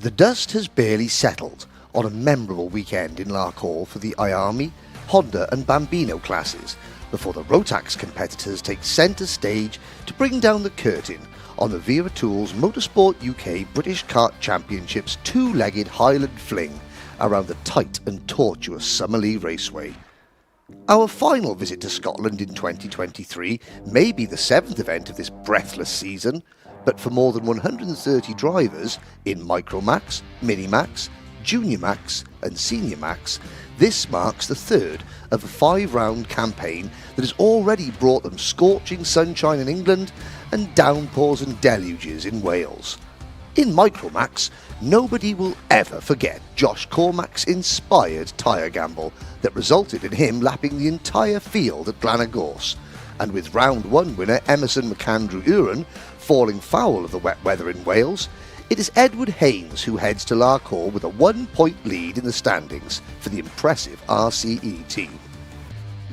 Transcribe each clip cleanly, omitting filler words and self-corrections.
The dust has barely settled on a memorable weekend in Larkhall for the Iami, Honda and Bambino classes before the Rotax competitors take centre stage to bring down the curtain on the Wera Tools Motorsport UK British Kart Championships two-legged Highland fling around the tight and tortuous Summerlee Raceway. Our final visit to Scotland in 2023 may be the 7th event of this breathless season, but for more than 130 drivers in Micromax, Minimax, Junior Max and Senior Max, this marks the third of a 5-round campaign that has already brought them scorching sunshine in England and downpours and deluges in Wales. In Micromax, nobody will ever forget Josh Cormack's inspired tyre gamble that resulted in him lapping the entire field at Glanagorse, and with round 1 winner Emerson McAndrew-Uren falling foul of the wet weather in Wales, it is Edward Haynes who heads to Larkhall with a 1-point lead in the standings for the impressive RCE team.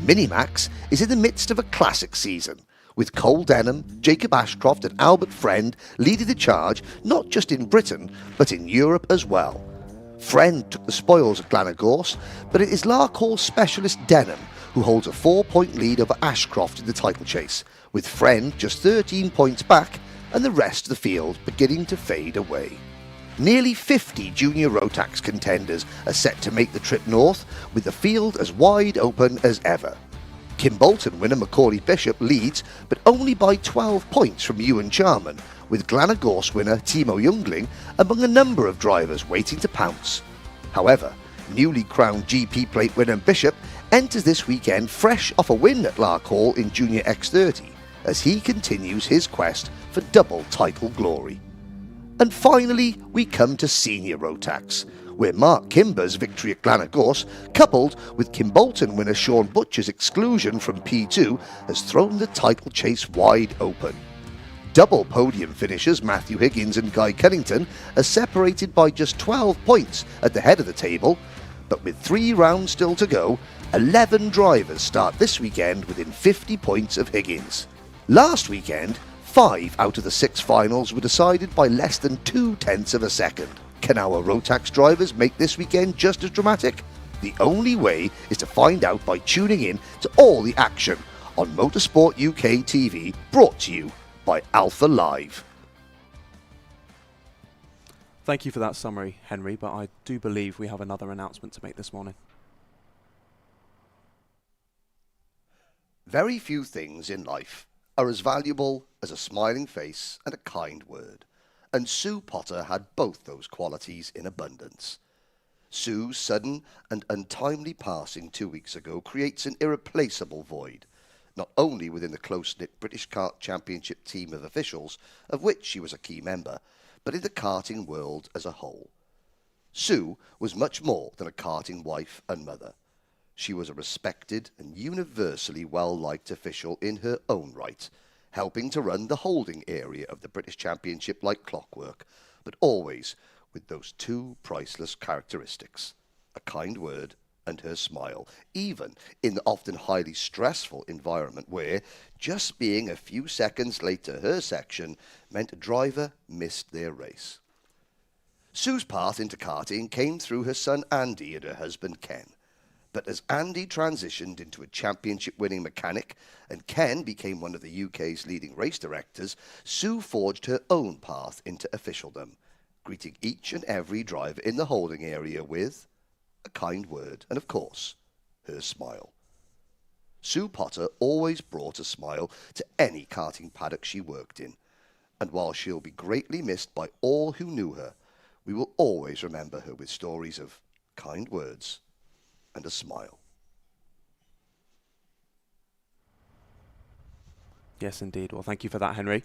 Minimax is in the midst of a classic season, with Cole Denham, Jacob Ashcroft and Albert Friend leading the charge not just in Britain but in Europe as well. Friend took the spoils at Glanagorse, but it is Larkhall specialist Denham who holds a 4-point lead over Ashcroft in the title chase, with Friend just 13 points back and the rest of the field beginning to fade away. Nearly 50 junior Rotax contenders are set to make the trip north, with the field as wide open as ever. Kimbolton winner Macaulay Bishop leads, but only by 12 points from Ewan Charman, with Glanagorse winner Timo Jungling among a number of drivers waiting to pounce. However, newly crowned GP plate winner Bishop enters this weekend fresh off a win at Larkhall in Junior X30, as he continues his quest for double title glory. And finally, we come to Senior Rotax, where Mark Kimber's victory at Glanagorse, coupled with Kimbolton winner Sean Butcher's exclusion from P2, has thrown the title chase wide open. Double podium finishers Matthew Higgins and Guy Cunnington are separated by just 12 points at the head of the table, but with 3 rounds still to go, 11 drivers start this weekend within 50 points of Higgins. Last weekend, 5 out of the 6 finals were decided by less than 0.2 of a second. Can our Rotax drivers make this weekend just as dramatic? The only way is to find out by tuning in to all the action on Motorsport UK TV, brought to you by Alpha Live. Thank you for that summary, Henry, but I do believe we have another announcement to make this morning. Very few things in life are as valuable as a smiling face and a kind word, and Sue Potter had both those qualities in abundance. Sue's sudden and untimely passing 2 weeks ago creates an irreplaceable void, not only within the close-knit British Kart Championship team of officials, of which she was a key member, but in the karting world as a whole. Sue was much more than a karting wife and mother. She was a respected and universally well-liked official in her own right, helping to run the holding area of the British Championship like clockwork, but always with those 2 priceless characteristics, a kind word and her smile, even in the often highly stressful environment where just being a few seconds late to her section meant a driver missed their race. Sue's path into karting came through her son Andy and her husband Ken. But as Andy transitioned into a championship-winning mechanic and Ken became one of the UK's leading race directors, Sue forged her own path into officialdom, greeting each and every driver in the holding area with a kind word and, of course, her smile. Sue Potter always brought a smile to any karting paddock she worked in, and while she'll be greatly missed by all who knew her, we will always remember her with stories of kind words and a smile. Yes, indeed. Well, thank you for that, Henry.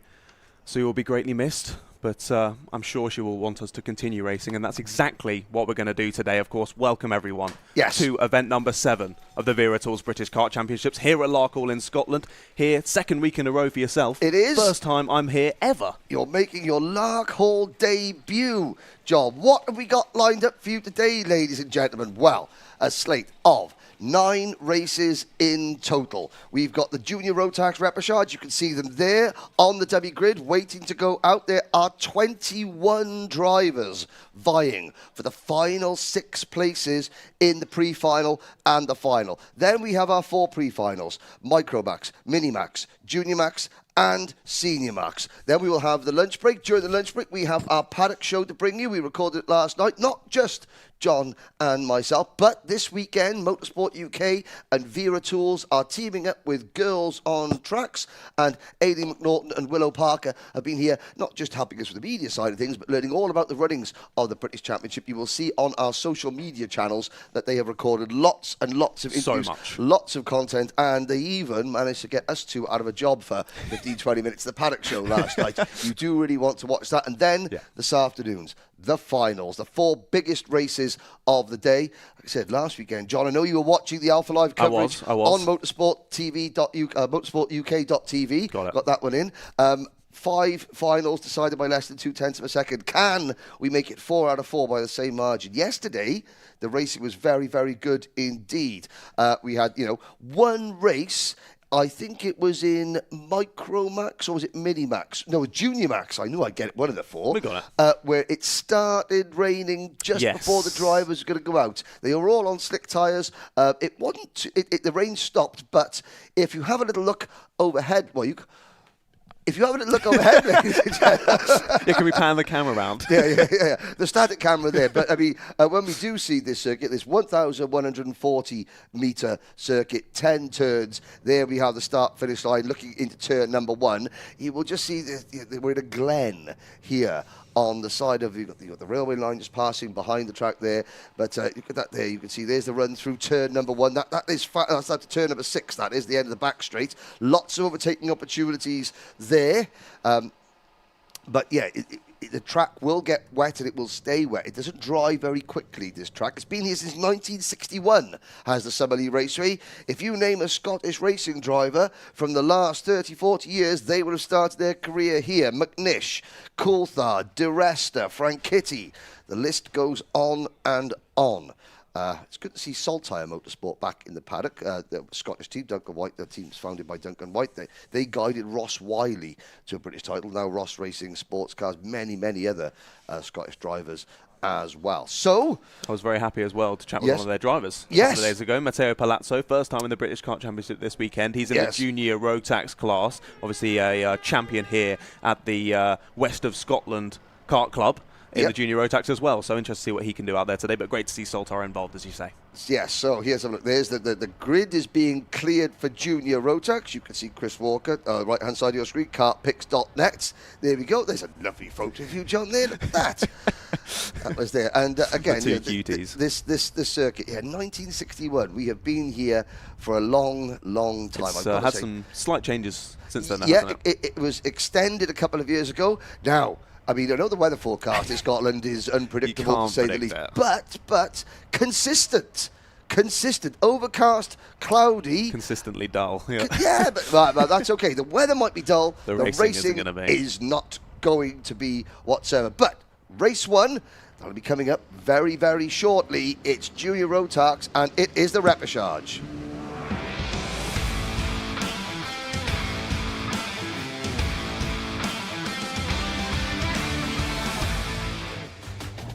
Sue will be greatly missed, but I'm sure she will want us to continue racing, and that's exactly what we're going to do today. Of course, welcome everyone to event number 7 of the Wera Tools British Kart Championships here at Larkhall in Scotland. Here, 2nd week in a row for yourself. It is. First time I'm here ever. You're making your Larkhall debut, John. What have we got lined up for you today, ladies and gentlemen? Well, a slate of 9 races in total. We've got the Junior Rotax Repechage. You can see them there on the dummy grid waiting to go out. There are 21 drivers vying for the final 6 places in the pre-final and the final. Then we have our 4 pre-finals: Micromax, Minimax, Junior Max, and Senior Max. Then we will have the lunch break. During the lunch break, we have our Paddock show to bring you. We recorded it last night. Not just John and myself, but this weekend, Motorsport UK and Wera Tools are teaming up with Girls on Tracks, and Aileen McNaughton and Willow Parker have been here, not just helping us with the media side of things, but learning all about the runnings of the British Championship. You will see on our social media channels that they have recorded lots and lots of interviews, lots of content, and they even managed to get us 2 out of a job for 15-20 minutes. The Paddock show last night. You do really want to watch that. And then this afternoon's the finals, the 4 biggest races of the day. Like I said, last weekend, John, I know you were watching the Alpha Live coverage I was. on motorsportuk.tv. Got that one in. 5 finals decided by less than 0.2 of a second. Can we make it 4 out of 4 by the same margin? Yesterday, the racing was very, very good indeed. We had, 1 race. I think it was in Micromax, or was it Minimax? No, Junior Max. I knew I'd get it, one of the 4. We got it. Where it started raining just before the drivers were going to go out. They were all on slick tyres. The rain stopped, but if you have a little look overhead, if you have a little look overhead, ladies and gentlemen. Can we pan the camera around? Yeah. The static camera there. But, I mean, when we do see this circuit, this 1,140-metre circuit, 10 turns, there we have the start-finish line looking into turn number 1. You will just see we're in a glen here on the side of, you've got the railway line just passing behind the track there. But look at that there. You can see there's the run through turn number 1. That's turn number 6. That is the end of the back straight. Lots of overtaking opportunities there. But yeah, the track will get wet and it will stay wet. It doesn't dry very quickly, this track. It's been here since 1961, has the Summerlee Raceway. If you name a Scottish racing driver from the last 30, 40 years, they would have started their career here. McNish, Coulthard, DeResta, Franchitti. The list goes on and on. It's good to see Saltire Motorsport back in the paddock. The Scottish team, Duncan White, the team's founded by Duncan White. They guided Ross Wiley to a British title. Now Ross Racing Sports Cars, many other Scottish drivers as well. So I was very happy as well to chat with one of their drivers a couple of days ago, Matteo Palazzo, first time in the British Kart Championship this weekend. He's in the Junior Rotax class, obviously a champion here at the West of Scotland Kart Club. In the Junior Rotax as well, so interested to see what he can do out there today, but great to see Saltire involved, as you say. Yes, so here's a look. There's the grid is being cleared for Junior Rotax. You can see Chris Walker, right-hand side of your screen, kartpicks.net. There we go. There's a lovely photo of you, John, there. Look at that. That was there. And again, this circuit here, 1961. We have been here for a long time. It's had some slight changes since then, hasn't it? It was extended a couple of years ago. Now, I mean, I know the weather forecast in Scotland is unpredictable, to say the least. But consistent. Overcast, cloudy. Consistently dull. Yeah, but that's okay. The weather might be dull. The racing is not going to be whatsoever. But race 1, that'll be coming up very, very shortly. It's Junior Rotax, and it is the Repechage.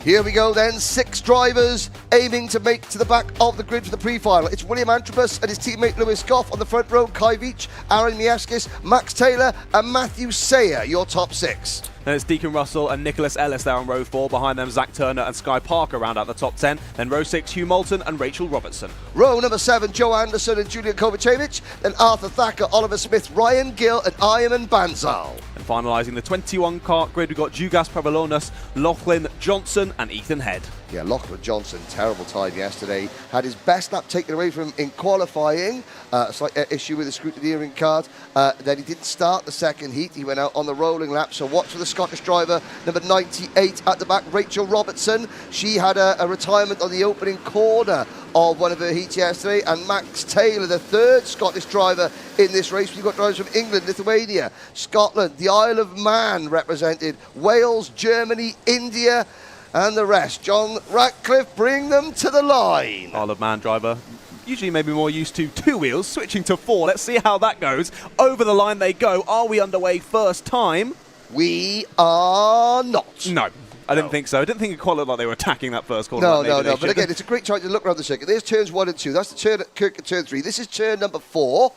Here we go then, 6 drivers aiming to make to the back of the grid for the pre-final. It's William Antrobus and his teammate Lewis Goff on the front row, Kai Veach, Aaron Mieskis, Max Taylor and Matthew Sayer, your top 6. Then it's Deacon Russell and Nicholas Ellis there on row 4. Behind them, Zach Turner and Sky Parker round out the top 10. Then row 6, Hugh Moulton and Rachel Robertson. Row number 7, Joe Anderson and Julian Kovacevic. Then Arthur Thacker, Oliver Smith, Ryan Gill and Ayman Banzal. And finalising the 21 kart grid, we've got Jugas Pavalonis, Lachlan Johnson and Ethan Head. Yeah, Lachlan Johnson, terrible time yesterday. Had his best lap taken away from him in qualifying. A slight issue with the scrutineering card. Then he didn't start the second heat. He went out on the rolling lap. So watch for the Scottish driver, number 98 at the back, Rachel Robertson. She had a retirement on the opening corner of one of her heats yesterday. And Max Taylor, the 3rd Scottish driver in this race. We've got drivers from England, Lithuania, Scotland, the Isle of Man represented, Wales, Germany, India, and the rest. John Ratcliffe, bring them to the line. Isle of Man driver usually maybe more used to 2 wheels, switching to 4. Let's see how that goes. Over the line they go. Are we underway first time? We are not. No. I didn't think so. I didn't think it quite looked like they were attacking that first corner. No. But again, it's a great try to look around the circuit. There's turns 1 and 2. That's the turn at Kirk at turn 3. This is turn number 4.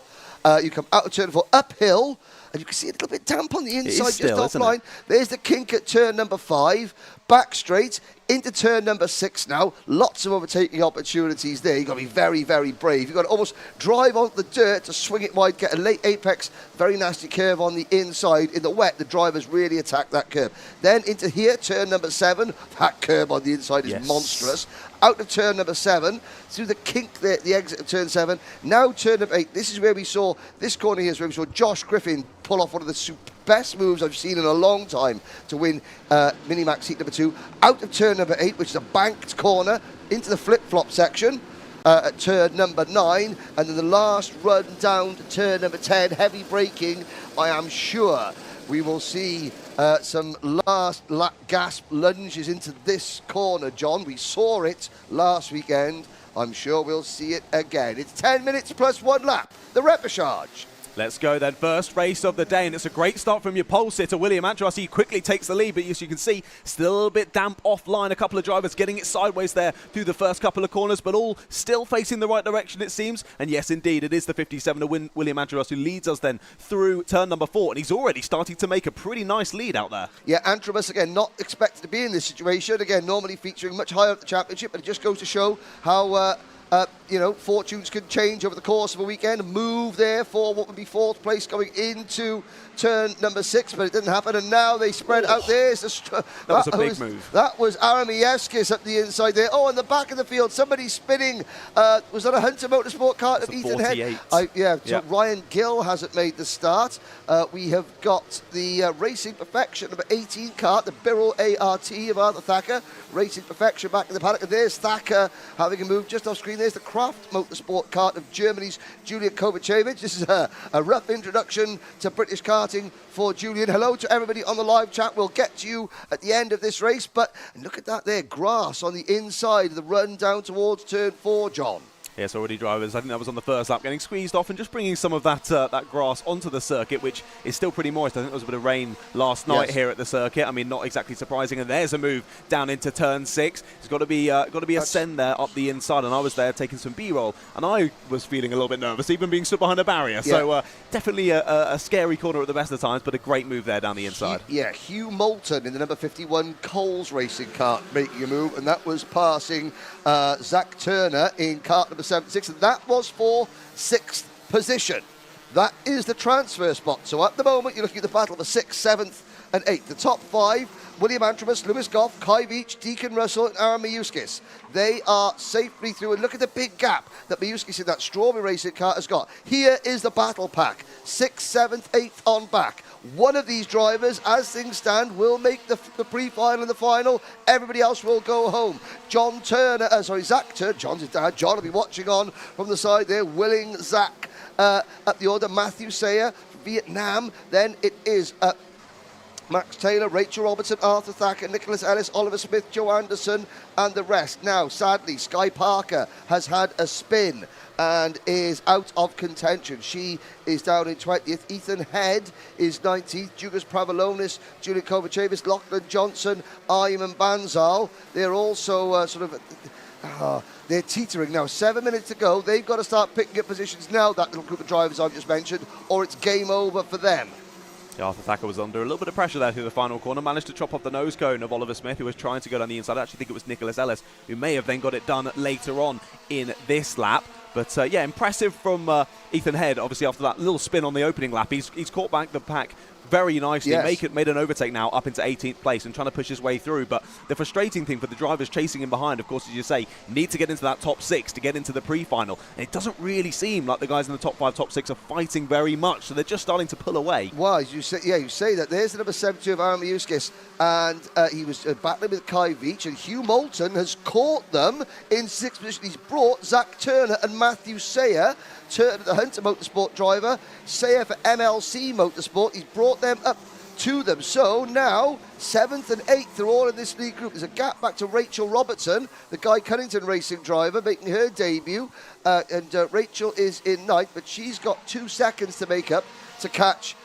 You come out of turn 4 uphill, and you can see a little bit damp on the inside, just offline. There's the kink at turn number 5. Back straight into turn number 6 now. Lots of overtaking opportunities there. You've got to be very, very brave. You've got to almost drive onto the dirt to swing it wide, get a late apex, very nasty curve on the inside. In the wet, the drivers really attack that curve. Then into here, turn number 7. That curve on the inside is monstrous. Out of turn number 7, through the kink there, the exit of turn 7. Now turn number 8. This is where we saw, this corner here is where we saw Josh Griffin pull off one of the best moves I've seen in a long time to win Minimax heat number 2. Out of turn number 8, which is a banked corner, into the flip-flop section at turn number 9. And then the last run down to turn number 10, heavy braking. I am sure we will see some last gasp lunges into this corner, John. We saw it last weekend. I'm sure we'll see it again. It's 10 minutes plus 1 lap. The repechage. Let's go then. First race of the day, and it's a great start from your pole sitter, William Andrews. He quickly takes the lead, but as you can see, still a little bit damp offline. A couple of drivers getting it sideways there through the first couple of corners, but all still facing the right direction, it seems. And yes, indeed, it is the 57 to win William Andrews who leads us then through turn number 4, and he's already starting to make a pretty nice lead out there. Yeah, Andrews, again, not expected to be in this situation. Again, normally featuring much higher at the championship, but it just goes to show how fortunes can change over the course of a weekend. Move there for what would be 4th place going into turn number 6, but it didn't happen. And now they spread out. There's that was a big move. That was Aramieskis up the inside there. Oh, in the back of the field, somebody spinning. Was that a Hunter Motorsport Kart of Ethan Head? So Ryan Gill hasn't made the start. We have got the Racing Perfection number 18 Kart, the Birrell ART of Arthur Thacker. Racing Perfection back in the paddock. And there's Thacker having a move just off screen. There's the Kraft Motorsport Kart of Germany's Julian Kovacevic. This is a rough introduction to British karting for Julian. Hello to everybody on the live chat. We'll get to you at the end of this race. But look at that there, grass on the inside of the run down towards turn 4, John. Yes, already drivers, I think that was on the first lap, getting squeezed off and just bringing some of that that grass onto the circuit, which is still pretty moist. I think there was a bit of rain last night here at the circuit. I mean, not exactly surprising. And there's a move down into turn 6. It's got to be a send there up the inside, and I was there taking some B-roll, and I was feeling a little bit nervous, even being stood behind a barrier. So definitely a scary corner at the best of times, but a great move there down the inside. Hugh Moulton in the number 51 Coles Racing Kart making a move, and that was passing Zach Turner in kart number 76, and that was for 6th position. That is the transfer spot. So at the moment, you're looking at the battle for 6th, 7th, and 8th. The top 5, William Andrews, Lewis Goff, Kai Veach, Deacon Russell, and Aaron Miuskis. They are safely through, and look at the big gap that Miuskis in that Strawberry Racing Kart has got. Here is the battle pack, 6th, 7th, 8th on back. One of these drivers, as things stand, will make the pre-final and the final. Everybody else will go home. Zach Turner, John's his dad. John will be watching on from the side there, willing Zach up the order. Matthew Sayer, Vietnam. Then it is Max Taylor, Rachel Robertson, Arthur Thacker, Nicholas Ellis, Oliver Smith, Joe Anderson, and the rest. Now, sadly, Sky Parker has had a spin and is out of contention. She is down in 20th. Ethan Head is 19th. Jugas Pravalonis, Julian Kovacevic, Lachlan Johnson, Ayman Banzal. They're also they're teetering now. 7 minutes to go. They've got to start picking up positions now, that little group of drivers I've just mentioned, or it's game over for them. Arthur Thacker was under a little bit of pressure there through the final corner, managed to chop off the nose cone of Oliver Smith, who was trying to go down the inside. I actually think it was Nicholas Ellis, who may have then got it done later on in this lap. But impressive from Ethan Head, obviously, after that little spin on the opening lap. He's caught back the pack very nicely, made an overtake now up into 18th place and trying to push his way through. But the frustrating thing for the drivers chasing him behind, of course, as you say, need to get into that top 6 to get into the pre-final. And it doesn't really seem like the guys in the top 5, top 6 are fighting very much, so they're just starting to pull away. Well, you say that. There's the number 72 of Aaron Miuskis, and he was battling with Kai Veach, and Hugh Moulton has caught them in 6th position. He's brought Zach Turner and Matthew Sayer, Turner, the Hunter Motorsport driver, Sayer for MLC Motorsport. He's brought them up to them. So now 7th and 8th are all in this lead group. There's a gap back to Rachel Robertson, the Guy Cunnington racing driver, making her debut. Rachel is in 9th, but she's got 2 seconds to make up to catch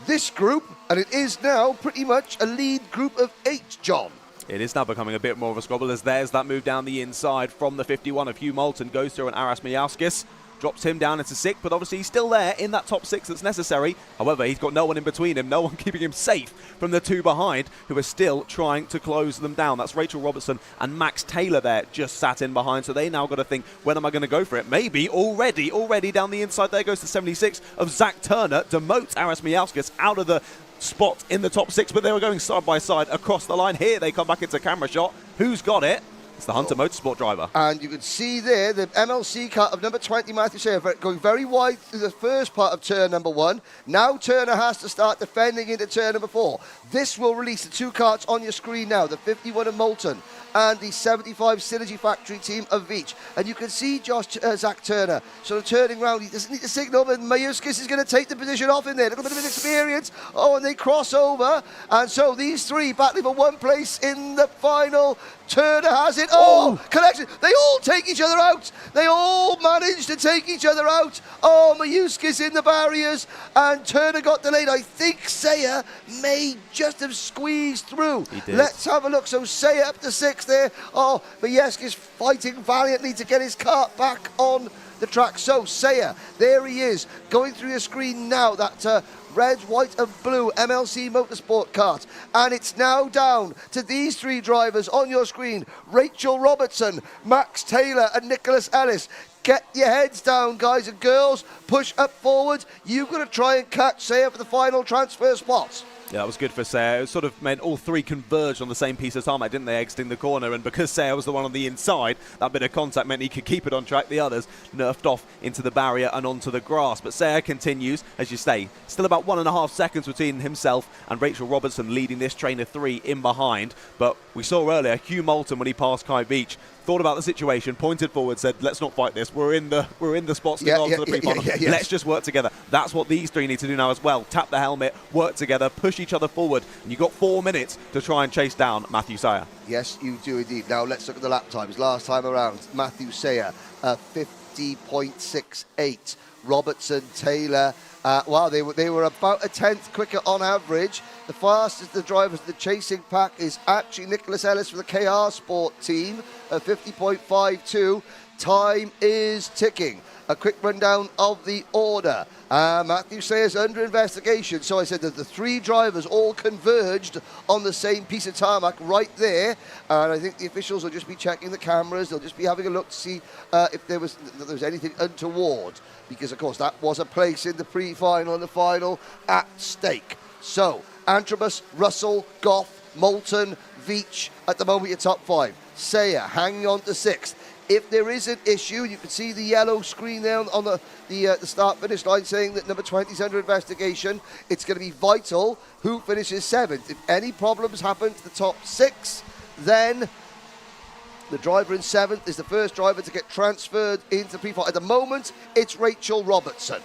this group, and it is now pretty much a lead group of 8, John. It is now becoming a bit more of a squabble, as there's that move down the inside from the 51 of Hugh Moulton, goes through, and Aras Miauskis drops him down into 6th, but obviously he's still there in that top 6 that's necessary. However, he's got no one in between him, no one keeping him safe from the 2 behind, who are still trying to close them down. That's Rachel Robertson and Max Taylor there, just sat in behind, so they now got to think, when am I going to go for it? Maybe already down the inside, there goes the 76 of Zach Turner, demotes Aras Miauskis out of the spot in the top 6, but they were going side by side across the line. Here they come back into camera shot. Who's got it? It's the Hunter Motorsport driver. And you can see there the MLC car of number 20, Matthew Sayer, going very wide through the first part of turn number 1. Now Turner has to start defending into turn number 4. This will release the 2 karts on your screen now, the 51 of Moulton and the 75 Synergy Factory team of Veach. And you can see Zach Turner sort of turning around. He doesn't need to signal, but Miauskis is going to take the position off in there. A little bit of experience. Oh, and they cross over. And so these 3 battling for 1 place in the final. Turner has it. Oh, connection. They all take each other out. They all manage to take each other out. Oh, Miauskis in the barriers. And Turner got delayed. I think Sayer may just have squeezed through. He did. Let's have a look. So Sayer up to 6th there. Oh, Miauskis fighting valiantly to get his kart back on the track. So Sayer, there he is, going through your screen now. That red, white and blue MLC Motorsport kart. And it's now down to these 3 drivers on your screen. Rachel Robertson, Max Taylor and Nicholas Ellis. Get your heads down, guys and girls. Push up forward. You've got to try and catch Sayer for the final transfer spots. Yeah, that was good for Sayer. It sort of meant all 3 converged on the same piece of tarmac, didn't they, exiting the corner? And because Sayer was the one on the inside, that bit of contact meant he could keep it on track. The others nerfed off into the barrier and onto the grass. But Sayer continues, as you say, still about 1.5 seconds between himself and Rachel Robertson leading this train of 3 in behind. But we saw earlier, Hugh Moulton, when he passed Kai Beach, thought about the situation, pointed forward, said, let's not fight this. We're in the spots to go to the pre-final. Let's just work together. That's what these 3 need to do now as well. Tap the helmet, work together, push each other forward. And you've got 4 minutes to try and chase down Matthew Sayer. Yes, you do indeed. Now let's look at the lap times. Last time around, Matthew Sayer, 50.68. Robertson, Taylor, wow, they were about a 10th quicker on average. The fastest the drivers in the chasing pack is actually Nicholas Ellis for the KR Sport team at 50.52. Time is ticking. A quick rundown of the order. Matthew Sayer's under investigation. So I said that the 3 drivers all converged on the same piece of tarmac right there. And I think the officials will just be checking the cameras. They'll just be having a look to see if there was anything untoward. Because, of course, that was a place in the pre-final and the final at stake. So, Antrobus, Russell, Goff, Moulton, Veach, at the moment your top 5. Sayer hanging on to 6th. If there is an issue, you can see the yellow screen there on the start-finish line saying that number 20 is under investigation. It's going to be vital who finishes 7th. If any problems happen to the top 6, then the driver in 7th is the first driver to get transferred into pre-final. At the moment, it's Rachel Robertson.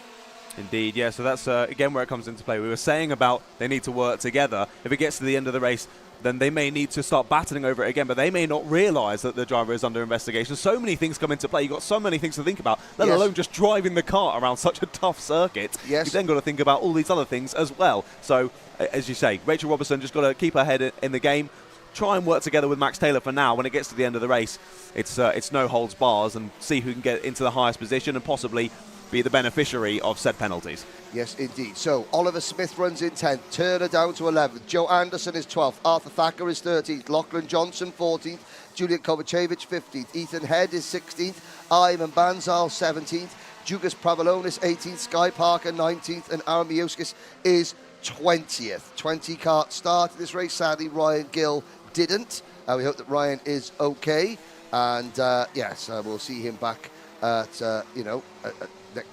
Indeed, yeah, so that's, again, where it comes into play. We were saying about they need to work together. If it gets to the end of the race, then they may need to start battling over it again, but they may not realise that the driver is under investigation. So many things come into play. You've got so many things to think about, let alone just driving the car around such a tough circuit. Yes. You've then got to think about all these other things as well. So, as you say, Rachel Robertson just got to keep her head in the game, try and work together with Max Taylor for now. When it gets to the end of the race, it's no holds bars, and see who can get into the highest position and possibly be the beneficiary of said penalties. Yes, indeed. So Oliver Smith runs in 10th, Turner down to 11th, Joe Anderson is 12th, Arthur Thacker is 13th, Lachlan Johnson 14th, Julian Kovacevic 15th, Ethan Head is 16th, Ivan Banzal 17th, Jugas Pravalonis 18th, Sky Parker 19th, and Aaron Miauskis is 20th. 20 karts started this race. Sadly, Ryan Gill didn't. We hope that Ryan is okay, and yes, we'll see him back at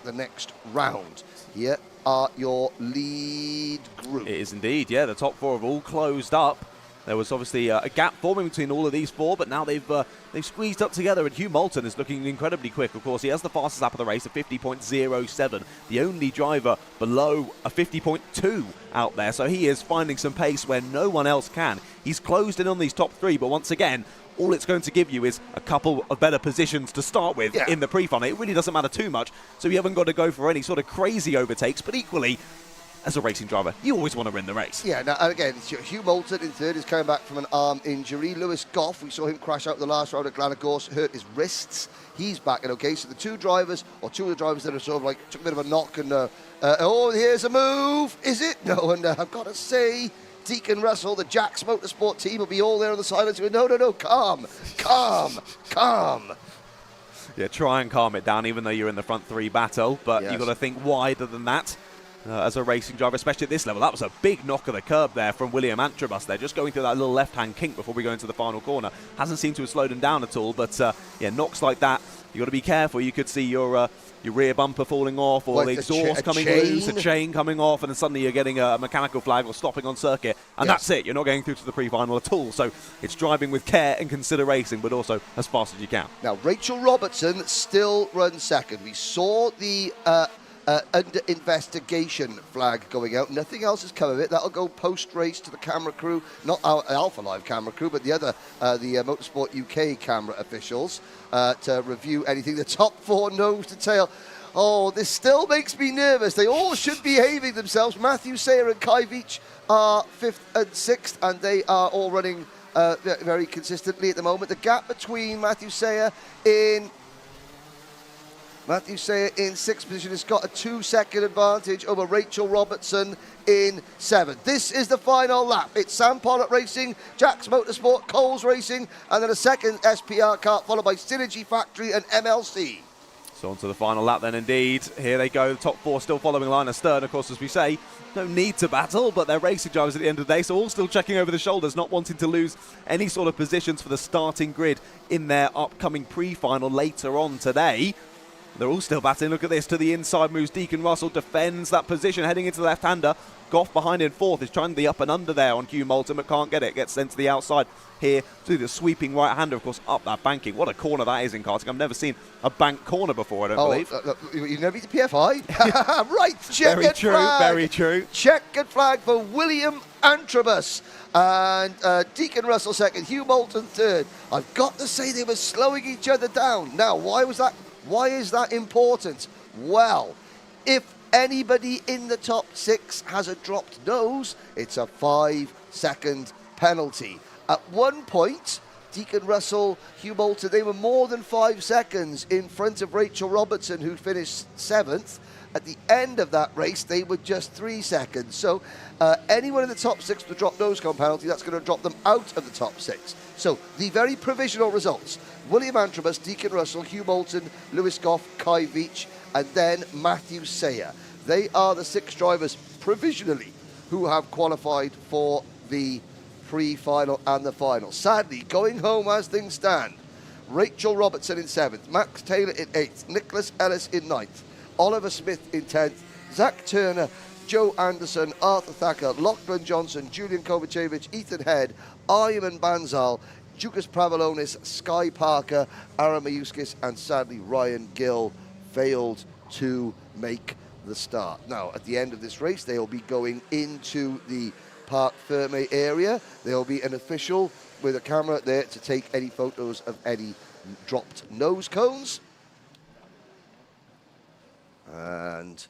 the next round. Here are your lead group. It is indeed, yeah. The top 4 have all closed up. There was obviously a gap forming between all of these four, but now they've squeezed up together, and Hugh Moulton is looking incredibly quick. Of course, he has the fastest lap of the race, a 50.07, the only driver below a 50.2 out there, so he is finding some pace where no one else can. He's closed in on these top three, but once again, all it's going to give you is a couple of better positions to start with in the pre-final. It really doesn't matter too much, so you haven't got to go for any sort of crazy overtakes, but equally, as a racing driver, you always want to win the race. Yeah, now, again, Hugh Moulton in third is coming back from an arm injury. Lewis Goff, we saw him crash out the last round at Glenagorse, hurt his wrists. He's back and okay. So the two of the drivers that are sort of like took a bit of a knock and, oh, here's a move. Is it? No, and I've got to say, Deacon Russell, the Jack's Motorsport team will be all there on the sidelines. No, calm. Yeah, try and calm it down, even though you're in the front three battle, but you've got to think wider than that. As a racing driver, especially at this level. That was a big knock of the curb there from William Antrobus there, just going through that little left-hand kink before we go into the final corner. Hasn't seemed to have slowed him down at all, but yeah, knocks like that, you've got to be careful. You could see your rear bumper falling off, or the exhaust coming loose, a chain coming off, and then suddenly you're getting a mechanical flag or stopping on circuit, and that's it. You're not going through to the pre-final at all, so it's driving with care and consideration, but also as fast as you can. Now, Rachel Robertson still runs second. We saw the under investigation flag going out. Nothing else has come of it. That'll go post-race to the camera crew, not our Alpha Live camera crew, but the other, the Motorsport UK camera officials to review anything. The top four nose to tail. Oh, this still makes me nervous. They all should be behaving themselves. Matthew Sayer and Kai Veach are 5th and 6th, and they are all running very consistently at the moment. The gap between Matthew Sayer in 6th position has got a 2-second advantage over Rachel Robertson in 7th. This is the final lap. It's Sam Pollock Racing, Jack's Motorsport, Coles Racing, and then a second SPR Kart, followed by Synergy Factory and MLC. So on to the final lap then indeed. Here they go, the top four still following line of stern. Of course, as we say, no need to battle, but they're racing drivers at the end of the day, so all still checking over the shoulders, not wanting to lose any sort of positions for the starting grid in their upcoming pre-final later on today. They're all still battling. Look at this. To the inside moves Deacon Russell. Defends that position. Heading into the left-hander. Goff behind in 4th. Is trying the up and under there on Hugh Moulton, but can't get it. Gets sent to the outside here to the sweeping right-hander, of course, up that banking. What a corner that is in karting. I've never seen a bank corner before, I don't believe. You've never been to PFI? Right. Very true. Flag. Very true. Checkered flag for William Antrobus. And Deacon Russell 2nd. Hugh Moulton 3rd. I've got to say they were slowing each other down. Now, why was that? Why is that important? Well, if anybody in the top 6 has a dropped nose, it's a 5-second penalty. At one point, Deacon Russell, Hugh Moulton, they were more than 5 seconds in front of Rachel Robertson, who finished 7th. At the end of that race, they were just 3 seconds. So anyone in the top 6 with a drop nose cone penalty, that's going to drop them out of the top 6. So the very provisional results: William Antrobus, Deacon Russell, Hugh Moulton, Lewis Goff, Kai Veach, and then Matthew Sayer. They are the 6 drivers provisionally who have qualified for the pre-final and the final. Sadly, going home as things stand, Rachel Robertson in 7th, Max Taylor in 8th, Nicholas Ellis in 9th, Oliver Smith in 10th, Zach Turner, Joe Anderson, Arthur Thacker, Lachlan Johnson, Julian Kovacevic, Ethan Head, Ayman Banzal, Jukas Pravalonis, Sky Parker, Aaron Mayuskis, and sadly Ryan Gill failed to make the start. Now, at the end of this race, they'll be going into the Parc Ferme area. There'll be an official with a camera there to take any photos of any dropped nose cones. And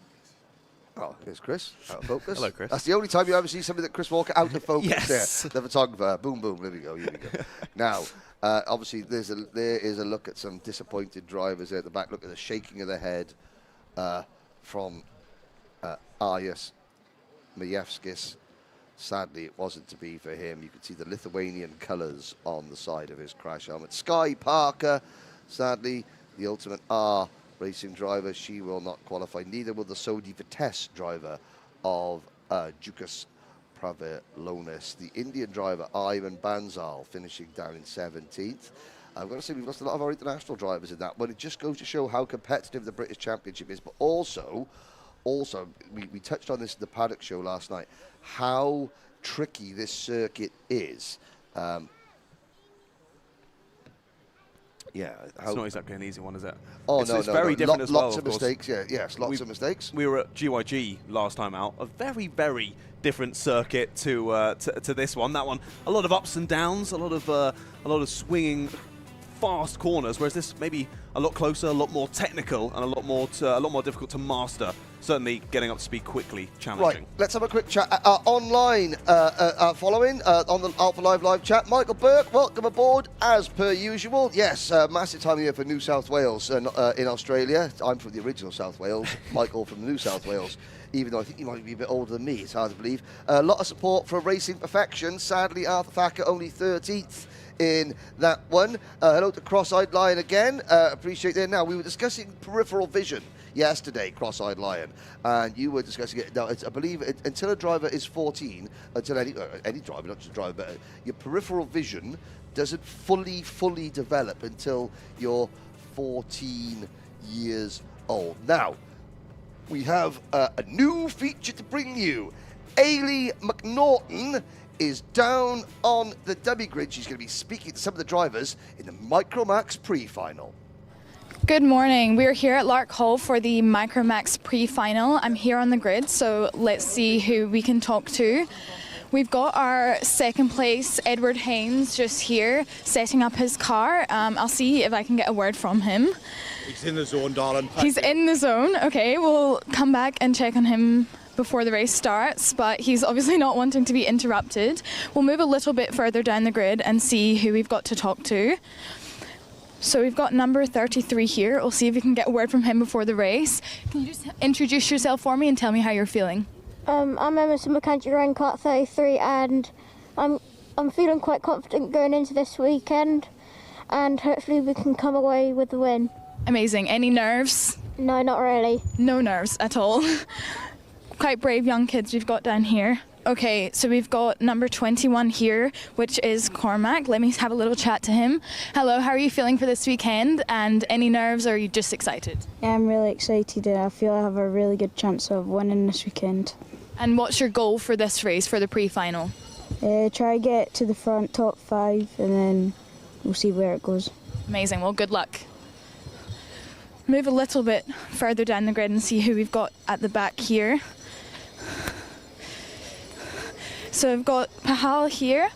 oh, here's Chris, out of focus. Hello, Chris. That's the only time you ever see somebody that Chris Walker out of focus. Yes. There, the photographer. Boom, boom. There we go. Here we go. Now, obviously, there is a look at some disappointed drivers there at the back. Look at the shaking of the head from Arias Majewskis. Sadly, it wasn't to be for him. You could see the Lithuanian colours on the side of his crash helmet. Sky Parker, sadly, the Ultimate R racing driver, she will not qualify. Neither will the Sodi Vitesse driver of Jukas Pravalonis. The Indian driver, Ivan Banzal, finishing down in 17th. I've got to say, we've lost a lot of our international drivers in that one. It just goes to show how competitive the British Championship is, but also, we touched on this in the Paddock show last night, how tricky this circuit is. Yeah, it's not exactly an easy one, is it? Oh, it's very different as well. Lots of mistakes, lots of mistakes. We were at GYG last time out, a very, very different circuit to this one. That one, a lot of ups and downs, a lot of swinging, fast corners, whereas this maybe a lot closer, a lot more technical, and a lot more difficult to master. Certainly getting up to speed quickly, challenging. Right, let's have a quick chat. Online following on the Alpha live chat. Michael Burke, welcome aboard as per usual. Yes, massive time here for New South Wales in Australia. I'm from the original South Wales. Michael from New South Wales. Even though I think you might be a bit older than me, it's hard to believe. A lot of support for Racing Perfection. Sadly, Arthur Thacker only 13th in that one. Hello to Cross-Eyed Lion again. Appreciate that. Now, we were discussing peripheral vision yesterday, Cross-Eyed Lion, and you were discussing it. Now, I believe until a driver is 14, until any driver, not just a driver, but your peripheral vision doesn't fully develop until you're 14 years old. Now, we have a new feature to bring you. Ailey McNaughton is down on the dummy grid. She's going to be speaking to some of the drivers in the Micromax pre-final. Good morning. We're here at Larkhall for the Micromax pre-final. I'm here on the grid, so let's see who we can talk to. We've got our second place, Edward Haynes, just here setting up his car. I'll see if I can get a word from him. He's in the zone, darling. He's in the zone. Okay, we'll come back and check on him before the race starts, but he's obviously not wanting to be interrupted. We'll move a little bit further down the grid and see who we've got to talk to. So we've got number 33 here. We'll see if we can get a word from him before the race. Can you just introduce yourself for me and tell me how you're feeling? I'm Emerson McKenzie running Kart 33, and I'm feeling quite confident going into this weekend, and hopefully we can come away with the win. Amazing. Any nerves? No, not really. No nerves at all. Quite brave young kids we've got down here. Okay, so we've got number 21 here, which is Cormac. Let me have a little chat to him. Hello, how are you feeling for this weekend? And any nerves, or are you just excited? Yeah, I'm really excited, and I feel I have a really good chance of winning this weekend. And what's your goal for this race, for the pre-final? Try to get to the front, top 5, and then we'll see where it goes. Amazing, well, good luck. Move a little bit further down the grid and see who we've got at the back here. So I've got Pahal here.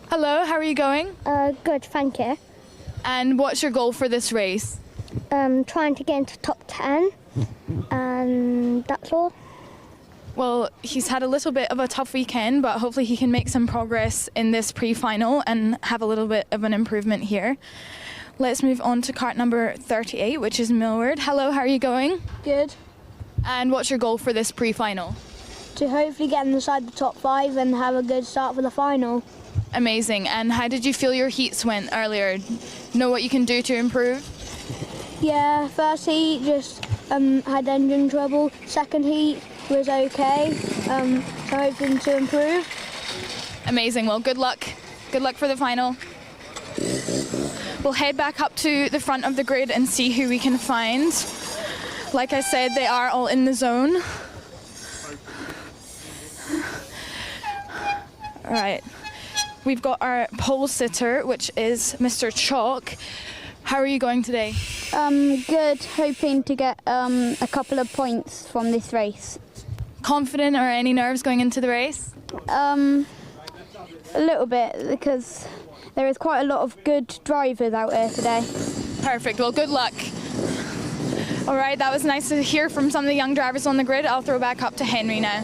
Hello, how are you going? Good, thank you. And what's your goal for this race? Trying to get into top 10, and that's all. Well, he's had a little bit of a tough weekend, but hopefully he can make some progress in this pre-final and have a little bit of an improvement here. Let's move on to kart number 38, which is Millward. Hello, how are you going? Good. And what's your goal for this pre-final? To hopefully get inside the top 5 and have a good start for the final. Amazing. And how did you feel your heats went earlier? Know what you can do to improve? Yeah, first heat just had engine trouble. Second heat was okay, so hoping to improve. Amazing. Well, good luck. Good luck for the final. We'll head back up to the front of the grid and see who we can find. Like I said, they are all in the zone. All right. We've got our pole sitter, which is Mr. Chalk. How are you going today? Good, hoping to get a couple of points from this race. Confident, or any nerves going into the race? A little bit, because there is quite a lot of good drivers out there today. Perfect, well, good luck. All right, that was nice to hear from some of the young drivers on the grid. I'll throw back up to Henry now.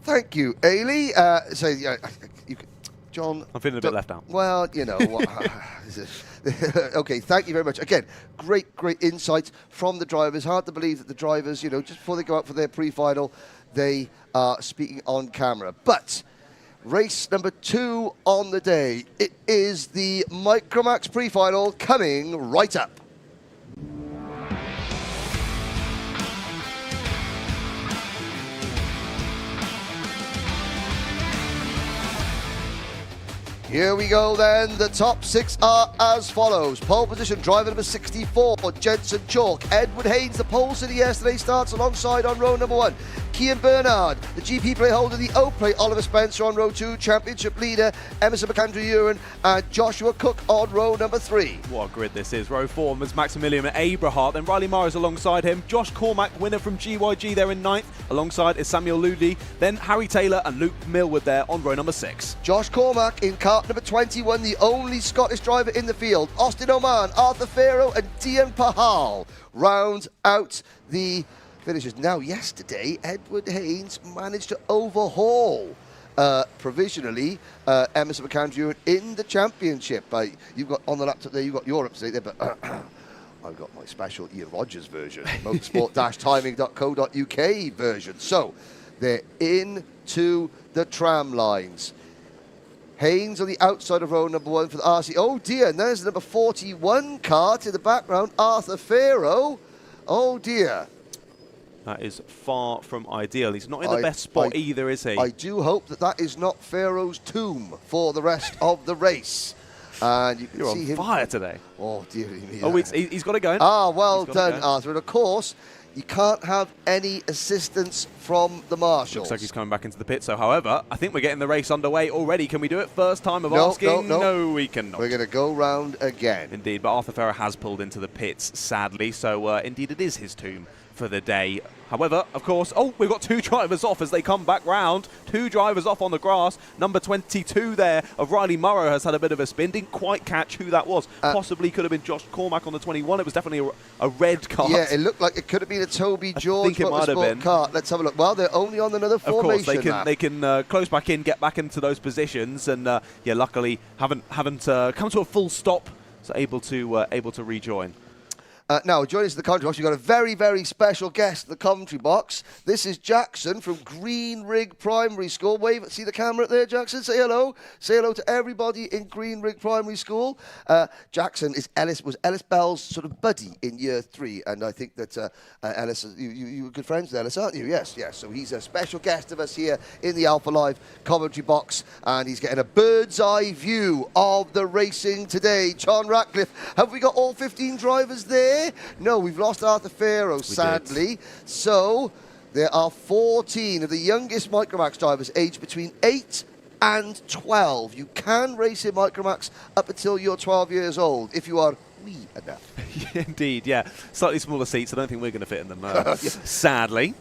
Thank you, Ailey. John. I'm feeling a bit left out. Well, you know. Okay, thank you very much. Again, great insights from the drivers. Hard to believe that the drivers, just before they go out for their pre-final, they are speaking on camera. But race number 2 on the day. It is the Micromax pre-final coming right up. Here we go then, the top 6 are as follows. Pole position, driver number 64, Jensen Chalk. Edward Haynes, the pole city yesterday, starts alongside on row number 1. Cian Bernard. The GP plate holder, the O plate, Oliver Spencer on row 2. Championship leader, Emerson McAndrew-Uren and Joshua Cook on row number 3. What a grid this is. Row 4 was Maximilian Abrahart, then Riley Morris alongside him. Josh Cormack, winner from GYG, there in 9th. Alongside is Samuel Ludi. Then Harry Taylor and Luke Millward there on row number 6. Josh Cormack in kart number 21, the only Scottish driver in the field. Austin Oman, Arthur Farrow and Dian Pahal round out the finishes. Now, yesterday, Edward Haynes managed to overhaul provisionally Emerson McAndrew in the championship. You've got on the laptop there, you've got your up-to-date there, but I've got my special Ian Rogers version, motorsport-timing.co.uk version. So they're into the tram lines. Haynes on the outside of row number 1 for the RC. Oh dear, and there's the number 41 kart in the background, Arthur Farrow. Oh dear. That is far from ideal. He's not in the best spot either, is he? I do hope that that is not Farrow's tomb for the rest of the race. And you can You're see on him. fire today. Oh dear me. Oh, he's got it going. Ah, well done, Arthur. And of course, you can't have any assistance from the marshals. Looks like he's coming back into the pit. So, however, I think we're getting the race underway already. Can we do it? First time of asking? No, we cannot. We're going to go round again. Indeed, but Arthur Farrow has pulled into the pits, sadly. So, indeed, it is his tomb for the day. However, of course, we've got 2 drivers off as they come back round. 2 drivers off on the grass. Number 22 there of Riley Morrow has had a bit of a spin. Didn't quite catch who that was. Possibly could have been Josh Cormack on the 21. It was definitely a red kart. Yeah, it looked like it could have been a Toby George Motorsport kart. Let's have a look. Well, they're only on another formation. Of course, they can close back in, get back into those positions, and yeah, luckily haven't come to a full stop, so able to rejoin. Now, joining us in the commentary box, we've got a very, very special guest in the commentary box. This is Jackson from Green Rig Primary School. Wave, see the camera there, Jackson? Say hello. Say hello to everybody in Green Rig Primary School. Jackson was Ellis Bell's sort of buddy in year 3, and I think that Ellis, you were good friends with Ellis, aren't you? Yes, yes. So he's a special guest of us here in the Alpha Live commentary box, and he's getting a bird's eye view of the racing today. John Ratcliffe, have we got all 15 drivers there? No, we've lost Arthur Farrow, sadly. So there are 14 of the youngest Micromax drivers aged between 8 and 12. You can race in Micromax up until you're 12 years old if you are wee enough. Indeed, yeah. Slightly smaller seats. I don't think we're going to fit in them, sadly.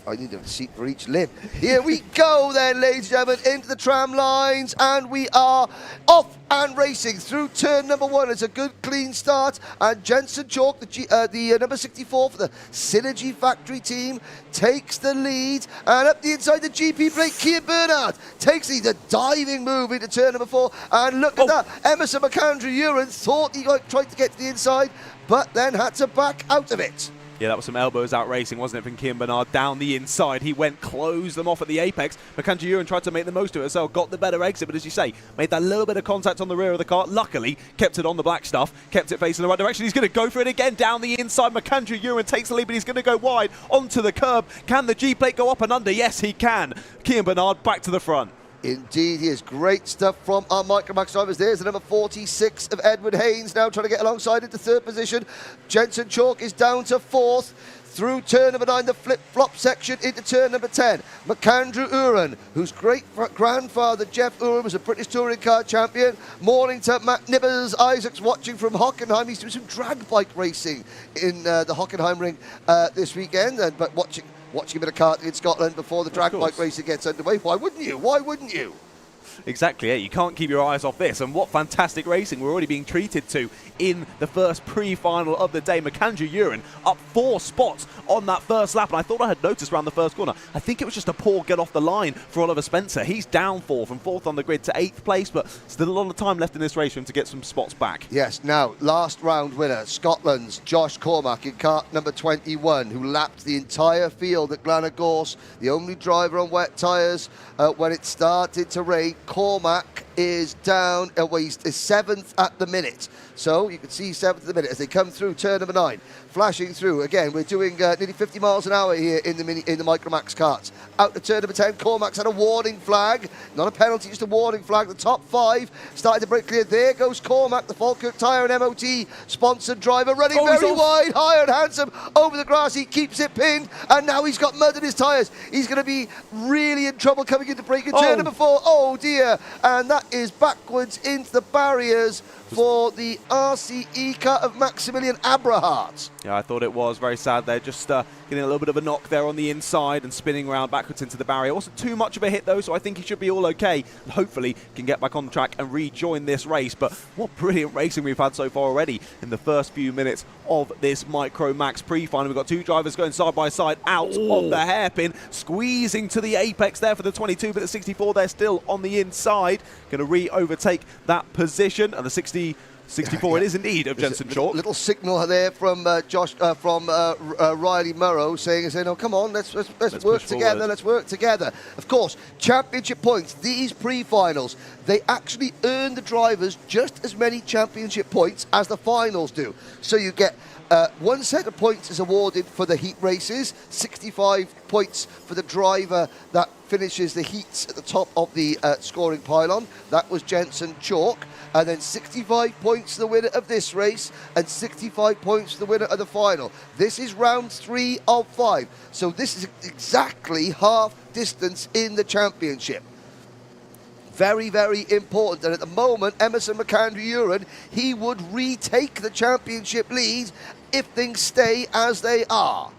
I need a seat for each limb. Here we go then, ladies and gentlemen, into the tram lines, and we are off and racing through turn number 1. It's a good, clean start, and Jensen Chalk, the number 64 for the Synergy Factory team, takes the lead, and up the inside the GP plate, Cian Bernard takes the diving move into turn number 4, and look at that, Emerson McAndrew-Uren thought he tried to get to the inside, but then had to back out of it. Yeah, that was some elbows out racing, wasn't it, from Cian Bernard down the inside. He went, closed them off at the apex. McAndrew-Uren tried to make the most of it, so got the better exit, but as you say, made that little bit of contact on the rear of the car. Luckily, kept it on the black stuff, kept it facing the right direction. He's going to go for it again down the inside. McAndrew-Uren takes the lead, but he's going to go wide onto the curb. Can the G-plate go up and under? Yes, he can. Cian Bernard back to the front. Indeed, he is. Great stuff from our Micromax drivers. There's the number 46 of Edward Haynes now trying to get alongside into 3rd position. Jensen Chalk is down to 4th. Through turn number 9, the flip-flop section into turn number 10. McAndrew-Uren, whose great-grandfather Jeff Uren was a British touring car champion. Morning to Matt Nibbers. Isaac's watching from Hockenheim. He's doing some drag bike racing in the Hockenheim ring this weekend, but watching a bit of karting in Scotland before the drag bike racing gets underway. Why wouldn't you? Why wouldn't you? Exactly, yeah. You can't keep your eyes off this. And what fantastic racing we're already being treated to in the first pre-final of the day. McAndrew-Uren up 4 spots on that first lap. And I thought I had noticed around the first corner. I think it was just a poor get off the line for Oliver Spencer. He's down 4 from 4th on the grid to 8th place, but still a lot of time left in this race for him to get some spots back. Yes, now, last round winner, Scotland's Josh Cormack in kart number 21, who lapped the entire field at Glenagorse, the only driver on wet tyres when it started to rain. Cormack is down, he's 7th at the minute. So you can see 7th at the minute as they come through turn number 9. Flashing through, again, we're doing nearly 50 miles an hour here in the Micromax karts. out to turn number 10. Cormac's had a warning flag. Not a penalty, just a warning flag. The top 5 started to break clear. There goes Cormac, the Falkirk Tyre and MOT sponsored driver, running very wide, high and handsome over the grass. He keeps it pinned, and now he's got mud in his tyres. He's going to be really in trouble coming into braking turn number 4. Oh dear, and that is backwards into the barriers for the RCE car of Maximilian Abrahart. Yeah, I thought it was very sad there, just getting a little bit of a knock there on the inside and spinning around backwards into the barrier. Wasn't too much of a hit though, so I think he should be all okay. And hopefully can get back on track and rejoin this race. But what brilliant racing we've had so far already in the first few minutes of this Micromax pre-final. We've got 2 drivers going side by side out of the hairpin, squeezing to the apex there for the 22, but the 64 they're still on the inside. Going to re-overtake that position, and the 64 it is indeed of Jensen Chalk. Little signal there from Riley Murrow saying, "No, come on, let's work together. Let's work together." Of course, championship points. These pre-finals, they actually earn the drivers just as many championship points as the finals do. So you get 1 set of points is awarded for the heat races, 65 points for the driver that finishes the heats at the top of the scoring pylon. That was Jensen Chalk. And then 65 points to the winner of this race and 65 points to the winner of the final. This is round 3 of 5. So this is exactly half distance in the championship. Very, very important. And at the moment, Emerson McAndrew-Uren, he would retake the championship lead if things stay as they are.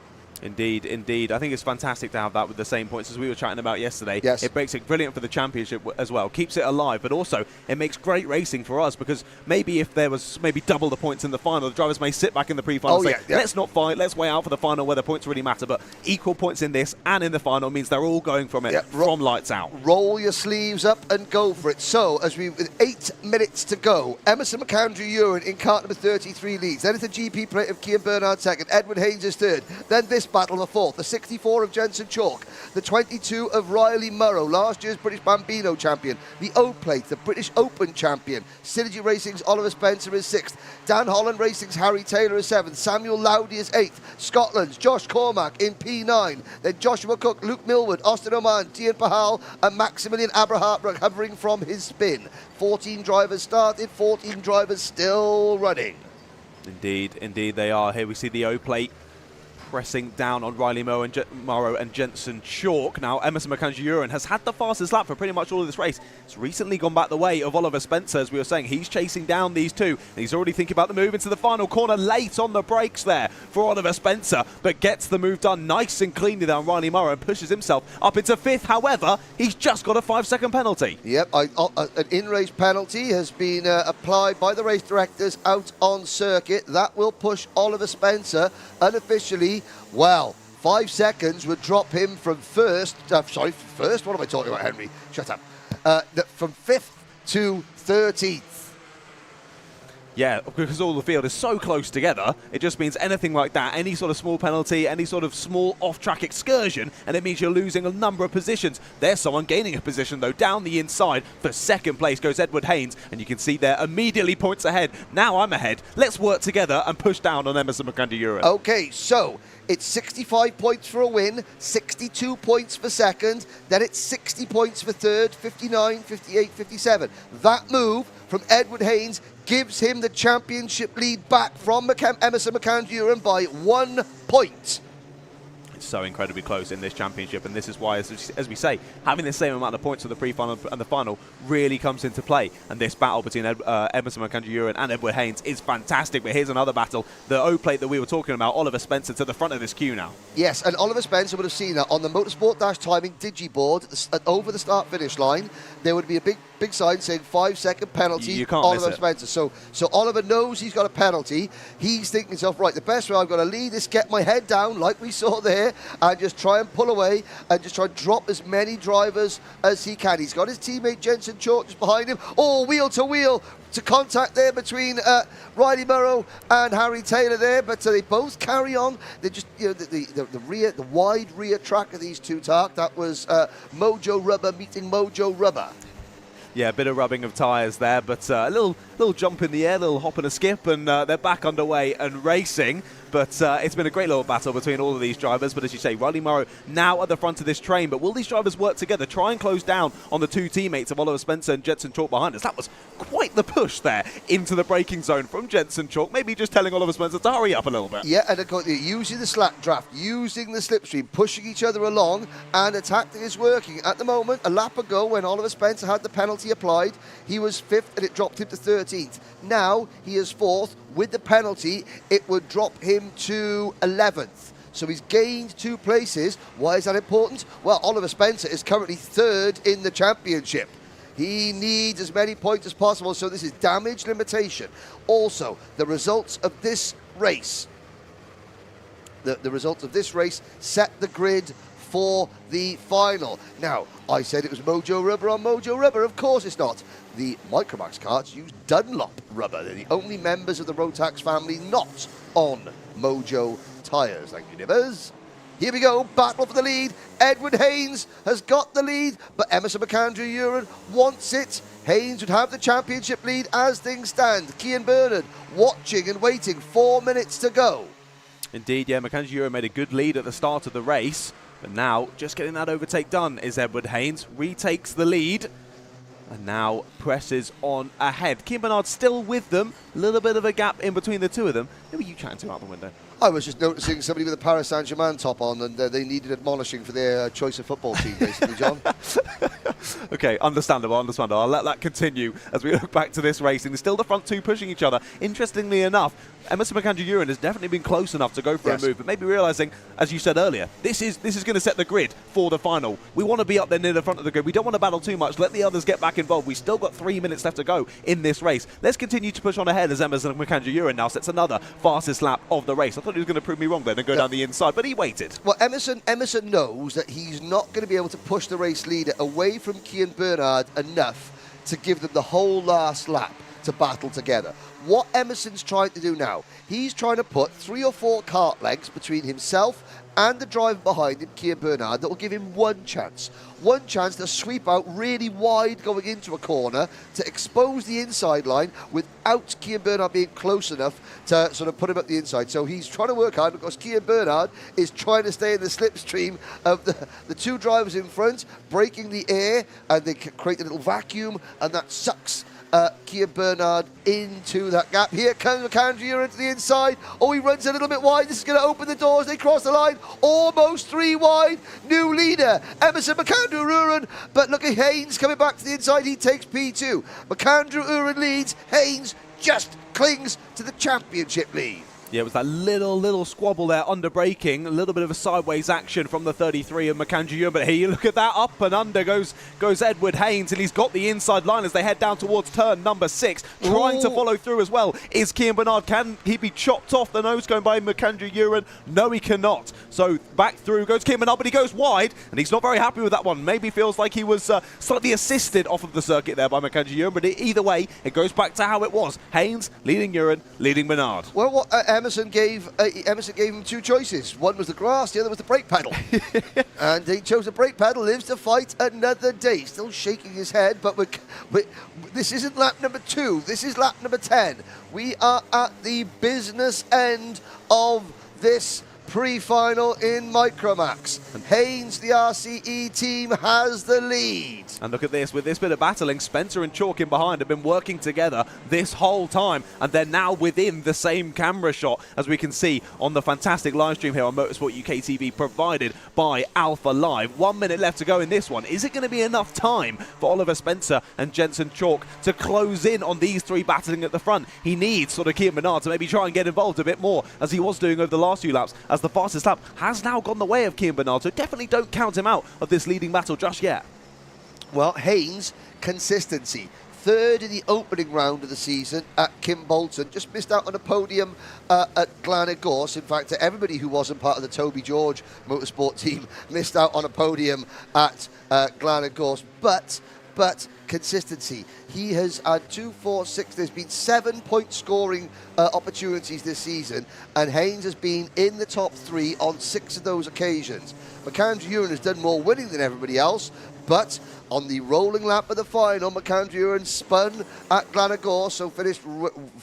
Indeed, indeed. I think it's fantastic to have that with the same points as we were chatting about yesterday. Yes. It makes it brilliant for the championship as well. Keeps it alive, but also it makes great racing for us, because maybe if there was maybe double the points in the final, the drivers may sit back in the pre-final and say, let's not fight, let's wait out for the final where the points really matter. But equal points in this and in the final means they're all going from it from lights out. Roll your sleeves up and go for it. So, with 8 minutes to go, Emerson McAndrew-Uren in kart number 33 leads. Then it's the GP plate of Kian Bernard second. Edward Haynes is third. Then this battle, the 4th, the 64 of Jensen Chalk, the 22 of Riley Murrow, last year's British Bambino champion, the O-Plate, the British Open champion, Synergy Racing's Oliver Spencer is 6th, Dan Holland Racing's Harry Taylor is 7th, Samuel Lowdy is 8th, Scotland's Josh Cormac in P9, then Joshua Cook, Luke Millward, Austin Oman, Tian Pahal and Maximilian Abrahart recovering from his spin. 14 drivers started, 14 drivers still running. Indeed, indeed they are. Here we see the O-Plate pressing down on Riley Morrow and Jensen Chalk. Now, Emerson McAndrew-Uren has had the fastest lap for pretty much all of this race. It's recently gone back the way of Oliver Spencer, as we were saying. He's chasing down these two, and he's already thinking about the move into the final corner. Late on the brakes there for Oliver Spencer, but gets the move done nice and cleanly there on Riley Morrow and pushes himself up into 5th. However, he's just got a 5-second penalty. Yep, an in-race penalty has been applied by the race directors out on circuit. That will push Oliver Spencer unofficially. Well, 5 seconds would drop him from first. What am I talking about, Henry? Shut up. From 5th to 13th. Yeah, because all the field is so close together, it just means anything like that, any sort of small penalty, any sort of small off-track excursion, and it means you're losing a number of positions. There's someone gaining a position, though, down the inside. For 2nd place goes Edward Haynes, and you can see there immediately points ahead. Now I'm ahead. Let's work together and push down on Emerson McAndrew-Uren. Okay, so it's 65 points for a win, 62 points for 2nd, then it's 60 points for 3rd, 59, 58, 57. That move from Edward Haynes gives him the championship lead back from Emerson McAndrew-Uren by 1 point. It's so incredibly close in this championship, and this is why, as we say, having the same amount of points for the pre-final and the final really comes into play. And this battle between Emerson McAndrew-Uren and Edward Haynes is fantastic. But here's another battle. The O-Plate that we were talking about, Oliver Spencer to the front of this queue now. Yes, and Oliver Spencer would have seen that on the Motorsport-Timing digiboard over the start-finish line. There would be a big sign saying 5-second penalty. You can't Oliver miss it. Spencer. So Oliver knows he's got a penalty. He's thinking to himself, right, the best way I've got to lead is get my head down like we saw there and just try and pull away and just try and drop as many drivers as he can. He's got his teammate Jensen Chalk just behind him. Oh, wheel to contact there between Riley Murrow and Harry Taylor there, but they both carry on. They just, the wide rear track of these two talk. That was Mojo Rubber meeting Mojo Rubber. Yeah, a bit of rubbing of tyres there, but a little jump in the air, little hop and a skip, and they're back underway and racing. But it's been a great little battle between all of these drivers. But as you say, Riley Morrow now at the front of this train. But will these drivers work together, try and close down on the two teammates of Oliver Spencer and Jensen Chalk behind us? That was quite the push there into the braking zone from Jensen Chalk. Maybe just telling Oliver Spencer to hurry up a little bit. Yeah, and using the slack draft, using the slipstream, pushing each other along, and the tactic is working. At the moment, a lap ago when Oliver Spencer had the penalty applied, he was 5th and it dropped him to 13th. Now he is 4th. With the penalty, it would drop him to 11th. So he's gained 2 places. Why is that important? Well, Oliver Spencer is currently 3rd in the championship. He needs as many points as possible, so this is damage limitation. Also, the results of this race, the results of this race set the grid for the final. Now, I said it was Mojo Rubber on Mojo Rubber. Of course it's not. The Micromax karts use Dunlop rubber. They're the only members of the Rotax family not on Mojo tyres. Thank you, Nibbers. Here we go, battle for the lead. Edward Haynes has got the lead, but Emerson McAndrew-Uren wants it. Haynes would have the championship lead as things stand. Cian Bernard watching and waiting, 4 minutes to go. Indeed, yeah, McAndrew-Uren made a good lead at the start of the race, but now just getting that overtake done is Edward Haynes, retakes the lead, and now presses on ahead. Cian Bernard still with them, a little bit of a gap in between the two of them. Who were you chatting to out the window? I was just noticing somebody with a Paris Saint-Germain top on, and they needed admonishing for their choice of football team, basically, John. Okay, understandable. I'll let that continue as we look back to this racing. There's still the front two pushing each other. Interestingly enough, Emerson McAndrew-Uren has definitely been close enough to go for a move, but maybe realising, as you said earlier, this is going to set the grid for the final. We want to be up there near the front of the grid. We don't want to battle too much. Let the others get back involved. We've still got 3 minutes left to go in this race. Let's continue to push on ahead as Emerson McAndrew-Uren now sets another fastest lap of the race. I thought he was going to prove me wrong then and go down the inside, but he waited. Well, Emerson knows that he's not going to be able to push the race leader away from Cian Bernard enough to give them the whole last lap to battle together. What Emerson's trying to do now, he's trying to put 3 or 4 kart legs between himself and the driver behind him, Cian Bernard, that will give him one chance to sweep out really wide going into a corner to expose the inside line without Cian Bernard being close enough to sort of put him up the inside. So he's trying to work hard because Cian Bernard is trying to stay in the slipstream of the 2 drivers in front, breaking the air, and they create a little vacuum, and that sucks Cian Bernard into that gap. Here comes McAndrew into the inside. Oh, he runs a little bit wide. This is going to open the doors. They cross the line. Almost 3 wide. New leader, Emerson McAndrew-Uren. But look at Haynes coming back to the inside. He takes P2. McAndrew-Uren leads. Haynes just clings to the championship lead. Yeah, it was that little squabble there under braking, a little bit of a sideways action from the 33 of McAndrew, but here you look at that, up and under goes Edward Haynes, and he's got the inside line as they head down towards turn number 6, trying to follow through as well. Is Cian Bernard, can he be chopped off the nose going by McAndrew-Uren? No, he cannot. So back through goes Cian Bernard, but he goes wide, and he's not very happy with that one. Maybe feels like he was slightly assisted off of the circuit there by McAndrew-Uren, but either way, it goes back to how it was. Haynes leading Uren, leading Bernard. Well, what Emerson gave him 2 choices. One was the grass, the other was the brake pedal. And he chose the brake pedal, lives to fight another day. Still shaking his head, but this isn't lap number 2. This is lap number 10. We are at the business end of this pre-final in Micromax. And Haynes, the RCE team, has the lead. And look at this, with this bit of battling, Spencer and Chalk in behind have been working together this whole time, and they're now within the same camera shot, as we can see on the fantastic live stream here on Motorsport UK TV, provided by Alpha Live. 1 minute left to go in this one. Is it going to be enough time for Oliver Spencer and Jensen Chalk to close in on these 3 battling at the front? He needs sort of Cian Bernard to maybe try and get involved a bit more, as he was doing over the last few laps, as the fastest lap has now gone the way of Cian Bernard, so definitely don't count him out of this leading battle just yet. Well, Haynes, consistency. 3rd in the opening round of the season at Kimbolton. Just missed out on a podium at Glanagorse. In fact, everybody who wasn't part of the Toby George Motorsport team missed out on a podium at Glanagorse. But but consistency. He has had 2, 4, 6. There's been 7-point scoring opportunities this season, and Haynes has been in the top 3 on 6 of those occasions. McAndrew Uren has done more winning than everybody else, but on the rolling lap of the final, McAndrew Uren spun at Glanagore, so finished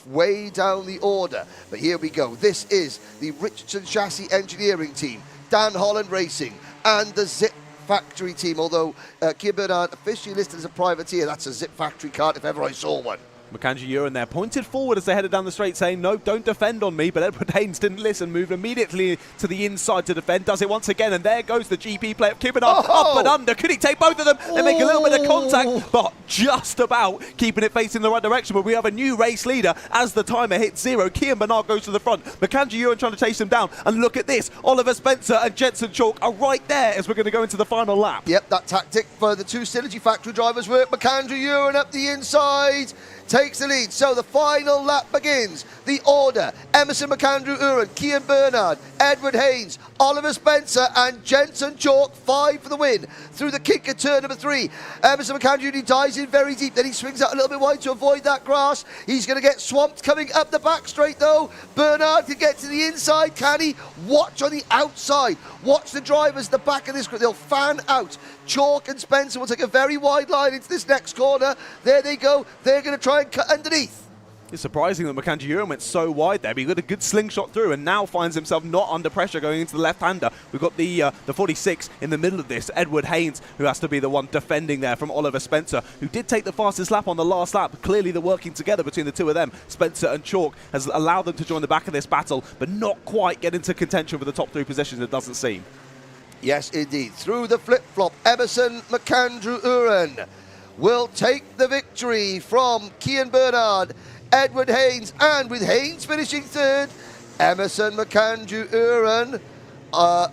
way down the order. But here we go. This is the Richardson Chassis Engineering team, Dan Holland Racing, and the Zip Factory team, although Keir Bernard officially listed as a privateer. That's a Zip Factory kart if ever I saw one. McAndrew Uren there pointed forward as they headed down the straight, saying, no, don't defend on me. But Edward Haynes didn't listen, moved immediately to the inside to defend, does it once again. And there goes the GP player, Keir Bernard, up and under. Could he take both of them? They make a little bit of contact, but just about keeping it facing the right direction. But we have a new race leader as the timer hits 0. Keir Bernard goes to the front. McAndrew Uren trying to chase him down. And look at this. Oliver Spencer and Jensen Chalk are right there as we're going to go into the final lap. Yep, that tactic for the 2 Synergy Factory drivers work. McAndrew Uren up the inside takes the lead. So the final lap begins. The order: Emerson McAndrew Uren, Keir Bernard, Edward Haynes, Oliver Spencer and Jensen Chalk, 5 for the win. Through the kick at turn number 3, Emerson McAndrew, he dives in very deep, then he swings out a little bit wide to avoid that grass. He's going to get swamped coming up the back straight though. Bernard can get to the inside, can he? Watch on the outside. Watch the drivers at the back of this group. They'll fan out. Chalk and Spencer will take a very wide line into this next corner. There they go. They're going to try and cut underneath. It's surprising that McAndrew Uren went so wide there, but he got a good slingshot through and now finds himself not under pressure going into the left-hander. We've got the 46 in the middle of this, Edward Haynes, who has to be the one defending there from Oliver Spencer, who did take the fastest lap on the last lap. Clearly the working together between the two of them, Spencer and Chalk, has allowed them to join the back of this battle, but not quite get into contention for the top 3 positions, it doesn't seem. Yes, indeed. Through the flip-flop, Emerson McAndrew Uren will take the victory from Keir Bernard, Edward Haynes, and with Haynes finishing 3rd, Emerson McAndrew Uren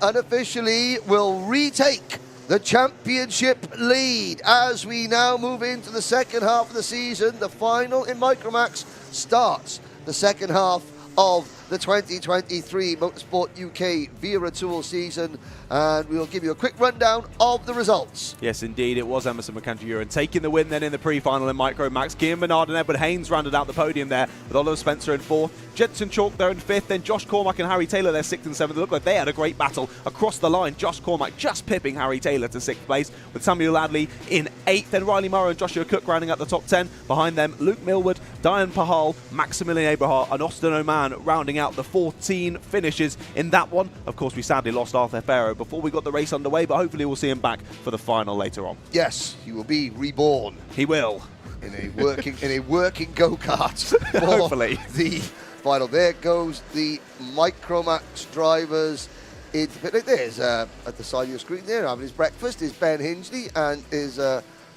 unofficially will retake the championship lead as we now move into the second half of the season. The final in Micromax starts the second half of the 2023 Motorsport UK Wera Tools season, and we'll give you a quick rundown of the results. Yes, indeed, it was Emerson McAndrew Uren taking the win then in the pre-final in Micromax. Keir Bernard and Edward Haynes rounded out the podium there with Oliver Spencer in 4th. Jensen Chalk there in 5th, then Josh Cormack and Harry Taylor there 6th and 7th. It looked like they had a great battle across the line. Josh Cormack just pipping Harry Taylor to 6th place, with Samuel Ladley in 8th, then Riley Morrow and Joshua Cook rounding out the top 10. Behind them, Luke Millward, Diane Pahal, Maximilian Abraham and Austin Oman rounding out the 14 finishes in that one. Of course, we sadly lost Arthur Farrow before we got the race underway, but hopefully we'll see him back for the final later on. Yes, he will be reborn. He will. In a working go-kart. Hopefully. The final. There goes the Micromax drivers into pit. Look, there's at the side of your screen there, having his breakfast, is Ben Hingley and his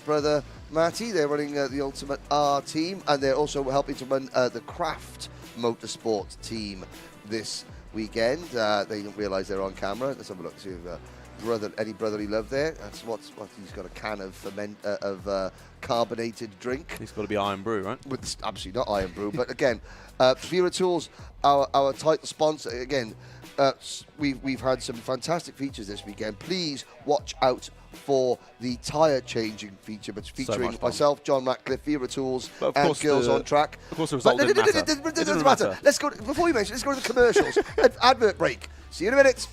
brother Matty. They're running the Ultimate R team, and they're also helping to run the Craft Motorsport team this weekend. They don't realise they're on camera. Let's have a look. See if any brotherly love there. That's what he's got, a can of carbonated drink. It's got to be Iron Brew, right? With absolutely not Iron Brew, but again, Wera Tools, our title sponsor. Again, we've had some fantastic features this weekend. Please watch out for the tyre changing feature, but featuring myself, John Ratcliffe, Wera Tools, and Girls on Track. Of course, the result doesn't matter. Let's go. Before we mention, let's go to the commercials. Advert break. See you in a minute.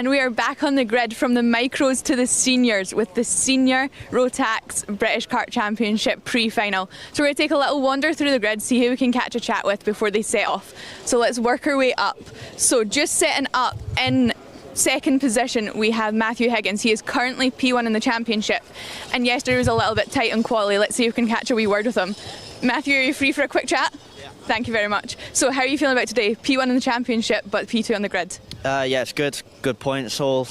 and we are back on the grid from the micros to the seniors with the Senior Rotax British Kart Championship pre-final. So we're going to take a little wander through the grid, see who we can catch a chat with before they set off. So let's work our way up. So just setting up in second position, we have Matthew Higgins. He is currently P1 in the championship, and yesterday was a little bit tight on quali. Let's see if we can catch a wee word with him. Matthew, are you free for a quick chat? Yeah. Thank you very much. So how are you feeling about today? P1 in the championship, but P2 on the grid. Yeah, it's good. Good points all.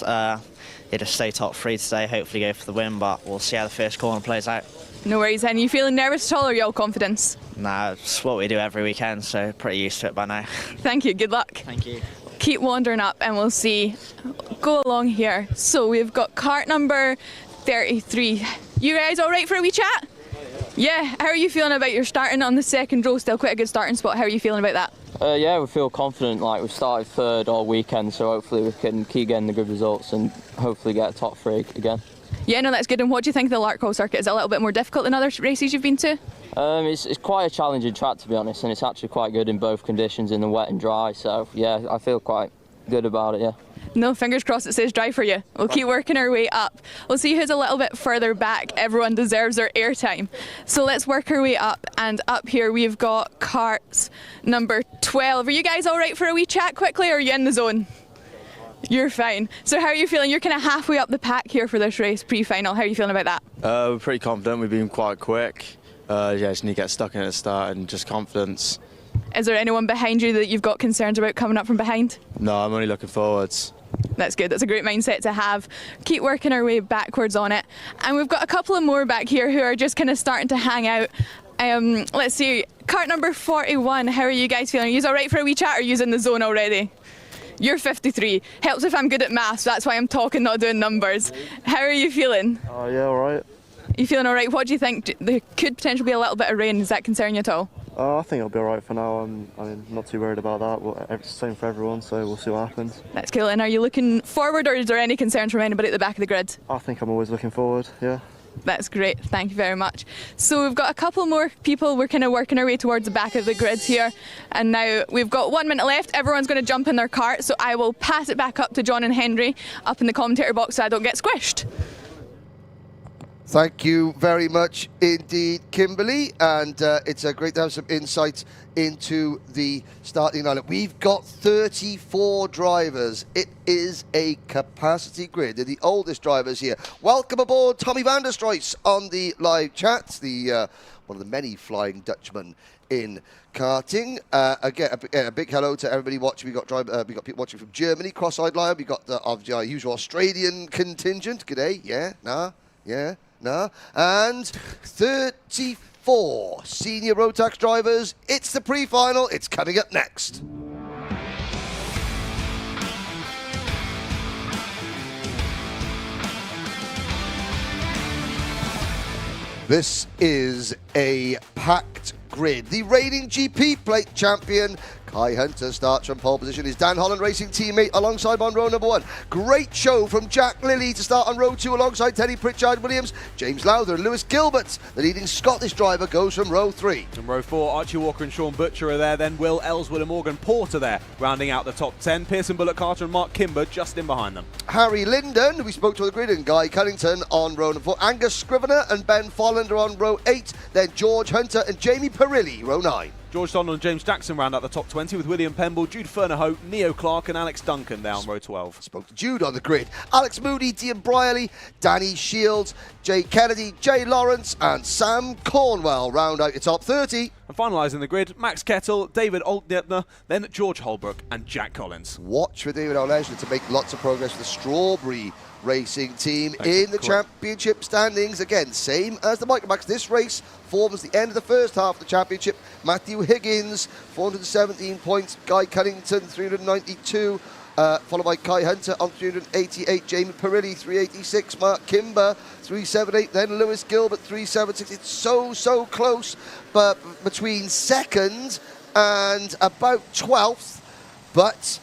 It'll stay top 3 today, hopefully go for the win, but we'll see how the first corner plays out. No worries. And you feeling nervous at all, or are you all confidence? Nah, it's what we do every weekend, so pretty used to it by now. Thank you. Good luck. Thank you. Keep wandering up and we'll see. Go along here. So we've got cart number 33. You guys all right for a wee chat? Yeah. How are you feeling about your starting on the second row? Still quite a good starting spot. How are you feeling about that? Yeah, we feel confident. Like, we've started third all weekend, so hopefully we can keep getting the good results and hopefully get a top 3 again. Yeah, no, that's good. And what do you think of the Larkhall circuit? Is it a little bit more difficult than other races you've been to? It's quite a challenging track, to be honest, and it's actually quite good in both conditions, in the wet and dry. So yeah, I feel quite good about it. Yeah. No, fingers crossed it stays dry for you. We'll keep working our way up. We'll see who's a little bit further back. Everyone deserves their airtime. So let's work our way up, and up here we've got carts number 12. Are you guys all right for a wee chat quickly, or are you in the zone? You're fine. So how are you feeling? You're kind of halfway up the pack here for this race pre-final. How are you feeling about that? We're pretty confident. We've been quite quick. Yeah, just need to get stuck in at the start and just confidence. Is there anyone behind you that you've got concerns about coming up from behind? No, I'm only looking forwards. That's good. That's a great mindset to have. Keep working our way backwards on it. And we've got a couple of more back here who are just kind of starting to hang out. Let's see. Cart number 41. How are you guys feeling? Are you all right for a wee chat, or are you in the zone already? You're 53. Helps if I'm good at maths. That's why I'm talking, not doing numbers. How are you feeling? Yeah, all right. You feeling all right? What do you think? There could potentially be a little bit of rain. Does that concern you at all? I think I'll be all right for now. I'm not too worried about that. Well, it's the same for everyone, so we'll see what happens. That's cool. And are you looking forward, or is there any concerns from anybody at the back of the grid? I think I'm always looking forward, yeah. That's great. Thank you very much. So we've got a couple more people. We're kind of working our way towards the back of the grid here. And now we've got 1 minute left. Everyone's going to jump in their cart. So I will pass it back up to John and Henry up in the commentator box so I don't get squished. Thank you very much indeed, Kimberly, and it's great to have some insights into the starting lineup. We've got 34 drivers. It is a capacity grid. They're the oldest drivers here. Welcome aboard, Tommy van der Struijs on the live chat, the one of the many Flying Dutchmen in karting. Again, a big hello to everybody watching. We got people watching from Germany, cross-eyed lion. We got our usual Australian contingent. G'day, yeah, nah, yeah. No, and 34 senior Rotax drivers. It's the pre-final. It's coming up next. This is a packed grid. The reigning GP plate champion, Kai Hunter, starts from pole position. His Dan Holland Racing teammate alongside on row number 1. Great show from Jack Lilly to start on row 2 alongside Teddy Pritchard-Williams, James Lowther and Lewis Gilbert. The leading Scottish driver goes from row 3. In row 4, Archie Walker and Sean Butcher are there, then Will Ellswood and Morgan Porter there, rounding out the top 10. Pearson Bullock Carter and Mark Kimber just in behind them. Harry Linden, who we spoke to on the grid, and Guy Cunnington on row number 4. Angus Scrivener and Ben Follander on row 8. Then George Hunter and Jamie Perilli, row 9. George Donald and James Jackson round out the top 20 with William Pemble, Jude Fernahoe, Neo Clark and Alex Duncan down row 12. Spoke to Jude on the grid. Alex Moody, Dean Brierley, Danny Shields, Jay Kennedy, Jay Lawrence and Sam Cornwell round out your top 30. And finalising the grid, Max Kettle, David Altnetner, then George Holbrook and Jack Collins. Watch for David O'Leisner to make lots of progress with the Strawberry Racing team in the championship standings. Again, same as the Micromax. This race forms the end of the first half of the championship. Matthew Higgins, 417 points. Guy Cunnington, 392. Followed by Kai Hunter on 388. Jamie Perilli, 386. Mark Kimber, 378. Then Lewis Gilbert, 376. It's so close, but between second and about 12th. But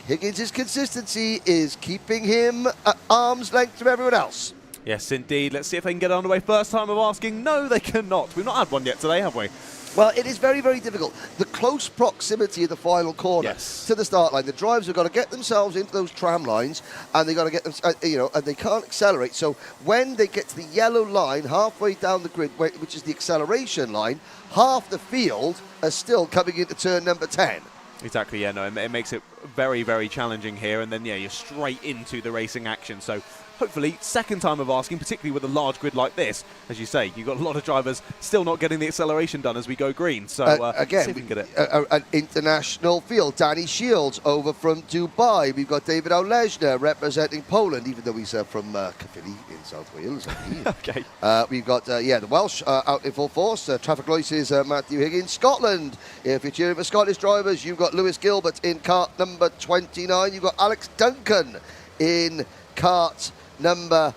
Higgins' consistency is keeping him at arm's length from everyone else. Yes, indeed. Let's see if they can get underway. First time of asking. No, they cannot. We've not had one yet today, have we? Well, it is very, very difficult. The close proximity of the final corner to the start line. The drivers have got to get themselves into those tram lines, and they got to get them, and they can't accelerate. So when they get to the yellow line halfway down the grid, which is the acceleration line, half the field are still coming into turn number 10. Exactly, yeah, no, it makes it very, very challenging here, and then, yeah, you're straight into the racing action. So hopefully, second time of asking, particularly with a large grid like this, as you say, you've got a lot of drivers still not getting the acceleration done as we go green. So again, see if we can get it. An international field. Danny Shields over from Dubai. We've got David Olejna representing Poland, even though he's from Caerphilly in South Wales. Okay. We've got, the Welsh out in full force. Traffic Loice's Matthew Higgins. Scotland, if you're cheering for Scottish drivers, you've got Lewis Gilbert in kart number 29. You've got Alex Duncan in kart number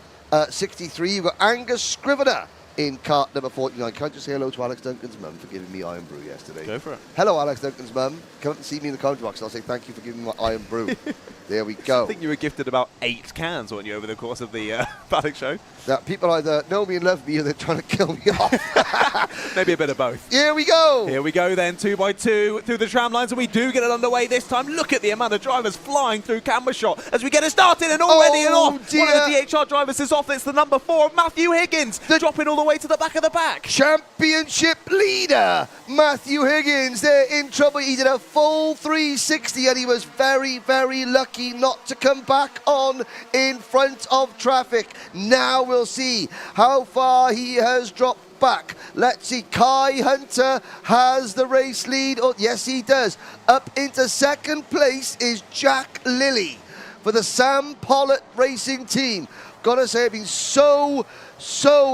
63. You've got Angus Scrivener in kart number 49. Can I just say hello to Alex Duncan's mum for giving me Iron Brew yesterday? Go for it. Hello, Alex Duncan's mum. Come up and see me in the commentary box and I'll say thank you for giving me my Iron Brew. There we go. I think you were gifted about 8 cans, weren't you, over the course of the Paddock show? That people either know me and love me or they're trying to kill me off. Maybe a bit of both. Here we go. Here we go then, 2x2 through the tram lines, and we do get it underway this time. Look at the amount of drivers flying through camera shot as we get it started, and already and off. Dear. One of the DHR drivers is off. It's the number 4, Matthew Higgins, dropping all the way to the back of the pack. Championship leader, Matthew Higgins. They're in trouble. He did a full 360 and he was very, very lucky not to come back on in front of traffic. Now we'll see how far he has dropped back. Let's see. Kai Hunter has the race lead. Oh, yes, he does. Up into second place is Jack Lilly for the Sam Pollitt Racing Team. Gotta say, I've been so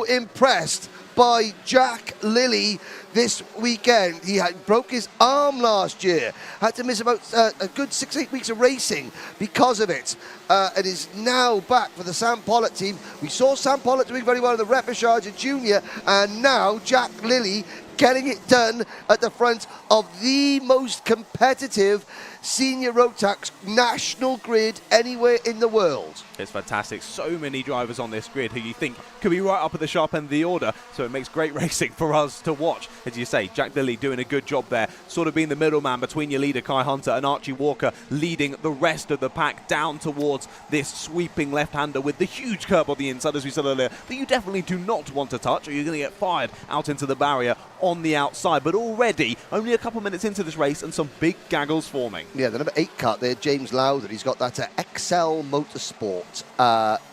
impressed by Jack Lilly this weekend. He broke his arm last year, had to miss about a good 6-8 weeks of racing because of it, and is now back for the Sam Pollitt team. We saw Sam Pollitt doing very well in the Repechage Junior, and now Jack Lilly getting it done at the front of the most competitive senior Rotax national grid anywhere in the world. It's fantastic. So many drivers on this grid who you think could be right up at the sharp end of the order, so it makes great racing for us to watch. As you say, Jack Lilly doing a good job there, sort of being the middleman between your leader Kai Hunter and Archie Walker, leading the rest of the pack down towards this sweeping left-hander with the huge curb on the inside, as we said earlier, that you definitely do not want to touch, or you're going to get fired out into the barrier on the outside. But already, only a couple minutes into this race, and some big gaggles forming. Yeah, the number 8 kart there, James Lowther, he's got that XL Motorsport.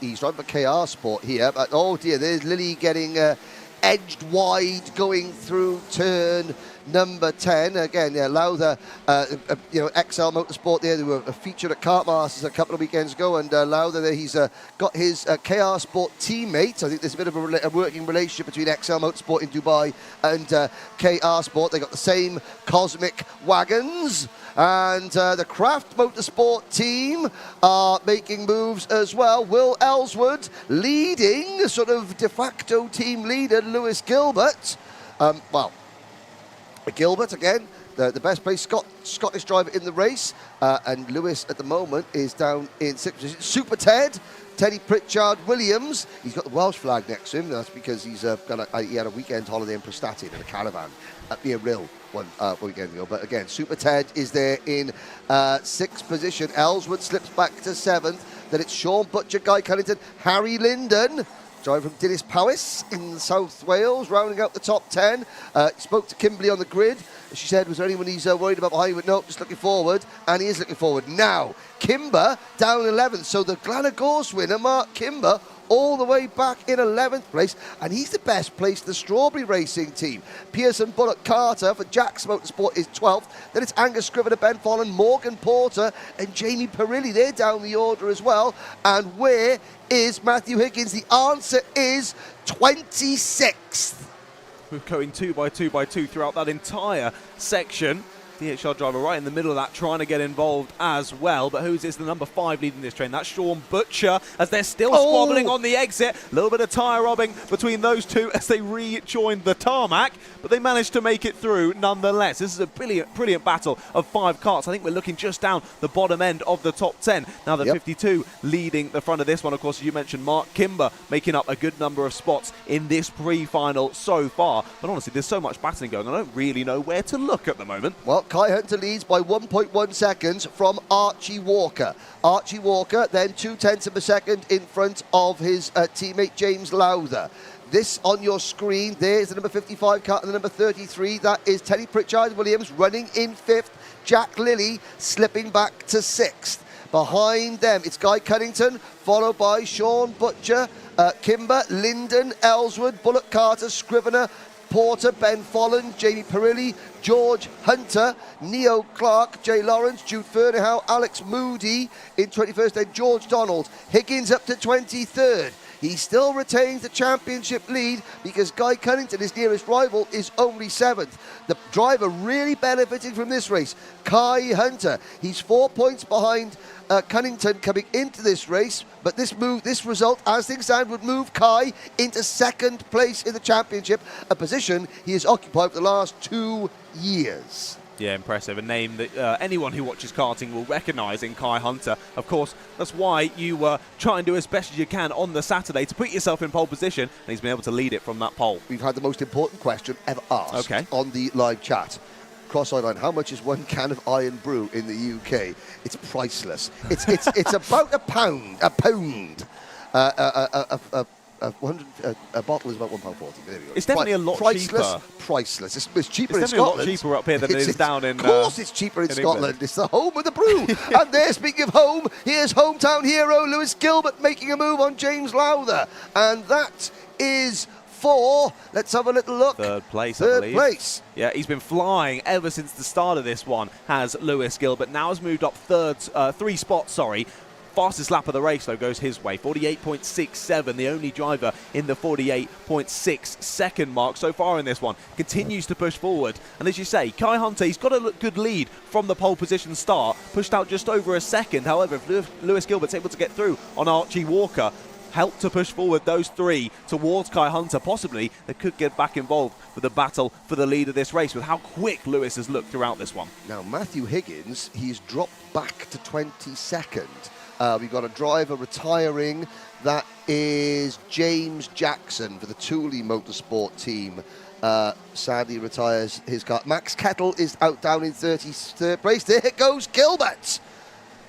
He's driving for KR Sport here, but oh dear, there's Lilly getting edged wide going through turn number 10. Again, yeah, Lowther, XL Motorsport there, they were featured at Kart Masters a couple of weekends ago, and Lowther there, he's got his KR Sport teammates. I think there's a bit of a working relationship between XL Motorsport in Dubai and KR Sport. They got the same cosmic wagons. And the Craft Motorsport team are making moves as well. Will Ellswood leading, sort of de facto team leader, Lewis Gilbert. Gilbert, again, the best placed Scottish driver in the race. And Lewis, at the moment, is down in 6th position. Super Teddy Pritchard-Williams. He's got the Welsh flag next to him. That's because he had a weekend holiday in Prestatyn in a caravan at the Rill one weekend ago. But again, Super Ted is there in 6th position. Ellswood slips back to 7th. Then it's Sean Butcher, Guy Cunnington, Harry Linden, driver from Dilys Powys in South Wales, rounding out the top 10. Spoke to Kimberly on the grid. She said, was there anyone he's worried about behind? But no, just looking forward. And he is looking forward. Now, Kimber down 11th. So the Glenagorse winner, Mark Kimber, all the way back in 11th place, and he's the best placed the Strawberry Racing team. Pearson Bullock Carter for Jack's Motorsport is 12th. Then it's Angus Scrivener, Ben Follen, Morgan Porter, and Jamie Perilli. They're down the order as well. And where is Matthew Higgins? The answer is 26th. We're going 2x2 throughout that entire section. DHR driver right in the middle of that, trying to get involved as well. But who's this? The number 5 leading this train. That's Sean Butcher, as they're still squabbling on the exit. A little bit of tyre robbing between those two as they rejoin the tarmac, but they managed to make it through nonetheless. This is a brilliant battle of 5 karts. I think we're looking just down the bottom end of the top 10. Now the 52 leading the front of this one. Of course, as you mentioned, Mark Kimber making up a good number of spots in this pre-final so far. But honestly, there's so much battling going on, I don't really know where to look at the moment. Well, Kai Hunter leads by 1.1 seconds from Archie Walker. Archie Walker then 0.2 of a second in front of his teammate James Lowther. This on your screen, there's the number 55 car and the number 33. That is Teddy Pritchard-Williams running in 5th. Jack Lilly slipping back to 6th. Behind them, it's Guy Cunnington, followed by Sean Butcher, Kimber, Linden, Ellswood, Bullock Carter, Scrivener, Porter, Ben Folland, Jamie Perilli, George Hunter, Neo Clark, Jay Lawrence, Jude Fernehow, Alex Moody in 21st, then George Donald. Higgins up to 23rd. He still retains the championship lead because Guy Cunnington, his nearest rival, is only 7th. The driver really benefiting from this race, Kai Hunter. He's 4 points behind Cunnington coming into this race, but this result, as things stand, would move Kai into 2nd place in the championship, a position he has occupied for the last 2 years. Yeah, impressive. A name that anyone who watches karting will recognise in Kai Hunter. Of course, that's why you try and do as best as you can on the Saturday to put yourself in pole position, and he's been able to lead it from that pole. We've had the most important question ever asked on the live chat. Cross-eye line, how much is 1 can of Iron Brew in the UK? It's priceless. It's about a pound. A bottle is about £1.40. There we go. It's definitely a lot cheaper. Priceless. It's cheaper it's in Scotland. It's definitely a lot cheaper up here than it is down in. Of course, it's cheaper in Scotland. England. It's the home of the brew. And there, speaking of home, here's hometown hero Lewis Gilbert making a move on James Lowther, and that is for. Let's have a little look. 3rd place, I Third believe. place. Yeah, he's been flying ever since the start of this one. Has Lewis Gilbert now has moved up 3 spots. Sorry. Fastest lap of the race, though, goes his way. 48.67, the only driver in the 48.6 second mark so far in this one. Continues to push forward. And as you say, Kai Hunter, he's got a good lead from the pole position start. Pushed out just over a second. However, if Lewis Gilbert's able to get through on Archie Walker, help to push forward those 3 towards Kai Hunter. Possibly they could get back involved with the battle for the lead of this race with how quick Lewis has looked throughout this one. Now, Matthew Higgins, he's dropped back to 22nd. We've got a driver retiring. That is James Jackson for the Thule Motorsport team. Sadly retires his car. Max Kettle is out down in 33rd place. There goes Gilbert.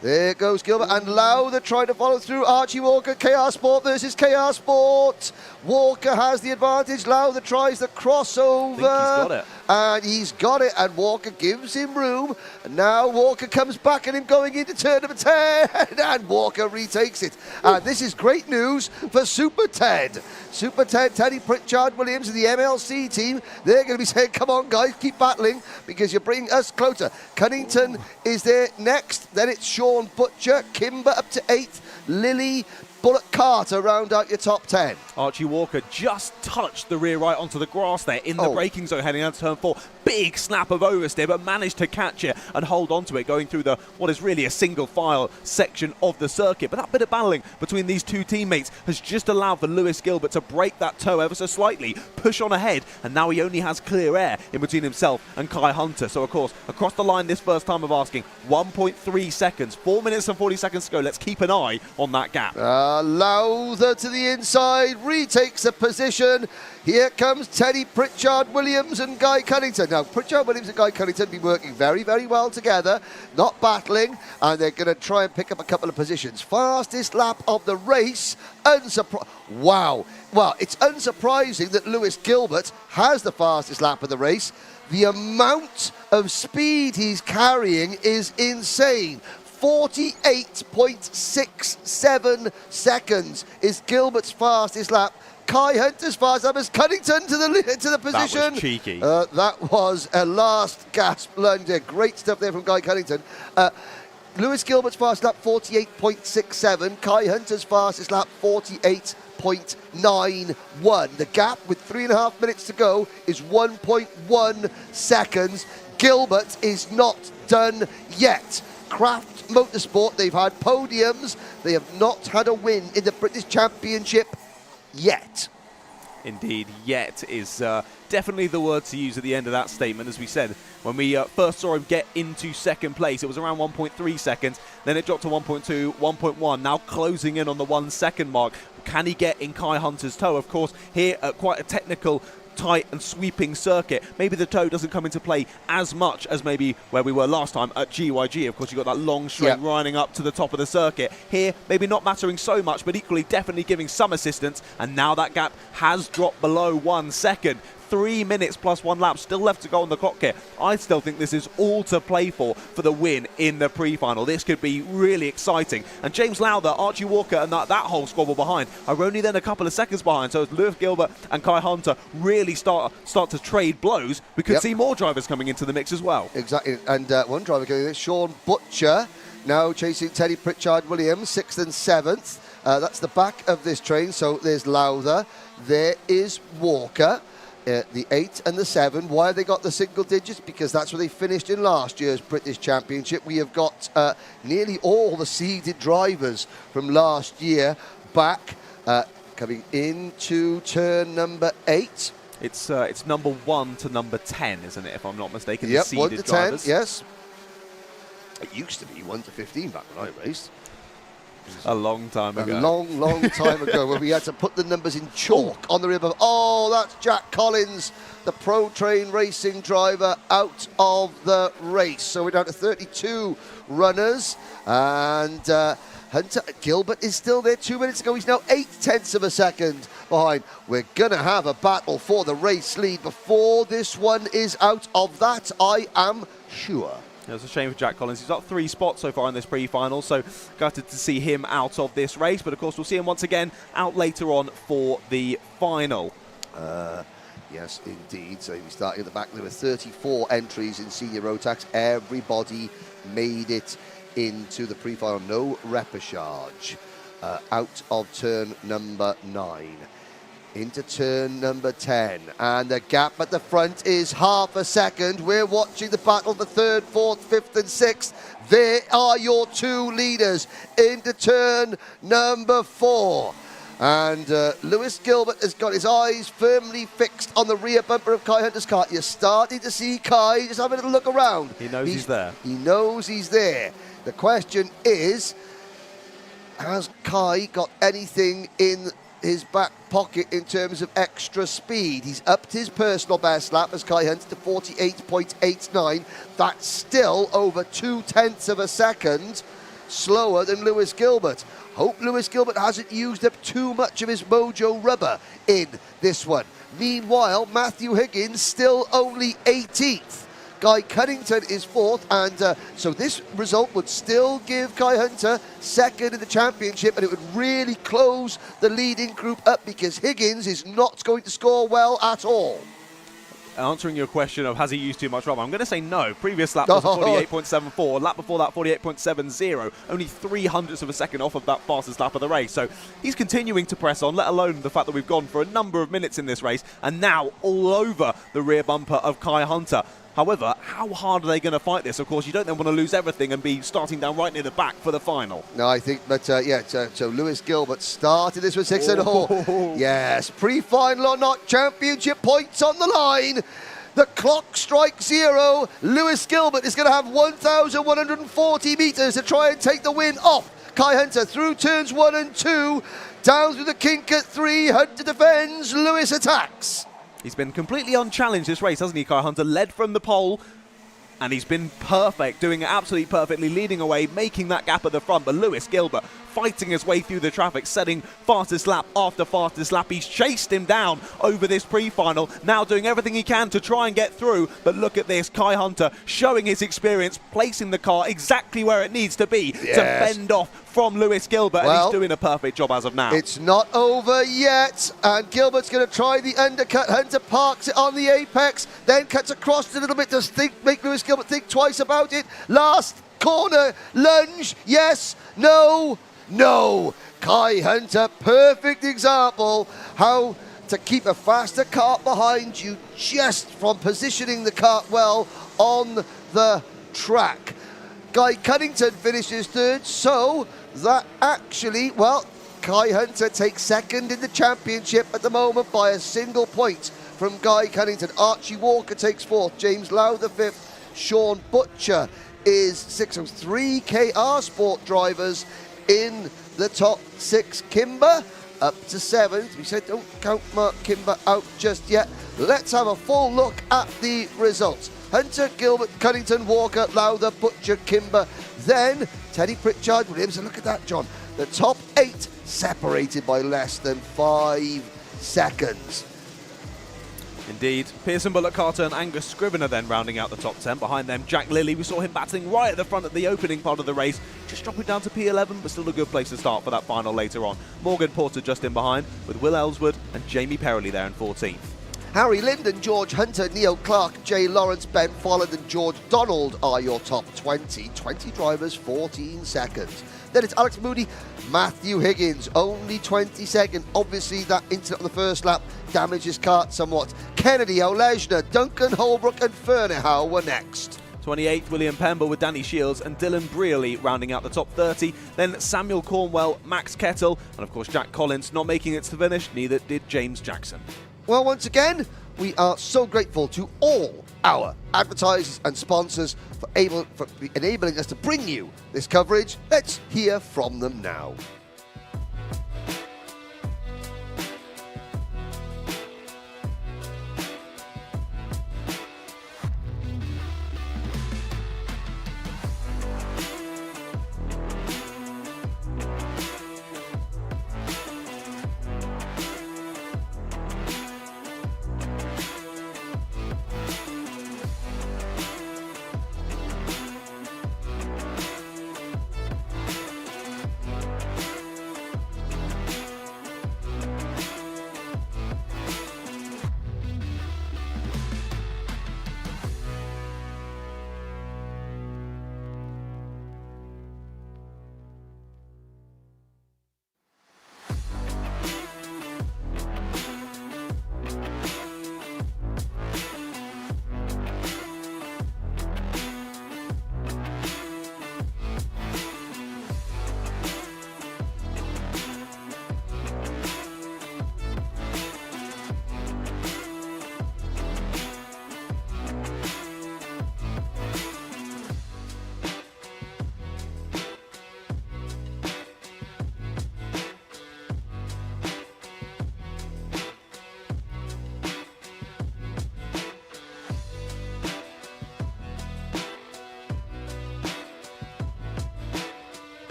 There goes Gilbert, and Lowther trying to follow through. Archie Walker, KR Sport versus KR Sport. Walker has the advantage. Lowther tries the crossover. I think he's got it. And he's got it, and Walker gives him room. And now Walker comes back at him going into turn number 10, and Walker retakes it. And this is great news for Super Ted. Super Ted, Teddy Pritchard-Williams and the MLC team, they're going to be saying, come on, guys, keep battling because you're bringing us closer. Cunnington is there next. Then it's Sean Butcher, Kimber up to 8th, Lilly, Bullock Carter round out your top 10. Archie Walker just touched the rear right onto the grass there in the braking zone heading out to turn 4. Big snap of oversteer, but managed to catch it and hold on to it going through what is really a single file section of the circuit. But that bit of battling between these 2 teammates has just allowed for Lewis Gilbert to break that toe ever so slightly, push on ahead, and now he only has clear air in between himself and Kai Hunter. So of course, across the line this first time of asking, 1.3 seconds, 4 minutes and 40 seconds to go. Let's keep an eye on that gap. Lowther to the inside, retakes the position. Here comes Teddy Pritchard-Williams and Guy Cunnington. Now, Pritchard-Williams and Guy Cunnington have been working very, very well together, not battling, and they're going to try and pick up a couple of positions. Fastest lap of the race. Wow. Well, it's unsurprising that Lewis Gilbert has the fastest lap of the race. The amount of speed he's carrying is insane. 48.67 seconds is Gilbert's fastest lap. Kai Hunter's fastest lap is Cunnington to the position. That was cheeky. That was a last gasp lunge there. Great stuff there from Guy Cunnington. Lewis Gilbert's fastest lap, 48.67. Kai Hunter's fastest lap, 48.91. The gap with 3.5 minutes to go is 1.1 seconds. Gilbert is not done yet. Craft Motorsport, they've had podiums. They have not had a win in the British Championship yet. Indeed, yet is definitely the word to use at the end of that statement. As we said, when we first saw him get into second place, it was around 1.3 seconds. Then it dropped to 1.2, 1.1, now closing in on the 1 second mark. Can he get in Kai Hunter's toe? Of course, here at quite a technical, tight and sweeping circuit, maybe the toe doesn't come into play as much as maybe where we were last time at GYG. Of course, you've got that long straight running up to the top of the circuit. Here, maybe not mattering so much, but equally definitely giving some assistance. And now that gap has dropped below 1 second. 3 minutes plus 1 lap still left to go on the clock here. I still think this is all to play for the win in the pre-final. This could be really exciting. And James Lowther, Archie Walker and that whole squabble behind are only then a couple of seconds behind. So as Lewis Gilbert and Kai Hunter really start to trade blows, we could see more drivers coming into the mix as well. Exactly. And one driver going in, Sean Butcher, now chasing Teddy Pritchard-Williams, 6th and 7th. That's the back of this train. So there's Lowther. There is Walker. The 8 and the 7. Why have they got the single digits? Because that's where they finished in last year's British Championship. We have got nearly all the seeded drivers from last year back, coming into turn number 8. It's number 1 to number 10, isn't it, if I'm not mistaken? Yep, the seeded 1 to drivers. 10, yes. It used to be 1 to 15 back when I raced. A long time ago. A long time ago, when we had to put the numbers in chalk on the rear bumper. Oh, that's Jack Collins, the Pro Train Racing driver, out of the race. So we're down to 32 runners. And Hunter Gilbert is still there 2 minutes ago. He's now 0.8 of a second behind. We're going to have a battle for the race lead before this one is out of that, I am sure. It was a shame for Jack Collins. He's got 3 spots so far in this pre-final, so gutted to see him out of this race. But of course, we'll see him once again out later on for the final. Yes, indeed. So we started at the back. There were 34 entries in senior Rotax. Everybody made it into the pre-final. No repechage. Out of turn number 9. Into turn number 10, and the gap at the front is half a second. We're watching the battle for 3rd, 4th, 5th and 6th. There are your 2 leaders into turn number 4. And Lewis Gilbert has got his eyes firmly fixed on the rear bumper of Kai Hunter's car. You're starting to see Kai just have a little look around. He knows he's there. He knows he's there. The question is, has Kai got anything in his back pocket in terms of extra speed? He's upped his personal best lap as Kai Hunter to 48.89. That's still over 0.2 of a second slower than Lewis Gilbert. Hope Lewis Gilbert hasn't used up too much of his mojo rubber in this one. Meanwhile, Matthew Higgins still only 18th. Guy Cunnington is 4th, and so this result would still give Kai Hunter 2nd in the championship, and it would really close the leading group up because Higgins is not going to score well at all. Answering your question of has he used too much rubber, I'm going to say no. Previous lap was 48.74, lap before that 48.70, only 0.03 of a second off of that fastest lap of the race. So he's continuing to press on, let alone the fact that we've gone for a number of minutes in this race and now all over the rear bumper of Kai Hunter. However, how hard are they going to fight this? Of course, you don't then want to lose everything and be starting down right near the back for the final. No, I think, but so Lewis Gilbert started this with 6 and a half. Yes, pre-final or not, championship points on the line. The clock strikes 0. Lewis Gilbert is going to have 1,140 metres to try and take the win off Kai Hunter through turns 1 and 2, down through the kink at 3. Hunter defends, Lewis attacks. He's been completely unchallenged this race, hasn't he, Kai Hunter? Led from the pole, and he's been perfect, doing it absolutely perfectly, leading away, making that gap at the front. But Lewis Gilbert fighting his way through the traffic, setting fastest lap after fastest lap. He's chased him down over this pre-final, now doing everything he can to try and get through. But look at this, Kai Hunter showing his experience, placing the car exactly where it needs to be to fend off from Lewis Gilbert, and he's doing a perfect job as of now. It's not over yet, and Gilbert's going to try the undercut. Hunter parks it on the apex, then cuts across a little bit to make Lewis Gilbert think twice about it. Last corner, lunge, yes, no, no. Kai Hunter, perfect example how to keep a faster kart behind you just from positioning the kart well on the track. Guy Cunnington finishes third, so that actually, well, Kai Hunter takes second in the championship at the moment by a single point from Guy Cunnington. Archie Walker takes fourth, James Lowther fifth, Sean Butcher is sixth. So 3 KR Sport drivers in the top 6. Kimber up to 7th. We said don't count Mark Kimber out just yet. Let's have a full look at the results. Hunter, Gilbert, Cunnington, Walker, Lowther, Butcher, Kimber, then Teddy Pritchard, Williams, and look at that, John. The top 8 separated by less than 5 seconds. Indeed. Pearson, Bullock, Carter and Angus Scrivener then rounding out the top 10. Behind them, Jack Lilly. We saw him battling right at the front at the opening part of the race. Just dropping down to P11, but still a good place to start for that final later on. Morgan Porter just in behind, with Will Ellswood and Jamie Perrelly there in 14th. Harry Linden, George Hunter, Neil Clark, Jay Lawrence, Ben Folland and George Donald are your top 20. 20 drivers, 14 seconds. Then it's Alex Moody, Matthew Higgins, only 22nd. Obviously, that incident on the first lap damaged his kart somewhat. Kennedy, Olesna, Duncan Holbrook and Fernehow were next. 28th, William Pember with Danny Shields and Dylan Brearley rounding out the top 30. Then Samuel Cornwell, Max Kettle, and of course Jack Collins not making it to the finish, neither did James Jackson. Well, once again, we are so grateful to all our advertisers and sponsors for enabling us to bring you this coverage. Let's hear from them now.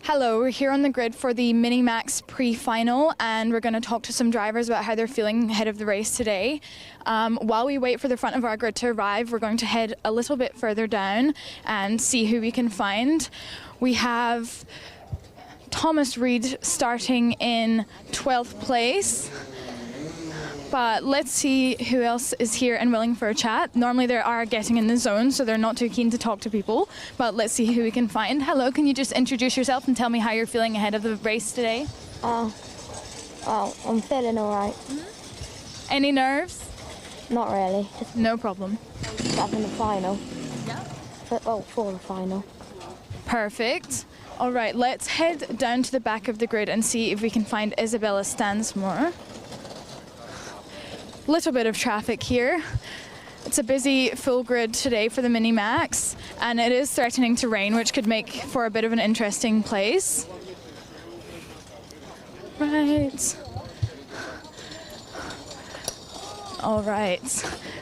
Hello, we're here on the grid for the Minimax pre-final and we're going to talk to some drivers about how they're feeling ahead of the race today. While we wait for the front of our grid to arrive, we're going to head a little bit further down and see who we can find. We have Thomas Reid starting in 12th place. But let's see who else is here and willing for a chat. Normally they are getting in the zone, so they're not too keen to talk to people. But let's see who we can find. Hello, can you just introduce yourself and tell me how you're feeling ahead of the race today? I'm feeling all right. Any nerves? Not really. No problem. Just having the final. Yeah. For the final. Perfect. All right, let's head down to the back of the grid and see if we can find Isabella Stansmore. Little bit of traffic here. It's a busy full grid today for the Minimax, and it is threatening to rain, which could make for a bit of an interesting place. Right. All right.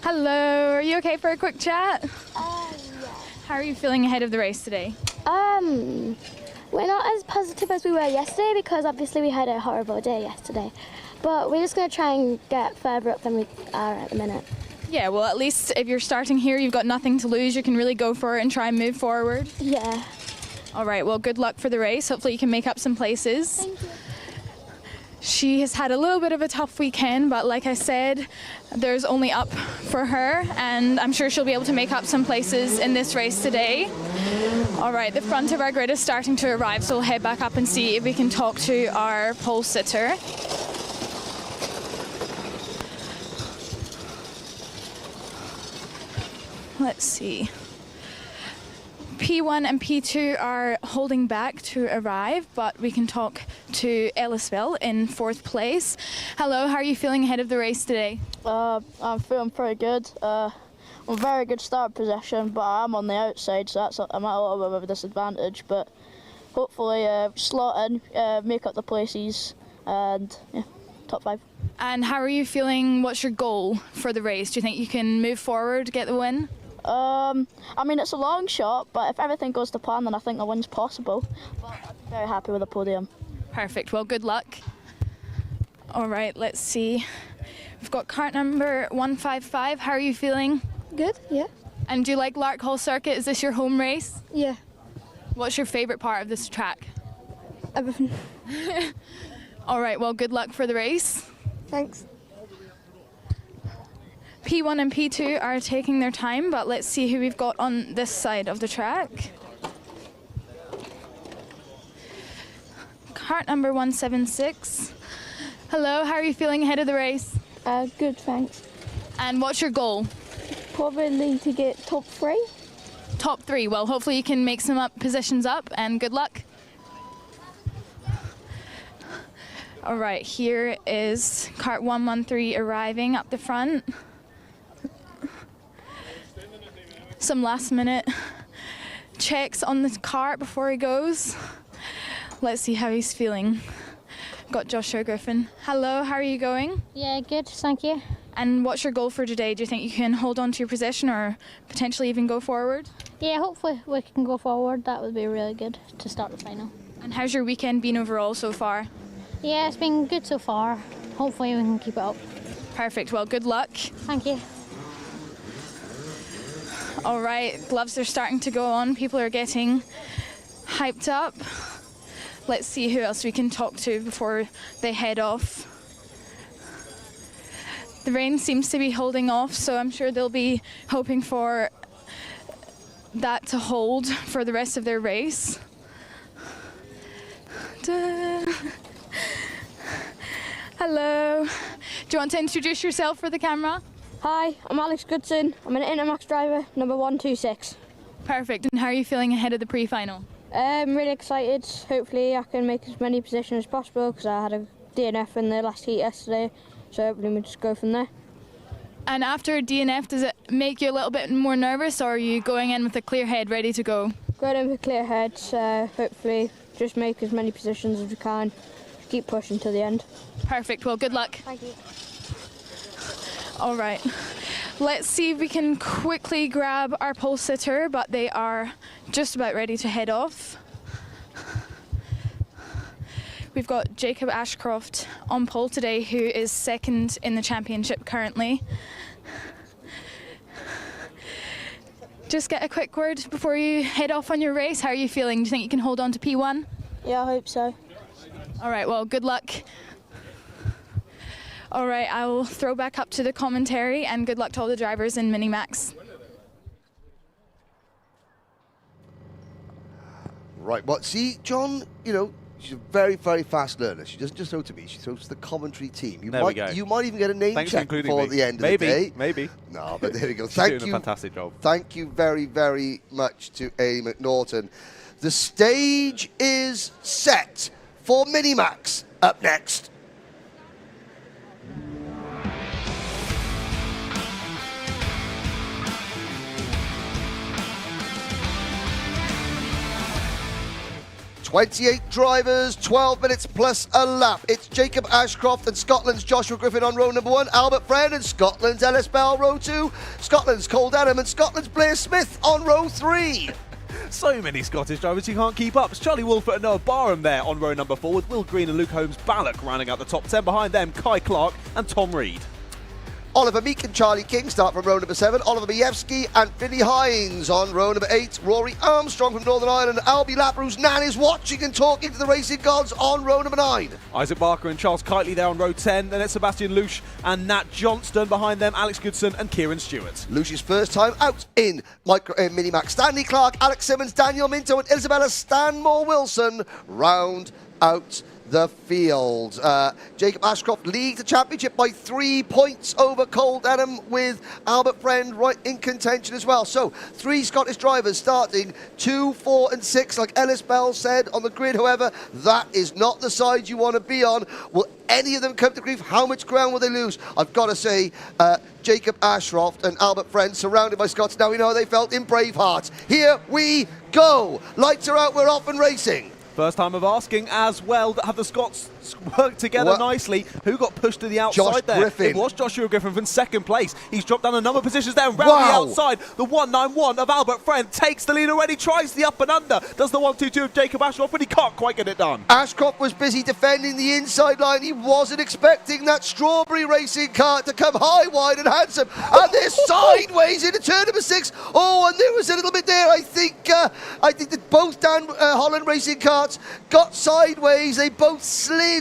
Hello, are you okay for a quick chat? Yeah. How are you feeling ahead of the race today? We're not as positive as we were yesterday because obviously we had a horrible day yesterday. But we're just going to try and get further up than we are at the minute. Yeah, well, at least if you're starting here, you've got nothing to lose. You can really go for it and try and move forward. Yeah. All right, well, good luck for the race. Hopefully you can make up some places. Thank you. She has had a little bit of a tough weekend, but like I said, there's only up for her, and I'm sure she'll be able to make up some places in this race today. All right, the front of our grid is starting to arrive, so we'll head back up and see if we can talk to our pole sitter. Let's see. P1 and P2 are holding back to arrive, but we can talk to Ellisville in 4th place. Hello, how are you feeling ahead of the race today? I'm feeling pretty good. I'm a very good start position, but I'm on the outside, so I'm at a little bit of a disadvantage. But hopefully, slot in, make up the places, and yeah, top 5. And how are you feeling? What's your goal for the race? Do you think you can move forward, get the win? I mean, it's a long shot, but if everything goes to plan, then I think the win's possible. But I'm very happy with the podium. Perfect. Well, good luck. All right, let's see. We've got cart number 155. How are you feeling? Good, yeah. And do you like Larkhall circuit? Is this your home race? Yeah. What's your favourite part of this track? Everything. All right, well, good luck for the race. Thanks. P1 and P2 are taking their time, but let's see who we've got on this side of the track. Cart number 176. Hello, how are you feeling ahead of the race? Good, thanks. And what's your goal? Probably to get top 3. Top 3. Well, hopefully you can make some positions up, and good luck. All right, here is cart 113 arriving up the front. Some last minute checks on the cart before he goes. Let's see how he's feeling. Got Joshua Griffin. Hello, how are you going? Yeah, good, thank you. And what's your goal for today? Do you think you can hold on to your position or potentially even go forward? Yeah, hopefully we can go forward. That would be really good to start the final. And how's your weekend been overall so far? Yeah, it's been good so far. Hopefully we can keep it up. Perfect, well, good luck. Thank you. All right, gloves are starting to go on. People are getting hyped up. Let's see who else we can talk to before they head off. The rain seems to be holding off, so I'm sure they'll be hoping for that to hold for the rest of their race. Hello. Do you want to introduce yourself for the camera? Hi, I'm Alex Goodson. I'm an Minimax driver, number 126. Perfect. And how are you feeling ahead of the pre-final? I'm really excited. Hopefully I can make as many positions as possible because I had a DNF in the last heat yesterday. So hopefully we'll just go from there. And after a DNF, does it make you a little bit more nervous, or are you going in with a clear head ready to go? Going in with a clear head, hopefully just make as many positions as we can. Keep pushing to the end. Perfect. Well, good luck. Thank you. All right, let's see if we can quickly grab our pole sitter, but they are just about ready to head off. We've got Jacob Ashcroft on pole today, who is 2nd in the championship currently. Just get a quick word before you head off on your race. How are you feeling? Do you think you can hold on to P1? Yeah, I hope so. All right, well, good luck. All right, I will throw back up to the commentary, and good luck to all the drivers in Minimax. Right, well, see, John, you know, she's a very, very fast learner. She doesn't just throw to me, she throws to the commentary team. There we go. You might even get a name Thanks check for before me. the end Maybe, of the day. Maybe. No, but there we go. She's Thank doing you. a fantastic job. Thank you very, very much to A. McNaughton. The stage is set for Minimax. Up next. 28 drivers, 12 minutes plus a lap. It's Jacob Ashcroft and Scotland's Joshua Griffin on row number 1, Albert Friend and Scotland's Ellis Bell row 2, Scotland's Cole Denham and Scotland's Blair Smith on row 3. So many Scottish drivers you can't keep up. It's Charlie Wolfett and Noah Barham there on row number 4 with Will Green and Luke Holmes-Ballock rounding out the top 10. Behind them, Kai Clark and Tom Reed. Oliver Meek and Charlie King start from row number 7. Oliver Majewski and Billy Hines on row number 8. Rory Armstrong from Northern Ireland. Albie Lapper, whose nan is watching and talking to the racing gods, on row number 9. Isaac Barker and Charles Kitely there on row 10. Then it's Sebastian Lusch and Nat Johnston. Behind them, Alex Goodson and Kieran Stewart. Lusch's first time out in Minimax. Stanley Clark, Alex Simmons, Daniel Minto and Isabella Stanmore Wilson round out the field. Jacob Ashcroft leads the championship by 3 points over Cole Denham, with Albert Friend right in contention as well. So 3 Scottish drivers starting 2, 4 and 6, like Ellis Bell said on the grid. However, that is not the side you want to be on. Will any of them come to grief? How much ground will they lose? I've got to say, Jacob Ashcroft and Albert Friend surrounded by Scots. Now we know how they felt in Braveheart. Here we go. Lights are out, we're off and racing. First time of asking as well, that have the Scots worked together nicely. Who got pushed to the outside there? Griffin. It was Joshua Griffin from second place. He's dropped down a number of positions there and round the outside. The 191 of Albert Friend takes the lead already, tries the up and under, does the 122 of Jacob Ashcroft, but he can't quite get it done. Ashcroft was busy defending the inside line. He wasn't expecting that Strawberry Racing Kart to come high, wide and handsome. And they're sideways into turn number 6. Oh, and there was a little bit there. I think that both Dan Holland Racing Karts got sideways. They both slid.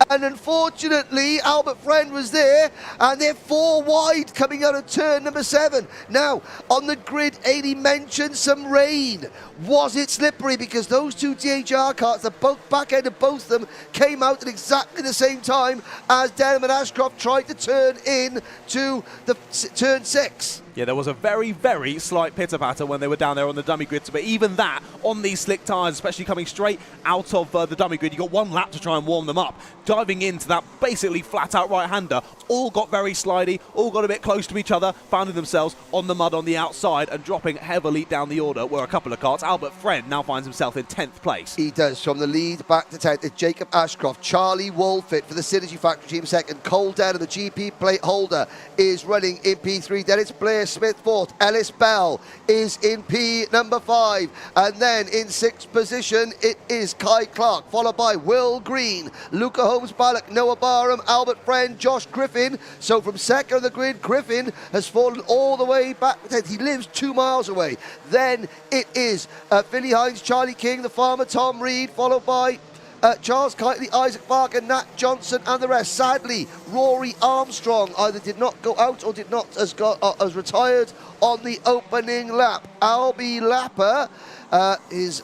And unfortunately, Albert Friend was there, and they're 4 wide coming out of turn number 7. Now, on the grid, Amy mentioned some rain. Was it slippery? Because those 2 DHR carts, the back end of both of them, came out at exactly the same time as Denham and Ashcroft tried to turn in to the turn 6. Yeah, there was a very, very slight pitter-patter when they were down there on the dummy grid. But even that, on these slick tyres, especially coming straight out of the dummy grid, you got 1 lap to try and warm them up. Diving into that basically flat-out right-hander, all got very slidey, all got a bit close to each other, found themselves on the mud on the outside and dropping heavily down the order were a couple of carts. Albert Friend now finds himself in 10th place. He does, from the lead back to 10th. It's Jacob Ashcroft, Charlie Wolfett for the Synergy Factory team second. Cole Denham, the GP plate holder, is running in P3. Then it's Blair Smith fourth. Ellis Bell is in P number 5. And then in 6th position, it is Kai Clark, followed by Will Green, Luca Holmes-Ballock, Noah Barham, Albert Friend, Josh Griffin. So from second on the grid, Griffin has fallen all the way back to 10th. He lives 2 miles away. Then it is Billy Hines, Charlie King, the farmer, Tom Reed, followed by Charles Kitely, Isaac Barker, Nat Johnson and the rest. Sadly, Rory Armstrong either did not go out or did not has retired on the opening lap. Albie Lapper is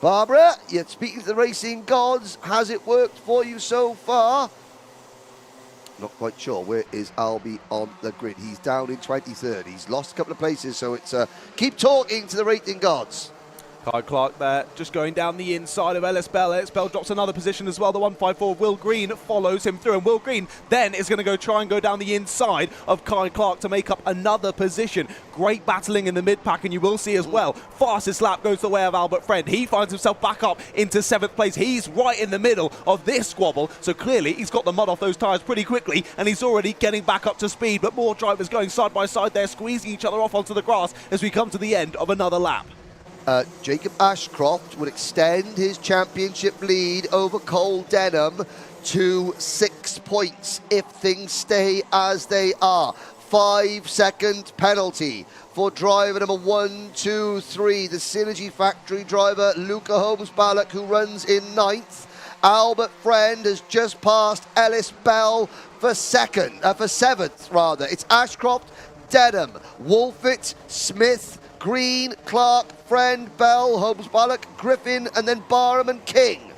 Barbara, you're speaking to the racing gods. Has it worked for you so far? Not quite sure. Where is Albie on the grid? He's down in 23rd. He's lost a couple of places, so it's keep talking to the racing gods. Kai Clark there, just going down the inside of Ellis Bell. Ellis Bell drops another position as well. The 154 of Will Green follows him through, and Will Green then is going to try and go down the inside of Kai Clark to make up another position. Great battling in the mid-pack, and you will see as well, fastest lap goes the way of Albert Friend. He finds himself back up into 7th place. He's right in the middle of this squabble, so clearly he's got the mud off those tyres pretty quickly, and he's already getting back up to speed, but more drivers going side by side there, squeezing each other off onto the grass as we come to the end of another lap. Jacob Ashcroft would extend his championship lead over Cole Denham to 6 points if things stay as they are. 5-second penalty for driver number 123, the Synergy Factory driver Luca Holmes-Ballock, who runs in 9th. Albert Friend has just passed Ellis Bell for 7th rather. It's Ashcroft, Denham, Wolfett, Smith, Green, Clark, Friend, Bell, Holmes-Ballock, Griffin, and then Barham and King.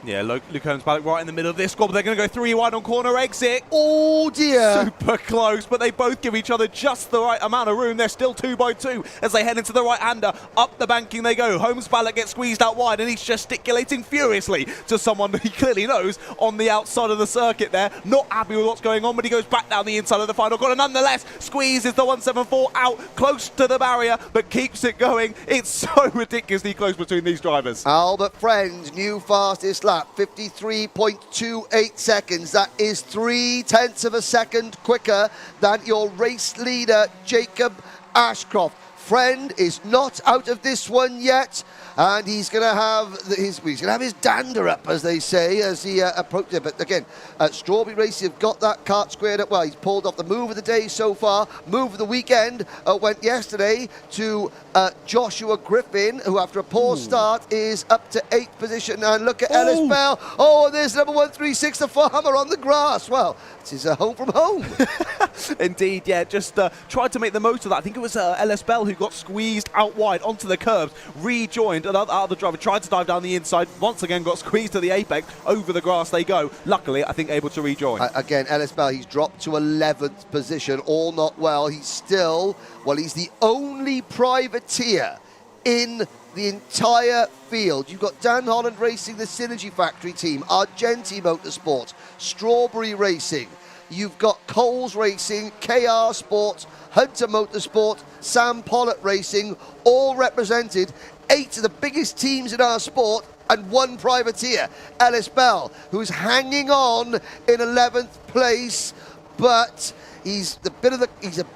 Yeah, Luke Holmes Paddock right in the middle of this squad, but they're going to go 3 wide on corner exit. Oh dear. Super close, but they both give each other just the right amount of room. They're still 2 by 2 as they head into the right-hander. Up the banking they go. Holmes Paddock gets squeezed out wide, and he's gesticulating furiously to someone he clearly knows on the outside of the circuit there. Not happy with what's going on, but he goes back down the inside of the final corner. Nonetheless, squeezes the 174 out close to the barrier, but keeps it going. It's so ridiculously close between these drivers. Albert Friend, new fastest lap, 53.28 seconds. That is 0.3 of a second quicker than your race leader, Jacob Ashcroft. Friend is not out of this one yet, and he's going to have his dander up, as they say, as he approaches it. But again, Strawberry Racing have got that kart squared up well. He's pulled off the move of the day so far. Move of the weekend went yesterday to Joshua Griffin, who after a poor start is up to 8th position. And look at Ellis Bell. Oh, and there's number 136, the farmer on the grass. Well, it's his home from home. Indeed, yeah, just tried to make the most of that. I think it was Ellis Bell who got squeezed out wide onto the curbs, rejoined. Another driver tried to dive down the inside, once again got squeezed to the apex. Over the grass they go. Luckily, I think able to rejoin. Again, Ellis Bell, he's dropped to 11th position. All not well. He's still, he's the only privateer in the entire field. You've got Dan Holland Racing, the Synergy Factory team, Argenti Motorsport, Strawberry Racing. You've got Coles Racing, KR Sports, Hunter Motorsport, Sam Pollitt Racing, all represented. 8 of the biggest teams in our sport and 1 privateer, Ellis Bell, who's hanging on in 11th place, but he's a bit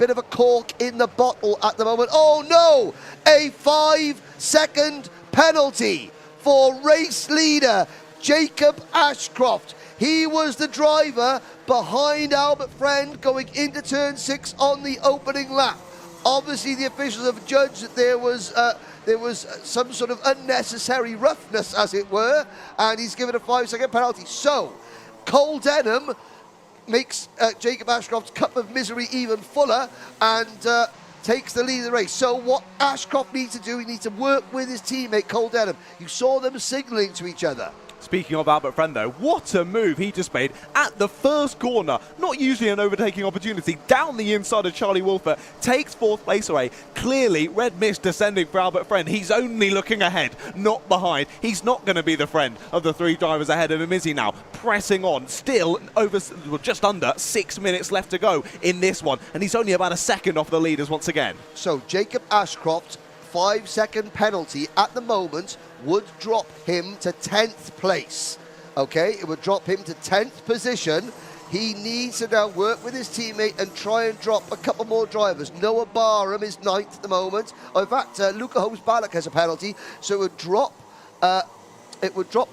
of a cork in the bottle at the moment. Oh no! A 5-second penalty for race leader Jacob Ashcroft. He was the driver behind Albert Friend going into turn 6 on the opening lap. Obviously, the officials have judged that there was some sort of unnecessary roughness, as it were, and he's given a 5-second penalty. So, Cole Denham makes Jacob Ashcroft's cup of misery even fuller and takes the lead of the race. So what Ashcroft needs to do, he needs to work with his teammate Cole Denham. You saw them signalling to each other. Speaking of Albert Friend, though, what a move he just made at the first corner. Not usually an overtaking opportunity. Down the inside of Charlie Wolfer, takes 4th place away. Clearly, red mist descending for Albert Friend. He's only looking ahead, not behind. He's not going to be the friend of the 3 drivers ahead of him, is he now? Pressing on, still just under 6 minutes left to go in this one. And he's only about a second off the leaders once again. So Jacob Ashcroft, 5-second penalty at the moment would drop him to 10th place. Okay, it would drop him to 10th position. He needs to now work with his teammate and try and drop a couple more drivers. Noah Barham is 9th at the moment. In fact, Luca Holmes Paddock has a penalty, so it would drop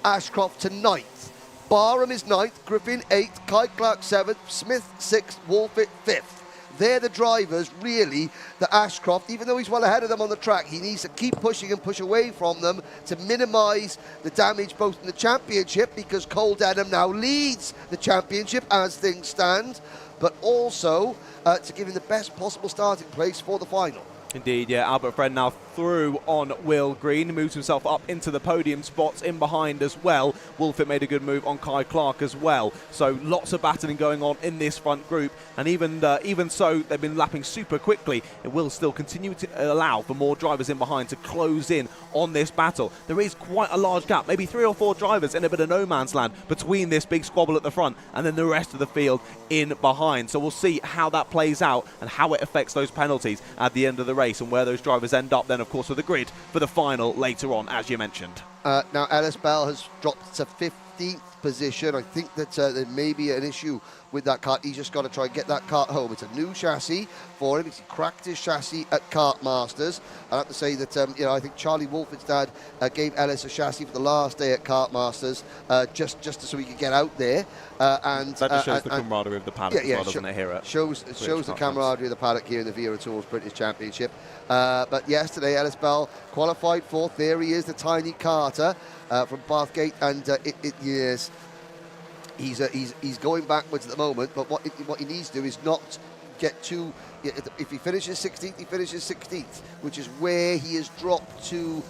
Ashcroft to 9th. Barham is 9th, Griffin 8th, Kai Clark 7th, Smith 6th, Wolfett 5th. They're the drivers, really, that Ashcroft, even though he's well ahead of them on the track, he needs to keep pushing and push away from them to minimise the damage both in the championship, because Cole Denham now leads the championship as things stand, but also to give him the best possible starting place for the final. Indeed, yeah, Albert Friend now through on Will Green, moves himself up into the podium spots in behind as well. Wolfett made a good move on Kai Clark as well. So lots of battling going on in this front group, and even so, they've been lapping super quickly. It will still continue to allow for more drivers in behind to close in on this battle. There is quite a large gap, maybe 3 or 4 drivers in a bit of no man's land between this big squabble at the front and then the rest of the field in behind. So we'll see how that plays out and how it affects those penalties at the end of the race, and where those drivers end up then, of course, with the grid for the final later on, as you mentioned. Now, Ellis Bell has dropped to 15th position. I think that there may be an issue with that kart. He's just got to try and get that kart home. It's a new chassis for him. He cracked his chassis at Kart Masters. I have to say that I think Charlie Wolfett's dad gave Ellis a chassis for the last day at Kart Masters, just so he could get out there. And that just shows the camaraderie of the paddock as well, doesn't it? Here at shows the camaraderie of the paddock here in the Wera Tools British Championship. But yesterday, Ellis Bell qualified 4th. There he is, the tiny karter from Bathgate, and yes. He's going backwards at the moment, but what he needs to do is not get to, if he finishes 16th, he finishes 16th, which is where he has dropped to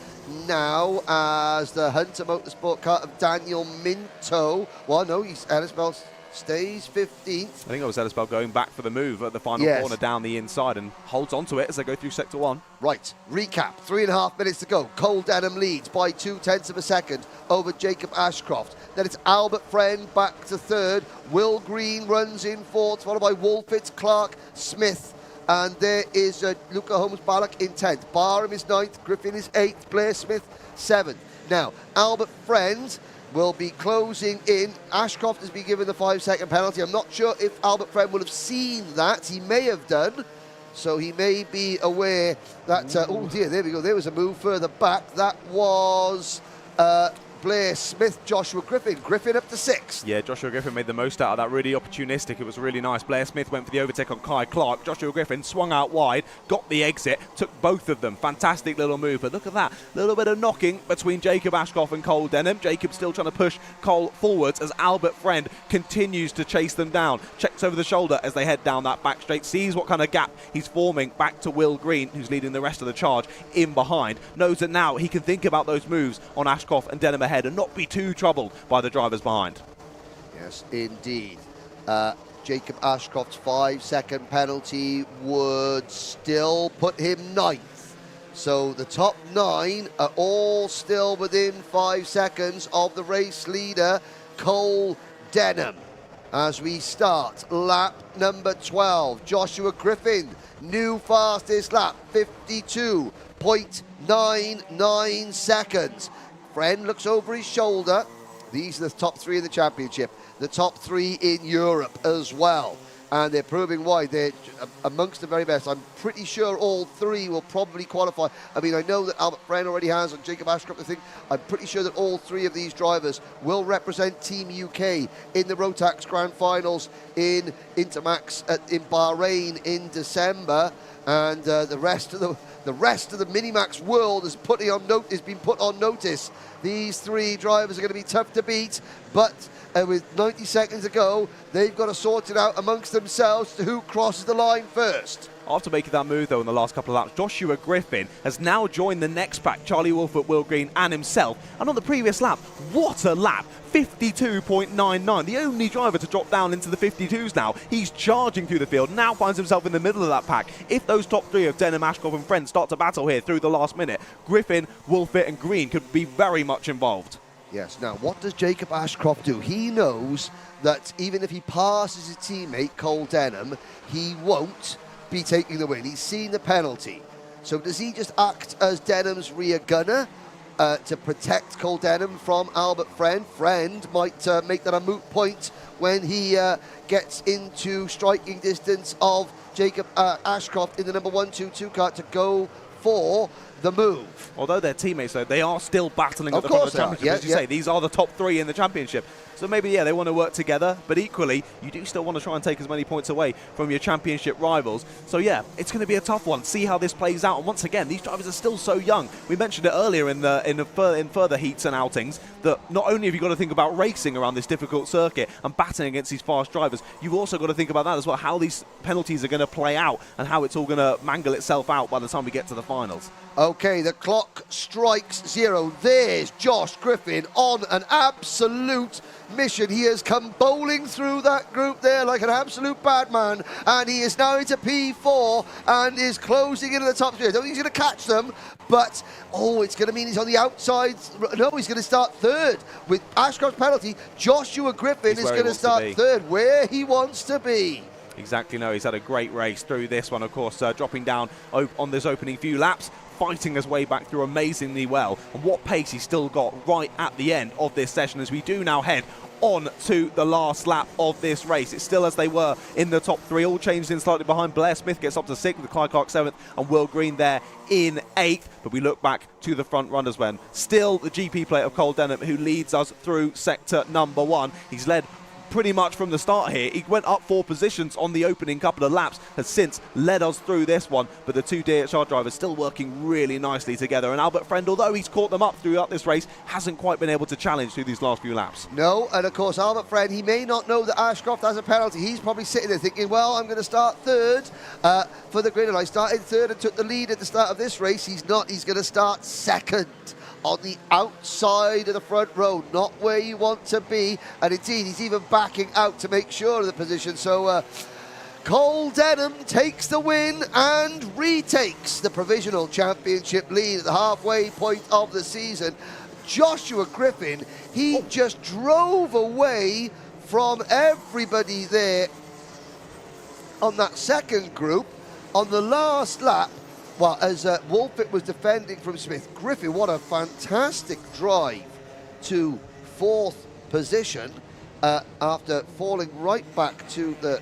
now as the Hunter Motorsport car of Daniel Minto. Well, no, Ellis Bell stays 15th. I think it was Ellis Bell going back for the move at the final corner down the inside and holds onto it as they go through sector 1. Right, recap, 3.5 minutes to go. Cole Denham leads by 0.2 of a second over Jacob Ashcroft. Then it's Albert Friend back to third. Will Green runs in fourth, followed by Wolfitz, Clark, Smith. And there is Luca Holmes-Ballock in 10th. Barham is 9th, Griffin is 8th, Blair Smith 7th. Now, Albert Friend will be closing in. Ashcroft has been given the 5-second penalty. I'm not sure if Albert Friend will have seen that. He may have done. So he may be aware that, oh dear, there we go. There was a move further back. That was Blair Smith, Joshua Griffin. Griffin up to 6th. Yeah, Joshua Griffin made the most out of that. Really opportunistic. It was really nice. Blair Smith went for the overtake on Kai Clark. Joshua Griffin swung out wide, got the exit, took both of them. Fantastic little move. But look at that. Little bit of knocking between Jacob Ashcroft and Cole Denham. Jacob still trying to push Cole forwards as Albert Friend continues to chase them down. Checks over the shoulder as they head down that back straight. Sees what kind of gap he's forming back to Will Green, who's leading the rest of the charge in behind. Knows that now he can think about those moves on Ashcroft and Denham ahead and not be too troubled by the drivers behind. Yes, indeed. Jacob Ashcroft's 5-second penalty would still put him 9th. So the top 9 are all still within 5 seconds of the race leader, Cole Denham. As we start lap number 12, Joshua Griffin, new fastest lap, 52.99 seconds. Friend looks over his shoulder. These are the top 3 in the championship, the top 3 in Europe as well. And they're proving why. They're amongst the very best. I'm pretty sure all 3 will probably qualify. I mean, I know that Albert Friend already has, and Jacob Ashcroft, I think. I'm pretty sure that all 3 of these drivers will represent Team UK in the Rotax Grand Finals in Intermax in Bahrain in December. And the rest of the Minimax world has been put on notice. These 3 drivers are going to be tough to beat, but with 90 seconds to go, they've got to sort it out amongst themselves to who crosses the line first. After making that move, though, in the last couple of laps, Joshua Griffin has now joined the next pack, Charlie Wolford, Will Green and himself. And on the previous lap, what a lap, 52.99. The only driver to drop down into the 52s now. He's charging through the field, now finds himself in the middle of that pack. If those top 3 of Denham, Ashcroft and Friend start to battle here through the last minute, Griffin, Wolford and Green could be very much involved. Yes, now what does Jacob Ashcroft do? He knows that even if he passes his teammate, Cole Denham, he won't be taking the win. He's seen the penalty. So does he just act as Denham's rear gunner to protect Cole Denham from Albert Friend? Friend might make that a moot point when he gets into striking distance of Jacob Ashcroft in the number 122 car to go for the move. Although they're teammates, though, they are still battling at the front of the championship. As you say, these are the top 3 in the championship. So maybe, they want to work together, but equally, you do still want to try and take as many points away from your championship rivals. So it's going to be a tough one. See how this plays out. And once again, these drivers are still so young. We mentioned it earlier in further heats and outings that not only have you got to think about racing around this difficult circuit and battling against these fast drivers, you've also got to think about that as well, how these penalties are going to play out and how it's all going to mangle itself out by the time we get to the finals. Okay, the clock strikes 0. There's Josh Griffin on an absolute mission. He has come bowling through that group there like an absolute bad man, and he is now into P4 and is closing into the top 3. I don't think he's going to catch them, but it's going to mean he's on the outside. No, he's going to start 3rd with Ashcroft's penalty. Joshua Griffin is going to start 3rd, where he wants to be. Exactly, no, he's had a great race through this one, of course, dropping down on this opening few laps, fighting his way back through amazingly well. And what pace he's still got right at the end of this session as we do now head on to the last lap of this race. It's still as they were in the top 3, all changed in slightly behind. Blair Smith gets up to 6th with Clark 7th and Will Green there in 8th. But we look back to the front runners when still the GP player of Cole Denham who leads us through sector number 1. He's led pretty much from the start here. He went up 4 positions on the opening couple of laps, has since led us through this one, but the 2 DHR drivers still working really nicely together. And Albert Friend, although he's caught them up throughout this race, hasn't quite been able to challenge through these last few laps. No, and of course Albert Friend, he may not know that Ashcroft has a penalty. He's probably sitting there thinking, well, I'm going to start third for the grid, and I started third and took the lead at the start of this race. He's not. He's going to start second on the outside of the front row, not where you want to be, and indeed he's even backing out to make sure of the position. So Cole Denham takes the win and retakes the provisional championship lead at the halfway point of the season. Joshua Griffin, he just drove away from everybody there on that second group on the last lap. Well, as Wolfett was defending from Smith, Griffin, what a fantastic drive to 4th position after falling right back to the,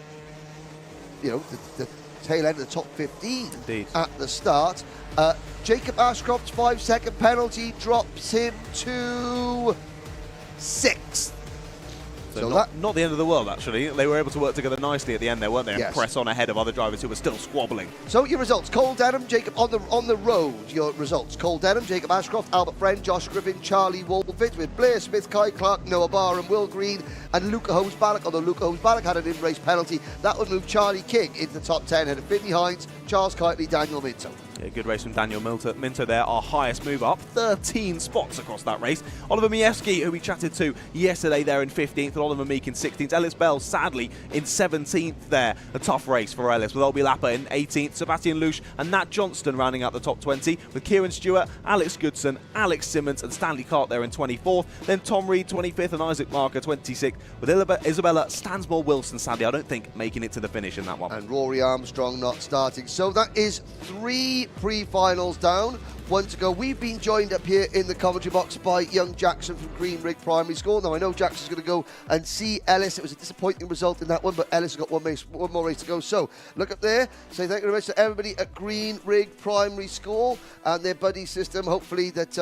the tail end of the top 15 Indeed. At the start. Jacob Ashcroft's 5-second penalty drops him to 6th. So not the end of the world, actually. They were able to work together nicely at the end there, weren't they? Yes. And press on ahead of other drivers who were still squabbling. So your results: Cole Denham, Jacob on the road. Your results: Cole Denham, Jacob Ashcroft, Albert Friend, Josh Griffin, Charlie Wolfett, with Blair Smith, Kai Clark, Noah Barr, and Will Green, and Luca Hose-Ballock. Although Luca Hose-Ballock had an in-race penalty, that would move Charlie King into the top 10 ahead of Finley Hines, Charles Kitely, Daniel Minto. Yeah, good race from Daniel Minto there, our highest move up, 13 spots across that race. Oliver Miewski, who we chatted to yesterday there in 15th, and Oliver Meek in 16th. Ellis Bell, sadly, in 17th there. A tough race for Ellis, with Olby Lapper in 18th, Sebastian Lusch and Nat Johnston rounding out the top 20, with Kieran Stewart, Alex Goodson, Alex Simmons and Stanley Cart there in 24th. Then Tom Reed, 25th, and Isaac Marker, 26th, with Isabella Stansmore-Wilson, sadly, I don't think, making it to the finish in that one. And Rory Armstrong not starting. So that is 3 pre-finals down, 1 to go. We've been joined up here in the commentary box by young Jackson from Green Rig Primary School. Now I know Jackson's going to go and see Ellis. It was a disappointing result in that one, but Ellis has got one more race to go. So look up there, say thank you very much to everybody at Green Rig Primary School and their buddy system. Hopefully that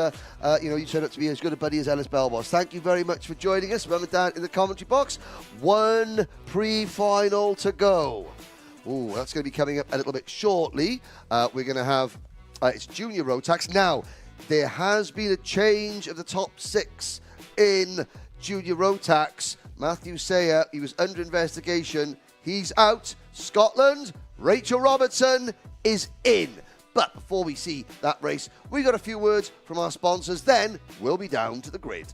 you turned out to be as good a buddy as Ellis Bell was. Thank you very much for joining us. Remember down in the commentary box, 1 pre-final to go. Ooh, that's going to be coming up a little bit shortly. We're going to have, it's Junior Rotax. Now, there has been a change of the top 6 in Junior Rotax. Matthew Sayer, he was under investigation. He's out. Scotland, Rachel Robertson is in. But before we see that race, we got a few words from our sponsors. Then we'll be down to the grid.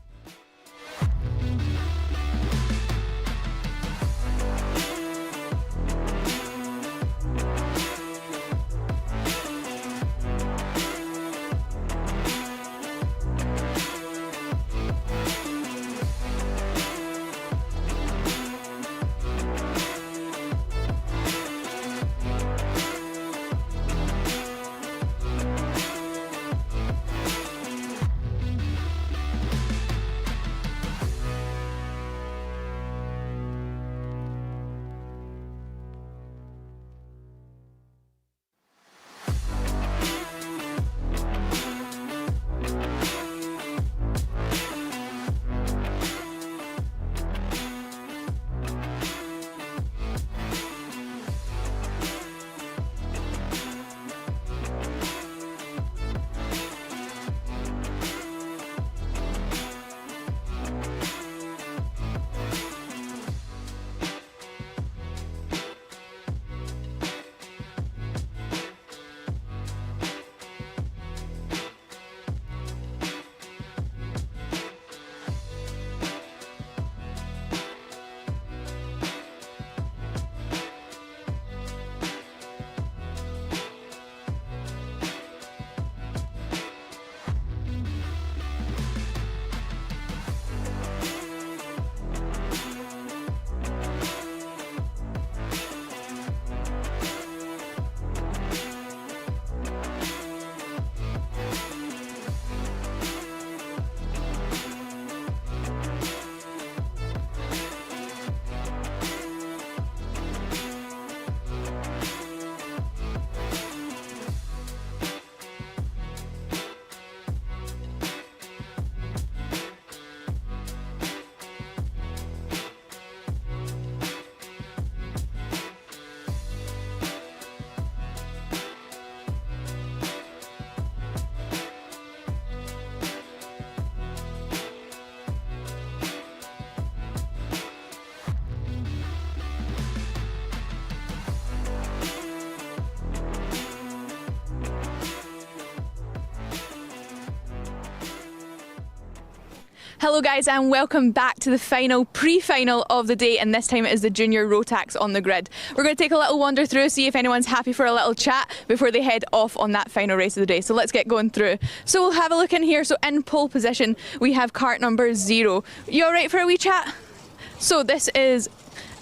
Hello guys and welcome back to the pre-final of the day, and this time it is the junior Rotax on the grid. We're going to take a little wander through, see if anyone's happy for a little chat before they head off on that final race of the day. So let's get going through. So we'll have a look in here. So in pole position we have kart number 0. You alright for a wee chat? So this is,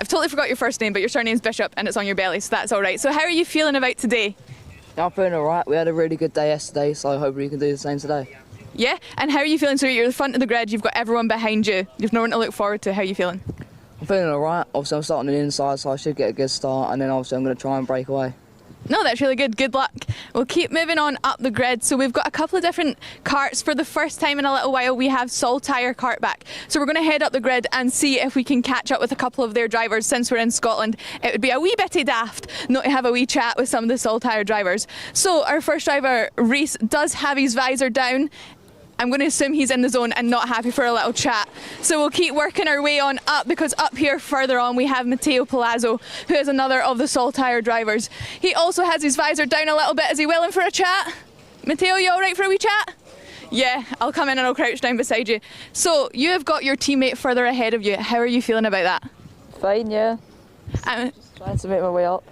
I've totally forgot your first name, but your surname's Bishop and it's on your belly, so that's alright. So how are you feeling about today? I'm feeling alright. We had a really good day yesterday, so I hope we can do the same today. Yeah, and how are you feeling? So you're at the front of the grid, you've got everyone behind you, you've no one to look forward to. How are you feeling? I'm feeling alright. Obviously I'm starting on the inside, so I should get a good start, and then obviously I'm going to try and break away. No, that's really good. Good luck. We'll keep moving on up the grid. So we've got a couple of different karts. For the first time in a little while, we have Saltire kart back. So we're going to head up the grid and see if we can catch up with a couple of their drivers. Since we're in Scotland, it would be a wee bitty daft not to have a wee chat with some of the Saltire drivers. So our first driver, Reese, does have his visor down. I'm going to assume he's in the zone and not happy for a little chat. So we'll keep working our way on up, because up here further on we have Matteo Palazzo, who is another of the Saltire drivers. He also has his visor down a little bit. Is he willing for a chat? Matteo, you alright for a wee chat? Yeah, I'll come in and I'll crouch down beside you. So you have got your teammate further ahead of you. How are you feeling about that? Fine, yeah. Just trying to make my way up.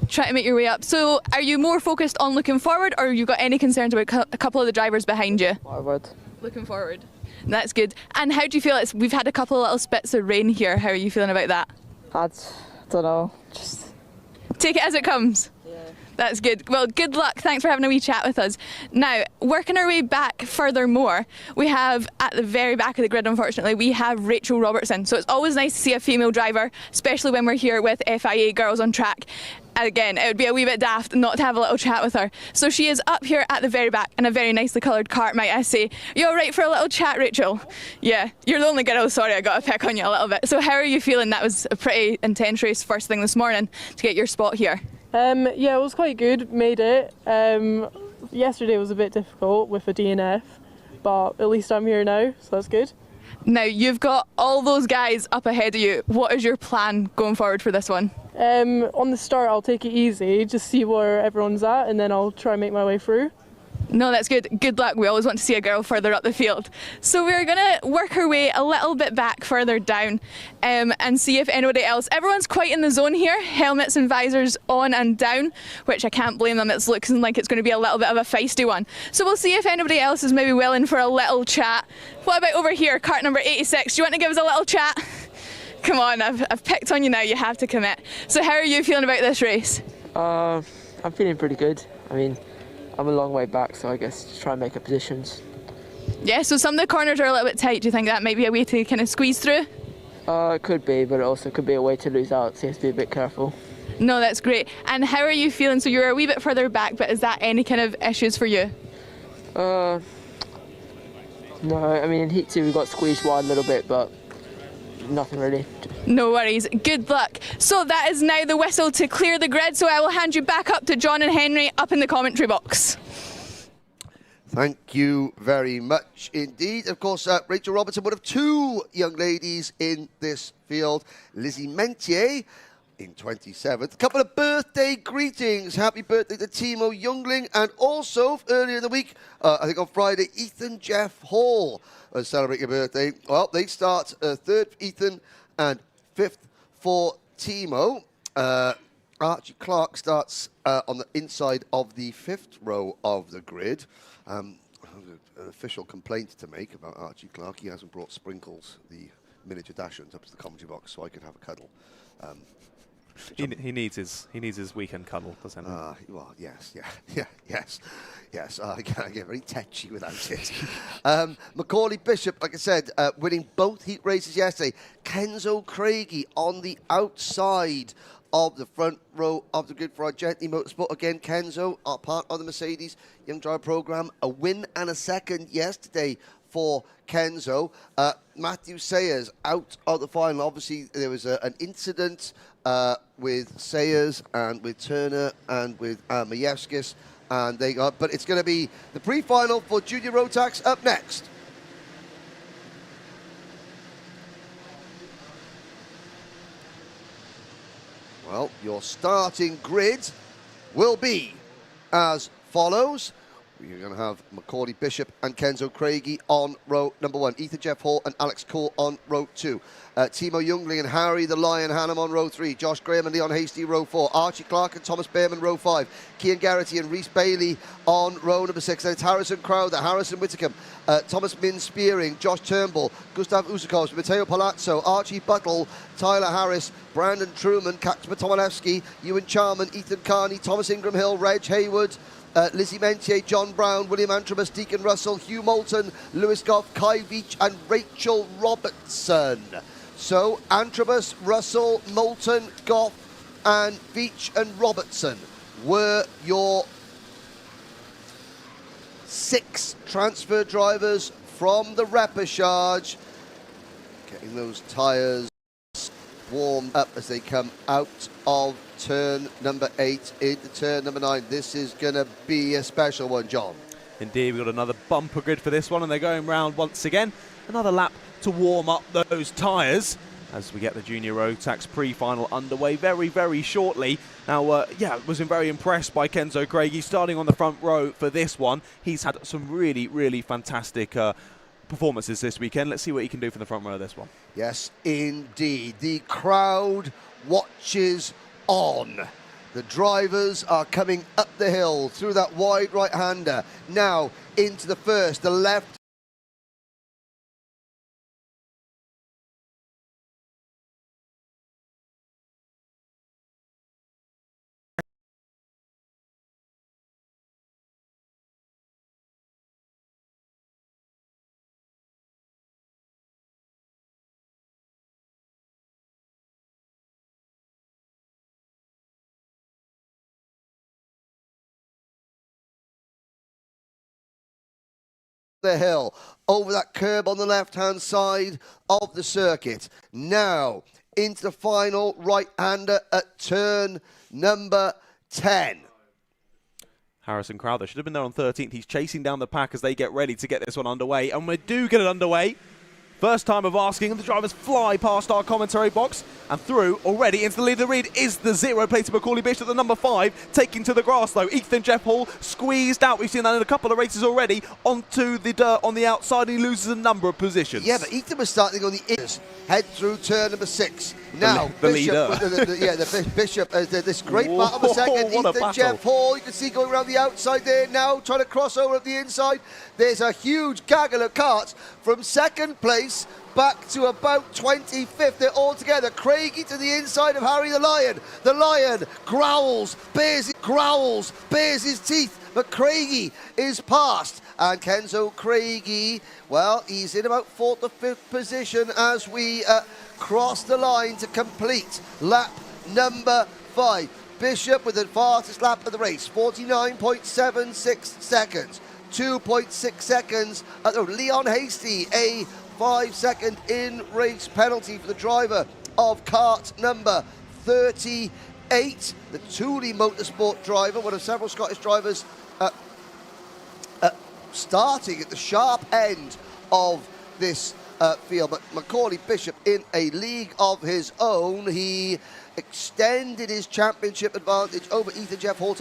Trying to make your way up. So are you more focused on looking forward, or have you got any concerns about a couple of the drivers behind you? Forward. Looking forward. That's good. And how do you feel? We've had a couple of little spits of rain here. How are you feeling about that? I don't know. Just take it as it comes. Yeah. That's good. Well, good luck. Thanks for having a wee chat with us. Now, working our way back furthermore, we have at the very back of the grid, unfortunately, we have Rachel Robertson. So it's always nice to see a female driver, especially when we're here with FIA Girls on Track. Again, it would be a wee bit daft not to have a little chat with her. So she is up here at the very back in a very nicely coloured kart, might I say. You alright for a little chat, Rachel? Yeah, you're the only girl, sorry, I got to pick on you a little bit. So how are you feeling? That was a pretty intense race first thing this morning to get your spot here. Yeah, it was quite good, made it. Yesterday was a bit difficult with a DNF, but at least I'm here now, so that's good. Now, you've got all those guys up ahead of you. What is your plan going forward for this one? On the start, I'll take it easy, just see where everyone's at, and then I'll try and make my way through. No, that's good. Good luck. We always want to see a girl further up the field. So we're going to work our way a little bit back further down and see if anybody else... Everyone's quite in the zone here. Helmets and visors on and down, which I can't blame them. It's looking like it's going to be a little bit of a feisty one. So we'll see if anybody else is maybe willing for a little chat. What about over here, kart number 86? Do you want to give us a little chat? Come on, I've picked on you now. You have to commit. So how are you feeling about this race? I'm feeling pretty good. I mean, I'm a long way back, so I guess just try and make up positions. Yeah, so some of the corners are a little bit tight. Do you think that might be a way to kind of squeeze through? It could be, but it also could be a way to lose out, so you have to be a bit careful. No, that's great. And how are you feeling? So you're a wee bit further back, but is that any kind of issues for you? No, I mean in Heat 2 we got squeezed wide a little bit, but nothing really. No worries. Good luck. So that is now the whistle to clear the grid, so I will hand you back up to John and Henry up in the commentary box. Thank you very much indeed. Of course, Rachel Robertson would have 2 young ladies in this field. Lizzie Mentier in 27th. A couple of birthday greetings. Happy birthday to Timo Youngling, and also earlier in the week, I think on Friday, Ethan Jeff Hall was celebrating a birthday. Well, they start 3rd for Ethan and 5th for Timo. Archie Clark starts on the inside of the 5th row of the grid. An official complaint to make about Archie Clark. He hasn't brought Sprinkles, the miniature Dachshund, up to the commentary box so I could have a cuddle. He needs his weekend cuddle, doesn't he? Well, yes. I get very tetchy without it. Macaulay Bishop, like I said, winning both heat races yesterday. Kenzo Craigie on the outside of the front row of the grid for our Gently Motorsport. Again, Kenzo, our part of the Mercedes Young Driver Programme. A win and a second yesterday for Kenzo. Matthew Sayers out of the final. Obviously, there was an incident with Sayers and with Turner and with Majewskis, and they got. But it's going to be the pre-final for Junior Rotax up next. Well, your starting grid will be as follows. You're going to have Macaulay Bishop and Kenzo Craigie on row number 1. Ethan Jeff Hall and Alex Cole on row 2. Timo Jungling and Harry the Lion Hannam on row 3. Josh Graham and Leon Hasty row 4. Archie Clark and Thomas Behrman row 5. Cian Garrity and Rhys Bailey on row number 6. Then it's Harrison Crowther, Harrison Whitcomb, Thomas Min Spearing, Josh Turnbull, Gustav Usakos, Matteo Palazzo, Archie Buttle, Tyler Harris, Brandon Truman, Kacper Tomalewski, Ewan Charman, Ethan Carney, Thomas Ingram Hill, Reg Hayward, Lizzie Mentier, John Brown, William Antrobus, Deacon Russell, Hugh Moulton, Lewis Goff, Kai Veach and Rachel Robertson. So Antrobus, Russell, Moulton, Goff and Veach and Robertson were your 6 transfer drivers from the repechage. Getting those tyres warmed up as they come out of turn number 8 into turn number 9. This is going to be a special one, John. Indeed, we've got another bumper grid for this one, and they're going round once again. Another lap to warm up those tyres as we get the Junior Rotax pre-final underway very, very shortly. Now, yeah, was very impressed by Kenzo Craigie starting on the front row for this one. He's had some really, really fantastic performances this weekend. Let's see what he can do for the front row of this one. Yes, indeed. The crowd watches on. The drivers are coming up the hill through that wide right-hander. Now into the first, the left. The hill over that curb on the left-hand side of the circuit. Now into the final right-hander at turn number 10. Harrison Crowther should have been there on 13th. He's chasing down the pack as they get ready to get this one underway, and we do get it underway. First time of asking, and the drivers fly past our commentary box and through already into the lead. The lead is the 0-plated Macaulay Bishop, the number 5, taking to the grass though. Ethan Jeff Hall squeezed out. We've seen that in a couple of races already. Onto the dirt on the outside, and he loses a number of positions. Yeah, but Ethan was starting on the inners, head through turn number 6. Now, the Bishop, leader. Bishop, this great battle for second. Ethan Jeff Hall, you can see going around the outside there now, trying to cross over at the inside. There's a huge gaggle of karts from second place back to about 25th. They're all together. Craigie to the inside of Harry the Lion. The Lion growls, bears his teeth, but Craigie is past. And Kenzo Craigie, well, he's in about 4th or 5th position as we cross the line to complete lap number 5. Bishop with the fastest lap of the race, 49.76 seconds. 2.6 seconds. Leon Hasty, a 5-second in-race penalty for the driver of kart number 38. The Thule Motorsport driver, one of several Scottish drivers starting at the sharp end of this field. But Macaulay Bishop in a league of his own. He extended his championship advantage over Ethan Jeff Hall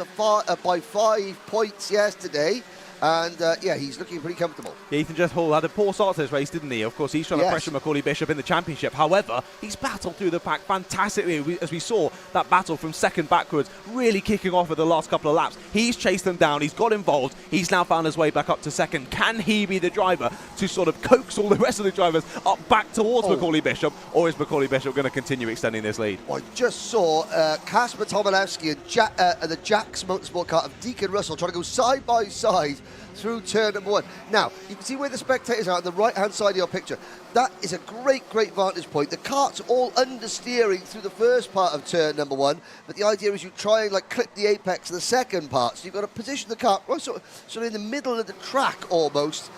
by 5 points yesterday. And, yeah, he's looking pretty comfortable. Yeah, Ethan Jeff Hall had a poor start to this race, didn't he? Of course, he's trying to pressure Macaulay Bishop in the championship. However, he's battled through the pack fantastically, as we saw that battle from second backwards really kicking off at the last couple of laps. He's chased them down. He's got involved. He's now found his way back up to second. Can he be the driver to sort of coax all the rest of the drivers up back towards Macaulay Bishop, or is Macaulay Bishop going to continue extending this lead? Well, I just saw Kacper Tomalewski and the Jack's Motorsport car of Deacon Russell trying to go side by side through turn number 1. Now, you can see where the spectators are on the right-hand side of your picture. That is a great vantage point. The kart's all understeering through the first part of turn number 1, but the idea is you try and like clip the apex of the second part. So you've got to position the kart right sort of in the middle of the track almost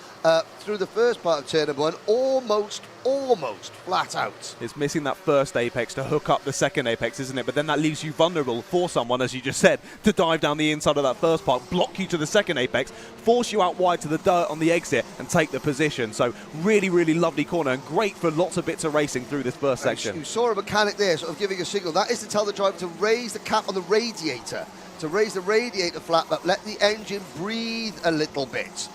through the first part of turn number 1, almost flat out. It's missing that first apex to hook up the second apex, isn't it? But then that leaves you vulnerable for someone, as you just said, to dive down the inside of that first part, block you to the second apex, force you out wide to the dirt on the exit and take the position. So really, really lovely corner and great for lots of bits of racing through this first section. You saw a mechanic there sort of giving a signal. That is to tell the driver to raise the cap on the radiator to raise the radiator flap up, let the engine breathe a little bit.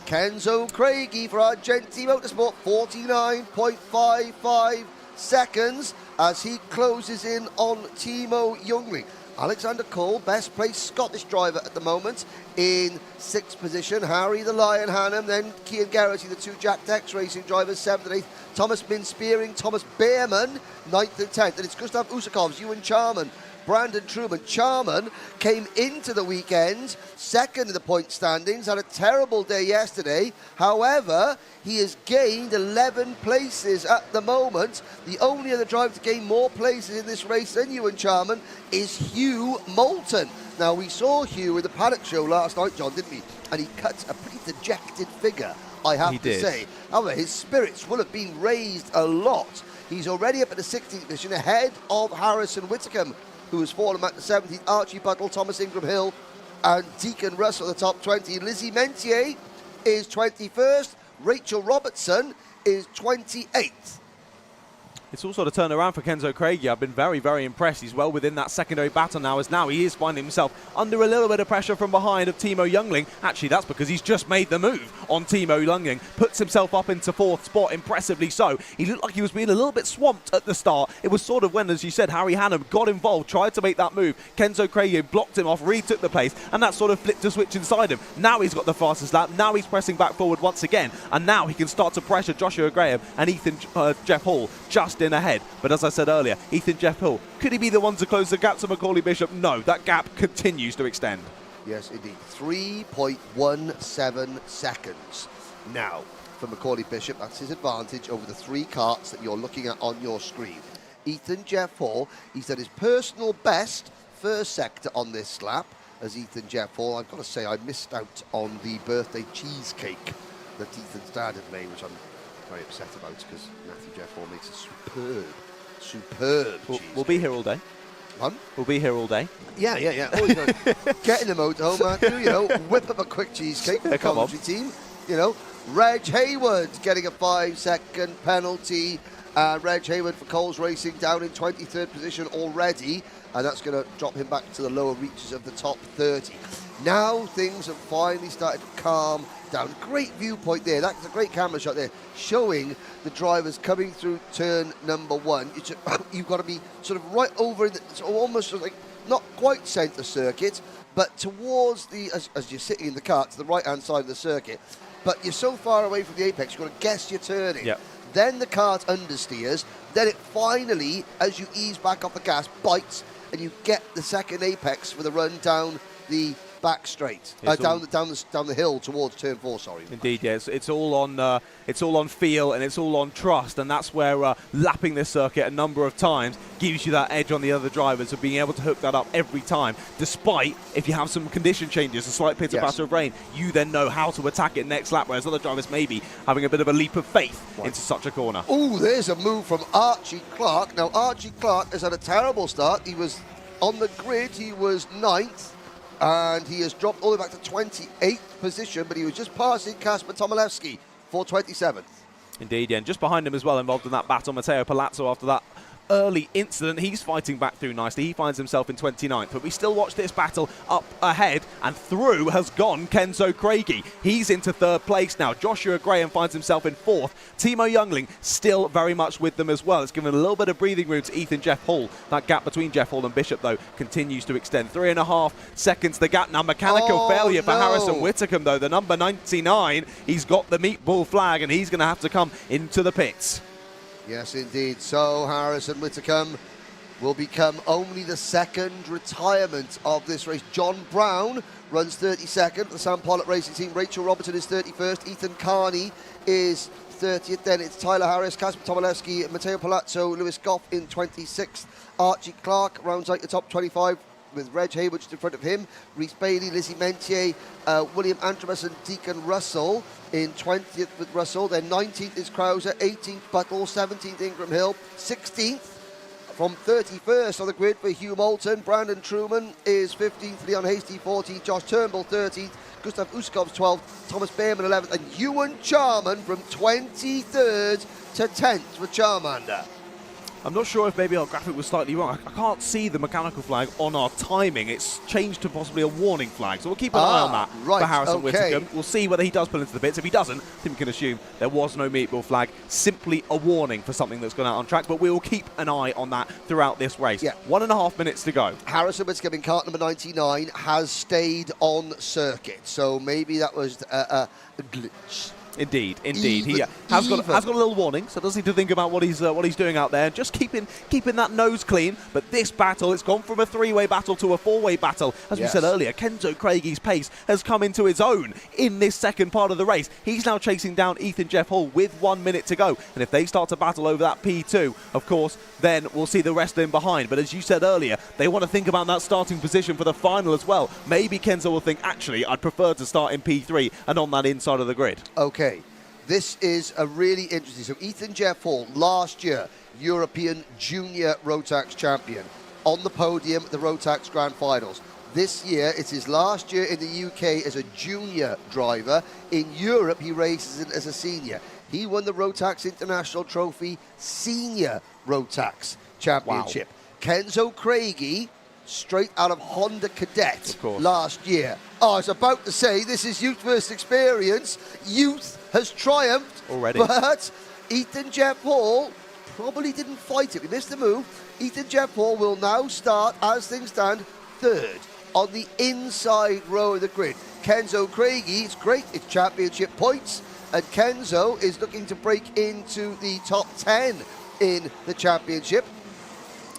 Kenzo Craigie for Argenti Motorsport, 49.55 seconds as he closes in on Timo Youngling. Alexander Cole, best placed Scottish driver at the moment, in 6th position. Harry the Lion Hannum, then Cian Geraghty, the 2 Jack Dex Racing drivers, 7th and 8th. Thomas Min-Spearing, Thomas Behrman, 9th and 10th. And it's Gustav Usakovs, Ewan Charman, Brandon Truman. Charman came into the weekend 2nd in the point standings, had a terrible day yesterday. However, he has gained 11 places at the moment. The only other driver to gain more places in this race than Ewan Charman is Hugh Moulton. Now, we saw Hugh in the Paddock show last night, John, didn't we? And he cut a pretty dejected figure, I have to say. However, his spirits will have been raised a lot. He's already up at the 16th position, ahead of Harrison Whitcomb, who has fallen back to 17th, Archie Buttle, Thomas Ingram Hill, and Deacon Russell, the top 20. Lizzie Mentier is 21st. Rachel Robertson is 28th. It's all sort of turned around for Kenzo Craigie. I've been very, very impressed. He's well within that secondary battle now, as now he is finding himself under a little bit of pressure from behind of Timo Youngling. Actually, that's because he's just made the move on Timo Youngling. Puts himself up into 4th spot, impressively so. He looked like he was being a little bit swamped at the start. It was sort of when, as you said, Harry Hannum got involved, tried to make that move. Kenzo Craigie blocked him off, retook the place, and that sort of flipped a switch inside him. Now he's got the fastest lap. Now he's pressing back forward once again, and now he can start to pressure Joshua Graham and Jeff Hall just in ahead. But as I said earlier, Jeff Hall, could he be the one to close the gap to Macaulay Bishop? No, that gap continues to extend. Yes, indeed. 3.17 seconds. Now, for Macaulay Bishop, that's his advantage over the 3 karts that you're looking at on your screen. Jeff Hall, he's done his personal best first sector on this lap as Jeff Hall. I've got to say, I missed out on the birthday cheesecake that Ethan's dad had made, which I'm very upset about because Matthew Jeff Hall makes a superb cheese. We'll be here all day. We'll be here all day. Yeah. Oh, you know, get in the motorhome, Matthew, you know, whip up a quick cheesecake for the commentary team. You know, Reg Hayward getting a 5-second penalty. Reg Hayward for Coles Racing down in 23rd position already, and that's going to drop him back to the lower reaches of the top 30. Now things have finally started to calm down. Great viewpoint there. That's a great camera shot there, showing the drivers coming through turn number 1. You've got to be sort of right over in the, almost like not quite centre circuit, but towards the, as you're sitting in the car, to the right-hand side of the circuit. But you're so far away from the apex, you've got to guess your turning. Yep. Then the kart understeers. Then it finally, as you ease back off the gas, bites, and you get the second apex for the run down the back straight, down the hill towards turn 4. Sorry. Indeed, yes. It's all on feel and it's all on trust, and that's where lapping this circuit a number of times gives you that edge on the other drivers of being able to hook that up every time. Despite if you have some condition changes, a slight pitter patter of rain, you then know how to attack it next lap, whereas other drivers may be having a bit of a leap of faith into such a corner. Oh, there's a move from Archie Clark. Now Archie Clark has had a terrible start. He was on the grid. He was 9th. And he has dropped all the way back to 28th position, but he was just passing Kasper Tomilewski for 27th. Indeed, yeah, and just behind him as well, involved in that battle, Matteo Palazzo after that early incident. He's fighting back through nicely. He finds himself in 29th, but we still watch this battle up ahead, and through has gone Kenzo Craigie. He's into 3rd place now. Joshua Graham finds himself in 4th. Timo Youngling still very much with them as well. It's given a little bit of breathing room to Jeff Hall. That gap between Jeff Hall and Bishop, though, continues to extend. 3.5 seconds the gap now. Mechanical failure for Harrison Whitcomb, though. The number 99, he's got the meatball flag, and he's going to have to come into the pits. Yes, indeed. So Harrison Whitcomb will become only the 2nd retirement of this race. John Brown runs 32nd. The Sam Pollock Racing Team. Rachel Robertson is 31st. Ethan Carney is 30th. Then it's Tyler Harris, Kasper Tomilewski, Matteo Palazzo, Lewis Goff in 26th. Archie Clark rounds out the top 25 with Reg Hayward just in front of him. Reese Bailey, Lizzie Mentier, William Antremus and Deacon Russell in 20th with Russell. Then 19th is Krauser, 18th Buttle, 17th Ingram Hill, 16th from 31st on the grid for Hugh Moulton. Brandon Truman is 15th, Leon Hasty 14th, Josh Turnbull 13th, Gustav Uskovs 12th, Thomas Behrman 11th, and Ewan Charman from 23rd to 10th for Charmander. I'm not sure if maybe our graphic was slightly wrong. I can't see the mechanical flag on our timing. It's changed to possibly a warning flag. So we'll keep an eye on that for Harrison Whittaker. We'll see whether he does pull into the pits. If he doesn't, I think we can assume there was no meatball flag, simply a warning for something that's gone out on track. But we will keep an eye on that throughout this race. 1.5 minutes to go. Harrison Whittaker in kart number 99 has stayed on circuit. So maybe that was a glitch. Indeed. He has got a little warning, so does need to think about what he's doing out there, and just keeping that nose clean. But this battle, it's gone from a 3-way battle to a 4-way battle. As we said earlier, Kenzo Craigy's pace has come into its own in this second part of the race. He's now chasing down Ethan Jeff Hall with 1 minute to go, and if they start to battle over that P2, of course, then we'll see the rest of them behind. But as you said earlier, they want to think about that starting position for the final as well. Maybe Kenzo will think, actually, I'd prefer to start in P3 and on that inside of the grid. Okay. This is a really interesting. So Ethan Jeff Hall, last year, European Junior Rotax champion, on the podium at the Rotax Grand Finals. This year, it's his last year in the UK as a junior driver. In Europe, he races as a senior. He won the Rotax International Trophy Senior Rotax Championship. Kenzo Craigy, straight out of Honda Cadet last year. I was about to say, this is youth versus experience. Youth has triumphed already. But Ethan Jeff Hall probably didn't fight it. We missed the move. Ethan Jeff Hall will now start, as things stand, third on the inside row of the grid. Kenzo Craigy, it's great, it's championship points, and Kenzo is looking to break into the top 10 in the championship.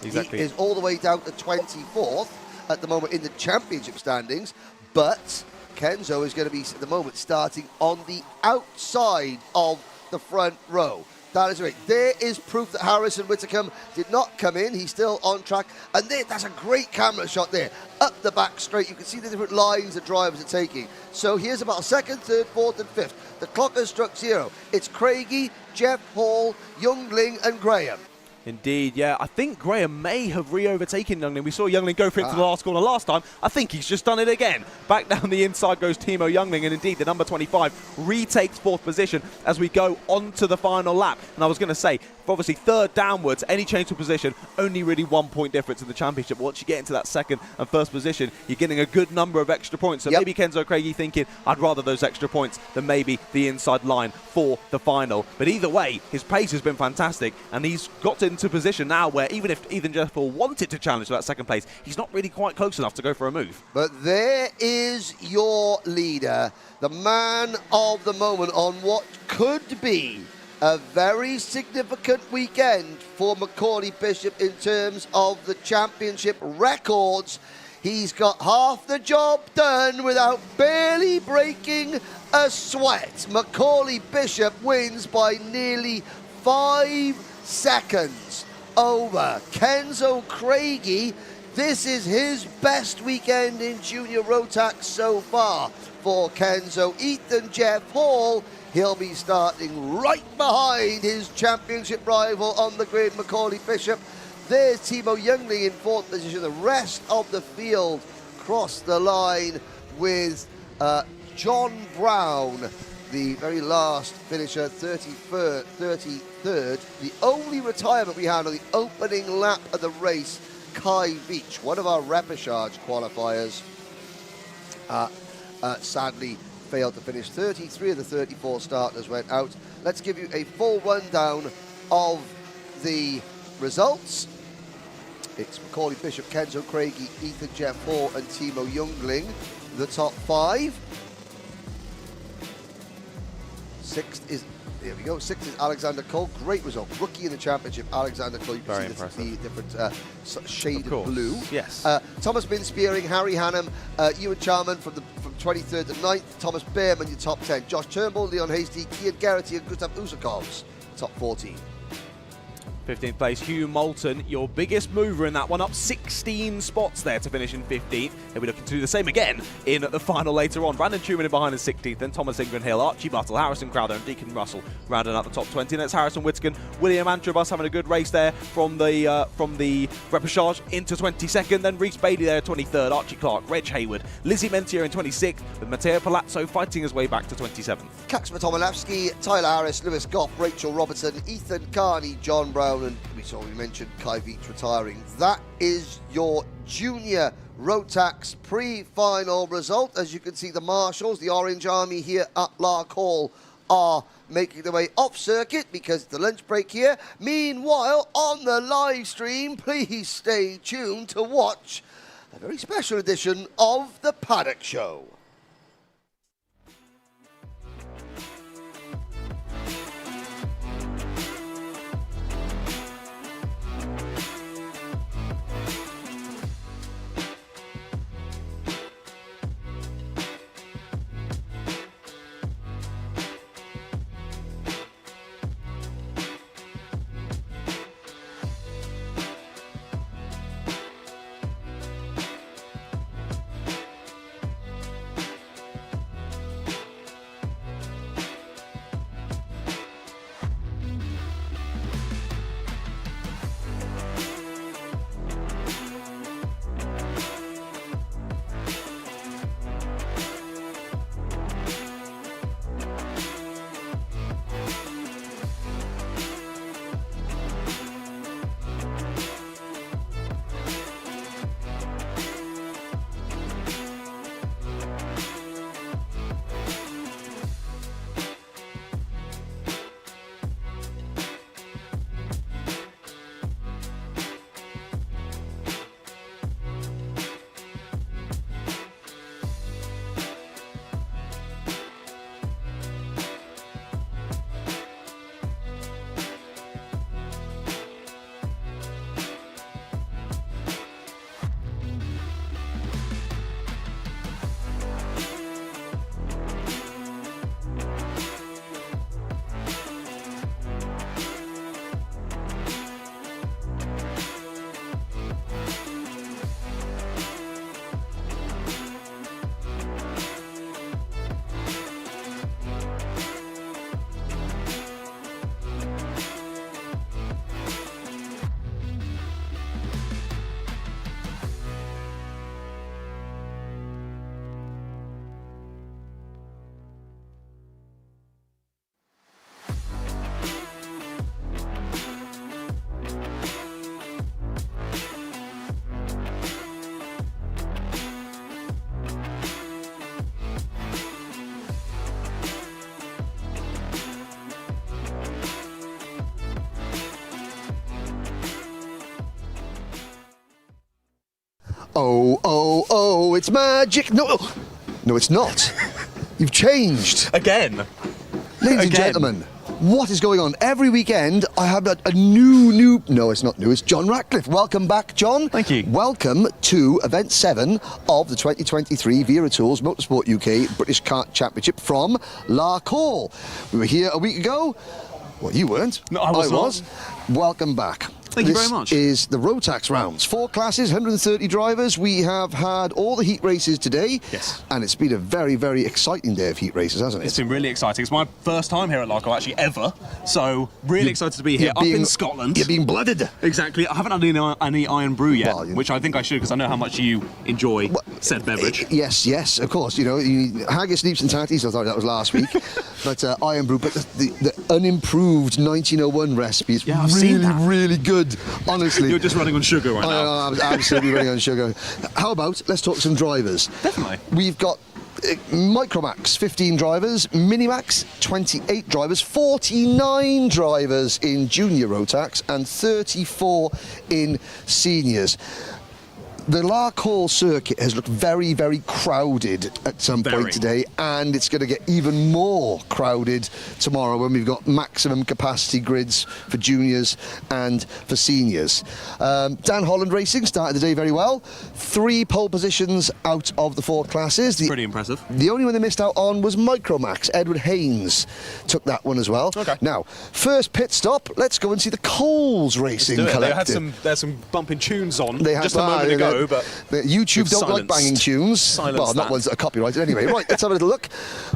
Exactly. He is all the way down to 24th at the moment in the championship standings, but Kenzo is going to be, at the moment, starting on the outside of the front row. That is right. There is proof that Harrison Whittaker did not come in. He's still on track. And that's a great camera shot there. Up the back straight. You can see the different lines the drivers are taking. So here's about second, third, fourth, and fifth. The clock has struck 0. It's Craigy, Jeff Hall, Youngling, and Graham. Indeed, yeah. I think Graham may have re-overtaken Youngling. We saw Youngling go for it to the last corner last time. I think he's just done it again. Back down the inside goes Timo Youngling, and indeed the number 25 retakes 4th position as we go on to the final lap. And I was going to say, obviously third downwards, any change of position, only really 1 point difference in the championship. Once you get into that second and first position, you're getting a good number of extra points. So maybe Kenzo Craigy thinking, I'd rather those extra points than maybe the inside line for the final. But either way, his pace has been fantastic, and he's got into position now where even if Ethan Jeff Hall wanted to challenge for that second place, he's not really quite close enough to go for a move. But there is your leader, the man of the moment on what could be a very significant weekend for Macaulay Bishop in terms of the championship records. He's got half the job done without barely breaking a sweat. Macaulay Bishop wins by nearly 5 seconds over Kenzo Craigy. This is his best weekend in Junior Rotax so far for Kenzo. Ethan Jeff Hall, he'll be starting right behind his championship rival on the grid, Macaulay Bishop. There's Timo Youngling in 4th position. The rest of the field crossed the line with John Brown, the very last finisher, 33rd. The only retirement we had on the opening lap of the race, Kai Veach, one of our repechage qualifiers, sadly failed to finish. 33 of the 34 starters went out. Let's give you a full rundown of the results. It's Macaulay Bishop, Kenzo Craigy, Ethan Jeff Hall, and Timo Youngling, the top 5. 6th is, there we go, 6th is Alexander Cole. Great result. Rookie in the championship, Alexander Cole. You can see the different shade of blue. Yes. Thomas Minspearing, Harry Hannam, Ewan Charman from 23rd to 9th. Thomas Behrman, your top 10. Josh Turnbull, Leon Hasty, Kian Garrity, and Gustav Usakovs, top 14. 15th place, Hugh Moulton, your biggest mover in that one, up 16 spots there to finish in 15th. He'll be looking to do the same again in the final later on. Brandon Truman in behind in 16th, then Thomas Ingram Hill, Archie Buttle, Harrison Crowder, and Deacon Russell rounding out the top 20. And that's Harrison Whittaker, William Antrobus having a good race there from the repechage into 22nd. Then Reece Bailey there at 23rd, Archie Clark, Reg Hayward, Lizzie Mentier in 26th, with Matteo Palazzo fighting his way back to 27th. Kaczmar Tomilewski, Tyler Harris, Lewis Goff, Rachel Robertson, Ethan Carney, John Brown, down, and we mentioned Kai Veach retiring. That is your junior Rotax pre-final result. As you can see, the marshals, the Orange Army here at Larkhall, are making their way off circuit because it's the lunch break here. Meanwhile, on the live stream, please stay tuned to watch a very special edition of the Paddock Show. Oh, it's magic. No, it's not. You've changed. Again. Ladies and gentlemen, what is going on? Every weekend, I have a new... No, it's not new. It's John Ratcliffe. Welcome back, John. Thank you. Welcome to Event 7 of the 2023 Wera Tools Motorsport UK British Kart Championship from Larkhall. We were here a week ago. Well, you weren't. No, I was. Welcome back. Thank you very much. This is the Rotax rounds. 4 classes, 130 drivers. We have had all the heat races today. Yes. And it's been a very, very exciting day of heat races, hasn't it? It's been really exciting. It's my first time here at Larkhall, actually, ever. So, really excited to be here, up in Scotland. You're being blooded. Exactly. I haven't had any Iron Brew yet, which I think I should, because I know how much you enjoy said beverage. Yes, of course. You know, haggis, leaps and tatties, I thought that was last week. But Iron Brew, but the unimproved 1901 recipe is really good, honestly. You're just running on sugar right now. I'm absolutely running on sugar. How about, let's talk some drivers. Definitely. We've got Micromax, 15 drivers, Minimax, 28 drivers, 49 drivers in junior Rotax and 34 in seniors. The Larkhall circuit has looked very, very crowded at some point today, and it's going to get even more crowded tomorrow when we've got maximum capacity grids for juniors and for seniors. Dan Holland Racing started the day very well. 3 pole positions out of the 4 classes. Pretty impressive. The only one they missed out on was Micromax. Edward Haynes took that one as well. Okay. Now, first pit stop, let's go and see the Coles Racing Collective. They had some bumping tunes on they had, just a moment ago. But YouTube don't like banging tunes. Well, not ones that are copyrighted anyway. Right, let's have a little look.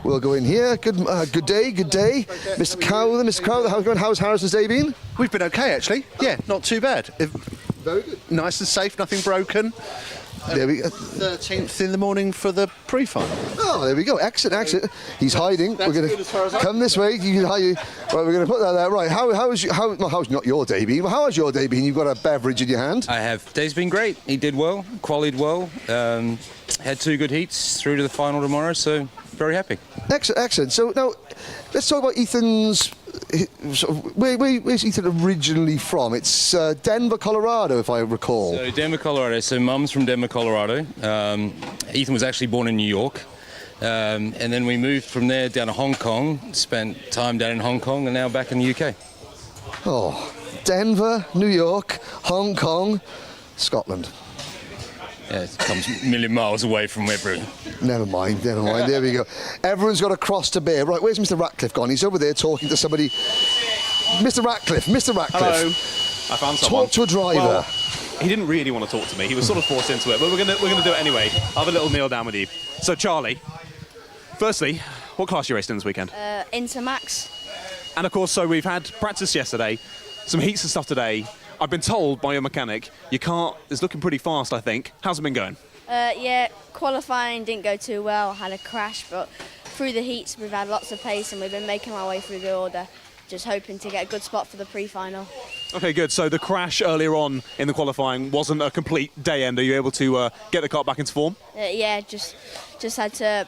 We'll go in here. Good day. Mr. Crowther, how's it going? How's Harrison's day been? We've been okay, actually. Yeah, not too bad. Very good. Nice and safe, nothing broken. There we go. 13th in the morning for the pre-final. Oh, there we go. Excellent. He's hiding. We're going to come this way. Right, we're going to put that there. Right. How's not your day been? How has your day been? You've got a beverage in your hand. I have. Day's been great. He did well, qualied well. Had 2 good heats through to the final tomorrow, so very happy. Excellent. So now, let's talk about Ethan's. Where's Ethan originally from? It's Denver, Colorado, if I recall. So Denver, Colorado. So Mum's from Denver, Colorado. Ethan was actually born in New York. And then we moved from there down to Hong Kong, spent time down in Hong Kong, and now back in the UK. Oh, Denver, New York, Hong Kong, Scotland. Yeah, it comes a million miles away from everyone. Never mind. There we go. Everyone's got a cross to bear. Right, where's Mr. Ratcliffe gone? He's over there talking to somebody. Mr. Ratcliffe. Hello. I found someone. Talk to a driver. Well, he didn't really want to talk to me. He was sort of forced into it, but we're gonna do it anyway. I'll have a little kneel down with you. So, Charlie, firstly, what class you raced in this weekend? Intermax. And of course, so we've had practice yesterday, some heats and stuff today. I've been told by your mechanic your car is looking pretty fast, I think. How's it been going? Yeah, qualifying didn't go too well. I had a crash, but through the heats we've had lots of pace and we've been making our way through the order, just hoping to get a good spot for the pre-final. Okay, good. So the crash earlier on in the qualifying wasn't a complete day end. Are you able to get the car back into form? Yeah, just had to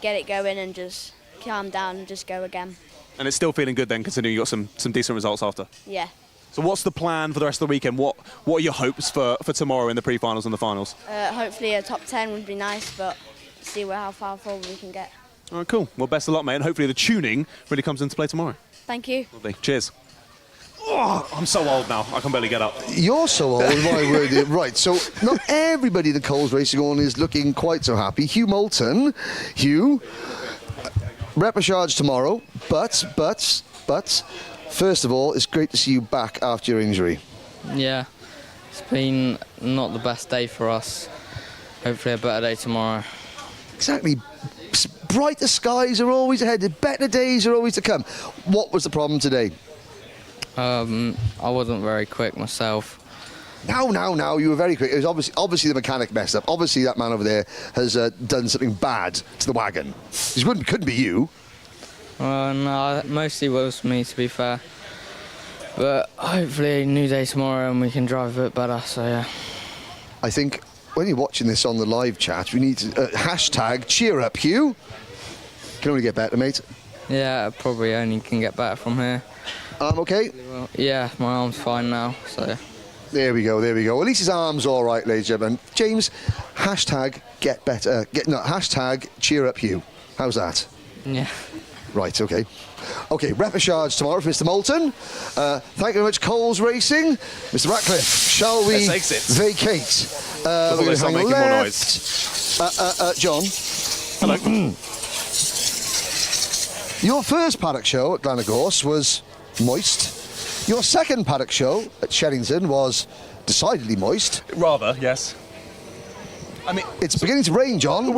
get it going and just calm down and just go again. And it's still feeling good then, considering you got some decent results after? Yeah. So what's the plan for the rest of the weekend? What are your hopes for tomorrow in the pre-finals and the finals? Hopefully a top 10 would be nice, but see how far forward we can get. All right, cool. Well, best of luck, mate, and hopefully the tuning really comes into play tomorrow. Thank you. Lovely. Cheers. Oh, I'm so old now, I can barely get up. You're so old, my word. Right, so not everybody that Cole's racing on is looking quite so happy. Hugh Moulton. Hugh, repechage tomorrow, but... First of all, it's great to see you back after your injury. Yeah, it's been not the best day for us. Hopefully a better day tomorrow. Exactly. Brighter skies are always ahead. Better days are always to come. What was the problem today? I wasn't very quick myself. Now, you were very quick. It was obviously the mechanic messed up. Obviously that man over there has done something bad to the wagon. It couldn't be you. No, mostly was me, to be fair. But hopefully a new day tomorrow and we can drive a bit better, so yeah. I think when you're watching this on the live chat, we need to hashtag cheer up, Hugh. Can only get better, mate. Yeah, probably only can get better from here. Arm okay? Yeah, my arm's fine now, so. There we go. At least his arm's all right, ladies and gentlemen. James, hashtag get better. Hashtag cheer up, Hugh. How's that? Yeah. Right, okay. Okay, repechage tomorrow for Mr. Moulton. Thank you very much, Coles Racing. Mr. Ratcliffe, shall we vacate? We're going to hang making left. More noise. John. Hello. Your first paddock show at Glenagorse was moist. Your second paddock show at Sherrington was decidedly moist. Rather, yes. I mean, it's beginning to rain, John.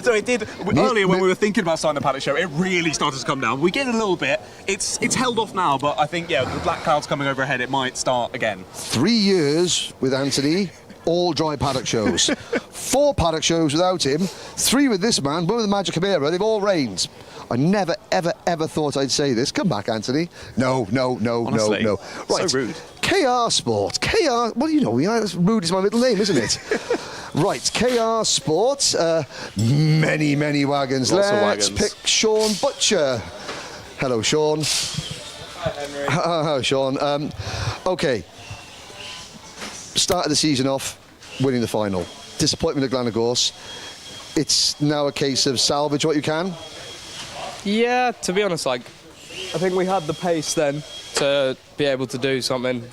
So it did earlier when we were thinking about starting the paddock show. It really started to come down. We get a little bit. It's held off now, but I think the black clouds coming overhead, it might start again. 3 years with Anthony, all dry paddock shows. 4 paddock shows without him. 3 with this man. 1 with the Magic Chimera. They've all rained. I never, ever thought I'd say this. Come back, Anthony. No. Honestly, no. Right. So rude. KR Sport. KR. Well, you know, rude is my middle name, isn't it? Right, KR Sport, many wagons. Lots of Let's wagons. pick Sean Butcher. Hello, Sean. Hi, Henry. Hello, Sean. Okay, started the season off winning the final. Disappointment at Glenagorse. It's now a case of salvage what you can. Yeah, to be honest, I think we had the pace then to be able to do something.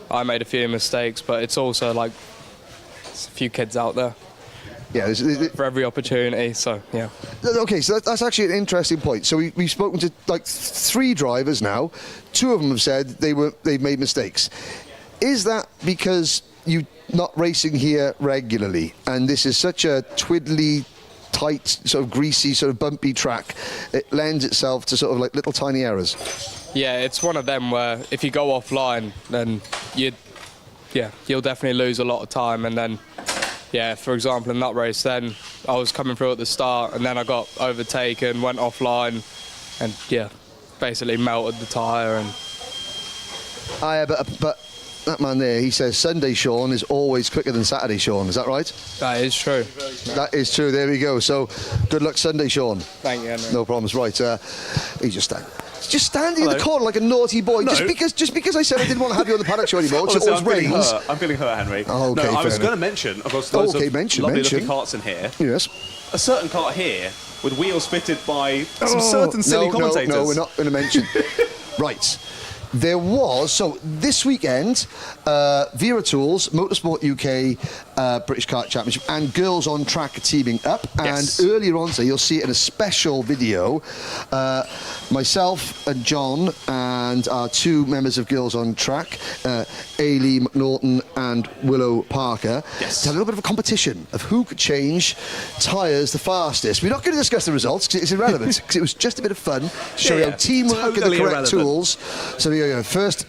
I made a few mistakes, but it's also like, there's a few kids out there. Yeah, for every opportunity, so yeah. Okay, so that's actually an interesting point. So we've spoken to like 3 drivers now. 2 of them have said they've made mistakes. Is that because you're not racing here regularly, and this is such a twiddly, tight, sort of greasy, sort of bumpy track? It lends itself to sort of like little tiny errors. Yeah, it's one of them where if you go offline, then you'll definitely lose a lot of time, and then yeah, for example, in that race, then I was coming through at the start, and then I got overtaken, went offline, and yeah, basically melted the tyre. And but that man there, he says Sunday Sean is always quicker than Saturday Sean. Is that right? That is true. That is true. There we go. So, good luck Sunday, Sean. Thank you, Henry. No problems. Right. He's just standing in the corner like a naughty boy. No. Just because I said I didn't want to have you on the paddock show anymore. Honestly, it rains. I'm feeling hurt, Henry. Oh, okay, no, I was fair going to mention, of course, enough. loads of mention. lovely-looking karts in here. Yes. A certain kart here with wheels fitted by some certain silly commentators. No, we're not going to mention. Right. There was, so this weekend, Wera Tools, Motorsport UK, British Kart Championship, and Girls on Track are teaming up. Yes. And earlier on today, you'll see it in a special video. Myself and John and our two members of Girls on Track, Ailey McNaughton and Willow Parker, had a little bit of a competition of who could change tyres the fastest. We're not going to discuss the results because it's irrelevant, because it was just a bit of fun to show you how teamwork and the correct tools. So there you go. First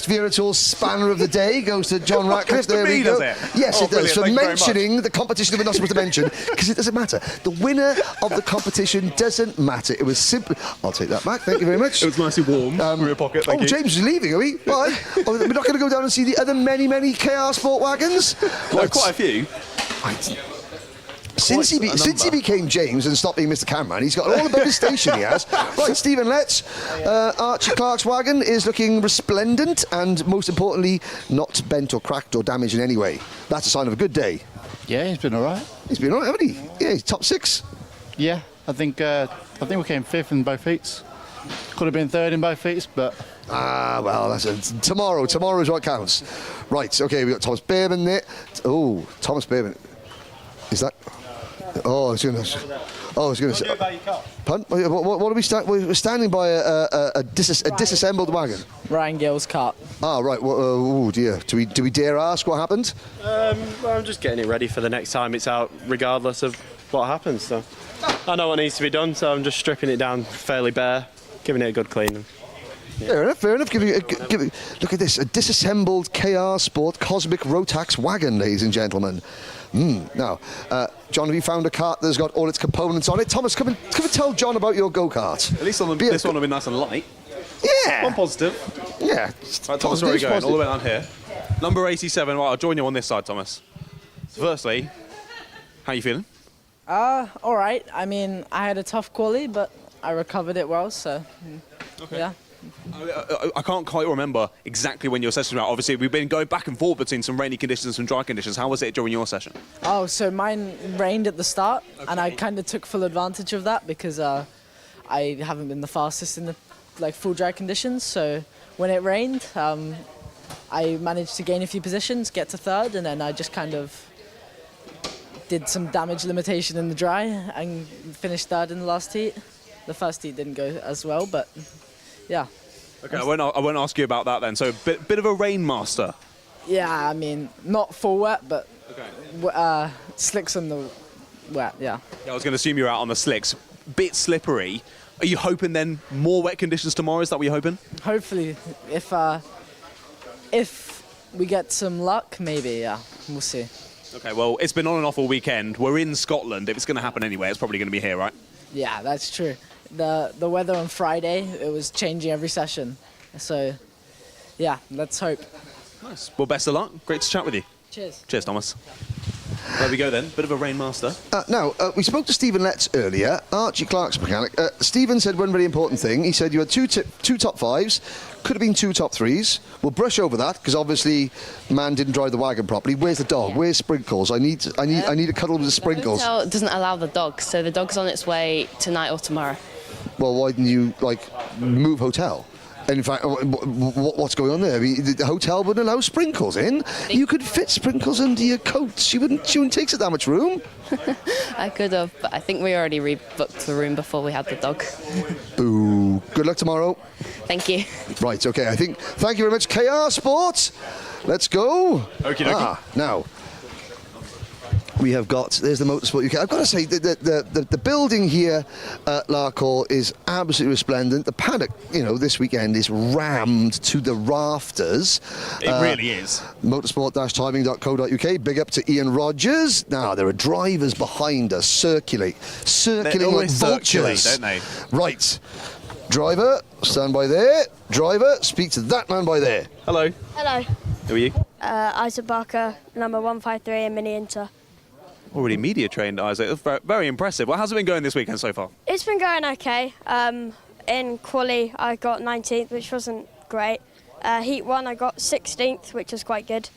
Wera Tools spanner of the day goes to John Ratcliffe. There we go. Yes, it does. For mentioning the competition that we're not supposed to mention, because it doesn't matter. The winner of the competition doesn't matter. It was simply... I'll take that back. Thank you very much. It was nicely warm from your pocket. Thank you. James is leaving, are we? Bye. We're not going to go down and see the other many KR Sport wagons? Quite a few. Since he became James and stopped being Mr. Cameraman, he's got all about his station, he has. Right, Stephen Letts, Archie Clark's wagon is looking resplendent and, most importantly, not bent or cracked or damaged in any way. That's a sign of a good day. Yeah, he's been all right. He's been all right, hasn't he? Yeah, he's top 6. Yeah, I think we came 5th in both heats. Could have been 3rd in both heats, but... well, that's tomorrow. Tomorrow is what counts. Right, OK, we've got Thomas Behrman there. Oh, Thomas Behrman. Is that... Oh, I was going to say... Pardon? What are we standing? We're standing by a disassembled wagon. Ryan Gill's kart. Ah, right. Well, oh dear. Do we dare ask what happened? Well, I'm just getting it ready for the next time it's out, regardless of what happens. So I know what needs to be done, so I'm just stripping it down fairly bare, giving it a good cleaning. Yeah. Fair enough. Look at this, a disassembled KR Sport Cosmic Rotax wagon, ladies and gentlemen. Now, John, have you found a kart that's got all its components on it? Thomas, come and tell John about your go-kart. At least this one will be nice and light. Yeah. One positive. Yeah. Right, Thomas, where are we going? All the way down here. Number 87. Right, I'll join you on this side, Thomas. Firstly, how are you feeling? All right. I mean, I had a tough quali, but I recovered it well, so yeah. I can't quite remember exactly when your session was out. Obviously, we've been going back and forth between some rainy conditions and some dry conditions. How was it during your session? Oh, so mine rained at the start, and I kind of took full advantage of that because I haven't been the fastest in the full dry conditions. So when it rained, I managed to gain a few positions, get to 3rd, and then I just kind of did some damage limitation in the dry and finished 3rd in the last heat. The first heat didn't go as well, but yeah. Okay, I won't ask you about that then. So bit of a rain master. Yeah, I mean, not full wet, but slicks on the wet, yeah. I was going to assume you're out on the slicks. Bit slippery. Are you hoping then more wet conditions tomorrow? Is that what you're hoping? Hopefully, if we get some luck, maybe, yeah. We'll see. Okay, well, it's been on and off all weekend. We're in Scotland. If it's going to happen anyway, it's probably going to be here, right? Yeah, that's true. The weather on Friday, it was changing every session. So, yeah, let's hope. Nice. Well, best of luck. Great to chat with you. Cheers. Cheers, Thomas. There we go then. Bit of a rain master. Now, we spoke to Stephen Letts earlier, Archie Clark's mechanic. Stephen said one very important thing. He said you had two top 5s, could have been 2 top 3s. We'll brush over that because obviously man didn't drive the wagon properly. Where's the dog? Where's Sprinkles? I need a cuddle with the Sprinkles. The hotel doesn't allow the dog, so the dog's on its way tonight or tomorrow. Well, why didn't you move hotel? And in fact, what's going on there? I mean, the hotel wouldn't allow Sprinkles in. You could fit Sprinkles under your coat. She wouldn't take that much room. I could have, but I think we already rebooked the room before we had the dog. Boo. Good luck tomorrow. Thank you. Right, okay, thank you very much, KR Sports. Let's go. Okie dokie. Now, we have got, there's the Motorsport UK. I've got to say, the building here at Larkhall is absolutely resplendent. The paddock, you know, this weekend is rammed to the rafters. It really is. Motorsport-timing.co.uk. Big up to Ian Rogers. Now, there are drivers behind us circulating like vultures. Don't they? Right. Driver, stand by there. Driver, speak to that man by there. Hello. Hello. Who are you? Isaac Barker, number 153 in Mini Inter. Already media trained, Isaac. That's very, very impressive. Well, how's it been going this weekend so far? It's been going okay. In quali, I got 19th, which wasn't great. Heat 1, I got 16th, which was quite good.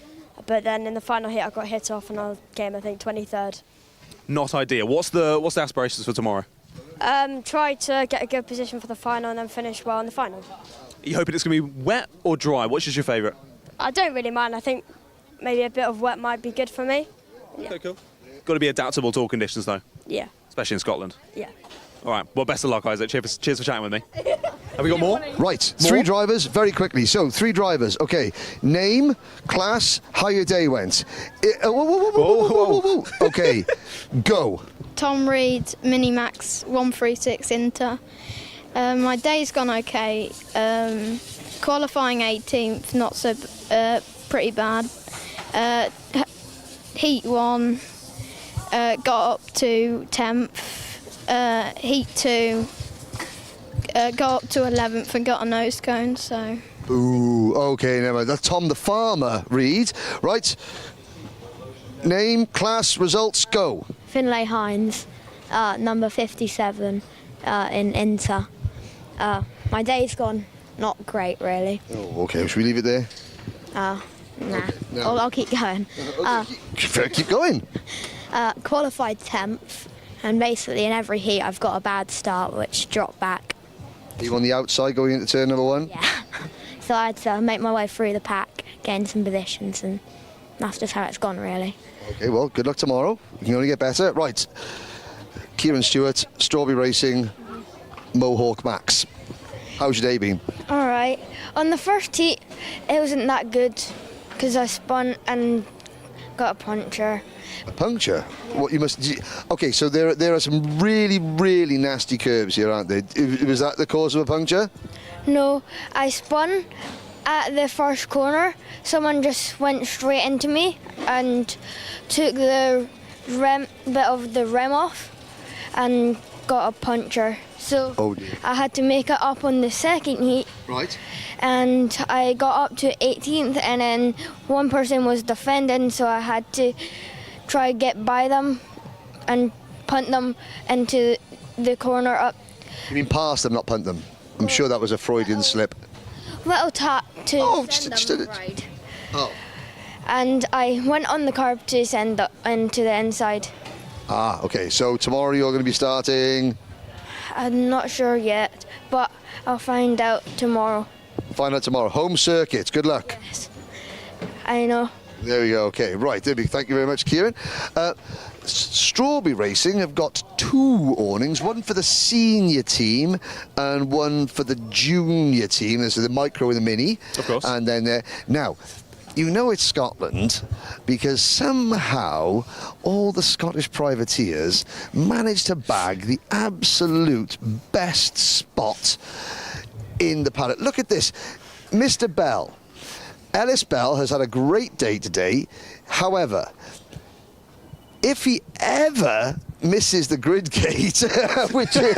But then in the final heat, I got hit off and I came, I think, 23rd. Not ideal. What's the aspirations for tomorrow? Try to get a good position for the final and then finish well in the final. Are you hoping it's going to be wet or dry? Which is your favourite? I don't really mind. I think maybe a bit of wet might be good for me. Okay, cool. Got to be adaptable to all conditions, though. Yeah. Especially in Scotland. Yeah. All right. Well, best of luck, Isaac. Cheers for chatting with me. Have we got more? Right. More? 3 drivers, very quickly. So, 3 drivers. Okay. Name, class, how your day went. Whoa. Okay. Go. Tom Reed, Minimax, 136 Inter. My day's gone okay. Qualifying 18th, not so pretty bad. Heat 1, got up to 10th. Heat 2, got up to 11th and got a nose cone, so... Ooh, okay, never mind. That's Tom the Farmer, Reed. Right. Name, class, results, go. Finlay Hines, number 57 in Inter. My day's gone not great, really. Oh, okay. Should we leave it there? Nah. Okay, no. I'll keep going. Keep going. Qualified 10th, and basically in every heat I've got a bad start, which dropped back. Are you on the outside going into turn number 1? Yeah. So I had to make my way through the pack, gain some positions, and that's just how it's gone, really. Okay, well, good luck tomorrow. You can only get better. Right. Kieran Stewart, Strawberry Racing, Mohawk Max. How's your day been? All right. On the first heat, it wasn't that good because I spun and got a puncture. A puncture? What you must... Okay, so there are some really, really nasty curves here, aren't there? Was that the cause of a puncture? No, I spun at the first corner. Someone just went straight into me and took the bit of the rim off and got a puncture. So I had to make it up on the second heat. Right. And I got up to 18th, and then one person was defending, so I had to try to get by them and punt them into the corner up. You mean pass them, not punt them? I'm sure that was a Freudian slip. Little tap to send them right. Oh. And I went on the curb to send into the inside. Ah, okay. So tomorrow you're going to be starting... I'm not sure yet, but I'll find out tomorrow. Find out tomorrow. Home circuit. Good luck. Yes. I know. There we go. Okay, right. Thank you very much, Kieran. Strawberry Racing have got 2 awnings, one for the senior team and one for the junior team. This is the micro and the mini. Of course. And then now, you know it's Scotland because somehow all the Scottish privateers managed to bag the absolute best spot in the paddock. Look at this. Mr. Bell. Ellis Bell has had a great day today. However, if he ever misses the grid gate, which it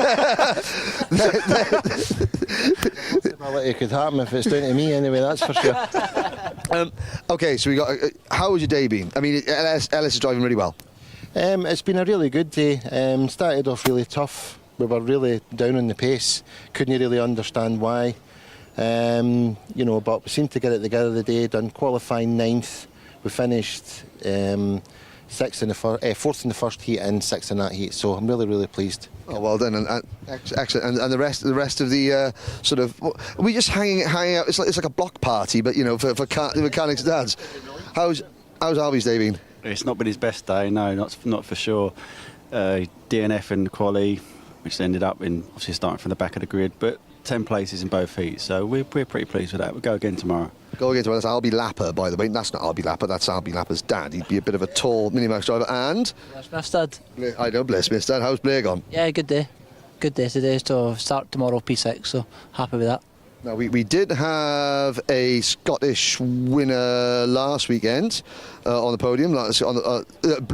could happen if it's down to me anyway, that's for sure. Okay, so we got. How has your day been? I mean, Ellis is driving really well. It's been a really good day. Started off really tough. We were really down on the pace. Couldn't really understand why. You know, but we seemed to get it together today. Done qualifying 9th. We finished 4th in the first heat and 6th in that heat. So I'm really, really pleased. Oh, well done, and excellent. And the rest of the sort of, we just hanging out. It's like a block party, but you know, for mechanics' dads. How's Harvey's day been? It's not been his best day. No, not for sure. DNF in the quali, which ended up in obviously starting from the back of the grid, but 10 places in both heats, so we're pretty pleased with that. We'll go again tomorrow. Going into it, that's Albie Lapper, by the way. That's not Albie Lapper, that's Albie Lapper's dad. He'd be a bit of a tall Minimax driver. And... That's my stud. I know, bless me, dad. How's Blair gone? Yeah, good day. Good day today, so start tomorrow P6, so happy with that. Now, we did have a Scottish winner last weekend on the podium.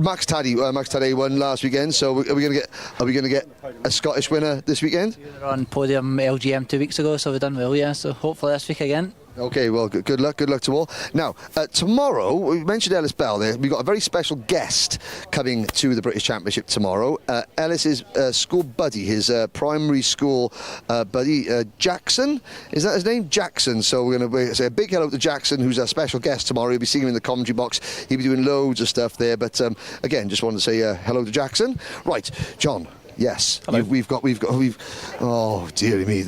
Max Taddy won last weekend. So are we going to get a Scottish winner this weekend? We were on podium LGM 2 weeks ago, so we've done well, yeah. So hopefully this week again. Okay, well, good luck to all. Now, tomorrow, we mentioned Ellis Bell there. We've got a very special guest coming to the British Championship tomorrow. Ellis's school buddy, his primary school buddy, Jackson. Is that his name? Jackson. So we're going to say a big hello to Jackson, who's our special guest tomorrow. He'll be singing in the commentary box. He'll be doing loads of stuff there. But again, just wanted to say hello to Jackson. Right, John. Yes, we've got. Oh, dearie me.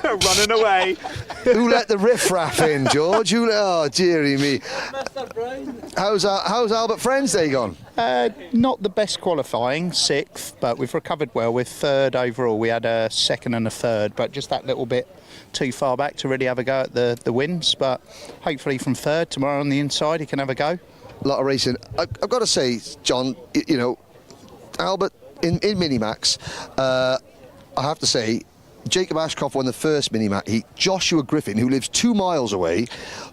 Running away. Who let the riff-raff in, George? Oh, dearie me. How's Albert Friend's day gone? Not the best qualifying, 6th, but we've recovered well. We're 3rd overall. We had a 2nd and a 3rd, but just that little bit too far back to really have a go at the wins. But hopefully from 3rd tomorrow on the inside, he can have a go. A lot of racing. I've got to say, John, you know, Albert in Minimax, I have to say, Jacob Ashcroft won the first Minimax heat. Joshua Griffin, who lives 2 miles away,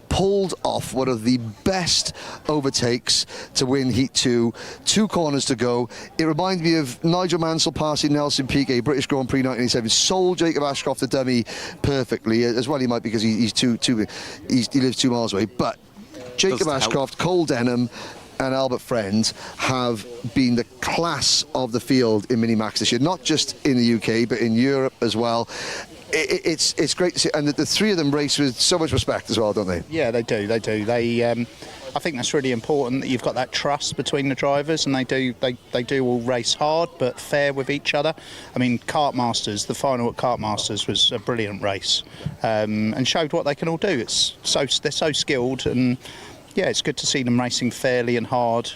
pulled off one of the best overtakes to win Heat 2. 2 corners to go. It reminded me of Nigel Mansell passing Nelson Piquet, British Grand Prix 1987. Sold Jacob Ashcroft the dummy perfectly. As well he might, because he lives 2 miles away. But Jacob Ashcroft, Cole Denham and Albert Friend have been the class of the field in Minimax this year, not just in the UK, but in Europe as well. It's great to see, and the 3 of them race with so much respect as well, don't they? Yeah, they do. I think that's really important, that you've got that trust between the drivers, and they do all race hard but fair with each other. I mean, Kart Masters, the final at Kart Masters was a brilliant race, and showed what they can all do. They're so skilled, and yeah, it's good to see them racing fairly and hard,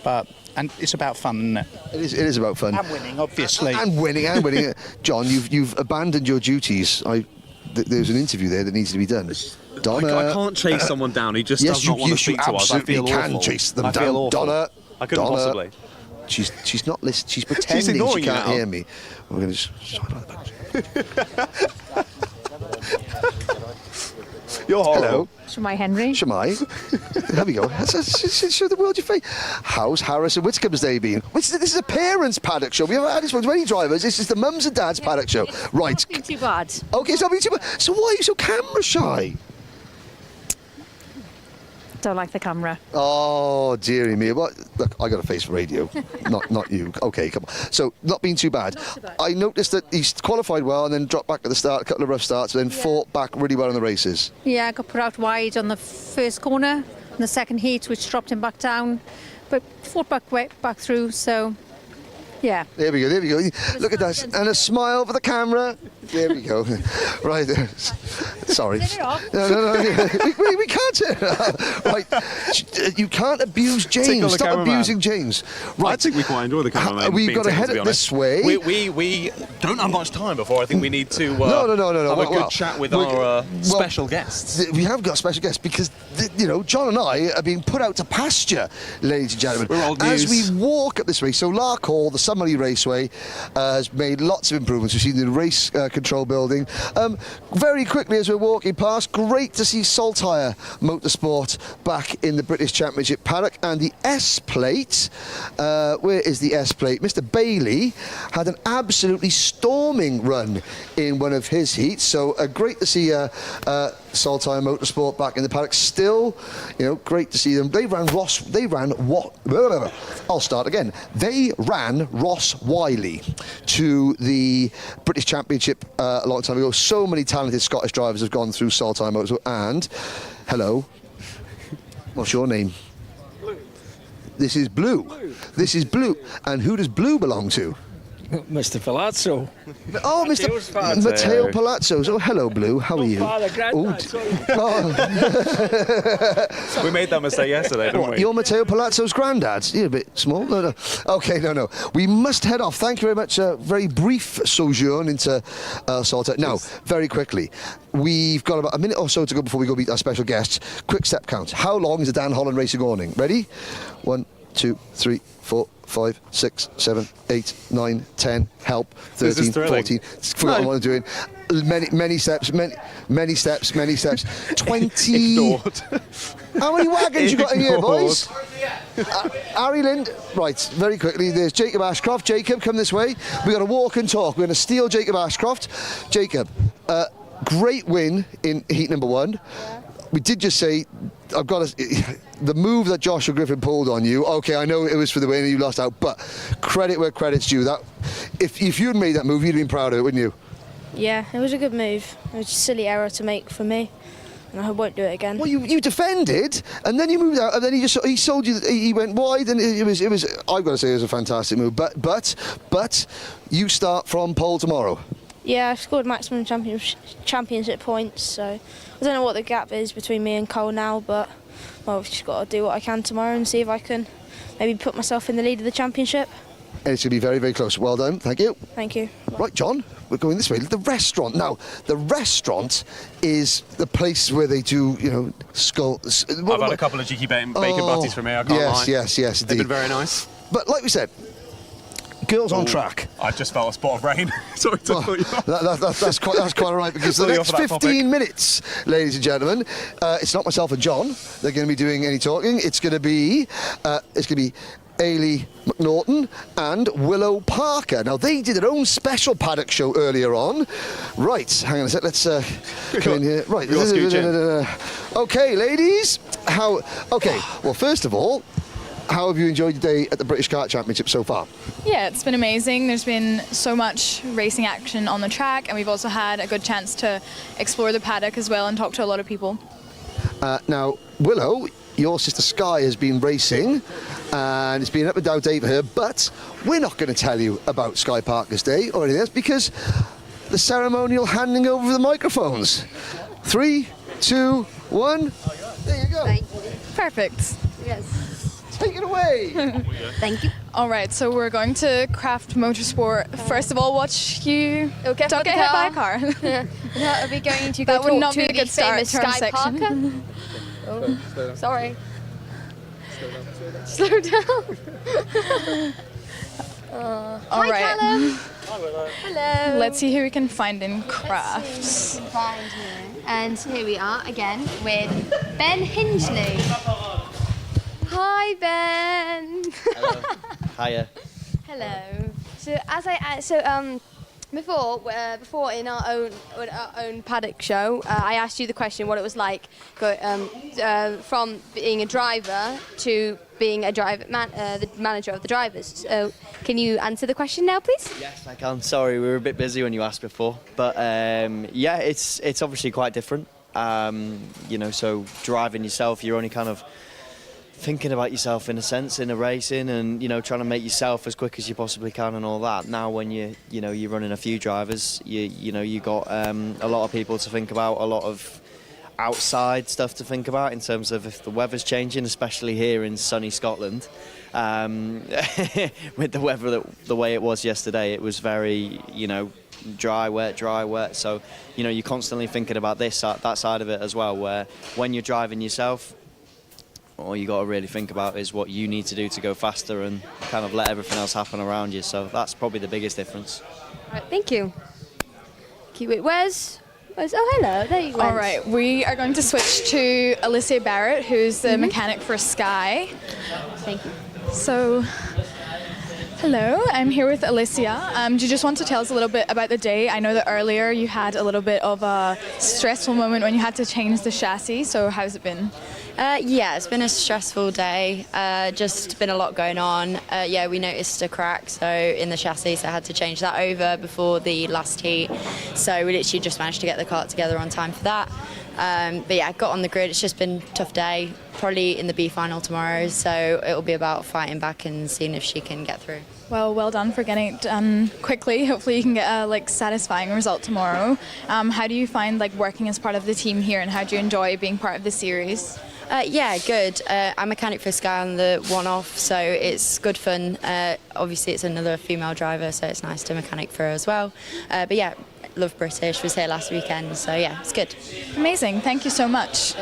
and it's about fun, isn't it? It is about fun. And winning, obviously. And winning. John, you've abandoned your duties. There's an interview there that needs to be done. Donna, I can't chase someone down. He just does not want to speak to us. I feel awful. You can chase them down. Donna. I couldn't possibly. She's not listening. She's pretending she can't hear me. We're going to just... You're horrible. Hello. Shemai Henry. Shemai. There we go. Show the world your face. How's Harrison Whitcomb's day been? This is a parents' paddock show. We haven't had this one to any drivers. This is the mums and dads' paddock show. Right. It's not been too bad. Okay, it's not been too bad. So why are you so camera shy? Don't like the camera. Oh, dearie me. Well, look, I got a face for radio. not you. Okay, come on. So, not been too bad. I noticed that he's qualified well and then dropped back at the start, a couple of rough starts, and then fought back really well in the races. Yeah, I got put out wide on the first corner in the second heat, which dropped him back down, but fought back through, so... Yeah. There we go. Look at that. And a smile for the camera. There we go. Right there. Sorry. No. We can't turn it off. Right. You can't abuse James. Stop abusing James. Right. I think we quite enjoy the cameraman. We've got to head it this way. We don't have much time before. I think we need to no. have a good chat with our special guests. We have got special guests because, John and I are being put out to pasture, ladies and gentlemen. We're old news. news. As we walk up this way, so Larkhall, the Summerley Raceway, has made lots of improvements. We've seen the race control building. Very quickly as we're walking past, great to see Saltire Motorsport back in the British Championship paddock, and the S-plate. Where is the S-plate? Mr. Bailey had an absolutely storming run in one of his heats, so great to see Saltire Motorsport back in the paddock. Still, great to see them. I'll start again. They ran Ross Wiley to the British Championship a long time ago. So many talented Scottish drivers have gone through Saltire Motorsport. And, hello, what's your name? Blue. This is Blue. This is Blue. And who does Blue belong to? Mr. Palazzo. Oh, Matteo Palazzo. Oh, hello, Blue. How are you? We made that mistake yesterday, didn't we? You're Matteo Palazzo's granddad. You're a bit small. No. Okay, no. We must head off. Thank you very much. Very brief sojourn into Salter. Now, very quickly, we've got about a minute or so to go before we go meet our special guests. Quick step count. How long is the Dan Holland Racing awning? Ready? 1, 2, 3, 4, 5, 6, 7, 8, 9, 10. Help. 13, 14. Forgot what I'm doing. Many steps. 20. Ignored. How many wagons you got in here, boys? Harry Lind. Right, very quickly, there's Jacob Ashcroft. Jacob, come this way. We've got to walk and talk. We're going to steal Jacob Ashcroft. Jacob, great win in heat number 1. Yeah. We did just say, the move that Joshua Griffin pulled on you, okay, I know it was for the win and you lost out, but credit where credit's due. That, if you'd made that move, you'd have been proud of it, wouldn't you? Yeah, it was a good move. It was a silly error to make for me, and I won't do it again. Well, you defended, and then you moved out, and then he sold you. He went wide, and it was. I've got to say, it was a fantastic move. But you start from pole tomorrow. Yeah, I've scored maximum championship points, so I don't know what the gap is between me and Cole now, but well, I've just got to do what I can tomorrow and see if I can maybe put myself in the lead of the championship. And it's going to be very, very close. Well done. Thank you. Thank you. Right, John, we're going this way. The restaurant. Now, the restaurant is the place where they do, skulls. I've had a couple of cheeky bacon butties from here, I can't lie. Yes, They've been very nice. But like we said, girls on track. I just felt a spot of rain. Sorry to put you off. That's quite all right, because the next 15 minutes, ladies and gentlemen, it's not myself and John. They're going to be doing any talking. It's going to be Ailey McNaughton and Willow Parker. Now, they did their own special paddock show earlier on. Right, hang on a sec, let's come in here. Right. Okay, ladies. Well, first of all, how have you enjoyed your day at the British Kart Championship so far? Yeah, it's been amazing. There's been so much racing action on the track, and we've also had a good chance to explore the paddock as well and talk to a lot of people. Now, Willow, your sister Sky has been racing, and it's been up and down day for her, but we're not going to tell you about Sky Parker's day or anything else, because the ceremonial handing over of the microphones. 3, 2, 1. There you go. Perfect. Yes. Take it away. Thank you. All right, so we're going to Craft Motorsport. First of all, watch you don't get hit by a car. That would be going to go that would talk not to be a good start. Sky Parker. Oh, sorry. Slow down. All right. Callum. Hello. Let's see who we can find in crafts. And here we are again with Ben Hingley. Hi, Ben. Hello. Hiya. Hello. Before in our own paddock show, I asked you the question what it was like from being a driver to being a the manager of the drivers. So, can you answer the question now, please? Yes, I can. Sorry, we were a bit busy when you asked before, but yeah, it's obviously quite different. So driving yourself, you're only kind of thinking about yourself in a sense in a racing, and trying to make yourself as quick as you possibly can and all that. Now when you're running a few drivers, you got a lot of people to think about, a lot of outside stuff to think about in terms of if the weather's changing, especially here in sunny Scotland. With the weather the way it was yesterday, it was very dry, wet. So you're constantly thinking about that side of it as well, where when you're driving yourself, all you got to really think about is what you need to do to go faster and kind of let everything else happen around you. So that's probably the biggest difference. All right, thank you. Wait, where's oh, hello, there you go. All right, we are going to switch to Alicia Barrett, who's the mechanic for Sky. Thank you. So, hello, I'm here with Alicia. Do you just want to tell us a little bit about the day? I know that earlier you had a little bit of a stressful moment when you had to change the chassis, so how's it been? Yeah, it's been a stressful day, just been a lot going on. Yeah, we noticed a crack in the chassis, so I had to change that over before the last heat. So we literally just managed to get the kart together on time for that. But yeah, got on the grid. It's just been a tough day. Probably in the B final tomorrow, so it'll be about fighting back and seeing if she can get through. Well done for getting it done quickly. Hopefully you can get a satisfying result tomorrow. How do you find working as part of the team here, and how do you enjoy being part of the series? Yeah, good. I'm mechanic for Sky on the one-off, so it's good fun. Obviously, it's another female driver, so it's nice to mechanic for her as well. But yeah, love British. Was here last weekend, so yeah, it's good. Amazing. Thank you so much.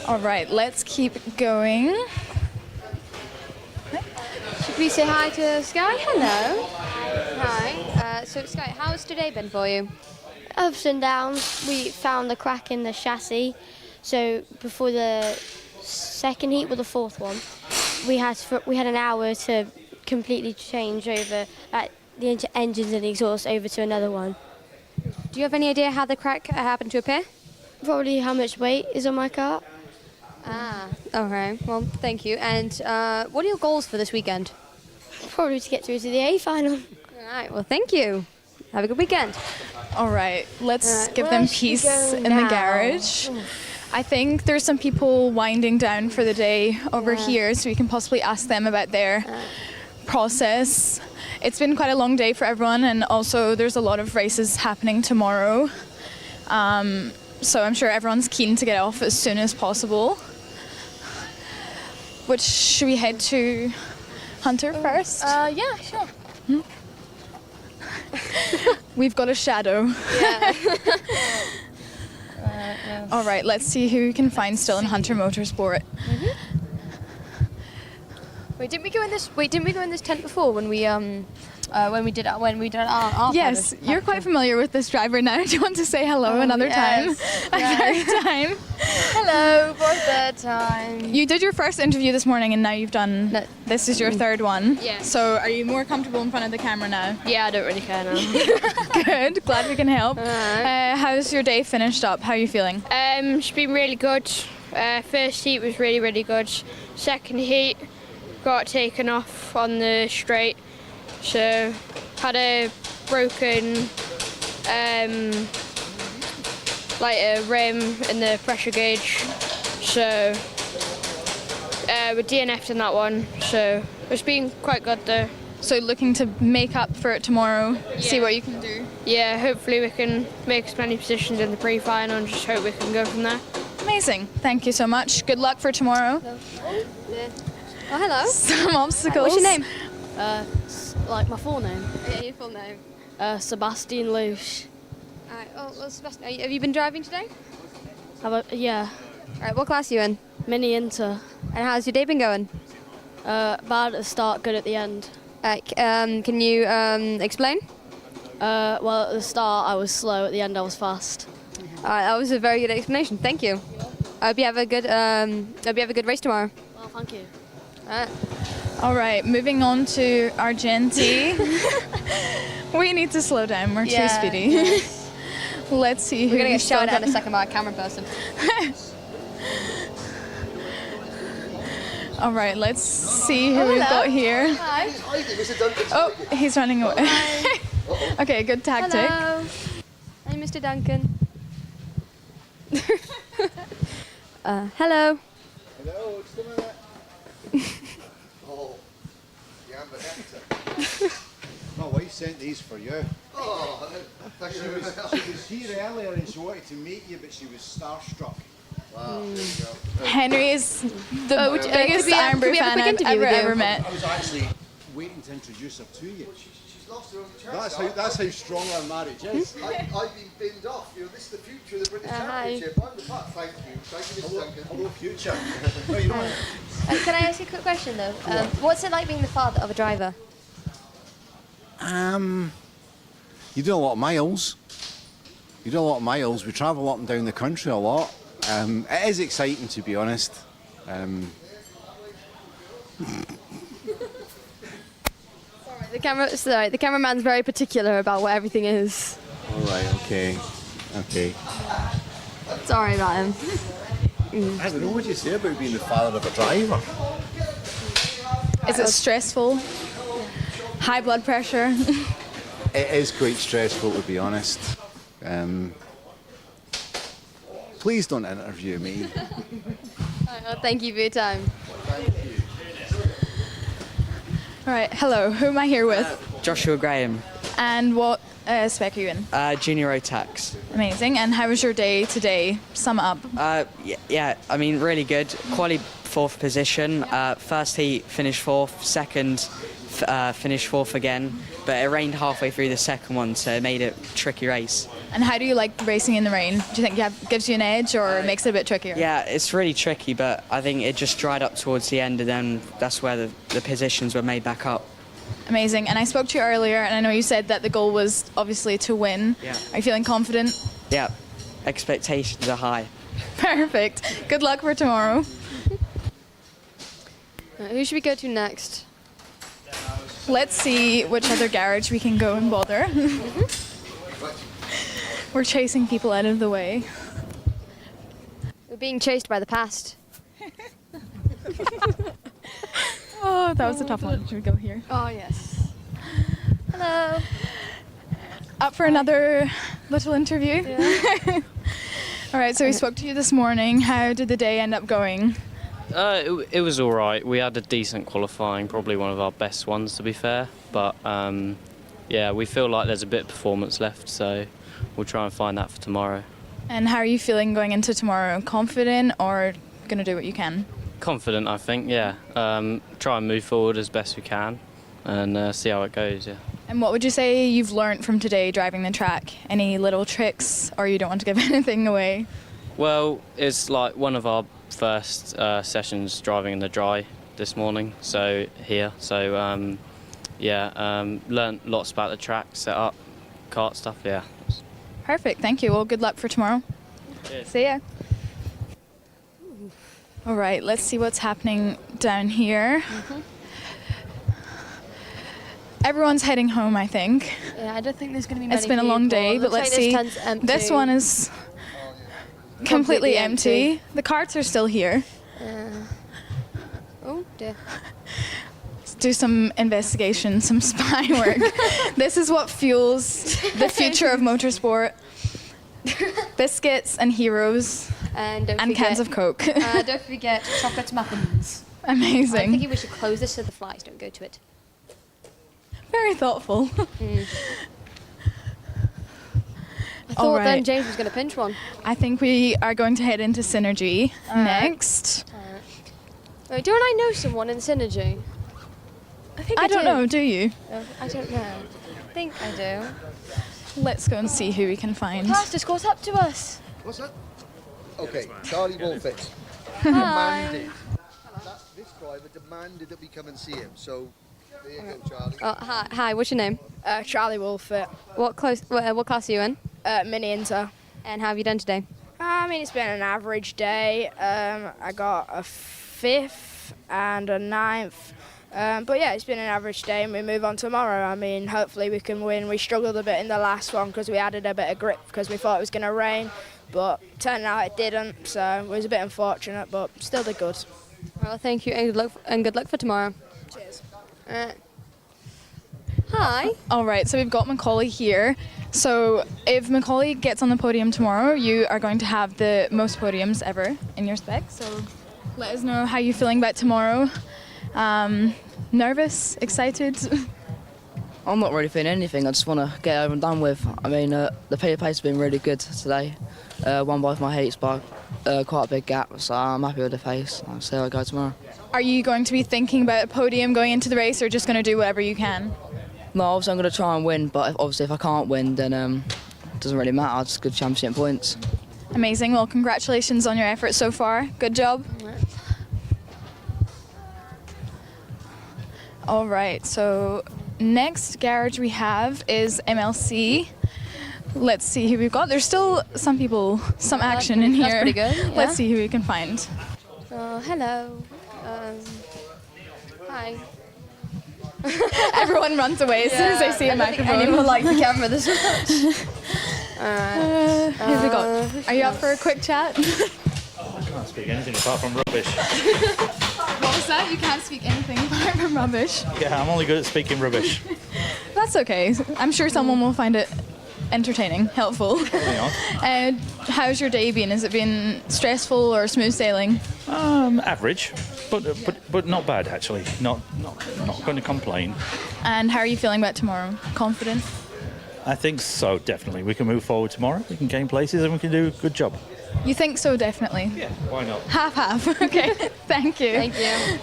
All right, let's keep going. Should we say hi to Sky? Hello. Hi. So Sky, how's today been for you? Ups and downs. We found a crack in the chassis. So before the second heat, or the fourth one, we had an hour to completely change over the engines and the exhaust over to another one. Do you have any idea how the crack happened to appear? Probably how much weight is on my car. Okay. Well, thank you. And what are your goals for this weekend? Probably to get through to the A final. All right. Well, thank you. Have a good weekend. All right. Let's give them peace in the garage. I think there's some people winding down for the day over here, so we can possibly ask them about their process. It's been quite a long day for everyone, and also there's a lot of races happening tomorrow. So I'm sure everyone's keen to get off as soon as possible. Should we head to Hunter first? Yeah, sure. We've got a shadow. Yeah. All right, let's see who we can find still in Hunter Motorsport. Wait, didn't we go in this tent before when we did our Yes, you're quite familiar with this driver now. Do you want to say hello another time? Another time. Hello, for third time. You did your first interview this morning, and now you've done. This is your third one. Yeah. So, are you more comfortable in front of the camera now? Yeah, I don't really care now. Good. Glad we can help. How's your day finished up? How are you feeling? It's been really good. First heat was really, really good. Second heat got taken off on the straight. So had a broken a rim in the pressure gauge. So we DNF'd in that one. So it's been quite good though. So looking to make up for it tomorrow, see what you can do? Yeah, hopefully we can make as many positions in the pre-final and just hope we can go from there. Amazing. Thank you so much. Good luck for tomorrow. Oh, hello. Some obstacles. What's your name? My full name. Yeah, your full name. Sebastian Luce. Alright, well, Sebastian, have you been driving today? Yeah. Alright, what class are you in? Mini Inter. And how's your day been going? Bad at the start, good at the end. Can you explain? Well, at the start I was slow, at the end I was fast. Alright, that was a very good explanation. Thank you. I hope you have a good race tomorrow. Well, thank you. All right, moving on to Argenti. We need to slow down. We're too speedy. Yeah. Let's see. We're gonna get shouted at in a second by a camera person. All right, let's see who we've got here. Hi. Oh, he's running away. Okay, good tactic. Hello. Hey, Mr. Duncan. Hello. Hello, it's the minute. Oh, yeah, but my wife sent these for you. Oh, she was here earlier and she wanted to meet you, but she was starstruck. Wow, there you go. Henry is the biggest Iron Brew fan I've ever met. I was actually waiting to introduce her to you. She's lost her own chance. That's how strong our marriage is. I've been binned off. This is the future of the British Championship. I'm the part. Thank you. Thank you, Mr. Duncan. Hello, future. No, you don't. Can I ask you a quick question though? What's it like being the father of a driver? You do a lot of miles. We travel up and down the country a lot. It is exciting, to be honest. The cameraman's very particular about what everything is. All right. Okay. Sorry about him. I don't know what you say about being the father of a driver. Is it stressful? High blood pressure? It is quite stressful, to be honest. Please don't interview me. Well, thank you for your time. All right, hello. Who am I here with? Joshua Graham, And what spec are you in? Junior Rotax. Amazing. And how was your day today? Sum it up. Yeah, I mean, really good. Quali 4th position. First heat, finished 4th. Second, finished 4th again. But it rained halfway through the second one, so it made it a tricky race. And how do you like racing in the rain? Do you think it gives you an edge or makes it a bit trickier? Yeah, it's really tricky, but I think it just dried up towards the end, and then that's where the positions were made back up. Amazing. And I spoke to you earlier, and I know you said that the goal was obviously to win. Yeah. Are you feeling confident? Yeah, expectations are high. Perfect. Good luck for tomorrow. Who should we go to next? Let's see which other garage we can go and bother. We're chasing people out of the way. We're being chased by the past. Oh, that was a tough one. Should we go here? Oh, yes. Hello. Up for another little interview? Yeah. All right, so we spoke to you this morning. How did the day end up going? It was all right. We had a decent qualifying, probably one of our best ones, to be fair. But, yeah, we feel like there's a bit of performance left, so we'll try and find that for tomorrow. And how are you feeling going into tomorrow? Confident or going to do what you can? Confident, I think, yeah. Try and move forward as best we can and see how it goes, yeah. And what would you say you've learnt from today driving the track? Any little tricks, or you don't want to give anything away? Well, it's like one of our first sessions driving in the dry this morning, so here. So, learnt lots about the track, set up, kart stuff, yeah. Perfect, thank you. Well, good luck for tomorrow. Cheers. See ya. All right, let's see what's happening down here. Everyone's heading home, I think. Yeah, I don't think there's going to be many It's been a long day, but let's see. This one is completely empty. The carts are still here. Oh, dear. Let's do some investigation, some spy work. This is what fuels the future of motorsport. Biscuits and heroes and cans of Coke. Don't forget chocolate muffins. Amazing. I'm thinking we should close this so the flies don't go to it. Very thoughtful. I thought then James was going to pinch one. I think we are going to head into Synergy next. Wait, don't I know someone in Synergy? I don't know, do you? I don't know. I think I do. Let's go and see who we can find. Class just caught up to us. What's that? Okay, Charlie Wolfett. Hi. This driver demanded that we come and see him, so there you go, Charlie. Hi, what's your name? Charlie Wolfett. What class are you in? Mini Inter. And how have you done today? I mean, it's been an average day. I got a 5th and a 9th. But yeah, it's been an average day, and we move on tomorrow. I mean, hopefully we can win. We struggled a bit in the last one because we added a bit of grip because we thought it was going to rain, but turned out it didn't, so it was a bit unfortunate, but still did good. Well, thank you, and good luck for tomorrow. Cheers. Hi. All right, so we've got Macaulay here. So if Macaulay gets on the podium tomorrow, you are going to have the most podiums ever in your spec. So let us know how you're feeling about tomorrow. Nervous? Excited? I'm not really feeling anything. I just want to get over and done with. I mean, the pace has been really good today. Won both my heats by quite a big gap, so I'm happy with the pace. I'll see how I go tomorrow. Are you going to be thinking about a podium going into the race, or just going to do whatever you can? No, obviously I'm going to try and win, but obviously if I can't win, then it doesn't really matter. I'll just good championship points. Amazing. Well, congratulations on your efforts so far. Good job. All right, so next garage we have is MLC. Let's see who we've got. There's still some people, some action in here. That's pretty good. Yeah. Let's see who we can find. Hello. Hi. Everyone runs away as soon as they see a microphone. Anyone like the camera this much? Here we go. Are you up for a quick chat? I can't speak anything apart from rubbish. What was that? You can't speak anything apart from rubbish? Yeah, I'm only good at speaking rubbish. That's okay. I'm sure someone will find it entertaining, helpful. How's your day been? Has it been stressful or smooth sailing? Average, but not bad actually. Not going to complain. And how are you feeling about tomorrow? Confident? I think so, definitely. We can move forward tomorrow. We can gain places and we can do a good job. You think so, definitely? Yeah, why not? Half. Okay, thank you. Thank you.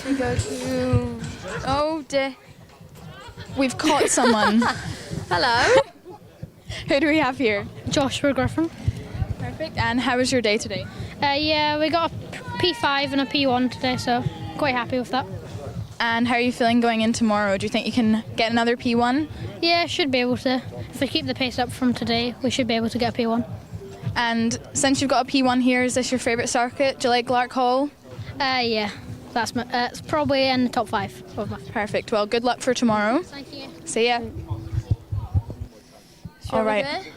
We go to... Oh dear. We've caught someone. Hello. Who do we have here? Joshua Griffin. Perfect. And how was your day today? Yeah, we got a P5 and a P1 today, so quite happy with that. And how are you feeling going in tomorrow? Do you think you can get another P1? Yeah, should be able to. If we keep the pace up from today, we should be able to get a P1. And since you've got a P1 here, is this your favourite circuit? Do you like Larkhall? Yeah, that's it's probably in the top 5 of my. Perfect. Well, good luck for tomorrow. Thank you. See ya. All right.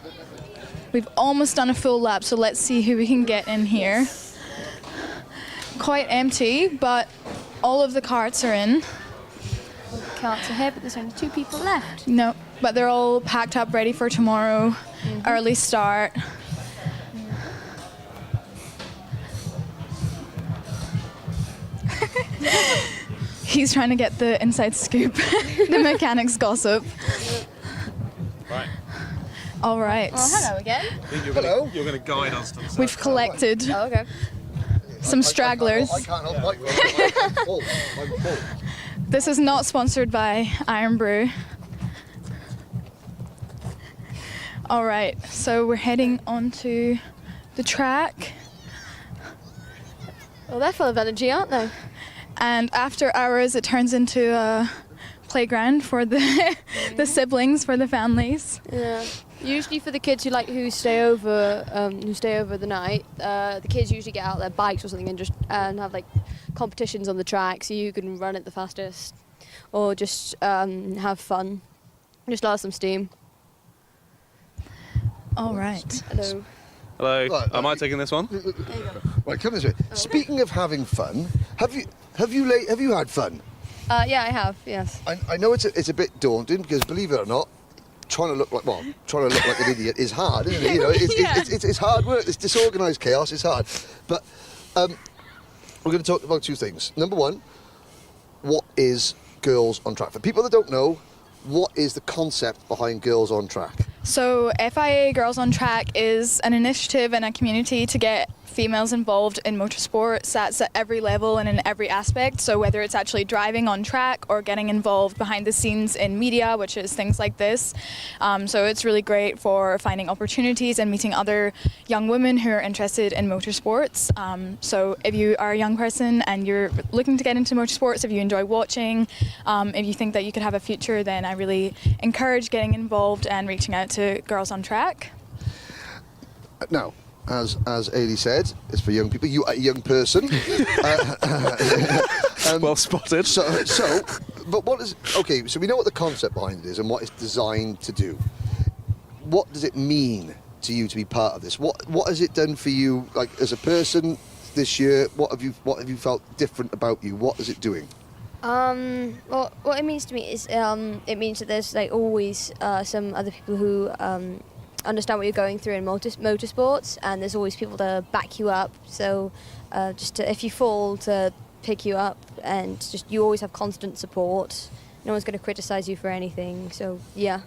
We've almost done a full lap, so let's see who we can get in here. Quite empty, but all of the carts are in. Carts are here, but there's only 2 people left. No, but they're all packed up, ready for tomorrow. Early start. He's trying to get the inside scoop, the mechanics gossip. Right. All right. Oh, hello again. Hello. You're going to guide us to the We've collected Oh, okay. some stragglers. I can't help I'm full. This is not sponsored by Iron Brew. All right, so we're heading onto the track. Well, they're full of energy, aren't they? And after hours, it turns into a playground for the the siblings, for the families. Yeah. Usually for the kids who stay over the night, the kids usually get out their bikes or something and have like competitions on the track, so you can run it the fastest, or just have fun, just let some steam. All right. Hello. Hello. Right, Am I taking this one? Right, come this way. Speaking of having fun, have you had fun? Yeah, I have. Yes. I know it's a bit daunting because, believe it or not, trying to look like an idiot is hard, isn't it? You know, it's hard work. It's disorganised chaos. It's hard. But we're going to talk about 2 things. Number 1, what is Girls on Track? For people that don't know, what is the concept behind Girls on Track? So FIA Girls on Track is an initiative and a community to get females involved in motorsports. That's at every level and in every aspect. So whether it's actually driving on track or getting involved behind the scenes in media, which is things like this. So it's really great for finding opportunities and meeting other young women who are interested in motorsports. So if you are a young person and you're looking to get into motorsports, if you enjoy watching, if you think that you could have a future, then I really encourage getting involved and reaching out to Girls on Track. Now, as Ailey said, it's for young people. You are a young person. Well spotted. But what is... Okay, so we know what the concept behind it is and what it's designed to do. What does it mean to you to be part of this? What has it done for you, like, as a person this year? What have you felt different about you? What is it doing? Well, what it means to me is it means that there's like always some other people who understand what you're going through in motorsports, and there's always people to back you up. So if you fall, to pick you up, and just you always have constant support. No one's going to criticise you for anything. So yeah.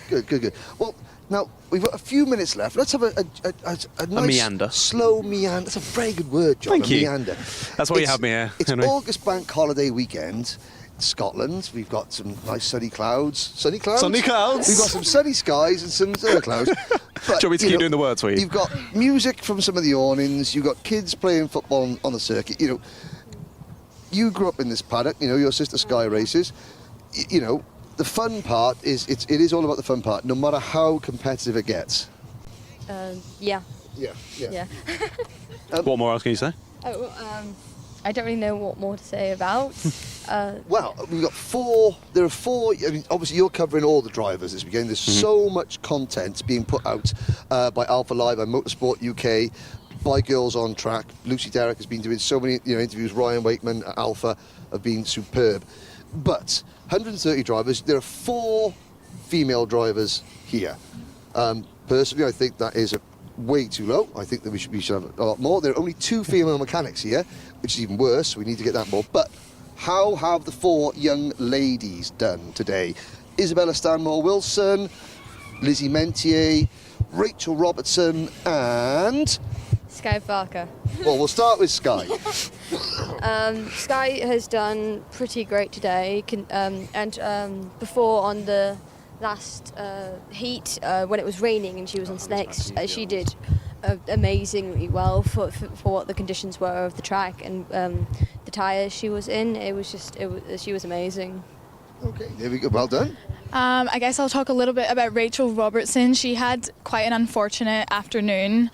Good. Well, now we've got a few minutes left. Let's have a nice meander. Slow meander. That's a very good word, John. Thank you. Meander. That's why you have me here, It's Henry. August bank holiday weekend. Scotland. We've got some nice sunny clouds. Sunny clouds? Sunny clouds. We've got some sunny skies and some other clouds. But, Do you want me to keep doing the words for you? You've got music from some of the awnings. You've got kids playing football on the circuit. You know, you grew up in this paddock. You know, your sister Sky races. You know, the fun part is it is all about the fun part, no matter how competitive it gets. Yeah. Yeah. What more else can you say? I don't really know what more to say about. Well, we've got 4. There are 4. I mean, obviously, you're covering all the drivers this weekend. There's so much content being put out by Alpha Live, by Motorsport UK, by Girls on Track. Lucy Derrick has been doing so many interviews. Ryan Wakeman at Alpha have been superb. But 130 drivers. There are 4 female drivers here. Personally, I think that is way too low. I think that we should have a lot more. There are only 2 female mechanics here, which is even worse. We need to get that more. But how have the 4 young ladies done today? Isabella Stanmore-Wilson, Lizzie Mentier, Rachel Robertson, and Sky Barker. Well, we'll start with Sky. Sky has done pretty great today, before on the last heat when it was raining and she was on snakes, she did amazingly well for what the conditions were of the track and the tyres she was in. She was amazing. Okay, there we go. Well done. I guess I'll talk a little bit about Rachel Robertson. She had quite an unfortunate afternoon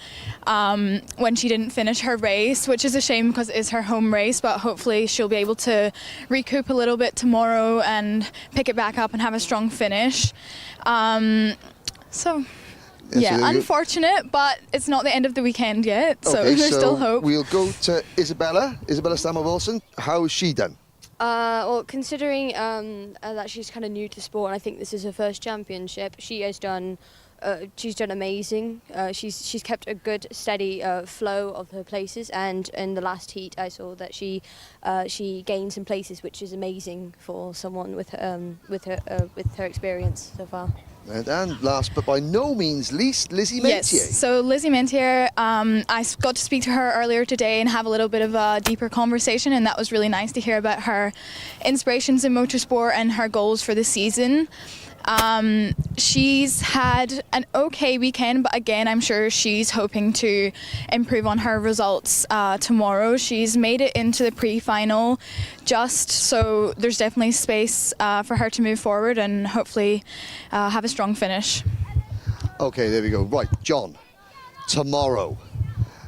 when she didn't finish her race, which is a shame because it is her home race, but hopefully she'll be able to recoup a little bit tomorrow and pick it back up and have a strong finish. Unfortunate, but it's not the end of the weekend yet, so there's still hope. We'll go to Isabella Stanmore-Wilson. How has she done? Well, considering that she's kind of new to sport, and I think this is her first championship, she has done. She's done amazing. She's kept a good, steady flow of her places, and in the last heat, I saw that she gained some places, which is amazing for someone with her experience so far. And last but by no means least, Lizzie Mentier. Yes, so Lizzie Mentier, I got to speak to her earlier today and have a little bit of a deeper conversation, and that was really nice to hear about her inspirations in motorsport and her goals for the season. She's had an okay weekend, but again, I'm sure she's hoping to improve on her results tomorrow. She's made it into the pre-final just, so there's definitely space for her to move forward and hopefully have a strong finish. Okay, there we go. Right, John, tomorrow.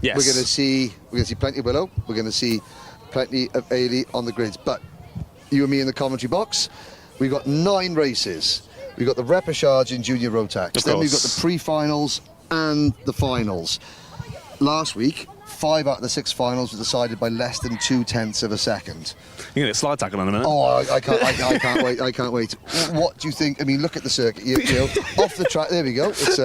Yes. We're going to see plenty of Willow. We're going to see plenty of Ailey on the grids. But you and me in the commentary box, we've got 9 races. We've got the repechage in Junior Rotax. Then we've got the pre-finals and the finals. Last week, 5 out of the 6 finals were decided by less than 0.2 of a second. You're going to get slide tackle in a minute. Oh, I can't wait. I can't wait. What do you think? I mean, look at the circuit. You know, off the track. There we go. It's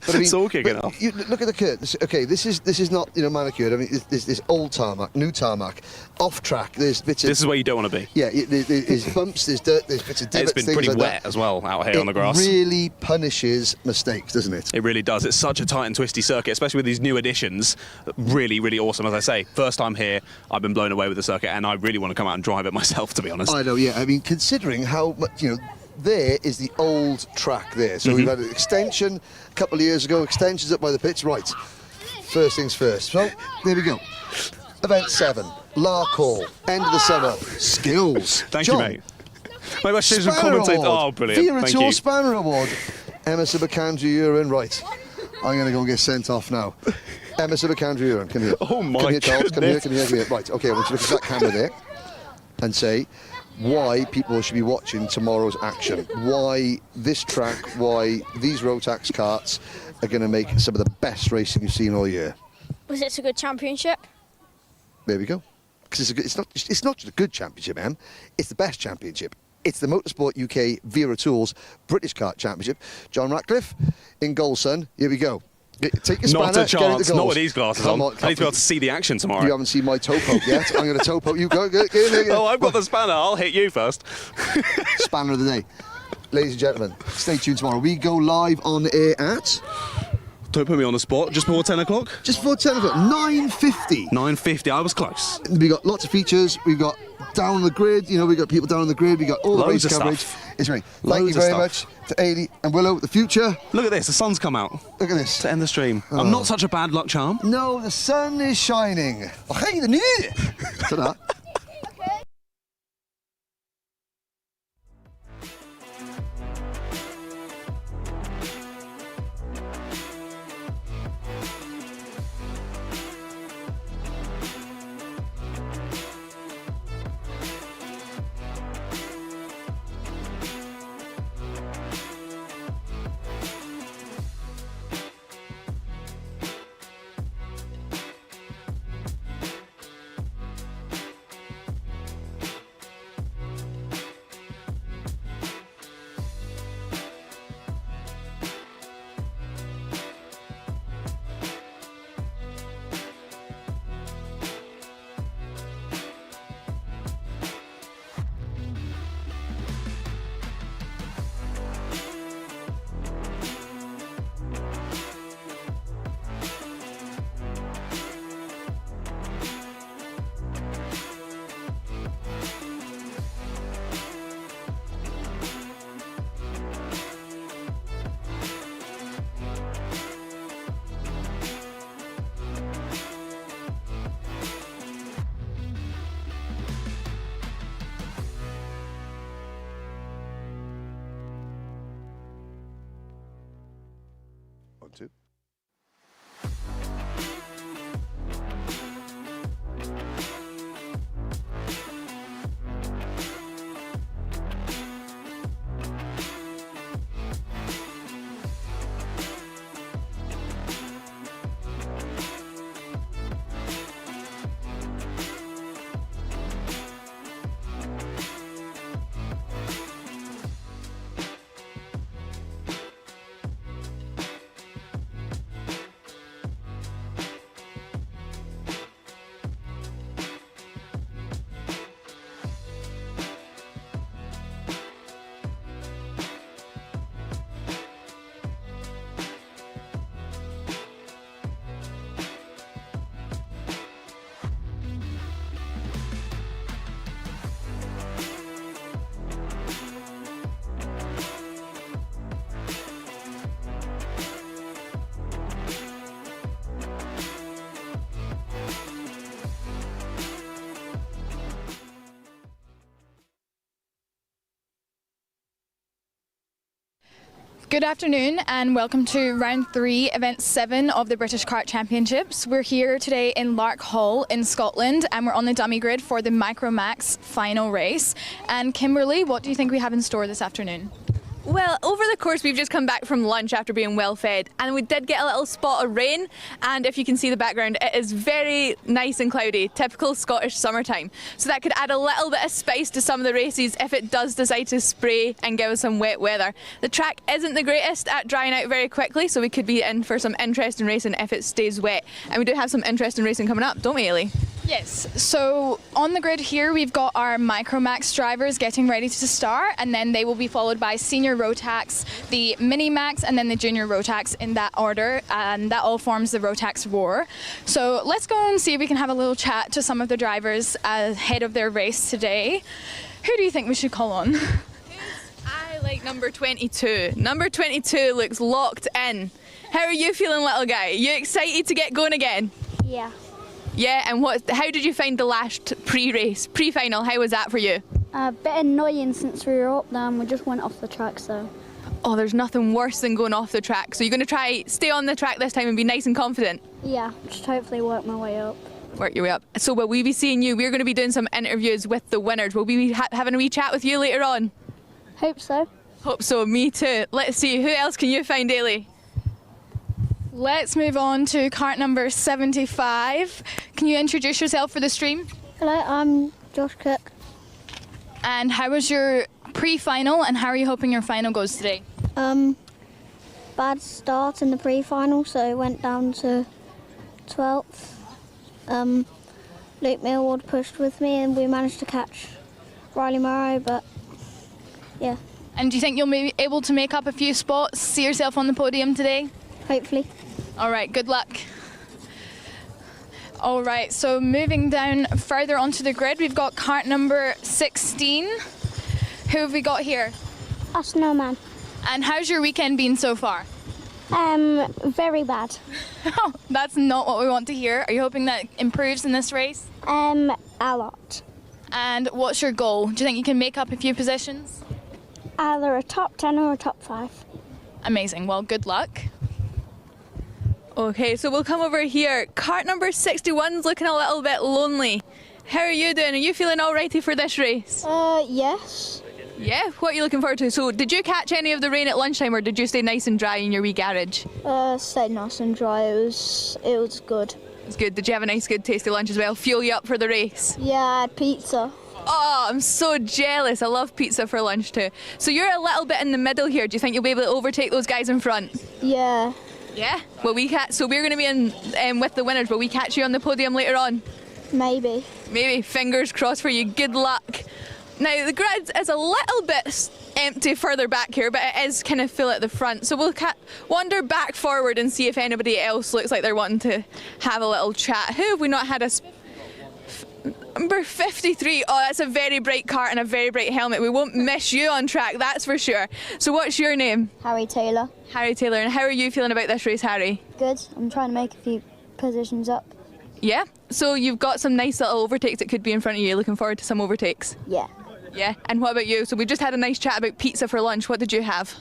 it's all kicking off. Look at the curve. Okay, this is not manicured. I mean, this old tarmac, new tarmac, off track. There's bits. This is where you don't want to be. Yeah, there's bumps. There's dirt. There's bits of divots. It's been pretty like wet as well out here on the grass. It really punishes mistakes, doesn't it? It really does. It's such a tight and twisty circuit, especially with these new additions. Really, really awesome. As I say, first time here, I've been blown away with the circuit, and I really want to come out and drive it myself, to be honest. I know. Yeah. I mean, considering how much there is the old track there. So we've had an extension a couple of years ago, extensions up by the pits. Right, first things first. So, there we go. Event 7, Larkhall, end of the summer, skills. Thank John, you, mate. Maybe I should have Spanner commentated. Award. Oh, brilliant. Wera Thank Tools you. Spanner Award. Emerson McAndrew-Uren, right. I'm going to go and get sent off now. Emerson McAndrew-Uren, come here. Oh, my Come here, Charles. Come here, goodness. come here. Right, okay, I want you to look at that camera there and say why people should be watching tomorrow's action, why this track, why these Rotax karts are going to make some of the best racing you've seen all year. Was it a good championship? There we go. Because it's not just a good championship, Em. It's the best championship. It's the Motorsport UK Wera Tools British Kart Championship. John Ratcliffe in goal, son. Here we go. Take your spanner, Not a get into chance. goals. Not with these glasses on. I need to be able to see the action tomorrow. You haven't seen my toe poke yet. I'm going to toe poke you. Go. Oh, I've got the spanner. I'll hit you first. Spanner of the day. Ladies and gentlemen, stay tuned tomorrow. We go live on air at... Don't put me on the spot. Just before 10 o'clock? Just before 10 o'clock. 9:50. 9:50. I was close. We got lots of features. We've got down on the grid. We got people down on the grid. We got all the Loads race of coverage. stuff. It's great. Thank you very much to Ailey and Willow. The future. Look at this. The sun's come out. Look at this. To end the stream. Oh. I'm not such a bad luck charm. No, the sun is shining. Oh, hey, the new. Ta-da. Good afternoon and welcome to round 3, event 7 of the British Kart Championships. We're here today in Larkhall in Scotland and we're on the dummy grid for the Micromax final race. And Kimberly, what do you think we have in store this afternoon? Well, over the course we've just come back from lunch after being well fed and we did get a little spot of rain, and if you can see the background it is very nice and cloudy, typical Scottish summertime. So that could add a little bit of spice to some of the races if it does decide to spray and give us some wet weather. The track isn't the greatest at drying out very quickly, so we could be in for some interesting racing if it stays wet. And we do have some interesting racing coming up, don't we, Ailey? Yes, so on the grid here we've got our Micromax drivers getting ready to start, and then they will be followed by senior Rotax, the Minimax and then the junior Rotax in that order, and that all forms the Rotax Roar. So let's go and see if we can have a little chat to some of the drivers ahead of their race today. Who do you think we should call on? I like number 22. Number 22 looks locked in. How are you feeling, little guy? You excited to get going again? Yeah. Yeah, and how did you find the last pre-final? How was that for you? A bit annoying since we were up there and we just went off the track, so. Oh, there's nothing worse than going off the track. So you're going to try stay on the track this time and be nice and confident? Yeah, just hopefully work my way up. Work your way up. So will we be seeing you? We're going to be doing some interviews with the winners. Will we be having a wee chat with you later on? Hope so. Hope so, me too. Let's see, who else can you find, Ailey? Let's move on to cart number 75. Can you introduce yourself for the stream? Hello, I'm Josh Cook. And how was your pre-final and how are you hoping your final goes today? Bad start in the pre-final, so I went down to 12th. Luke Millward pushed with me and we managed to catch Riley Morrow, but yeah. And do you think you'll be able to make up a few spots, see yourself on the podium today? Hopefully. All right, good luck. All right, so moving down further onto the grid, we've got cart number 16. Who have we got here? A snowman. And how's your weekend been so far? Very bad. Oh, that's not what we want to hear. Are you hoping that improves in this race? A lot. And what's your goal? Do you think you can make up a few positions? Either a top 10 or a top 5. Amazing, well, good luck. Okay, so we'll come over here. Cart number 61's looking a little bit lonely. How are you doing? Are you feeling alrighty for this race? Yes. Yeah, what are you looking forward to? So did you catch any of the rain at lunchtime or did you stay nice and dry in your wee garage? Stayed nice and dry. It was good. It's good. Did you have a nice good tasty lunch as well? Fuel you up for the race? Yeah, I had pizza. Oh, I'm so jealous. I love pizza for lunch too. So you're a little bit in the middle here. Do you think you'll be able to overtake those guys in front? Yeah. Yeah? Well, so we're going to be in with the winners. Will we catch you on the podium later on? Maybe. Maybe. Fingers crossed for you. Good luck. Now, the grid is a little bit empty further back here, but it is kind of full at the front. So we'll wander back forward and see if anybody else looks like they're wanting to have a little chat. Who have we not had Number 53. Oh, that's a very bright cart and a very bright helmet. We won't miss you on track, that's for sure. So what's your name? Harry Taylor. Harry Taylor. And how are you feeling about this race, Harry? Good. I'm trying to make a few positions up. Yeah? So you've got some nice little overtakes that could be in front of you. Looking forward to some overtakes? Yeah. Yeah? And what about you? So we just had a nice chat about pizza for lunch. What did you have?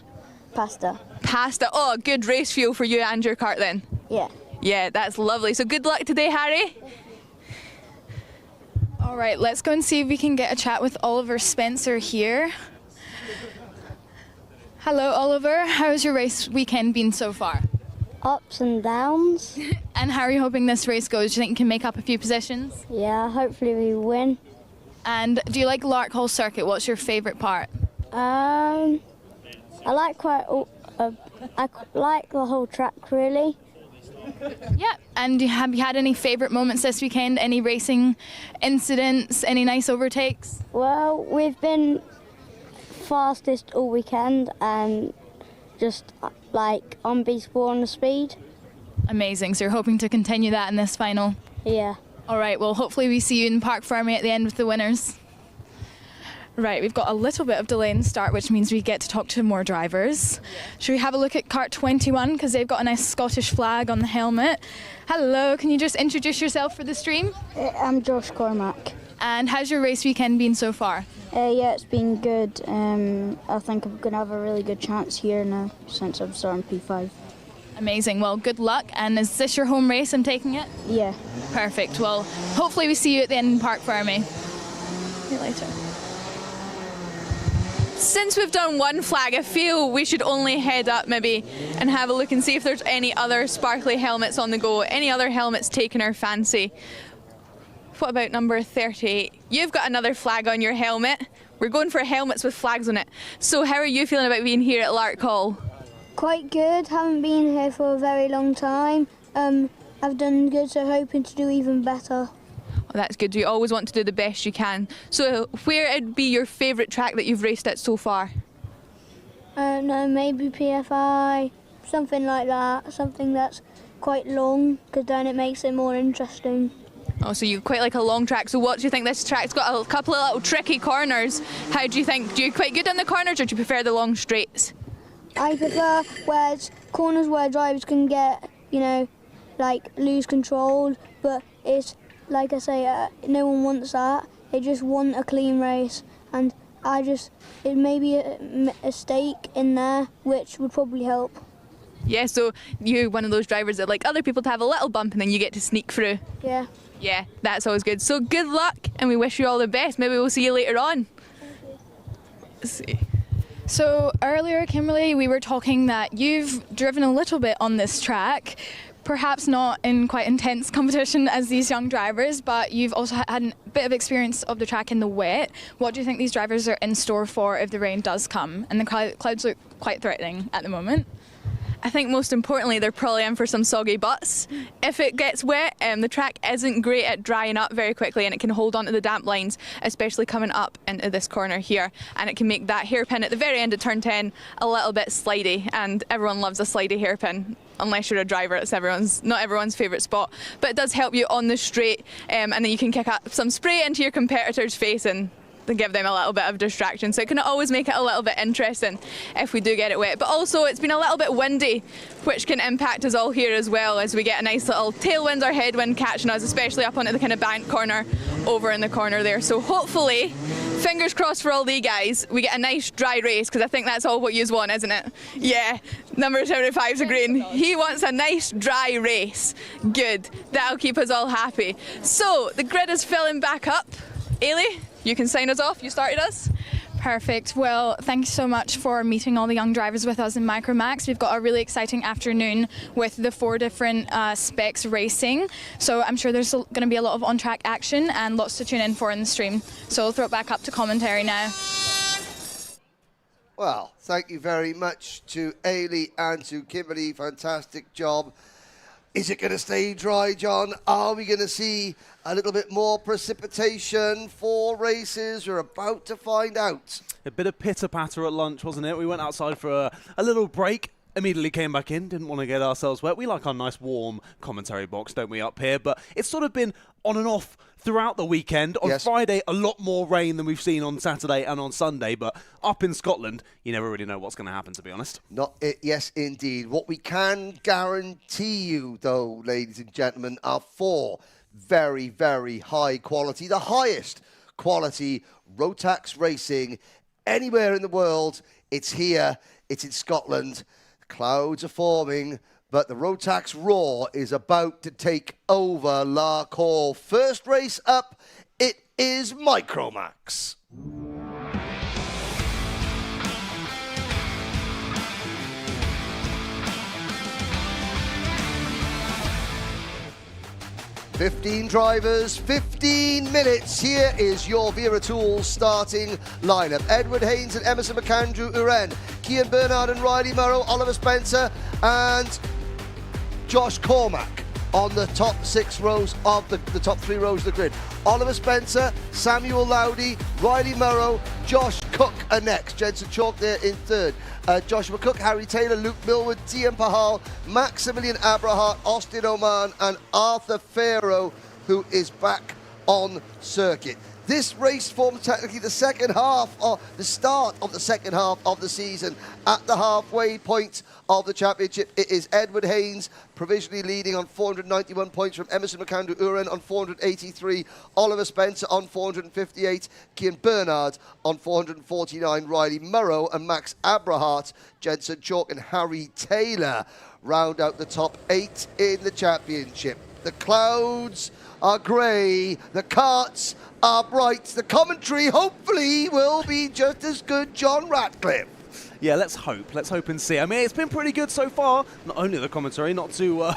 Pasta. Pasta. Oh, good race fuel for you and your cart then. Yeah. Yeah, that's lovely. So good luck today, Harry. All right, let's go and see if we can get a chat with Oliver Spencer here. Hello, Oliver. How's your race weekend been so far? Ups and downs. And how are you hoping this race goes? Do you think you can make up a few positions? Yeah, hopefully we win. And do you like Larkhall Circuit? What's your favourite part? I like I like the whole track really. Yeah, and have you had any favourite moments this weekend? Any racing incidents? Any nice overtakes? Well, we've been fastest all weekend and just like unbeatable on the speed. Amazing, so you're hoping to continue that in this final? Yeah. All right, well hopefully we see you in Park Fermy at the end with the winners. Right, we've got a little bit of delay in the start, which means we get to talk to more drivers. Should we have a look at Kart 21, because they've got a nice Scottish flag on the helmet. Hello, can you just introduce yourself for the stream? I'm Josh Cormack. And how's your race weekend been so far? Yeah, it's been good. I think I'm going to have a really good chance here now since I'm starting P5. Amazing. Well, good luck. And is this your home race? I'm taking it? Yeah. Perfect. Well, hopefully we see you at the end park for me. See you later. Since we've done one flag, I feel we should only head up maybe and have a look and see if there's any other sparkly helmets on the go, any other helmets taking our fancy. What about number 38? You've got another flag on your helmet. We're going for helmets with flags on it. So how are you feeling about being here at Larkhall? Quite good. Haven't been here for a very long time. I've done good, so hoping to do even better. Well, that's good. You always want to do the best you can. So where would be your favourite track that you've raced at so far? No, maybe PFI, something like that. Something that's quite long, because then it makes it more interesting. Oh, so you quite like a long track. So what do you think this track's got? A couple of little tricky corners. How do you think? Do you quite good on the corners, or do you prefer the long straights? I prefer where it's corners where drivers can get, you know, like lose control, but it's, like I say, no one wants that. They just want a clean race, and it may be a stake in there, which would probably help. Yeah, so you're one of those drivers that like other people to have a little bump and then you get to sneak through. Yeah. Yeah, that's always good. So good luck, and we wish you all the best. Maybe we'll see you later on. Let's see. So earlier, Kimberly, we were talking that you've driven a little bit on this track, perhaps not in quite intense competition as these young drivers, but you've also had a bit of experience of the track in the wet. What do you think these drivers are in store for if the rain does come? And the clouds look quite threatening at the moment. I think most importantly, they're probably in for some soggy butts. If it gets wet, the track isn't great at drying up very quickly, and it can hold on to the damp lines, especially coming up into this corner here, and it can make that hairpin at the very end of turn 10 a little bit slidey, and everyone loves a slidey hairpin. Unless you're a driver, it's not everyone's favourite spot, but it does help you on the straight, and then you can kick up some spray into your competitor's face and give them a little bit of distraction. So it can always make it a little bit interesting if we do get it wet. But also it's been a little bit windy, which can impact us all here as well, as we get a nice little tailwind or headwind catching us, especially up onto the kind of bank corner over in the corner there. So hopefully, fingers crossed for all the guys, we get a nice dry race, because I think that's all what you want, isn't it? Yeah, number 75's agreeing. He wants a nice dry race. Good, that'll keep us all happy. So the grid is filling back up. Ailey, you can sign us off. You started us. Perfect. Well, thank you so much for meeting all the young drivers with us in Micromax. We've got a really exciting afternoon with the 4 different specs racing. So I'm sure there's going to be a lot of on-track action and lots to tune in for in the stream. So I'll throw it back up to commentary now. Well, thank you very much to Ailey and to Kimberly. Fantastic job. Is it going to stay dry, John? Are we going to see a little bit more precipitation for races? We're about to find out. A bit of pitter-patter at lunch, wasn't it? We went outside for a little break, immediately came back in, didn't want to get ourselves wet. We like our nice warm commentary box, don't we, up here? But it's sort of been on and off throughout the weekend. On Friday, a lot more rain than we've seen on Saturday and on Sunday, but up in Scotland, you never really know what's going to happen, to be honest. Yes, indeed. What we can guarantee you, though, ladies and gentlemen, are 4 very, very high quality, the highest quality Rotax racing anywhere in the world. It's here, it's in Scotland. Clouds are forming, but the Rotax Roar is about to take over Larkhall. First race up, it is Micromax. "15 drivers, 15 minutes. Here is your Wera Tools starting lineup. Edward Haynes and Emerson McAndrew Uren, Cian Bernard and Riley Murrow, Oliver Spencer and Josh Cormack on the top 6 rows of the top 3 rows of the grid. Oliver Spencer, Samuel Lowdy, Riley Murrow, Josh Cook are next. Jensen Chalk there in 3rd. Joshua Cook, Harry Taylor, Luke Millwood, Tian Pahal, Maximilian Abrahart, Austin Oman and Arthur Farrow, who is back on circuit. This race forms technically the second half, or the start of the second half of the season. At the halfway point of the championship, it is Edward Haynes provisionally leading on 491 points from Emerson McAndrew Uren on 483, Oliver Spencer on 458, Cian Bernard on 449, Riley Murrow and Max Abrahart, Jensen Chalk and Harry Taylor round out the top 8 in the championship. The clouds are grey, the karts are bright. The commentary hopefully will be just as good, John Ratcliffe. Yeah, let's hope and see. I mean, it's been pretty good so far. Not only the commentary, not to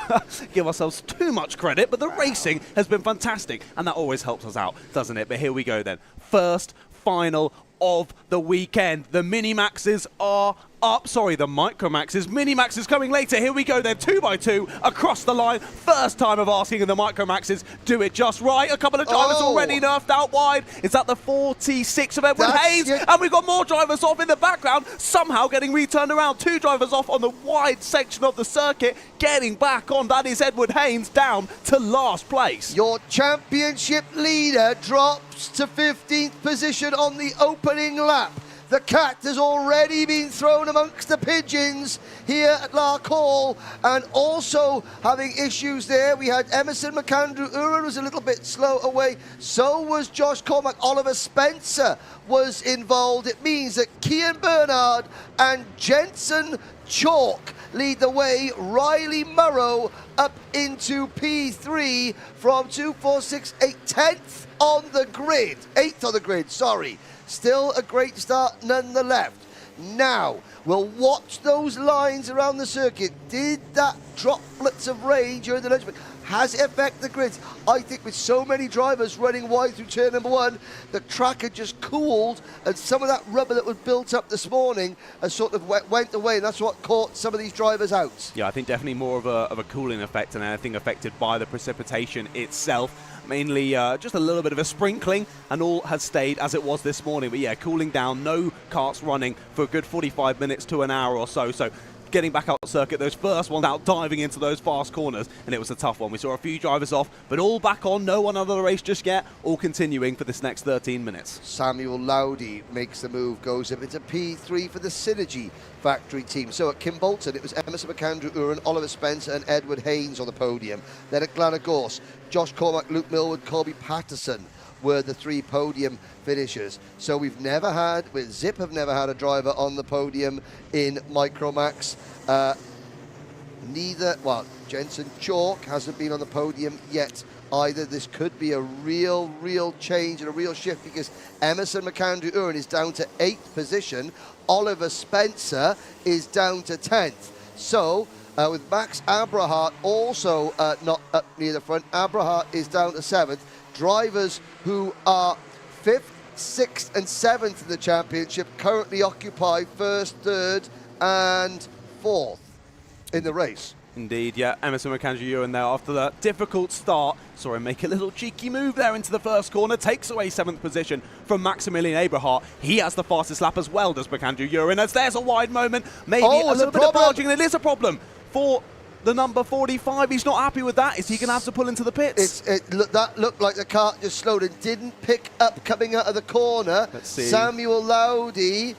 give ourselves too much credit, but the racing has been fantastic, and that always helps us out, doesn't it? But here we go then. First final of the weekend. The Minimaxes are up. Sorry, the Micromaxes. Minimax is coming later. Here we go then, 2x2 across the line. First time of asking, and the Micromaxes do it just right. A couple of drivers already nerfed out wide. It's at the 46 of Edward Haynes, and we've got more drivers off in the background, somehow getting returned around. 2 drivers off on the wide section of the circuit, getting back on. That is Edward Haynes down to last place. Your championship leader drops to 15th position on the opening lap. The cat has already been thrown amongst the pigeons here at Larkhall, and also having issues there. We had Emerson McAndrew Uren was a little bit slow away. So was Josh Cormack. Oliver Spencer was involved. It means that Cian Bernard and Jensen Chalk lead the way. Riley Murrow up into P3 from 2, 4, 6, 8, 10th on the grid. 8th on the grid, sorry. Still a great start nonetheless. Now, we'll watch those lines around the circuit. Did that droplets of rain during the lunch break, has it affected the grids? I think with so many drivers running wide through turn number 1, the track had just cooled, and some of that rubber that was built up this morning has sort of went away, and that's what caught some of these drivers out. Yeah, I think definitely more of a cooling effect, and anything affected by the precipitation itself. Mainly just a little bit of a sprinkling, and all has stayed as it was this morning. But yeah, cooling down, no karts running for a good 45 minutes to an hour or so. So getting back out circuit, those first ones out diving into those fast corners, and it was a tough one. We saw a few drivers off, but all back on, no one out of the race just yet, all continuing for this next 13 minutes. Samuel Lowdy makes the move, goes up into P3 for the Synergy factory team. So at Kimbolton, it was Emerson McAndrew Uren, Oliver Spencer and Edward Haynes on the podium. Then at Glenagorse, Josh Cormack, Luke Millwood, Colby Patterson were the 3 podium finishers. So we've never had, with Zip have never had a driver on the podium in Micromax. Jensen Chalk hasn't been on the podium yet either. This could be a real change and a real shift, because Emerson McAndrew Uren is down to 8th position. Oliver Spencer is down to 10th. So with Max Abrahart also not up near the front, Abrahart is down to 7th. Drivers who are 5th, 6th and 7th in the championship currently occupy 1st, 3rd and 4th in the race. Indeed, yeah. Emerson McAndrew Uren there after that difficult start. Saw him make a little cheeky move there into the first corner. Takes away 7th position from Maximilian Abrahart. He has the fastest lap as well, does McAndrew Uren, as there's a wide moment. Maybe a little bit of barging. It is a problem for the number 45. He's not happy with that. Is he going to have to pull into the pits? That looked like the kart just slowed and didn't pick up coming out of the corner. Let's see. Samuel Lowdy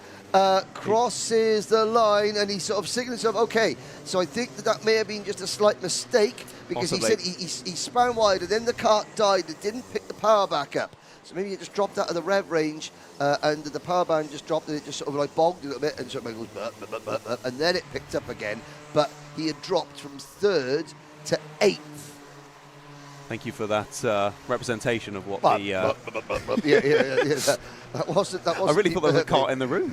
crosses the line, and he sort of signals himself, okay. So I think that may have been just a slight mistake, because possibly. He said he span wide, and then the kart died. It didn't pick the power back up. So maybe it just dropped out of the rev range, and the power band just dropped, and it just sort of like bogged a little bit, and sort of goes, and then it picked up again. But he had dropped from 3rd to 8th. Thank you for that representation of what the... That wasn't I really thought there was a kart in the room.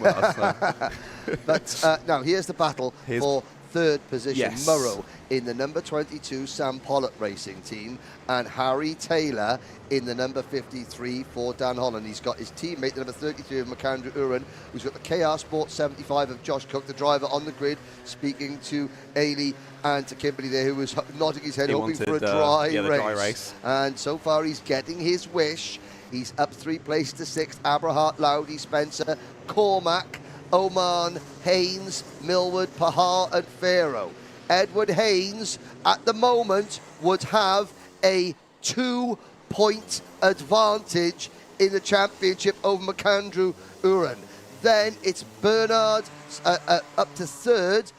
But now here's the battle for 3rd position. Yes. Murrow in the number 22 Sam Pollock Racing team, and Harry Taylor in the number 53 for Dan Holland. He's got his teammate, the number 33 of McAndrew Uren, who's got the KR Sport 75 of Josh Cook, the driver on the grid, speaking to Ailey and to Kimberley there, who was nodding his head, hoping for a dry race. And so far he's getting his wish. He's up 3 places to 6th. Abrahart, Lowdy, Spencer, Cormack, Oman, Haynes, Millwood, Pahar and Farrow. Edward Haynes at the moment would have a 2 point advantage in the championship over McAndrew Uren. Then it's Bernard up to third,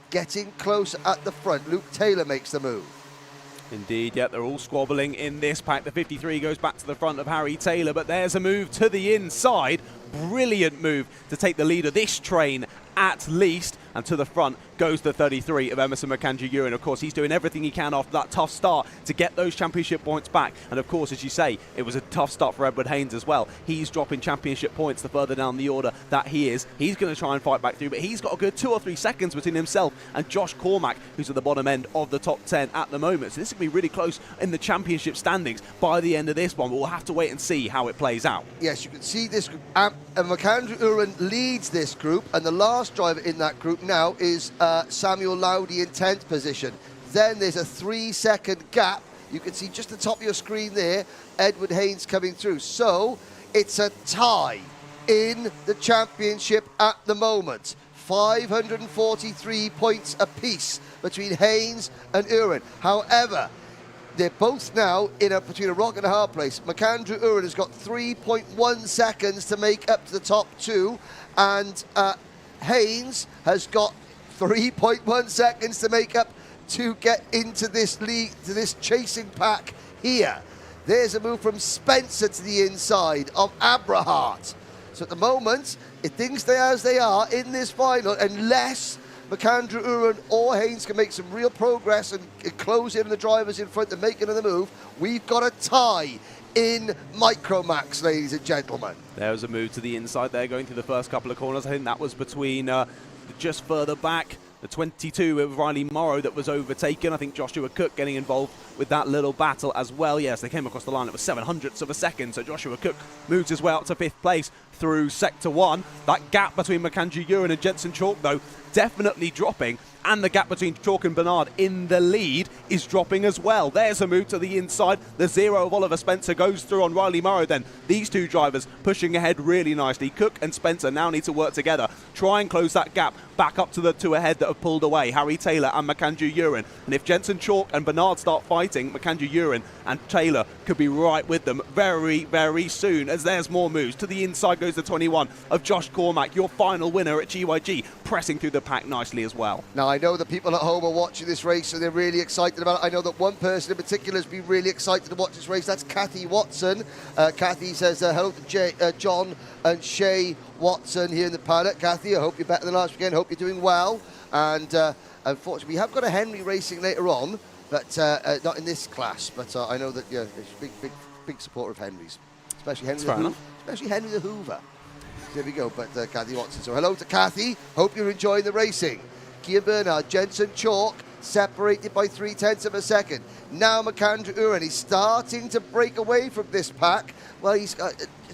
getting close at the front. Luke Taylor makes the move. Indeed, yeah, they're all squabbling in this pack. The 53 goes back to the front of Harry Taylor, but there's a move to the inside. Brilliant move to take the lead of this train at least, and to the front goes the 33 of Emerson McAndrew-Ewan. Of course, he's doing everything he can after that tough start to get those championship points back. And of course, as you say, it was a tough start for Edward Haynes as well. He's dropping championship points the further down the order that he is. He's going to try and fight back through, but he's got a good 2 or 3 seconds between himself and Josh Cormack, who's at the bottom end of the top 10 at the moment. So this is going to be really close in the championship standings by the end of this one, but we'll have to wait and see how it plays out. Yes, you can see this group. McAndrew-Uren leads this group, and the last driver in that group now is Samuel Lowdy in 10th position. Then there's a 3-second gap. You can see just the top of your screen there, Edward Haynes coming through. So it's a tie in the championship at the moment. 543 points apiece between Haynes and Uren. However, they're both now between a rock and a hard place. McAndrew-Uren has got 3.1 seconds to make up to the top 2, and Haynes has got 3.1 seconds to make up to get into this league, to this chasing pack here. There's a move from Spencer to the inside of Abrahart. So at the moment, if things stay as they are in this final, unless McAndrew-Uren or Haynes can make some real progress and close in the drivers in front and make another move, we've got a tie in Micromax, ladies and gentlemen. There was a move to the inside there, going through the first couple of corners. I think that was between just further back, the 22 of Riley Morrow that was overtaken. I think Joshua Cook getting involved with that little battle as well. Yes, they came across the line. It was 7/100ths of a second, so Joshua Cook moves his way up to 5th place through Sector 1. That gap between McAndrew-Ewan and Jensen Chalk, though, definitely dropping. And the gap between Chalk and Bernard in the lead is dropping as well. There's a move to the inside. The 0 of Oliver Spencer goes through on Riley Morrow then. These two drivers pushing ahead really nicely. Cook and Spencer now need to work together. Try and close that gap back up to the 2 ahead that have pulled away, Harry Taylor and McAndrew-Ewan. And if Jensen Chalk and Bernard start fighting, McAndrew-Ewan and Taylor could be right with them very, very soon, as there's more moves. To the inside goes the 21 of Josh Cormack, your final winner at GYG, pressing through the pack nicely as well. Now, I know the people at home are watching this race and they're really excited about it. I know that one person in particular has been really excited to watch this race. That's Kathy Watson. Kathy says hello to John and Shay Watson here in the paddock. Kathy, I hope you're better than last weekend. Hope you're doing well. And unfortunately, we have got a Henry racing later on, but not in this class. But I know that you're a big supporter of Henry's, especially Henry the Hoover. There we go. But Kathy Watson. So hello to Kathy. Hope you're enjoying the racing. Kia Bernard, Jensen Chalk, separated by 0.3 of a second. Now McAndrew-Uren, he's starting to break away from this pack. Well, he's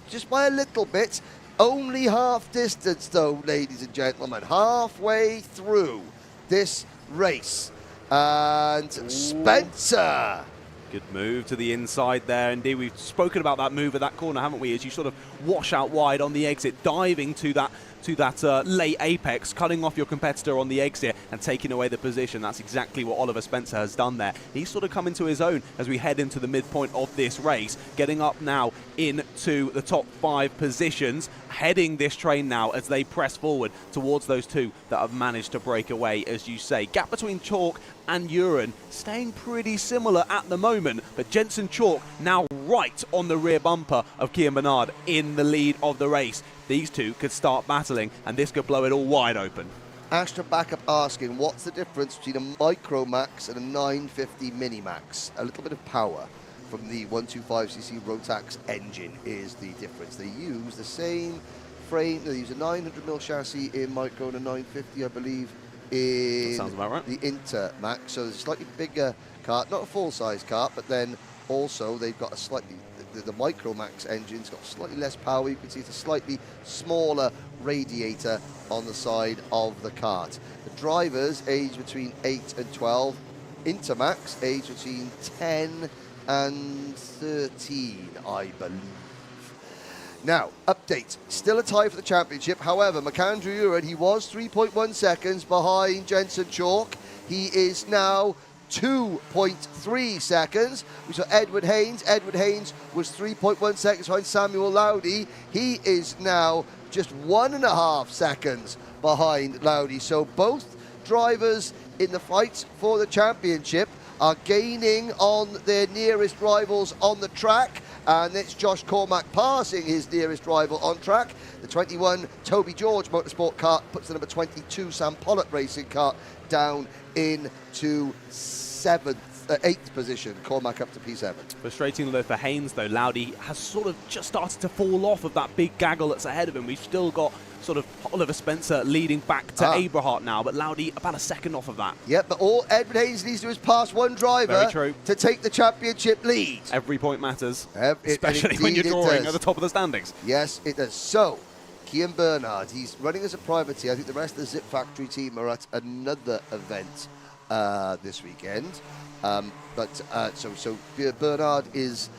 just by a little bit. Only half distance, though, ladies and gentlemen. Halfway through this race. And Spencer. Good move to the inside there. Indeed, we've spoken about that move at that corner, haven't we? As you sort of wash out wide on the exit, diving to that late apex, cutting off your competitor on the exit and taking away the position. That's exactly what Oliver Spencer has done there. He's sort of come into his own as we head into the midpoint of this race, getting up now into the top 5 positions, heading this train now as they press forward towards those 2 that have managed to break away, as you say. Gap between Chalk and Uren staying pretty similar at the moment, but Jensen Chalk now right on the rear bumper of Kian Bernard in the lead of the race. These 2 could start battling, and this could blow it all wide open. Astra Backup asking, what's the difference between a Micromax and a 950 Minimax? A little bit of power from the 125cc Rotax engine is the difference. They use the same frame. They use a 900mm chassis in Micro and a 950, I believe, in sounds about right. The Intermax. So there's a slightly bigger kart, not a full-size kart, but then also they've got a slightly... The Micromax engine's got slightly less power. You can see it's a slightly smaller radiator on the side of the kart. The drivers age between 8 and 12. Intermax age between 10 and 13, I believe. Now, update. Still a tie for the championship. However, McAndrew-Uren, he was 3.1 seconds behind Jensen Chalk. He is now 2.3 seconds. We saw Edward Haynes. Edward Haynes was 3.1 seconds behind Samuel Lowdy. He is now just 1.5 seconds behind Lowdy. So both drivers in the fight for the championship are gaining on their nearest rivals on the track, and it's Josh Cormack passing his nearest rival on track. The 21 Toby George Motorsport kart puts the number 22 Sam Pollock Racing kart down into 8th position. Cormack up to P7. Frustrating though for Haynes though, Lowdy has sort of just started to fall off of that big gaggle that's ahead of him. We've still got sort of Oliver Spencer leading back to Aberhart now, but Lowdy about a second off of that. Yep, but all Edward Haynes needs to do is pass one driver to take the championship lead. Every point matters, especially when you're drawing at the top of the standings. Yes, it does. So, Cian Bernard, he's running as a privateer. I think the rest of the Zip Factory team are at another event this weekend. So Bernard is,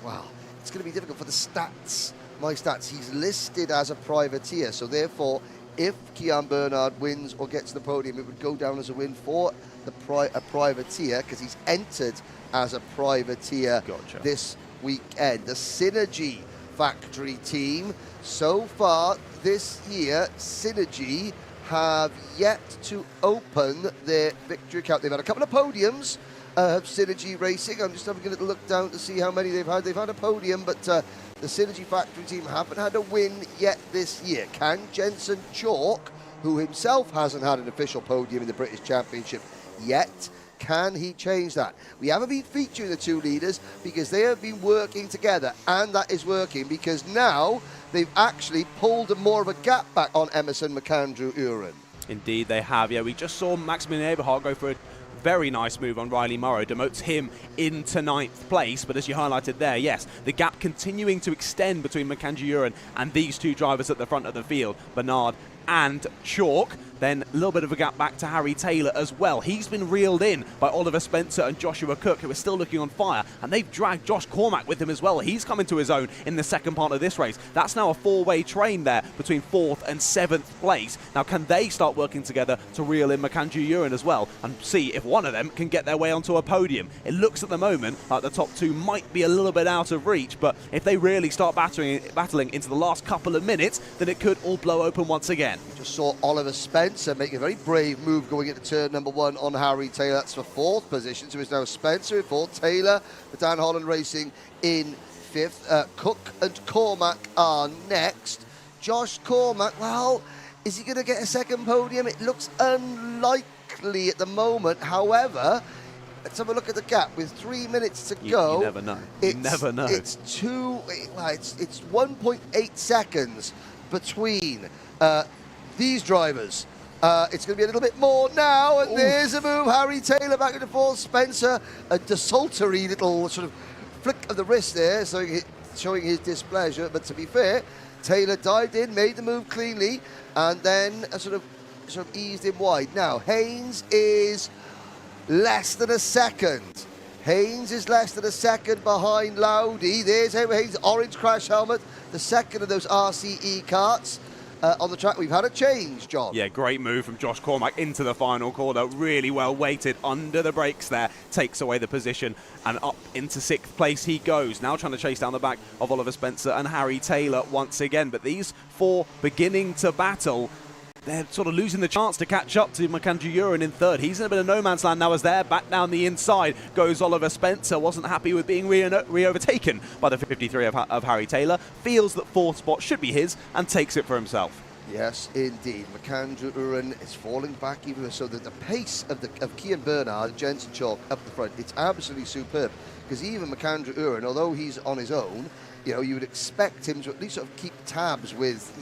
wow, it's going to be difficult for the stats. My stats, he's listed as a privateer, so therefore, if Cian Bernard wins or gets to the podium, it would go down as a win for a privateer, because he's entered as a privateer this weekend. The Synergy Factory team, so far this year, Synergy have yet to open their victory account. They've had a couple of podiums of Synergy Racing. I'm just having a little look down to see how many they've had. They've had a podium, but the Synergy Factory team haven't had a win yet this year. Can Jensen Chalk, who himself hasn't had an official podium in the British Championship yet, can he change that? We haven't been featuring the two leaders because they have been working together, and that is working because now they've actually pulled more of a gap back on Emerson McAndrew-Uren. Indeed they have. Yeah, we just saw Maximilian Eberhard go for a very nice move on Riley Morrow, demotes him into 9th place, but as you highlighted there, yes, the gap continuing to extend between McAndrew-Uren and these two drivers at the front of the field, Bernard and Chalk. Then a little bit of a gap back to Harry Taylor as well. He's been reeled in by Oliver Spencer and Joshua Cook, who are still looking on fire, and they've dragged Josh Cormack with him as well. He's come into his own in the second part of this race. That's now a 4-way train there between 4th and 7th place. Now, can they start working together to reel in McAndrew-Uren as well and see if one of them can get their way onto a podium? It looks at the moment like the top two might be a little bit out of reach, but if they really start battling into the last couple of minutes, then it could all blow open once again. Just saw Oliver Spencer make a very brave move going into turn number 1 on Harry Taylor. That's for 4th position. So it's now Spencer in 4th, Taylor for Dan Holland Racing in 5th. Cook and Cormack are next. Josh Cormack, well, is he going to get a second podium? It looks unlikely at the moment. However, let's have a look at the gap. With 3 minutes to go, you never know. You never know. It's 1.8 seconds between these drivers. It's going to be a little bit more now, and there's a move. Harry Taylor back into 4th. Spencer, a desultory little sort of flick of the wrist there, showing his displeasure. But to be fair, Taylor dived in, made the move cleanly, and then sort of eased him wide. Now, Haynes is less than a second. Haynes is less than a second behind Lowdy. There's Haynes' orange crash helmet, the second of those RCE karts. On the track, we've had a change, John. Yeah, great move from Josh Cormack into the final corner. Really well weighted under the brakes there. Takes away the position and up into 6th place he goes. Now trying to chase down the back of Oliver Spencer and Harry Taylor once again. But these four beginning to battle. They're sort of losing the chance to catch up to McAndrew-Uren in 3rd. He's in a bit of no man's land now as they're back down the inside goes Oliver Spencer. Wasn't happy with being re-overtaken by the 53 of Harry Taylor. Feels that 4th spot should be his and takes it for himself. Yes, indeed. McAndrew-Uren is falling back even so that the pace of Cian Bernard, Jensen Chalk up the front, it's absolutely superb. Because even McAndrew-Uren, although he's on his own, you would expect him to at least sort of keep tabs with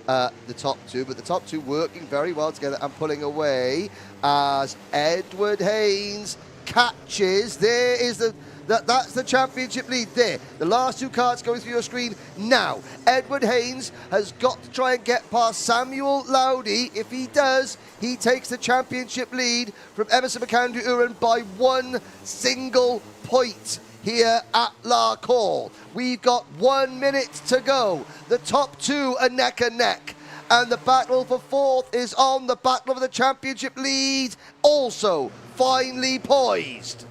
the top two, but the top two working very well together and pulling away as Edward Haynes catches. There is that's the championship lead there. The last two cards going through your screen now. Edward Haynes has got to try and get past Samuel Lowdy. If he does, he takes the championship lead from Emerson McAndrew-Uren by 1 single point here at Larkhall. We've got 1 minute to go. The top two are neck and neck. And the battle for 4th is on. The battle for the championship lead also finely poised.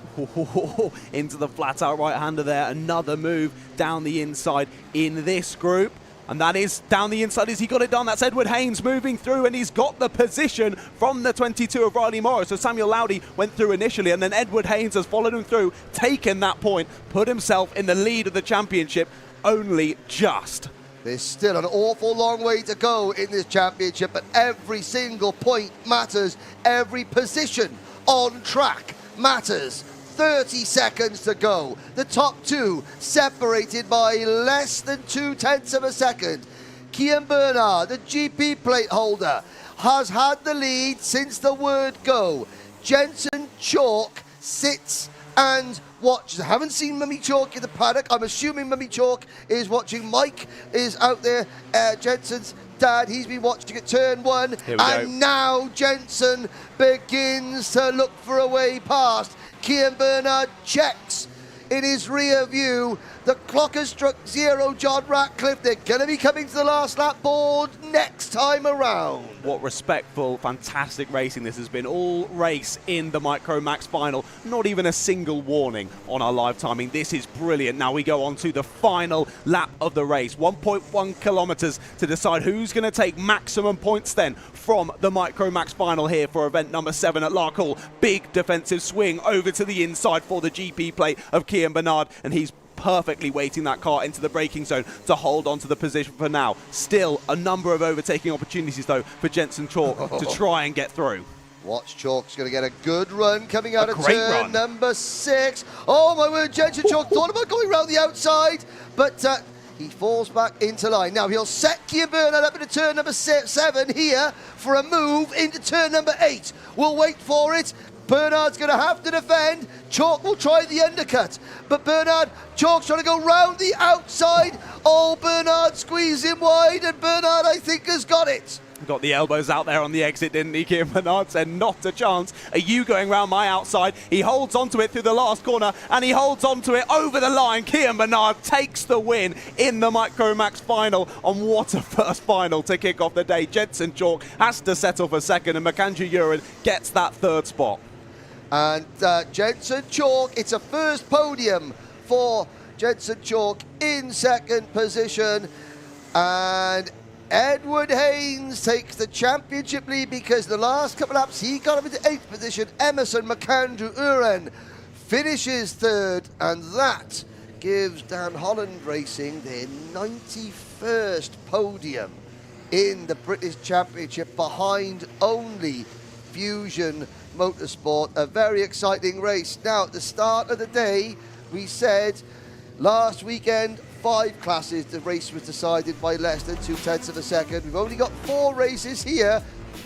Into the flat-out right-hander there. Another move down the inside in this group. And that is down the inside as he got it done. That's Edward Haynes moving through, and he's got the position from the 22 of Riley Morris. So Samuel Lowdy went through initially, and then Edward Haynes has followed him through, taken that point, put himself in the lead of the championship, only just. There's still an awful long way to go in this championship, but every single point matters. Every position on track matters. 30 seconds to go. The top two separated by less than 0.2 of a second. Kian Bernard, the GP plate holder, has had the lead since the word go. Jensen Chalk sits and watches. I haven't seen Mummy Chalk in the paddock. I'm assuming Mummy Chalk is watching. Mike is out there, Jensen's dad. He's been watching at turn one. And now Jensen begins to look for a way past. Kian Bernard checks in his rear view. The clock has struck 0, John Ratcliffe. They're going to be coming to the last lap board next time around. What respectful, fantastic racing this has been. All race in the Micromax final. Not even a single warning on our live timing. This is brilliant. Now we go on to the final lap of the race. 1.1 kilometres to decide who's going to take maximum points then from the Micromax final here for event number 7 at Larkhall. Big defensive swing over to the inside for the GP plate of Kian Bernard, and he's perfectly weighting that car into the braking zone to hold on to the position for now. Still a number of overtaking opportunities though for Jensen Chalk to try and get through. Watch Chalk's going to get a good run coming out of turn number 6. Oh my word, Jensen Chalk thought about going around the outside, but he falls back into line. Now he'll set Kian Bernard up into turn number 7 here for a move into turn number 8. We'll wait for it. Bernard's going to have to defend. Chalk will try the undercut. But Chalk's trying to go round the outside. Oh, Bernard squeezing wide, and Bernard, I think, has got it. Got the elbows out there on the exit, didn't he? Kian Bernard said, not a chance. Are you going round my outside? He holds onto it through the last corner, and he holds onto it over the line. Kian Bernard takes the win in the Micromax final. On what a first final to kick off the day. Jensen Chalk has to settle for second, and Makandra Uren gets that third spot. And Jensen Chalk, it's a first podium for Jensen Chalk in second position. And Edward Haynes takes the championship lead because the last couple laps he got him into 8th position. Emerson Makandra Uren finishes 3rd, and that gives Dan Holland Racing their 91st podium in the British Championship, behind only Fusion Motorsport. A very exciting race. Now, at the start of the day, we said last weekend 5 classes, the race was decided by less than 0.2 of a second. We've only got 4 races here.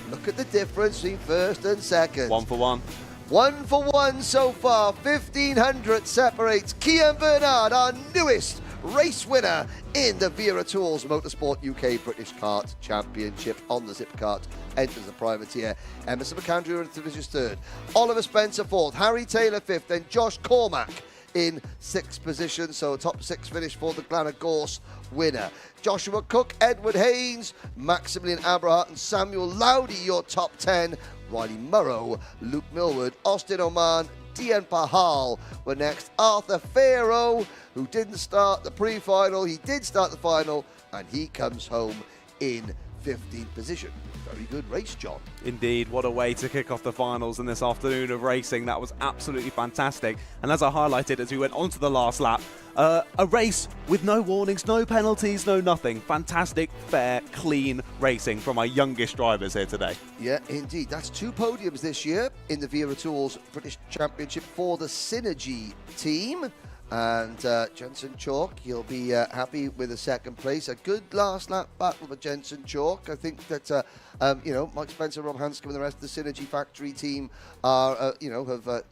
Look at the difference between first and second. 1 for 1. 1 for 1 so far. 1,500 separates Kian Bernard, our newest race winner in the Wera Tools Motorsport UK British Kart Championship on the Zip Kart. Enters the privateer. Emerson Makandra finishes 3rd. Oliver Spencer 4th. Harry Taylor 5th. Then Josh Cormack in 6th position. So a top 6 finish for the Glenagorse winner. Joshua Cook, Edward Haynes, Maximilian Abrahart and Samuel Lowdy, your top 10. Riley Murrow, Luke Millward, Austin Oman, Dian Pahal were next. Arthur Farrow, who didn't start the pre-final, he did start the final, and he comes home in 15th position. Very good race, John. Indeed, what a way to kick off the finals in this afternoon of racing. That was absolutely fantastic. And as I highlighted as we went on to the last lap, a race with no warnings, no penalties, no nothing. Fantastic, fair, clean racing from our youngest drivers here today. Yeah, indeed. That's 2 podiums this year in the Wera Tools British Championship for the Synergy team. And Jensen Chalk, he'll be happy with a 2nd place. A good last lap battle for Jensen Chalk. I think that Mike Spencer, Rob Hanscom, and the rest of the Synergy Factory team are have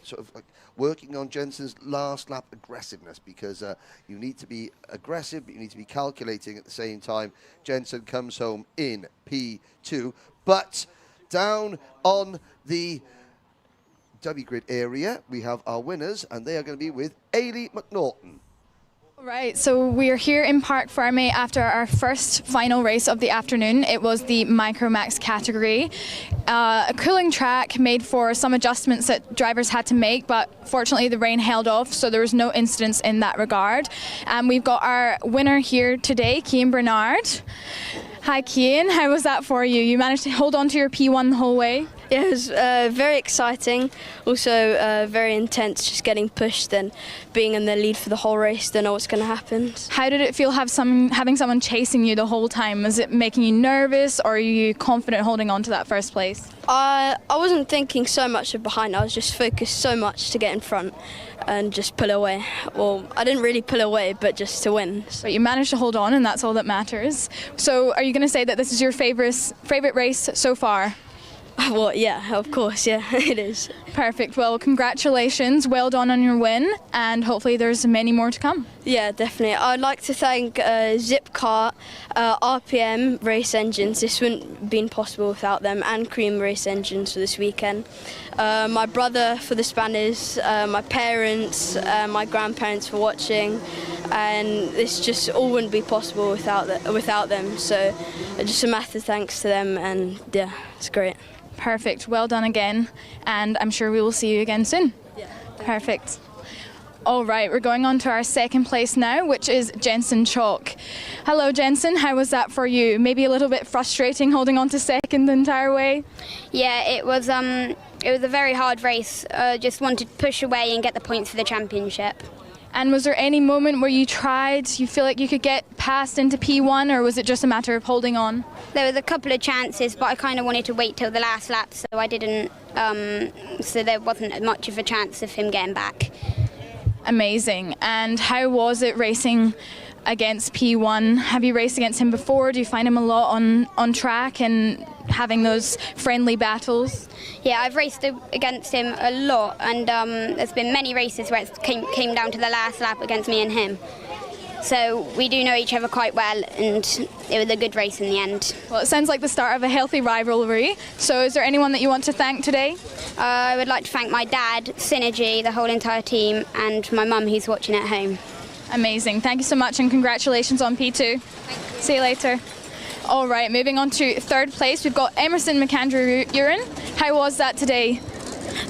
sort of like working on Jensen's last lap aggressiveness, because you need to be aggressive, but you need to be calculating at the same time. Jensen comes home in P2, but down on the W grid area, we have our winners, and they are going to be with Ailey McNaughton. Right, so we are here in Park Ferme after our first final race of the afternoon. It was the Micromax category. A cooling track made for some adjustments that drivers had to make, but fortunately the rain held off, so there was no incidents in that regard. We've got our winner here today, Cian Bernard. Hi Cian, how was that for you? You managed to hold on to your P1 the whole way? Yeah, it was very exciting, also very intense, just getting pushed and being in the lead for the whole race, don't know what's going to happen. How did it feel having someone chasing you the whole time? Was it making you nervous, or are you confident holding on to that first place? I wasn't thinking so much of behind, I was just focused so much to get in front and just pull away. Well, I didn't really pull away, but just to win. But you managed to hold on, and that's all that matters. So are you going to say that this is your favourite race so far? Well, yeah, of course, yeah, it is. Perfect. Well, congratulations. Well done on your win, and hopefully there's many more to come. Yeah, definitely. I'd like to thank Zip Kart, RPM race engines. This wouldn't have been possible without them, and Cream race engines for this weekend. My brother for the spanners, my parents, my grandparents for watching, and this just all wouldn't be possible without them. So just a massive thanks to them, and yeah, it's great. Perfect. Well done again, and I'm sure we will see you again soon. Yeah. Perfect. All right, we're going on to our second place now, which is Jensen Chalk. Hello, Jensen. How was that for you? Maybe a little bit frustrating holding on to second the entire way? Yeah, it was a very hard race. Just wanted to push away and get the points for the championship. And was there any moment where you feel like you could get past into P1, or was it just a matter of holding on? There was a couple of chances, but I kind of wanted to wait till the last lap, so I didn't. So there wasn't much of a chance of him getting back. Amazing. And how was it racing against P1? Have you raced against him before? Do you find him a lot on track and having those friendly battles? Yeah, I've raced against him a lot, and there's been many races where it came down to the last lap against me and him. So we do know each other quite well, and it was a good race in the end. Well, it sounds like the start of a healthy rivalry. So is there anyone that you want to thank today? I would like to thank my dad, Synergy, the whole entire team, and my mum who's watching at home. Amazing. Thank you so much, and congratulations on P2. See you later. All right, moving on to third place, we've got Emerson McAndrew-Uren. How was that today?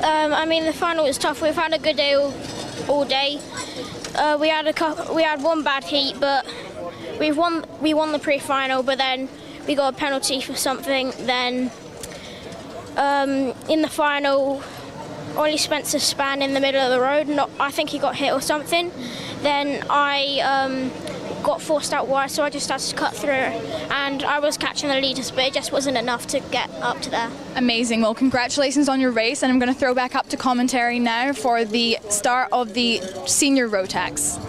I mean, the final was tough. We've had a good day all day. We had one bad heat, but we won the pre-final. But then we got a penalty for something. Then in the final, Ollie Spencer span in the middle of the road. I think he got hit or something. Then I got forced out wide, so I just had to cut through, and I was catching the leaders, but it just wasn't enough to get up to there. Amazing. Well, congratulations on your race, and I'm going to throw back up to commentary now for the start of the senior Rotax.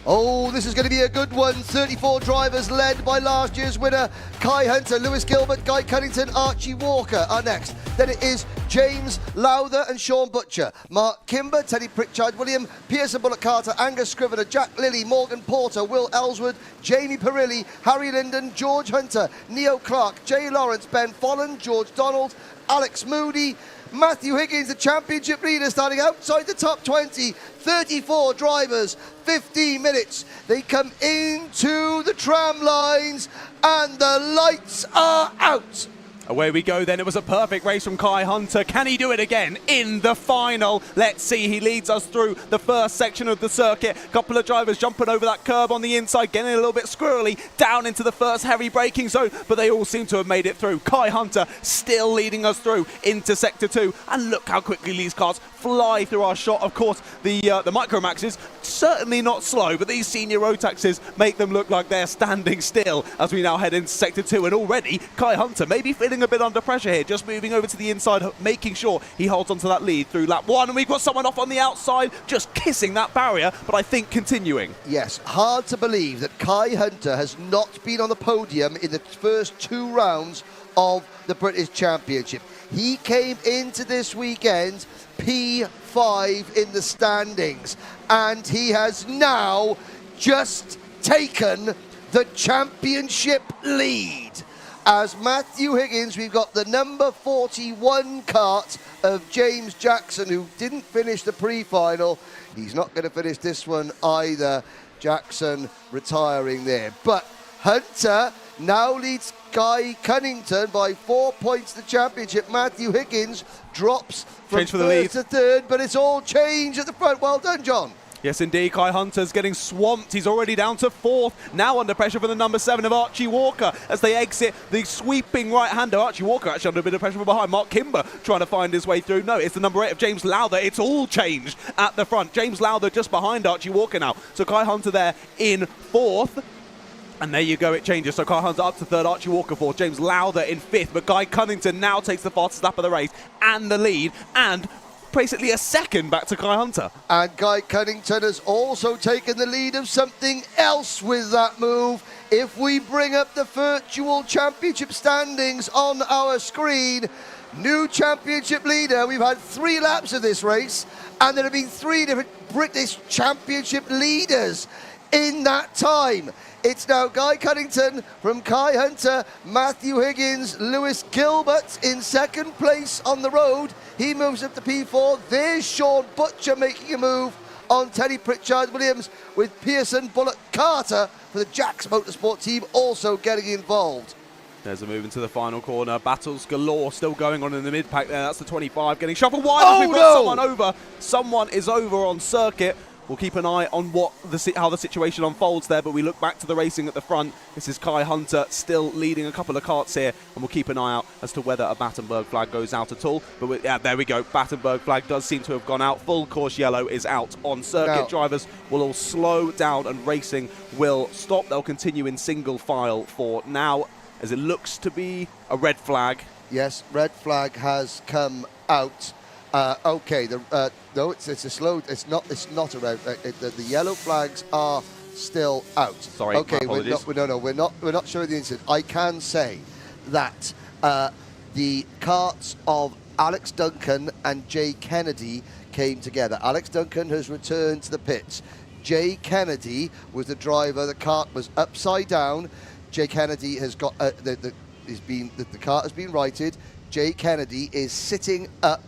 Oh, this is going to be a good one. 34 drivers led by last year's winner, Kai Hunter, Lewis Gilbert, Guy Cunnington, Archie Walker are next. Then it is James Lowther and Sean Butcher, Mark Kimber, Teddy Pritchard, William, Pearson Bullock Carter, Angus Scrivener, Jack Lilly, Morgan Porter, Will Ellswood, Jamie Perilli, Harry Linden, George Hunter, Neo Clark, Jay Lawrence, Ben Folland, George Donald, Alex Moody, Matthew Higgins, the championship leader, starting outside the top 20. 34 drivers, 15 minutes. They come into the tram lines and the lights are out. Away we go then. It was a perfect race from Kai Hunter. Can he do it again in the final? Let's see. He leads us through the first section of the circuit. Couple of drivers jumping over that curb on the inside, getting a little bit squirrely down into the first heavy braking zone, but they all seem to have made it through. Kai Hunter still leading us through into Sector 2. And look how quickly these cars fly through our shot. Of course, the Micromaxes, certainly not slow, but these senior Rotaxes make them look like they're standing still as we now head into Sector 2. And already, Kai Hunter maybe feeling a bit under pressure here, just moving over to the inside, making sure he holds onto that lead through lap 1. And we've got someone off on the outside, just kissing that barrier, but I think continuing. Yes, hard to believe that Kai Hunter has not been on the podium in the first 2 rounds of the British Championship. He came into this weekend P5 in the standings, and he has now just taken the championship lead. as Matthew Higgins, we've got the number 41 kart of James Jackson, who didn't finish the pre-final. He's not going to finish this one either. Jackson retiring there. But Hunter now leads Guy Cunnington by 4 points the championship. Matthew Higgins drops from first to third, but it's all change at the front. Well done, John. Yes, indeed. Kai Hunter's getting swamped. He's already down to fourth. Now under pressure from the number 7 of Archie Walker as they exit the sweeping right-hander. Archie Walker actually under a bit of pressure from behind. Mark Kimber trying to find his way through. No, it's the number 8 of James Lowther. It's all changed at the front. James Lowther just behind Archie Walker now. So Kai Hunter there in fourth. And there you go, it changes. So Kai Hunter up to third, Archie Walker fourth, James Lowther in fifth. But Guy Cunnington now takes the fastest lap of the race and the lead. And basically a second back to Kai Hunter. And Guy Cunnington has also taken the lead of something else with that move. If we bring up the virtual championship standings on our screen, new championship leader. We've had 3 laps of this race, and there have been 3 different British championship leaders in that time. It's now Guy Cunnington from Kai Hunter, Matthew Higgins, Lewis Gilbert in second place on the road. He moves up to P4. There's Sean Butcher making a move on Teddy Pritchard-Williams, with Pearson Bullock Carter for the Jacks Motorsport team also getting involved. There's a move into the final corner. Battles galore still going on in the mid-pack there. That's the 25 getting shuffled wide. We've got someone over. Someone is over on circuit. We'll keep an eye on how the situation unfolds there, but we look back to the racing at the front. This is Kai Hunter still leading a couple of karts here, and we'll keep an eye out as to whether a Battenberg flag goes out at all. But yeah, there we go. Battenberg flag does seem to have gone out. Full course yellow is out on circuit. Now, drivers will all slow down and racing will stop. They'll continue in single file for now, as it looks to be a red flag. Yes, red flag has come out. Okay, no, it's a slow. It's not a red. The yellow flags are still out. Sorry, okay, we're not showing the incident. I can say that the karts of Alex Duncan and Jay Kennedy came together. Alex Duncan has returned to the pits. Jay Kennedy was the driver. The kart was upside down. Jay Kennedy has got the kart has been righted. Jay Kennedy is sitting up,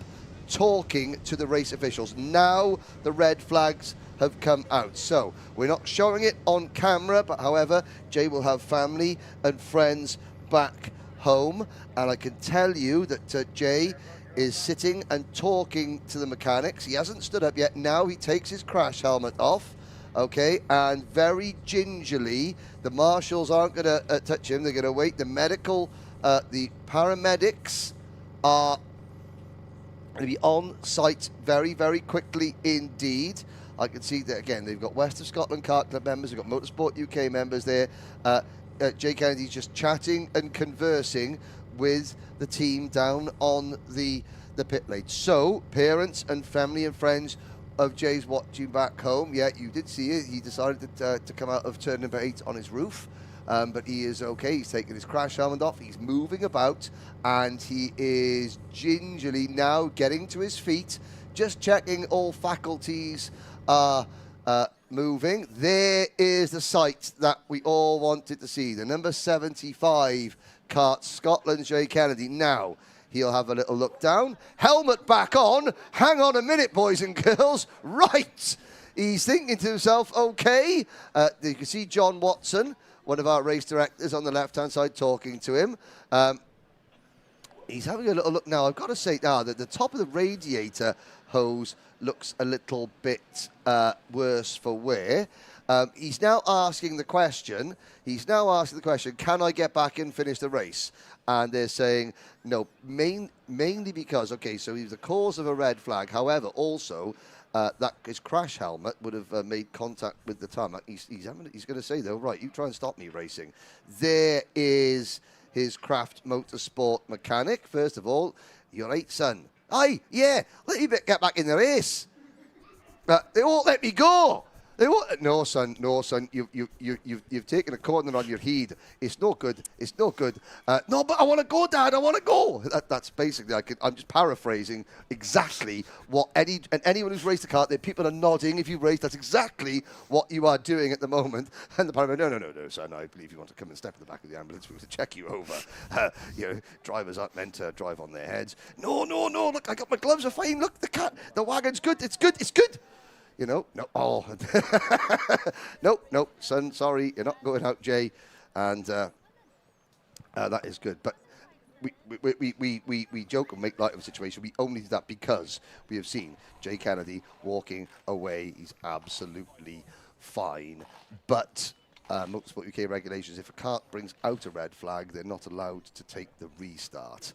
talking to the race officials. Now the red flags have come out. So we're not showing it on camera, but however, Jay will have family and friends back home. And I can tell you that Jay is sitting and talking to the mechanics. He hasn't stood up yet. Now he takes his crash helmet off. Okay, and very gingerly, the marshals aren't going to touch him. They're going to wait. The paramedics are going to be on site very, very quickly indeed. I can see that again. They've got West of Scotland Kart Club members. They've got Motorsport UK members there. Jay Kennedy's just chatting and conversing with the team down on the pit lane. So parents and family and friends of Jay's watching back home. Yeah, you did see it. He decided to come out of turn number 8 on his roof. But he is okay. He's taken his crash helmet off. He's moving about, and he is gingerly now getting to his feet, just checking all faculties are moving. There is the sight that we all wanted to see. The number 75 kart, Scotland's Jay Kennedy. Now he'll have a little look down. Helmet back on. Hang on a minute, boys and girls. Right. He's thinking to himself, okay. You can see John Watson, one of our race directors, on the left-hand side talking to him. He's having a little look now. I've got to say now that the top of the radiator hose looks a little bit worse for wear. He's now asking the question, can I get back and finish the race? And they're saying, no, mainly because, okay, so he's the cause of a red flag. However, also, that his crash helmet would have made contact with the tarmac. He's going to say, though, right, you try and stop me racing. There is his Craft Motorsport mechanic. First of all, you're right, son. Aye, yeah, let me get back in the race. They won't let me go. No, son. You've taken a corner on your head. It's no good. It's no good. No, but I want to go, Dad. I want to go. That's basically. I'm just paraphrasing exactly what anyone who's raced a kart. The people are nodding. If you race, that's exactly what you are doing at the moment. And the parent, no, son. I believe you want to come and step in the back of the ambulance. We're going to check you over. Drivers aren't meant to drive on their heads. No. Look, I got my gloves are fine. Look, the wagon's good. It's good. No. Oh, no, son. Sorry, you're not going out, Jay. And that is good. But we joke and make light of the situation. We only do that because we have seen Jay Kennedy walking away. He's absolutely fine. But Motorsport UK regulations: if a kart brings out a red flag, they're not allowed to take the restart.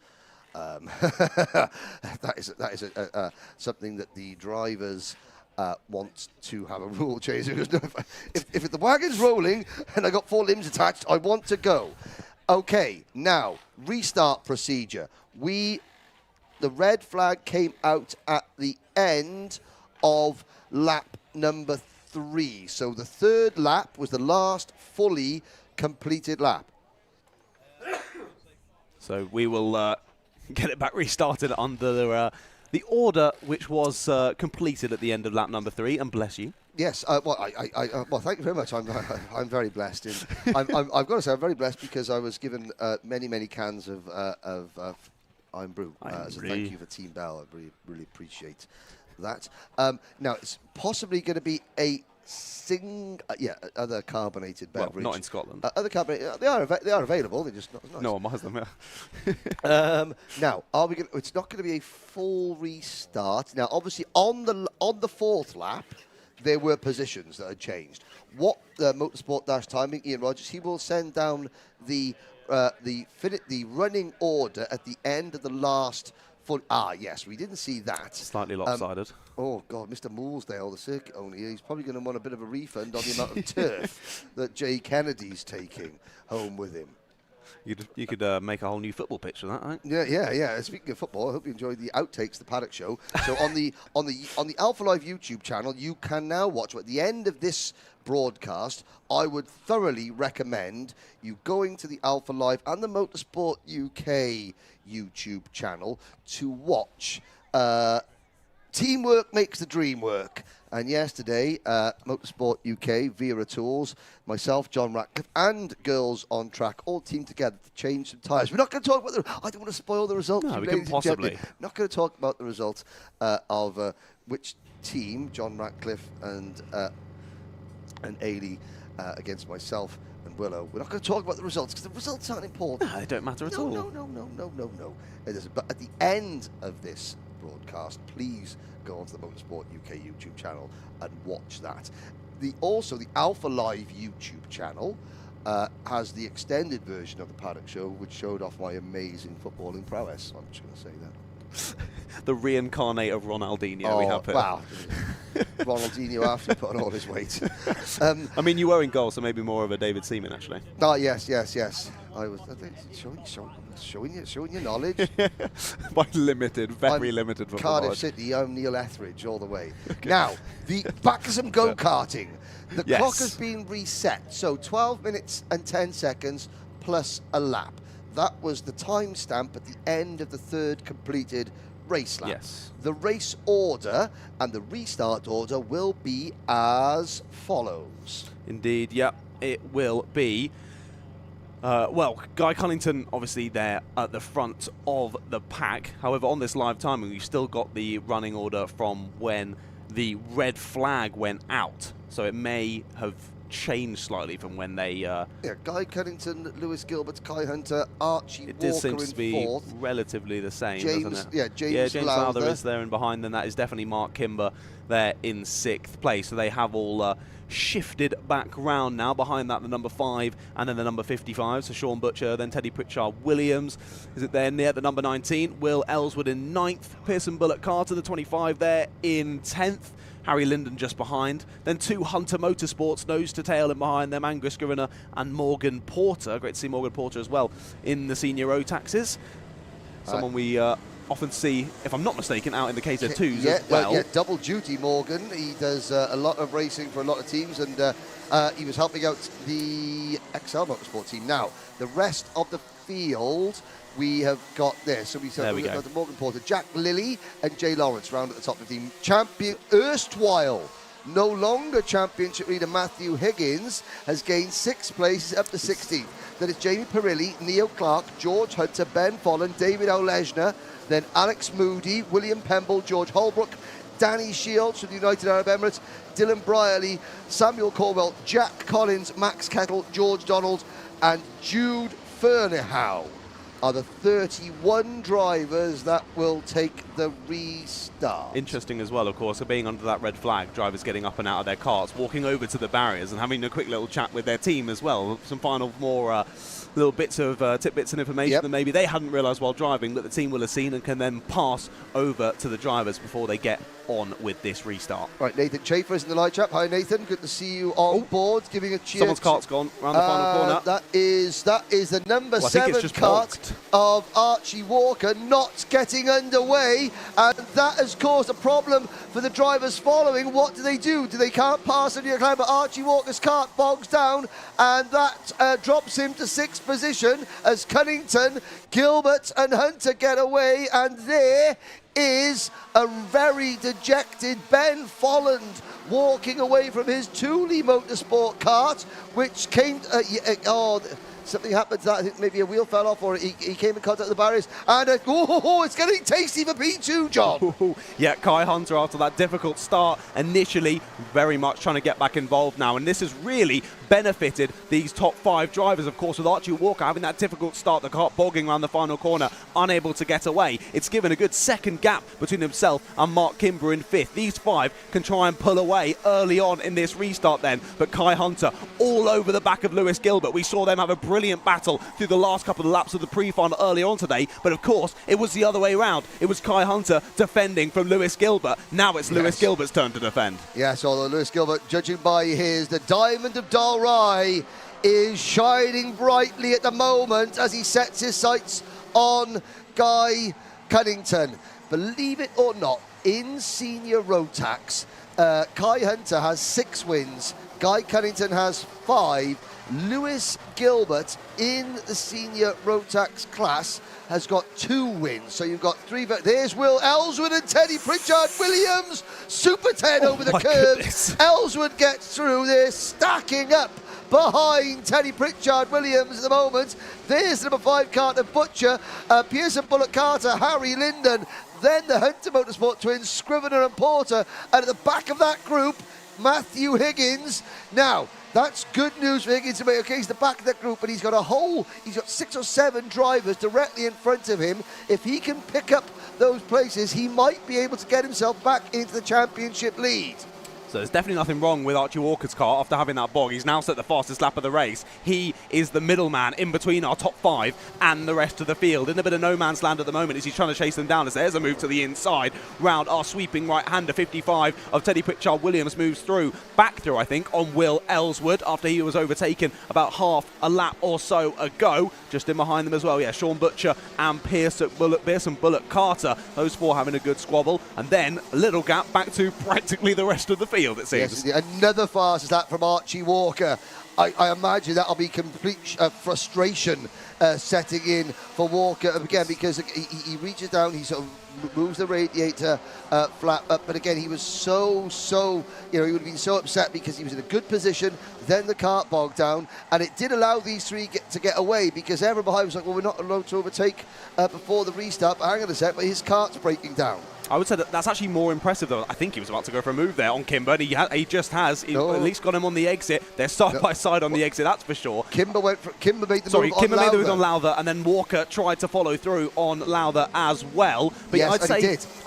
That is something that the drivers want to have a rule change. If the wagon's rolling and I got 4 limbs attached, I want to go. Okay, now restart procedure. The red flag came out at the end of lap number 3. So the 3rd lap was the last fully completed lap. So we will get it back restarted under the order which was completed at the end of lap number 3, and bless you. Yes, well, thank you very much. I'm very blessed. I've got to say, I'm very blessed because I was given many cans of Iron Brew as a thank you for Team Bell. I really appreciate that. Now, it's possibly going to be a other carbonated beverage. Well, not in Scotland. Other carbonated, they are available. They're just not. No one buys them. Yeah. Now, it's not going to be a full restart. Now, obviously, on the 4th lap, there were positions that had changed. What Motorsport-Timing, Ian Rogers, he will send down the running order at the end of the last. Yes, we didn't see that. Slightly lopsided. Oh, God, Mr. Moolsdale, the circuit owner, he's probably going to want a bit of a refund on the amount of turf that Jay Kennedy's taking home with him. You could make a whole new football pitch of that, right? Yeah. Speaking of football, I hope you enjoyed the outtakes, the Paddock show. So on the Alpha Live YouTube channel, you can now watch. At the end of this broadcast, I would thoroughly recommend you going to the Alpha Live and the Motorsport UK YouTube channel to watch Teamwork Makes the Dream Work. And yesterday, Motorsport UK, Wera Tools, myself, John Ratcliffe, and Girls on Track all teamed together to change some tyres. We're not going to talk about I don't want to spoil the results. No, we can possibly. We're not going to talk about the results of which team, John Ratcliffe and Ailey against myself and Willow. We're not going to talk about the results because the results aren't important. No, they don't matter at all. No. It isn't. But at the end of this broadcast, please go onto the Motorsport UK YouTube channel and watch that. Also, the Alpha Live YouTube channel has the extended version of the Paddock show, which showed off my amazing footballing prowess. I'm just going to say that. The reincarnate of Ronaldinho we have here. Wow. Ronaldinho after he put on all his weight. I mean, you were in goal, so maybe more of a David Seaman, actually. Oh, yes. I was showing your knowledge. By very limited football Cardiff knowledge. City, I'm Neil Etheridge all the way. Okay. Now, back to some go-karting. The clock has been reset, so 12 minutes and 10 seconds plus a lap. That was the timestamp at the end of the 3rd completed race lap. Yes. The race order and the restart order will be as follows. Indeed, yep, it will be. Guy Cunnington, obviously, there at the front of the pack. However, on this live timing, we've still got the running order from when the red flag went out. So it may have changed slightly from when they... Guy Cunnington, Lewis Gilbert, Kai Hunter, Archie Walker in 4th. It seems to be relatively the same, doesn't it? Yeah, James Lowther is there in behind, and that is definitely Mark Kimber there in 6th place. So they have all shifted back round now. Behind that, the number 5 and then the number 55. So Sean Butcher, then Teddy Pritchard Williams. Is it there near the number 19? Will Ellswood in 9th. Pearson Bullock Carter, the 25 there in 10th. Harry Linden just behind. Then 2 Hunter Motorsports, nose to tail in behind them. Angus Guriner and Morgan Porter. Great to see Morgan Porter as well in the senior Rotaxes. Someone we often see, if I'm not mistaken, out in the KZ2s as well. Yeah, double duty, Morgan. He does a lot of racing for a lot of teams, and he was helping out the XL Motorsport team. Now, the rest of the field, we have got this. So we've got the Morgan Porter, Jack Lilly, and Jay Lawrence round at the top of the team. Champion erstwhile, no longer championship leader Matthew Higgins has gained 6 places up to 16th. That is Jamie Perilli, Neil Clark, George Hunter, Ben Follen, David O'Lesner, then Alex Moody, William Pemble, George Holbrook, Danny Shields from the United Arab Emirates, Dylan Brierley, Samuel Corwell, Jack Collins, Max Kettle, George Donald, and Jude Fernehow are the 31 drivers that will take the restart. Interesting as well, of course, being under that red flag, drivers getting up and out of their carts, walking over to the barriers and having a quick little chat with their team as well. Some final more little bits of tidbits and information that maybe they hadn't realised while driving that the team will have seen and can then pass over to the drivers before they get on with this restart. Right, Nathan Chafer is in the light trap. Hi, Nathan. Good to see you on board. Giving a cheer. Someone's cart's gone around the final corner. That is the number 7 cart of Archie Walker not getting underway, and that has caused a problem for the drivers following. What do? They can't pass any climb, but Archie Walker's cart bogs down, and that drops him to 6th position as Cunnington, Gilbert, and Hunter get away, and there is a very dejected Ben Folland walking away from his Thule Motorsport cart, which came... something happened to that. I think maybe a wheel fell off, or he came in contact with the barriers. And it's getting tasty for P2, John. Yeah, Kai Hunter, after that difficult start initially, very much trying to get back involved now. And this has really benefited these top 5 drivers, of course, with Archie Walker having that difficult start, the car bogging around the final corner, unable to get away. It's given a good second gap between himself and Mark Kimber in 5th. These 5 can try and pull away early on in this restart then, but Kai Hunter all over the back of Lewis Gilbert. We saw them have a brilliant battle through the last couple of laps of the pre-final early on today, but of course it was the other way around. It was Kai Hunter defending from Lewis Gilbert. Now it's Lewis Gilbert's turn to defend. Yes, although Lewis Gilbert, judging by the Diamond of Dalry, is shining brightly at the moment as he sets his sights on Guy Cunnington. Believe it or not, in senior Rotax, Kai Hunter has 6 wins, Guy Cunnington has 5. Lewis Gilbert in the senior Rotax class has got 2 wins. So you've got 3. There's Will Ellswood and Teddy Pritchard Williams. Super 10 over the curve. Goodness. Ellswood gets through. They're stacking up behind Teddy Pritchard Williams at the moment. There's number 5 Carter Butcher, Pearson Bullock Carter, Harry Linden. Then the Hunter Motorsport twins, Scrivener and Porter. And at the back of that group, Matthew Higgins. Now, that's good news for Higgins. Okay, he's the back of that group, but he's got 6 or 7 drivers directly in front of him. If he can pick up those places, he might be able to get himself back into the championship lead. So there's definitely nothing wrong with Archie Walker's car after having that bog. He's now set the fastest lap of the race. He is the middleman in between our top 5 and the rest of the field. In a bit of no man's land at the moment as he's trying to chase them down, as there's a move to the inside round our sweeping right-hander. 55 of Teddy Pritchard Williams moves back through, I think, on Will Ellswood after he was overtaken about half a lap or so ago. Just in behind them as well, yeah, Sean Butcher and Pearson Bullock Carter. Those 4 having a good squabble. And then a little gap back to practically the rest of the field, it seems. Yes, another fastest lap from Archie Walker. I imagine that'll be complete frustration setting in for Walker again, because he reaches down, he sort of moves the radiator flap up, but again he was so he would have been so upset because he was in a good position, then the cart bogged down, and it did allow these 3 to get away, because everyone behind was like, well, we're not allowed to overtake before the restart. But hang on a sec, but his cart's breaking down. I would say that's actually more impressive, though. I think he was about to go for a move there on Kimber, and he just has. He at least got him on the exit. They're side by side on the exit, that's for sure. Kimber made the move on Kimber made the move on Lowther, and then Walker tried to follow through on Lowther as well. But yes,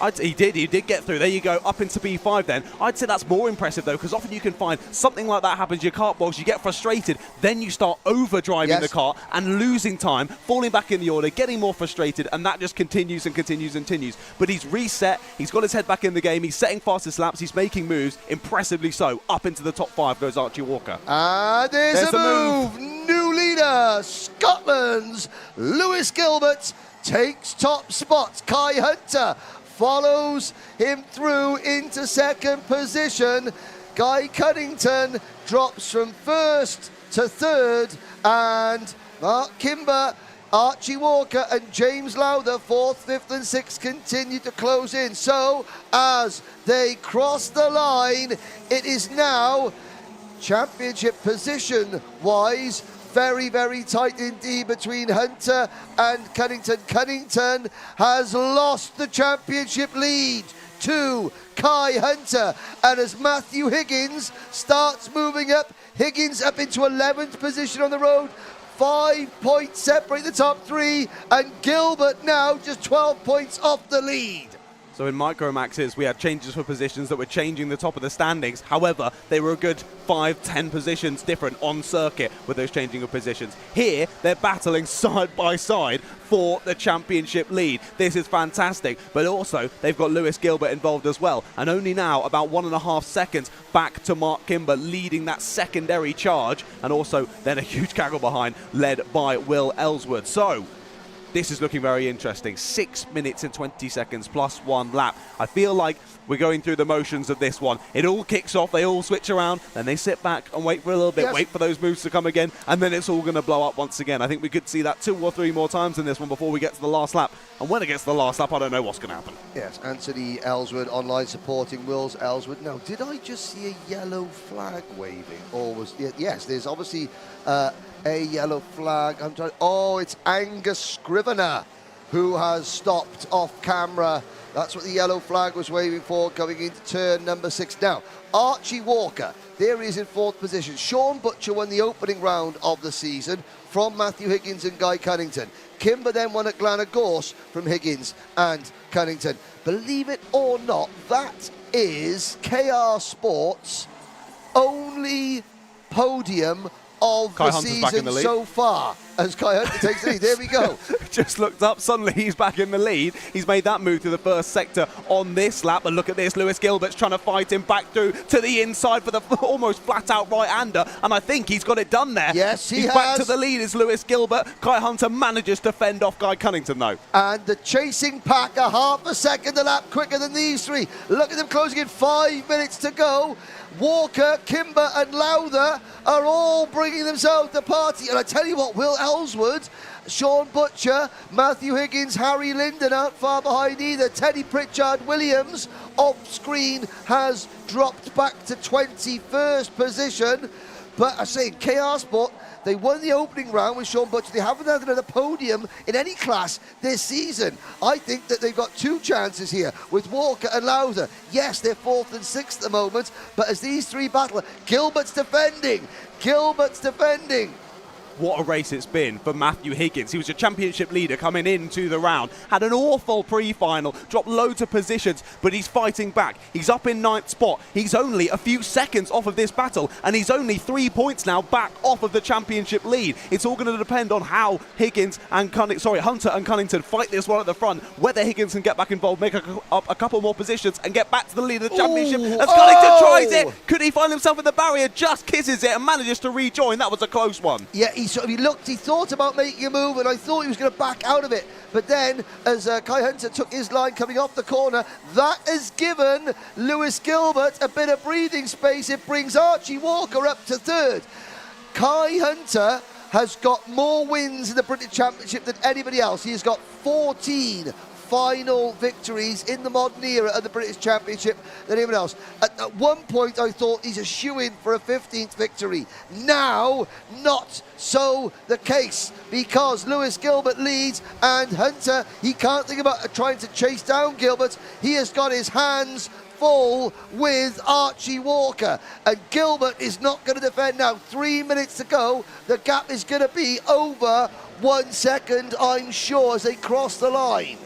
I'd say he did. He did get through. There you go, up into P5 then. I'd say that's more impressive, though, because often you can find something like that happens, your cart bogs, you get frustrated, then you start overdriving the cart and losing time, falling back in the order, getting more frustrated, and that just continues and continues and continues. But he's reset, he's got his head back in the game, he's setting fastest laps, he's making moves, impressively so. Up into the top 5 goes Archie Walker. And there's a move. New leader, Scotland's Lewis Gilbert takes top spot. Kai Hunter follows him through into second position. Guy Cunnington drops from first to third, and Mark Kimber, Archie Walker and James Lowther, 4th, 5th and 6th, continue to close in. So as they cross the line, it is now championship position-wise very, very tight indeed between Hunter and Cunnington. Cunnington has lost the championship lead to Kai Hunter, and as Matthew Higgins starts moving up, Higgins up into 11th position on the road. 5 points separate the top three, and Gilbert now just 12 points off the lead. So in Micromaxes, we had changes for positions that were changing the top of the standings. However, they were a good 5-10 positions different on circuit with those changing of positions. Here, they're battling side by side for the championship lead. This is fantastic, but also they've got Lewis Gilbert involved as well. And only now, about 1.5 seconds back to Mark Kimber leading that secondary charge. And also then a huge gaggle behind, led by Will Ellsworth. So this is looking very interesting. 6 minutes and 20 seconds plus 1 lap. I feel like we're going through the motions of this one. It all kicks off, they all switch around, then they sit back and wait for a little bit, yes, wait for those moves to come again, and then it's all going to blow up once again. I think we could see that 2 or 3 more times in this one before we get to the last lap. And when it gets to the last lap, I don't know what's going to happen. Yes, Anthony Ellsworth online supporting Wills Ellsworth. Now, did I just see a yellow flag waving? Or was, yes, there's obviously a yellow flag. Oh, it's Angus Scrivener who has stopped off camera. That's what the yellow flag was waving for, coming into turn number 6. Now, Archie Walker, there he is in 4th position. Sean Butcher won the opening round of the season from Matthew Higgins and Guy Cunnington. Kimber then won at Glenagorse from Higgins and Cunnington. Believe it or not, that is KR Sports' only podium of Kai the Hunter's back in the season lead so far, as Kai Hunter takes the lead. There we go. Just looked up, suddenly he's back in the lead. He's made that move to the first sector on this lap, but look at this, Lewis Gilbert's trying to fight him back through to the inside for the almost flat-out right-hander, and I think he's got it done there. Yes, he's back to the lead, is Lewis Gilbert. Kai Hunter manages to fend off Guy Cunnington, though. And the chasing pack are half a second a lap quicker than these three. Look at them closing in, 5 minutes to go. Walker, Kimber and Lowther are all bringing themselves to party. And I tell you what, Will Ellsworth, Sean Butcher, Matthew Higgins, Harry Linden aren't far behind either. Teddy Pritchard-Williams off screen has dropped back to 21st position. But I say, KR Sport, they won the opening round with Sean Butcher. They haven't had another podium in any class this season. I think that they've got 2 chances here with Walker and Lowther. Yes, they're 4th and 6th at the moment, but as these 3 battle, Gilbert's defending. What a race it's been for Matthew Higgins. He was a championship leader coming into the round, had an awful pre-final, dropped loads of positions, but he's fighting back. He's up in 9th spot. He's only a few seconds off of this battle, and he's only 3 points now back off of the championship lead. It's all going to depend on how Higgins and Hunter and Cunnington fight this one at the front, whether Higgins can get back involved, make up a couple more positions, and get back to the lead of the championship. As Cunnington tries it, could he find himself in the barrier, just kisses it and manages to rejoin? That was a close one. Yeah, he thought about making a move, and I thought he was going to back out of it. But then, as Kai Hunter took his line coming off the corner, that has given Lewis Gilbert a bit of breathing space. It brings Archie Walker up to 3rd. Kai Hunter has got more wins in the British Championship than anybody else. He has got 14 final victories in the modern era of the British Championship than anyone else. At one point, I thought he's a shoo-in for a 15th victory. Now, not so the case, because Lewis Gilbert leads, and Hunter, he can't think about trying to chase down Gilbert. He has got his hands full with Archie Walker, and Gilbert is not going to defend now. 3 minutes to go. The gap is going to be over 1 second, I'm sure, as they cross the line.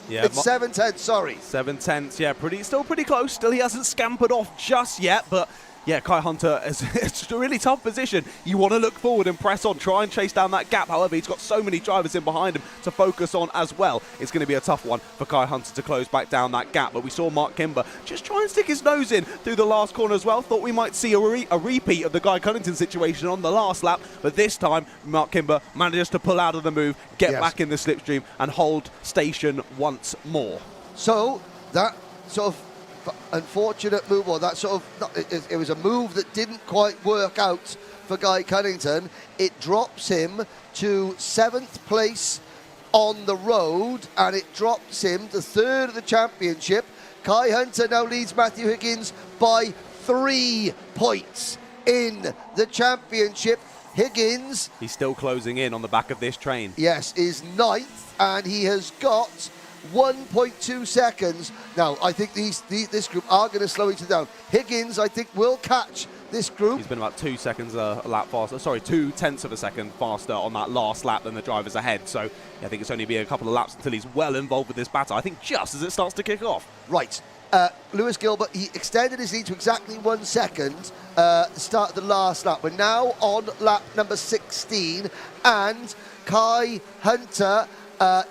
Yeah, it's 7/10, sorry. 7/10, yeah, still pretty close. Still, he hasn't scampered off just yet, but Yeah, Kai Hunter is it's a really tough position. You want to look forward and press on, try and chase down that gap. However, he's got so many drivers in behind him to focus on as well. It's going to be a tough one for Kai Hunter to close back down that gap. But we saw Mark Kimber just try and stick his nose in through the last corner as well. Thought we might see a repeat of the Guy Cunnington situation on the last lap. But this time, Mark Kimber manages to pull out of the move, get back in the slipstream and hold station once more. So that sort of unfortunate move, or that sort of, it was a move that didn't quite work out for Guy Cunnington. It drops him to 7th place on the road, and it drops him to 3rd of the championship. Kai Hunter now leads Matthew Higgins by 3 points in the championship. Higgins, he's still closing in on the back of this train. Yes, is 9th, and he has got 1.2 seconds. Now, I think this group are going to slow each other down. Higgins, I think, will catch this group. He's been about 2 seconds a lap faster. Sorry, 0.2 of a second faster on that last lap than the drivers ahead. So I think it's only be a couple of laps until he's well involved with this battle. I think just as it starts to kick off. Right. Lewis Gilbert, he extended his lead to exactly 1 second the start of the last lap. We're now on lap number 16, and Kai Hunter,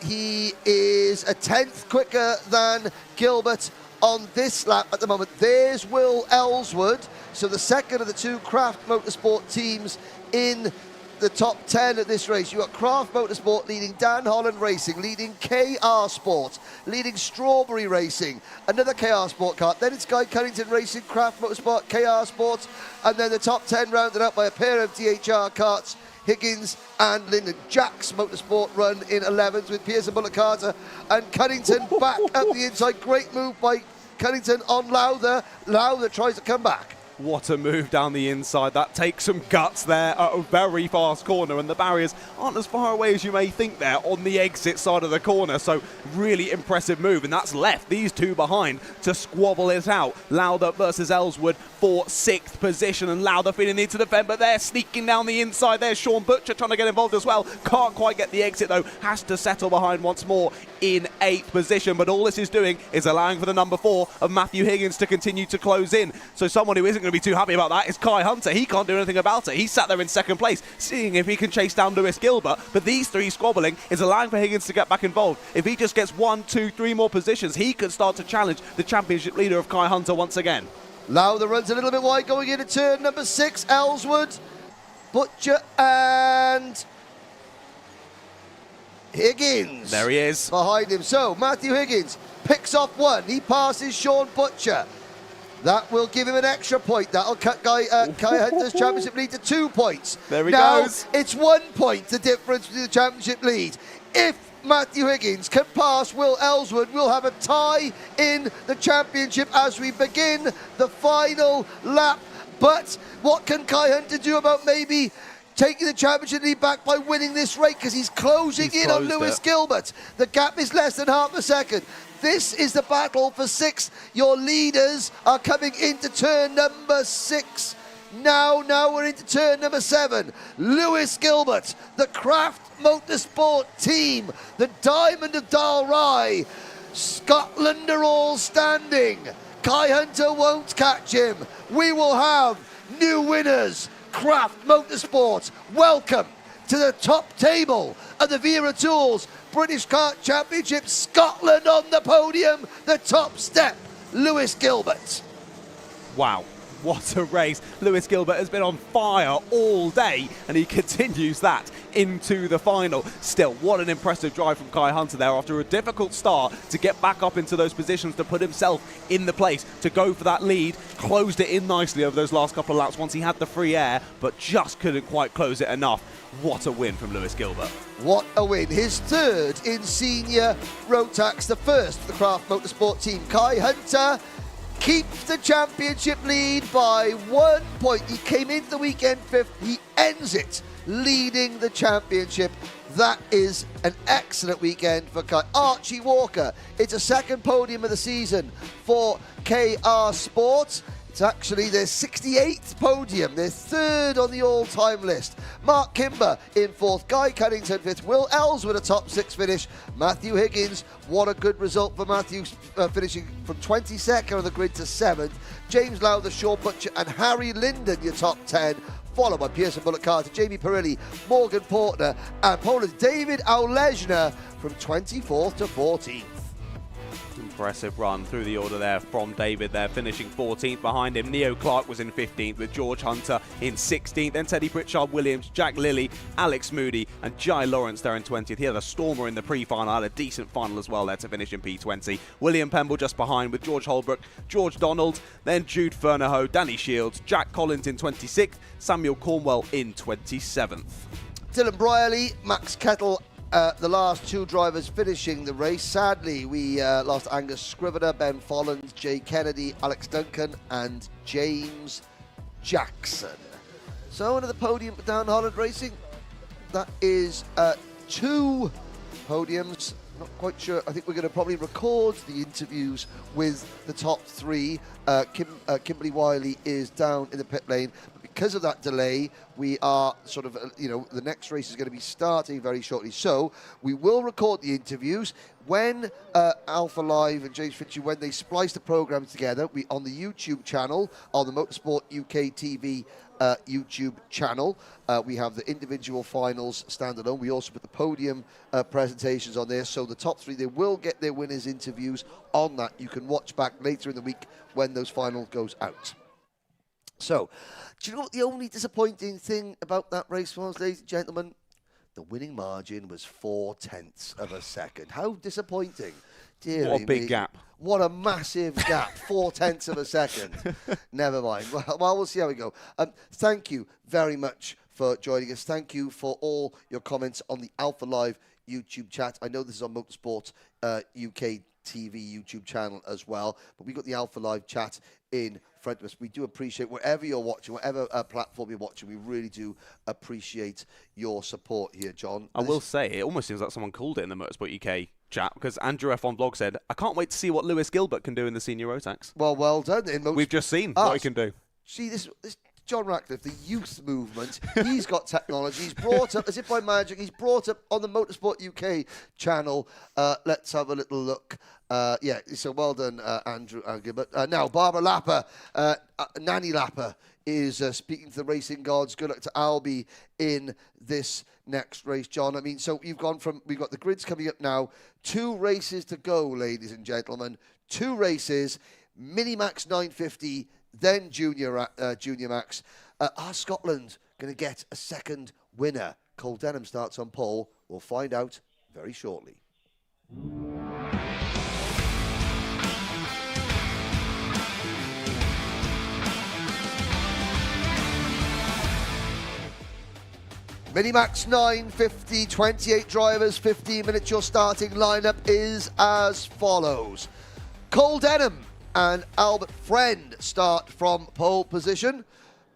he is a 10th quicker than Gilbert on this lap at the moment. There's Will Ellswood, so the second of the 2 Craft Motorsport teams in the top 10 at this race. You've got Craft Motorsport leading Dan Holland Racing, leading KR Sport, leading Strawberry Racing, another KR Sport kart. Then it's Guy Cunnington Racing, Craft Motorsport, KR Sport, and then the top 10 rounded up by a pair of DHR karts, Higgins and Linden. Jack's Motorsport run in 11th with Pearson Bullock Carter and Cunnington back up the inside. Great move by Cunnington on Lowther. Lowther tries to come back. What a move down the inside. That takes some guts there at a very fast corner, and the barriers aren't as far away as you may think there on the exit side of the corner. So really impressive move, and that's left these 2 behind to squabble it out. Lowther versus Ellswood for 6th position, and Lowther feeling need to defend, but they're sneaking down the inside. There's Sean Butcher trying to get involved as well. Can't quite get the exit though, has to settle behind once more in 8th position. But all this is doing is allowing for the number 4 of Matthew Higgins to continue to close in. So someone who isn't going to be too happy about that is Kai Hunter. He can't do anything about it. He sat there in 2nd place, seeing if he can chase down Lewis Gilbert. But these 3 squabbling is allowing for Higgins to get back involved. If he just gets 1, 2, 3 more positions, he could start to challenge the championship leader of Kai Hunter once again. Lowther runs a little bit wide going into turn number 6. Ellswood, Butcher and Higgins. There he is. Behind him. So Matthew Higgins picks off 1. He passes Sean Butcher. That will give him an extra point. That'll cut Kai Hunter's championship lead to 2 points. There he goes. It's 1 point, the difference between the championship lead. If Matthew Higgins can pass Will Ellswood, we'll have a tie in the championship as we begin the final lap. But what can Kai Hunter do about maybe taking the championship lead back by winning this race? Because he's closing in on Lewis Gilbert. The gap is less than half a second. This is the battle for 6th. Your leaders are coming into turn number 6. Now we're into turn number 7. Lewis Gilbert, the Craft Motorsport team, the Diamond of Dalry. Scotland are all standing. Kai Hunter won't catch him. We will have new winners. Craft Motorsport, welcome to the top table of the Wera Tools British Kart Championship. Scotland on the podium, the top step, Lewis Gilbert. Wow, what a race. Lewis Gilbert has been on fire all day, and he continues that into the final. Still, what an impressive drive from Kai Hunter there after a difficult start to get back up into those positions, to put himself in the place, to go for that lead. Closed it in nicely over those last couple of laps once he had the free air, but just couldn't quite close it enough. What a win from Lewis Gilbert. What a win. His 3rd in senior Rotax, the 1st for the Craft Motorsport team. Kai Hunter keeps the championship lead by 1 point. He came into the weekend 5th. He ends it leading the championship. That is an excellent weekend for Kai. Archie Walker, it's a 2nd podium of the season for KR Sport. It's actually their 68th podium, their 3rd on the all-time list. Mark Kimber in 4th, Guy Cunnington 5th, Will Ellsworth a top 6 finish. Matthew Higgins, what a good result for Matthew, finishing from 22nd on the grid to 7th. James Lowther, Shaw Butcher and Harry Linden, your top 10. Followed by Pearson Bullock Carter, Jamie Perilli, Morgan Portner and Poland's David Aulezhner from 24th to 14th. Impressive run through the order there from David there, finishing 14th. Behind him, Neo Clark was in 15th with George Hunter in 16th. Then Teddy Pritchard Williams, Jack Lilly, Alex Moody and Jai Lawrence there in 20th. He had a stormer in the pre-final, had a decent final as well there to finish in P20. William Pemble just behind with George Holbrook, George Donald, then Jude Fernahoe, Danny Shields, Jack Collins in 26th, Samuel Cornwell in 27th. Dylan Brierley, Max Kettle, the last 2 drivers finishing the race. Sadly, we lost Angus Scrivener, Ben Follins, Jay Kennedy, Alex Duncan and James Jackson. So into the podium for Down Holland Racing. That is 2 podiums. Not quite sure. I think we're going to probably record the interviews with the top 3. Kimberly Wiley is down in the pit lane. But because of that delay, we are sort of, the next race is going to be starting very shortly. So we will record the interviews. When Alpha Live and James Fitchie, when they splice the programs together, we on the YouTube channel, on the Motorsport UK TV YouTube channel, we have the individual finals standalone. We also put the podium presentations on there. So the top 3, they will get their winners' interviews on that. You can watch back later in the week when those finals goes out. So, do you know what the only disappointing thing about that race was, ladies and gentlemen? The winning margin was 0.4 of a second. How disappointing. Dear what a big gap. What a massive gap. 0.4 of a second. Never mind. Well, we'll see how we go. Thank you very much for joining us. Thank you for all your comments on the Alpha Live YouTube chat. I know this is on Motorsport UK TV YouTube channel as well, but we've got the Alpha Live chat in front of us. We do appreciate wherever you're watching, whatever platform you're watching, we really do appreciate your support here, John. I will say, it almost seems like someone called it in the Motorsport UK chat, because Andrew F on blog said, I can't wait to see what Lewis Gilbert can do in the senior Rotax. Well done. We've just seen what he can do. See, this John Ratcliffe, the youth movement, he's got technology. He's brought up, as if by magic, he's brought up on the Motorsport UK channel. Let's have a little look. So well done, Andrew Gilbert. Now, Barbara Lapper, Nanny Lapper, is speaking to the racing gods. Good luck to Albie in this next race, John. I mean, so we've got the grids coming up now. 2 races to go, ladies and gentlemen. 2 races, Minimax 950, then Junior Max. Are Scotland going to get a second winner? Cole Denham starts on pole. We'll find out very shortly. Minimax 950, 28 drivers, 15 minutes. Your starting lineup is as follows. Cole Denham and Albert Friend start from pole position.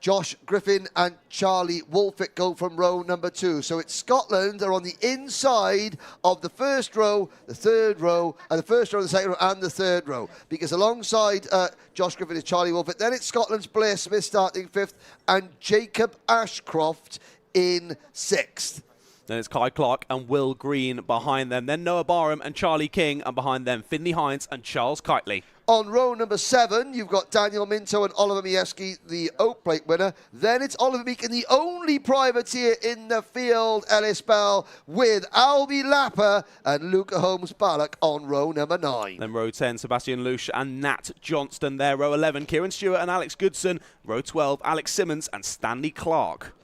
Josh Griffin and Charlie Wolfitt go from row number 2. So it's Scotland are on the inside of the first row, the third row, and the first row, the second row, and the third row. Because alongside Josh Griffin is Charlie Wolfitt. Then it's Scotland's Blair Smith starting 5th, and Jacob Ashcroft in 6th. Then it's Kai Clark and Will Green behind them. Then Noah Barham and Charlie King, and behind them Finley Hines and Charles Kitely. On row number 7, you've got Daniel Minto and Oliver Miewski, the Oak Plate winner. Then it's Oliver Meakin, the only privateer in the field, Ellis Bell, with Albie Lapper and Luca Holmes-Ballock on row number 9. Then row 10, Sebastian Lusch and Nat Johnston there. Row 11, Kieran Stewart and Alex Goodson. Row 12, Alex Simmons and Stanley Clark.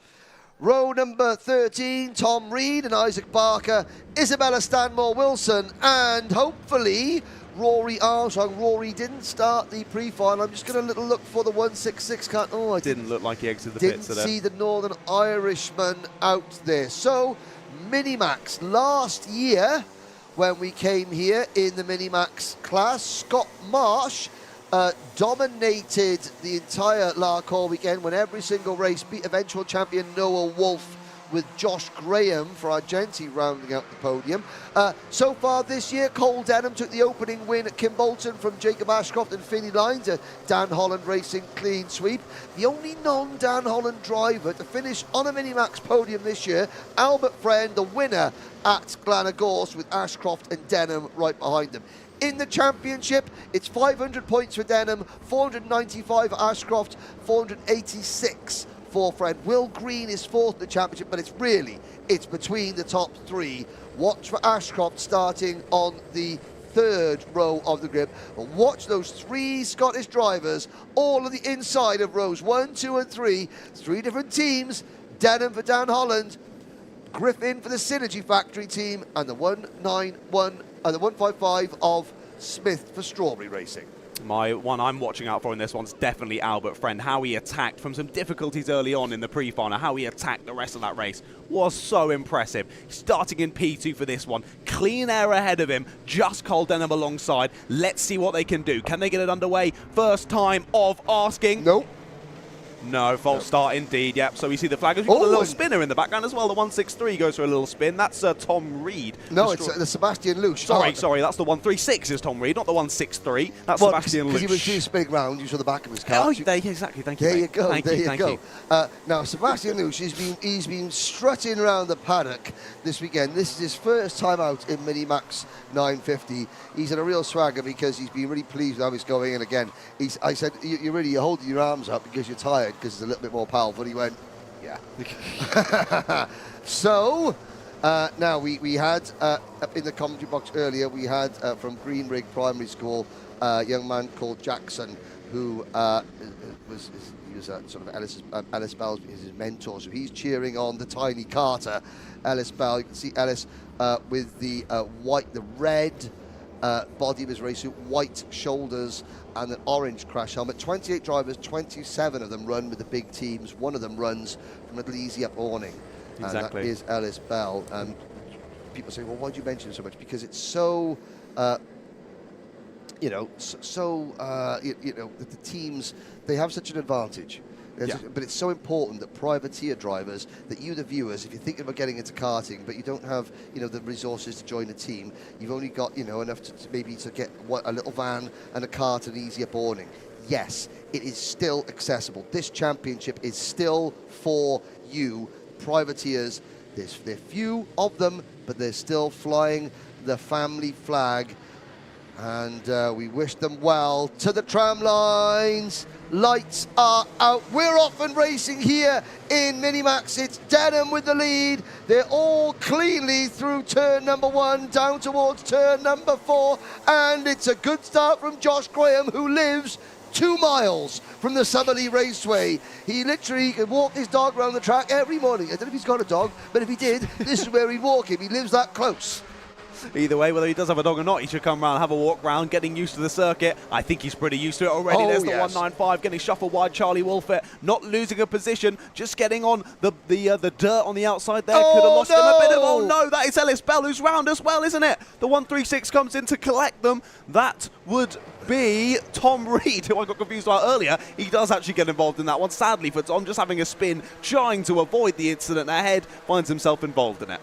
Row number 13, Tom Reed and Isaac Barker, Isabella Stanmore-Wilson, and hopefully Rory Armstrong. Rory didn't start the pre-final. I'm just going to little look for the 166 cut. Oh, I didn't look like he exited the pits. Didn't see the Northern Irishman out there. So, Minimax. Last year, when we came here in the Minimax class, Scott Marsh dominated the entire Larkhall weekend, when every single race beat eventual champion Noah Wolf with Josh Graham for Argenti rounding out the podium. So far this year, Cole Denham took the opening win at Kimbolton from Jacob Ashcroft and Finney Lines, a Dan Holland Racing clean sweep. The only non-Dan Holland driver to finish on a Minimax podium this year, Albert Friend, the winner at Glenagorse, with Ashcroft and Denham right behind them. In the championship, it's 500 points for Denham, 495 for Ashcroft, 486 for Friend. Will Green is fourth in the championship, but it's between the top three. Watch for Ashcroft starting on the third row of the grid. But watch those three Scottish drivers, all on the inside of rows 1, 2 and 3. Three different teams. Denham for Dan Holland, Griffin for the Synergy Factory team, and the 155 of Smith for Strawberry Racing. My one I'm watching out for in this one's definitely Albert Friend. How he attacked from some difficulties early on in the pre-final, how he attacked the rest of that race was so impressive. Starting in P2 for this one. Clean air ahead of him, just Cole Denham alongside. Let's see what they can do. Can they get it underway? First time of asking. Nope. No, false start indeed, yep. So we see the flag. We've got a little spinner in the background as well. The 163 goes for a little spin. That's Tom Reed. No, it's the Sebastian Lusch. Sorry, that's the 136 is Tom Reed, not the 163. That's Sebastian Lusch. Because he was doing spinning round, you saw the back of his car. Oh, exactly, thank you. There you go, Thank you you. Now, Sebastian Lusch, he's been strutting around the paddock this weekend. This is his first time out in Minimax 950. He's in a real swagger because he's been really pleased with how it's going. And again, I said, you're holding your arms up because you're tired, because it's a little bit more powerful. He went, yeah. So now we had up in the commentary box earlier, we had from Greenrig Primary School a young man called Jackson, who was sort of Ellis Bell's his mentor, so he's cheering on the tiny Carter, Ellis Bell. You can see Ellis with the red body of his racesuit, white shoulders, and an orange crash helmet. 28 drivers, 27 of them run with the big teams. One of them runs from a little easy up awning. Exactly. And that is Ellis Bell. People say, well, why do you mention it so much? Because it's so, the teams, they have such an advantage. Yeah. But it's so important that privateer drivers, that you, the viewers, if you're thinking about getting into karting, but you don't have, the resources to join a team, you've only got, enough to maybe to get a little van and a cart and easy up awning. Yes, it is still accessible. This championship is still for you, privateers. There's few of them, but they're still flying the family flag. And we wish them well to the tram lines. Lights are out. We're off and racing here in Minimax. It's Denham with the lead. They're all cleanly through turn number 1, down towards turn number 4. And it's a good start from Josh Graham, who lives 2 miles from the Summerley Raceway. He literally can walk his dog around the track every morning. I don't know if he's got a dog, but if he did, this is where he'd walk him. He lives that close. Either way, whether he does have a dog or not, he should come around, have a walk round, getting used to the circuit. I think he's pretty used to it already. There's the 195 getting shuffled wide. Charlie Wolfett not losing a position, just getting on the dirt on the outside there. Could have lost him a bit of. Oh no, that is Ellis Bell who's round as well, isn't it? The 136 comes in to collect them. That would be Tom Reed, who I got confused about earlier. He does actually get involved in that one. Sadly for Tom, just having a spin, trying to avoid the incident ahead, finds himself involved in it.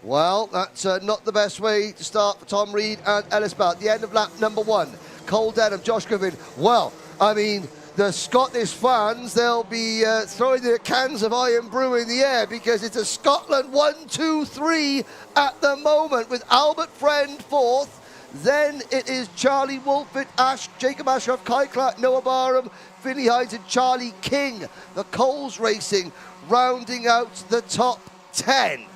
Well, that's not the best way to start for Tom Reed and Ellis Bell. At the end of lap number 1, Cole Denham, Josh Griffin. Well, I mean, the Scottish fans, they'll be throwing their cans of Iron Brew in the air, because it's a Scotland 1, 2, 3 at the moment, with Albert Friend 4th. Then it is Charlie Wolfett, Jacob Ashcroft, Kai Clark, Noah Barham, Finney Hines and Charlie King. The Coles Racing rounding out the top 10.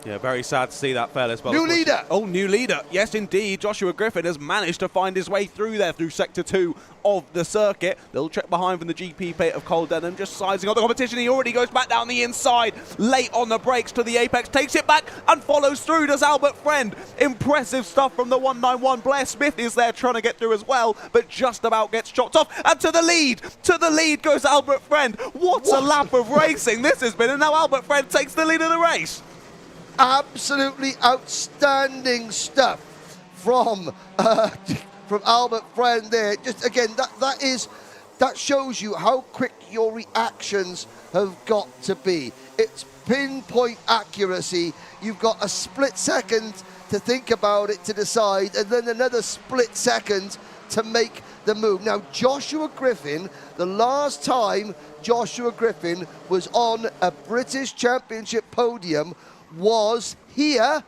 Yeah, very sad to see that, fellas. New leader! Oh, new leader. Yes, indeed. Joshua Griffin has managed to find his way through there, through Sector 2 of the circuit. Little check behind from the GP plate of Cole Denham, just sizing on the competition. He already goes back down the inside, late on the brakes to the apex, takes it back and follows through, does Albert Friend. Impressive stuff from the 191. Blair Smith is there trying to get through as well, but just about gets chopped off. And to the lead goes Albert Friend. What a lap of racing this has been, and now Albert Friend takes the lead of the race. Absolutely outstanding stuff from Albert Friend there. Just again, that shows you how quick your reactions have got to be. It's pinpoint accuracy. You've got a split second to think about it, to decide, and then another split second to make the move. Now, Joshua Griffin, the last time Joshua Griffin was on a British Championship podium was here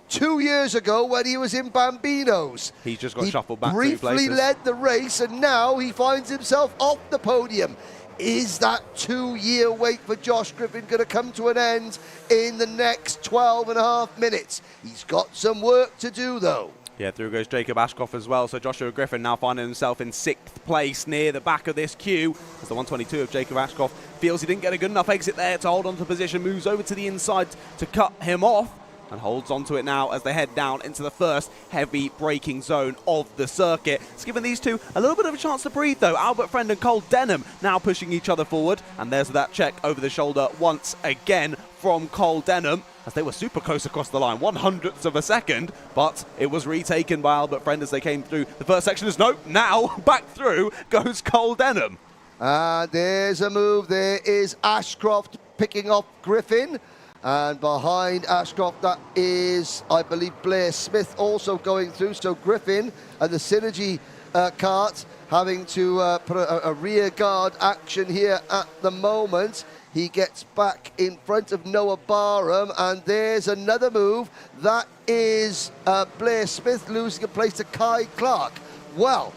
2 years ago when he was in Bambinos. He just got shuffled back 2 places. Briefly led the race, and now he finds himself off the podium. Is that 2-year wait for Josh Griffin going to come to an end in the next 12 and a half minutes? He's got some work to do, though. Yeah, through goes Jacob Ashcroft as well. So Joshua Griffin now finding himself in 6th place near the back of this queue as the 122 of Jacob Ashcroft feels he didn't get a good enough exit there to hold on to position, moves over to the inside to cut him off, and holds onto it now as they head down into the first heavy braking zone of the circuit. It's given these two a little bit of a chance to breathe, though. Albert Friend and Cole Denham now pushing each other forward, and there's that check over the shoulder once again from Cole Denham, as they were super close across the line, 1/100th of a second, but it was retaken by Albert Friend as they came through the first section. Is no, now back through goes Cole Denham. There's a move. There is Ashcroft picking off Griffin. And behind Ashcroft, that is, I believe, Blair Smith also going through. So Griffin and the Synergy Kart having to put a rear guard action here at the moment. He gets back in front of Noah Barham, and there's another move. That is Blair Smith losing a place to Kai Clark. Well,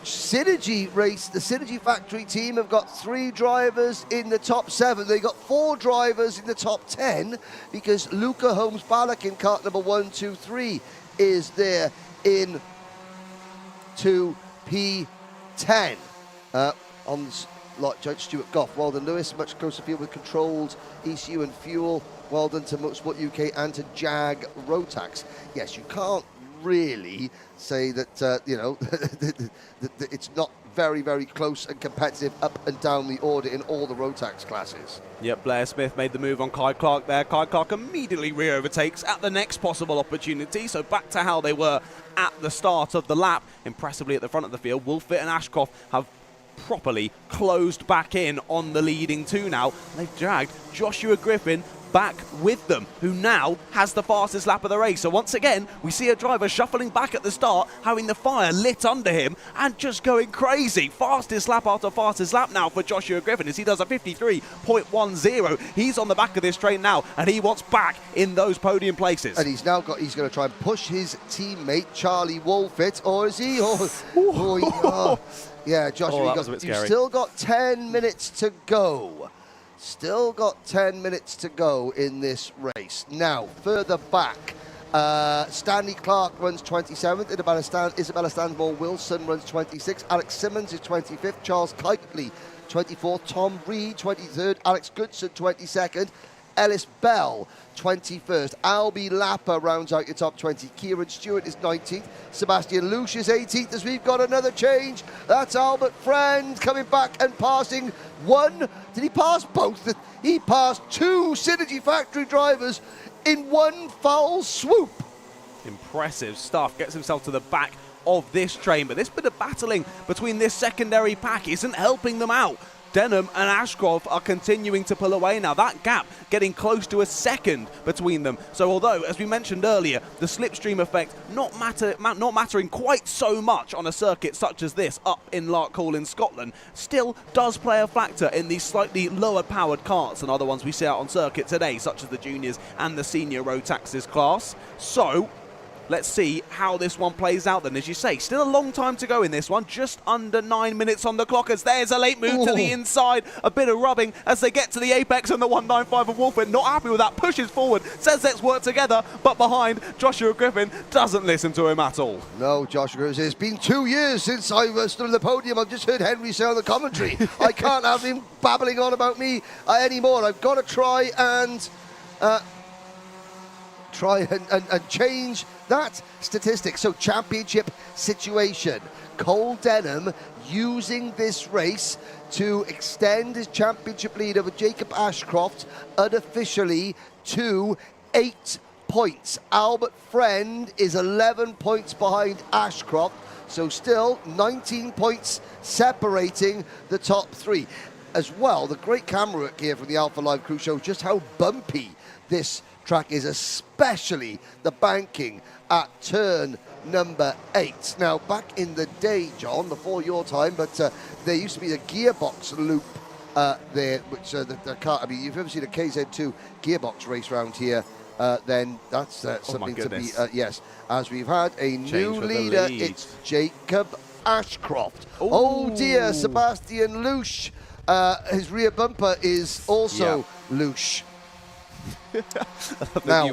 Synergy race, the Synergy factory team have got 3 drivers in the top 7. They got 4 drivers in the top 10 because Luca Holmes-Balak in kart number 1, 2, 3 is there in 2P10. On like Judge Stuart Goff, well done Lewis, much closer field with controlled ECU and fuel. Well done to Motorsport UK and to Jag Rotax. Yes, you can't really say that you know it's not very, very close and competitive up and down the order in all the Rotax classes. Yep, Blair Smith made the move on Kai Clark there. Kai Clark immediately re-overtakes at the next possible opportunity. So back to how they were at the start of the lap. Impressively at the front of the field, Wolfit and Ashcroft have properly closed back in on the leading 2 now. They've dragged Joshua Griffin back with them, who now has the fastest lap of the race. So once again, we see a driver shuffling back at the start, having the fire lit under him and just going crazy. Fastest lap after fastest lap now for Joshua Griffin as he does a 53.10. He's on the back of this train now, and he wants back in those podium places. And he's going to try and push his teammate Charlie Wolfit, or is he? Yeah, Joshua, you've still got 10 minutes to go. Still got 10 minutes to go in this race. Now, further back, Stanley Clark runs 27th. Isabella Stanmore Wilson runs 26th. Alex Simmons is 25th. Charles Kitely, 24th. Tom Reed, 23rd. Alex Goodson, 22nd. Ellis Bell, 21st. Albie Lapper rounds out your top 20. Kieran Stewart is 19th. Sebastian Lush is 18th as we've got another change. That's Albert Friend coming back and passing one. Did he pass both? He passed 2 Synergy factory drivers in one foul swoop. Impressive stuff. Gets himself to the back of this train, but this bit of battling between this secondary pack isn't helping them out. Denham and Ashcroft are continuing to pull away now. That gap getting close to a second between them. So although, as we mentioned earlier, the slipstream effect not mattering quite so much on a circuit such as this up in Larkhall in Scotland, still does play a factor in these slightly lower powered karts than other ones we see out on circuit today, such as the juniors and the senior Rotax's class. So let's see how this one plays out then. As you say, still a long time to go in this one. Just under 9 minutes on the clock as there's a late move to the inside. A bit of rubbing as they get to the apex, and the 195 of Wolfit not happy with that. Pushes forward, says let's work together, but behind, Joshua Griffin doesn't listen to him at all. No, Joshua Griffin, it's been 2 years since I stood on the podium. I've just heard Henry say on the commentary, I can't have him babbling on about me anymore. I've got to try and change that statistic. So championship situation. Cole Denham using this race to extend his championship lead over Jacob Ashcroft unofficially to 8 points. Albert Friend is 11 points behind Ashcroft, so still 19 points separating the top 3. as well, the great camera work here from the Alpha Live crew shows just how bumpy this track is, especially the banking at turn number 8. Now, back in the day, John, before your time, but there used to be the gearbox loop there, which the car, I mean, if you've ever seen a KZ2 gearbox race round here, then that's something to be, yes, as we've had a new leader, it's Jacob Ashcroft. Oh dear, Sebastian Louche. His rear bumper is also Louche. Now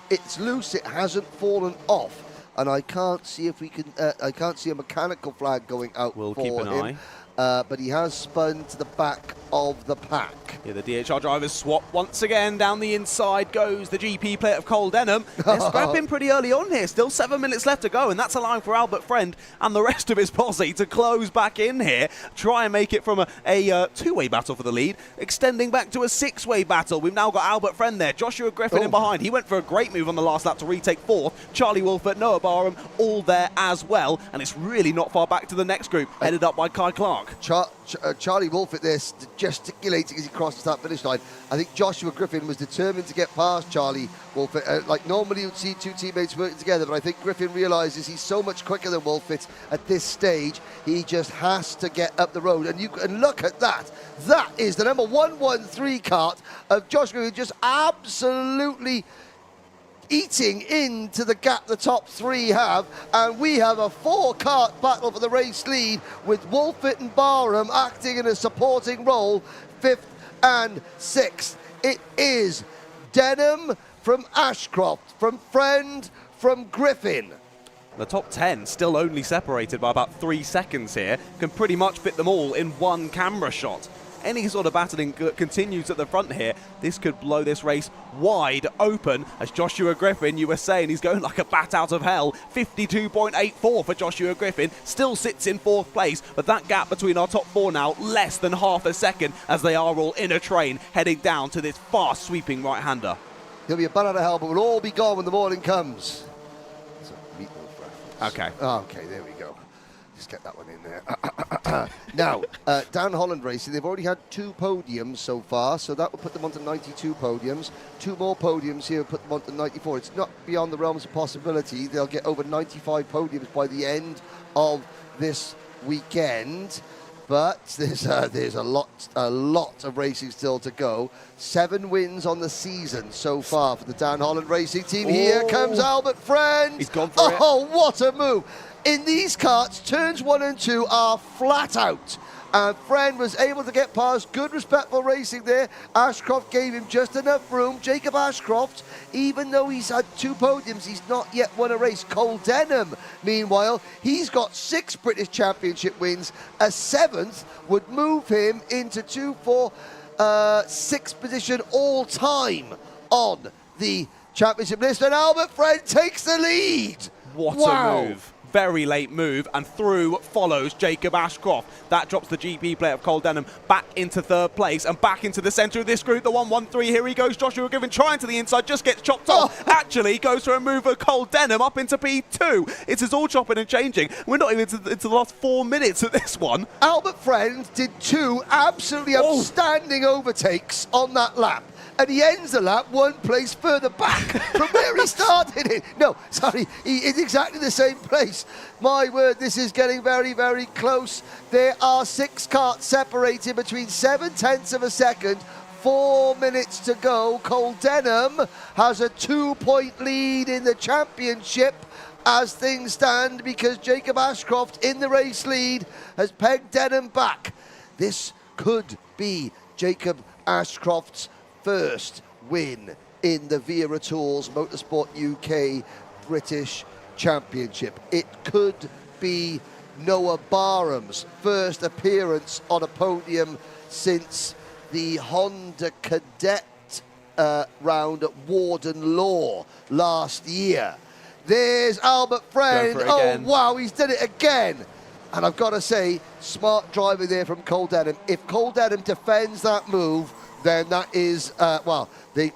it's loose. It hasn't fallen off, and I can't see if we can. I can't see a mechanical flag going out. We'll for keep an him. But he has spun to the back of the pack. Yeah, the DHR drivers swap once again. Down the inside goes the GP player of Cole Denham. They're scrapping pretty early on here. Still 7 minutes left to go, and that's allowing for Albert Friend and the rest of his posse to close back in here. Try and make it from a two-way battle for the lead, extending back to a six-way battle. We've now got Albert Friend there. Joshua Griffin in behind. He went for a great move on the last lap to retake fourth. Charlie Wolfert, Noah Barham, all there as well. And it's really not far back to the next group, headed up by Kai Clark. Charlie Wolfert there gesticulating as he crosses that finish line. I think Joshua Griffin was determined to get past Charlie Wolfert. Like normally you'd see two teammates working together, but I think Griffin realises he's so much quicker than Wolfert at this stage. He just has to get up the road. And you can look at that. That is the number 113 kart of Joshua Griffin, just absolutely eating into the gap the top three have, and we have a 4-kart battle for the race lead with Wolfert and Barham acting in a supporting role, 5th and 6th. It is Denham from Ashcroft, from Friend, from Griffin. The top 10 still only separated by about 3 seconds here. Can pretty much fit them all in one camera shot. Any sort of battling continues at the front here. This could blow this race wide open, as Joshua Griffin, you were saying, he's going like a bat out of hell. 52.84 for Joshua Griffin, still sits in 4th place, but that gap between our top 4 now, less than half a second, as they are all in a train, heading down to this fast sweeping right-hander. He'll be a bat out of hell, but we'll all be gone when the morning comes. Okay. Okay, there we go. Just get that one in there. Now, Dan Holland Racing, they've already had 2 podiums so far, so that will put them onto 92 podiums. 2 more podiums here will put them onto 94. It's not beyond the realms of possibility. They'll get over 95 podiums by the end of this weekend. But there's a lot of racing still to go. 7 wins on the season so far for the Dan Holland Racing team. Here comes Albert Friend. He's gone for it. Oh, what a move. In these karts, turns 1 and 2 are flat out. And Friend was able to get past. Good, respectful racing there. Ashcroft gave him just enough room. Jacob Ashcroft, even though he's had 2 podiums, he's not yet won a race. Cole Denham, meanwhile, he's got 6 British Championship wins. A 7th would move him into 6th position all time on the championship list. And Albert Friend takes the lead. What a move. Very late move, and through follows Jacob Ashcroft. That drops the GP player of Cole Denham back into 3rd place and back into the centre of this group. The 113, here he goes. Joshua Griffin trying to the inside, just gets chopped off. Actually goes for a move of Cole Denham up into P2. It is all chopping and changing. We're not even into the last 4 minutes of this one. Albert Friend did 2 absolutely outstanding overtakes on that lap. And he ends the lap 1 place further back from where he started it. No, sorry, he is exactly the same place. My word, this is getting very, very close. There are 6 karts separated between 7/10 of a second. 4 minutes to go. Cole Denham has a 2-point lead in the championship as things stand, because Jacob Ashcroft in the race lead has pegged Denham back. This could be Jacob Ashcroft's first win in the Wera Tools Motorsport UK British Championship. It could be Noah Barham's first appearance on a podium since the Honda Cadet round at Warden Law last year. There's Albert Friend. Oh, wow, he's done it again. And I've got to say, smart driving there from Cole Denham. If Cole Denham defends that move, then that is, well, they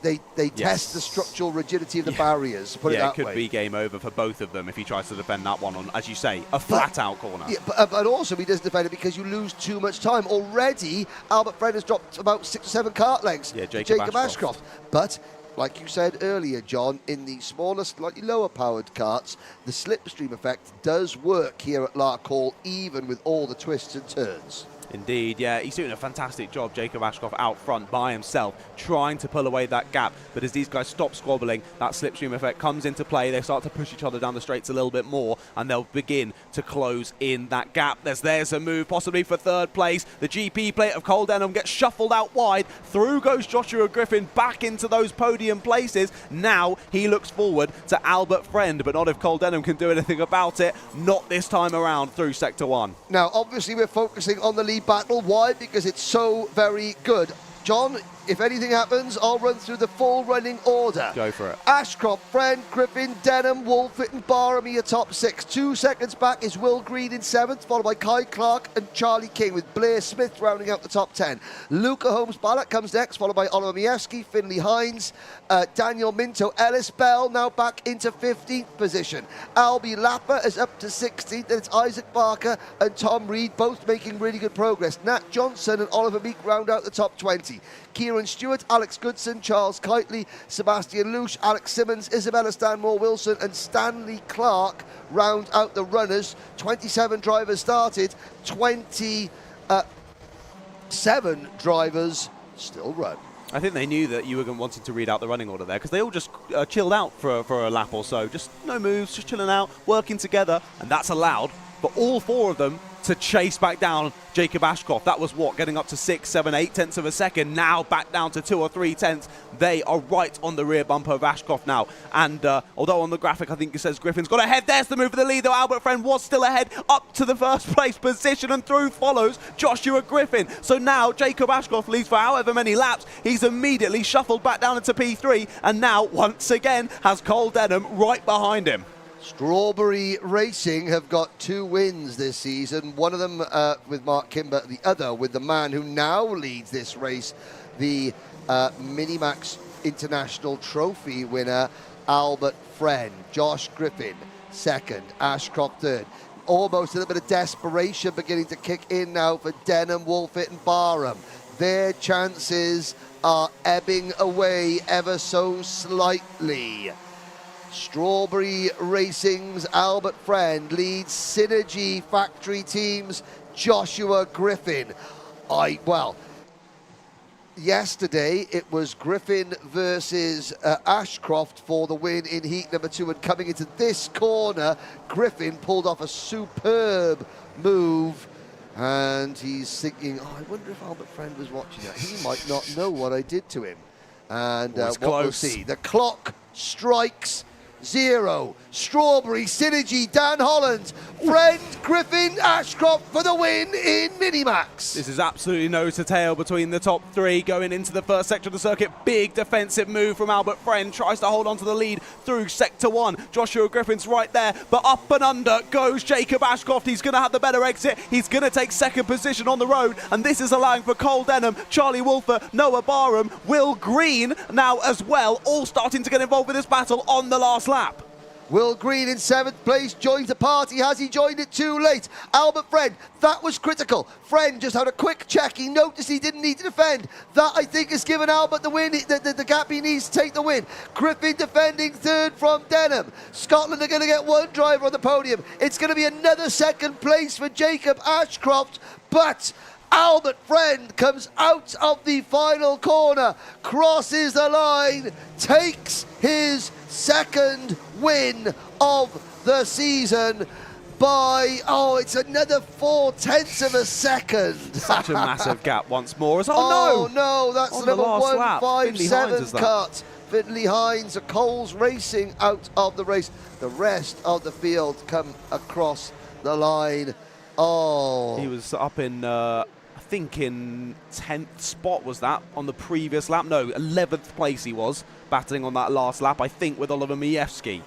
test the structural rigidity of the barriers, put it that way. Yeah, it could be game over for both of them if he tries to defend that one on, as you say, a flat-out corner. Yeah, but also he doesn't defend it because you lose too much time. Already, Albert Friend has dropped about 6 or 7 kart lengths to Jacob Ashcroft. But, like you said earlier, John, in the smaller, slightly lower-powered karts, the slipstream effect does work here at Larkhall, even with all the twists and turns. Indeed, yeah, he's doing a fantastic job, Jacob Ashcroft, out front by himself, trying to pull away that gap. But as these guys stop squabbling, that slipstream effect comes into play. They start to push each other down the straights a little bit more, and they'll begin to close in that gap. There's a move, possibly for third place. The GP plate of Cole Denham gets shuffled out wide. Through goes Joshua Griffin back into those podium places. Now he looks forward to Albert Friend, but not if Cole Denham can do anything about it. Not this time around through Sector 1. Now, obviously, we're focusing on the lead battle. Why? Because it's so very good. John, if anything happens, I'll run through the full running order. Go for it. Ashcroft, Friend, Griffin, Denham, Wolfett and Barham are your top 6. 2 seconds back is Will Green in 7th, followed by Kai Clark and Charlie King, with Blair Smith rounding out the top 10. Luca Holmes-Ballock comes next, followed by Oliver Miewski, Finley Hines, Daniel Minto, Ellis Bell now back into 15th position. Albie Lapper is up to 16th, and it's Isaac Barker and Tom Reed both making really good progress. Nat Johnson and Oliver Meek round out the top 20. Kieran Stewart, Alex Goodson, Charles Kitely, Sebastian Lusch, Alex Simmons, Isabella Stanmore-Wilson and Stanley Clark round out the runners. 27 drivers started, 27 drivers still run. I think they knew that you were wanting to read out the running order there, because they all just chilled out for a lap or so. Just no moves, just chilling out, working together, and that's allowed for all 4 of them to chase back down Jacob Ashcroft. That was what, getting up to 6, 7, 8 tenths of a second. Now back down to 2 or 3 tenths. They are right on the rear bumper of Ashcroft now. And although on the graphic I think it says Griffin's got ahead, there's the move for the lead, though Albert Friend was still ahead up to the first place position, and through follows Joshua Griffin. So now Jacob Ashcroft leads for however many laps. He's immediately shuffled back down into P3, and now once again has Cole Denham right behind him. Strawberry Racing have got 2 wins this season, one of them with Mark Kimber, the other with the man who now leads this race, the Minimax International Trophy winner, Albert Friend. Josh Griffin, 2nd, Ashcroft 3rd. Almost a little bit of desperation beginning to kick in now for Denham, Wolfett and Barham. Their chances are ebbing away ever so slightly. Strawberry Racing's Albert Friend leads Synergy Factory Team's Joshua Griffin. Yesterday it was Griffin versus Ashcroft for the win in heat number 2, and coming into this corner, Griffin pulled off a superb move, and he's thinking, I wonder if Albert Friend was watching that. He might not know what I did to him. And what we'll see, the clock strikes 0. Strawberry, Synergy, Dan Holland, Friend, Griffin, Ashcroft for the win in Minimax. This is absolutely nose to tail between the top 3 going into the first sector of the circuit. Big defensive move from Albert Friend. Tries to hold on to the lead through Sector 1. Joshua Griffin's right there, but up and under goes Jacob Ashcroft. He's going to have the better exit. He's going to take 2nd position on the road, and this is allowing for Cole Denham, Charlie Wolfer, Noah Barham, Will Green now as well, all starting to get involved with this battle on the last lap. Will Green in 7th place joins the party. Has he joined it too late? Albert Friend, that was critical. Friend just had a quick check. He noticed he didn't need to defend. That, I think, has given Albert the win, the gap he needs to take the win. Griffin defending 3rd from Denham. Scotland are going to get 1 driver on the podium. It's going to be another 2nd place for Jacob Ashcroft, but Albert Friend comes out of the final corner, crosses the line, takes his 2nd win of the season by, it's another 0.4 of a second. Such a massive gap once more. No, that's the number 157 cut. Finley Hines, Coles Racing out of the race. The rest of the field come across the line. He was up in, I think in 10th spot was that on the previous lap. No, 11th place he was, battling on that last lap, I think, with Oliver Miewski.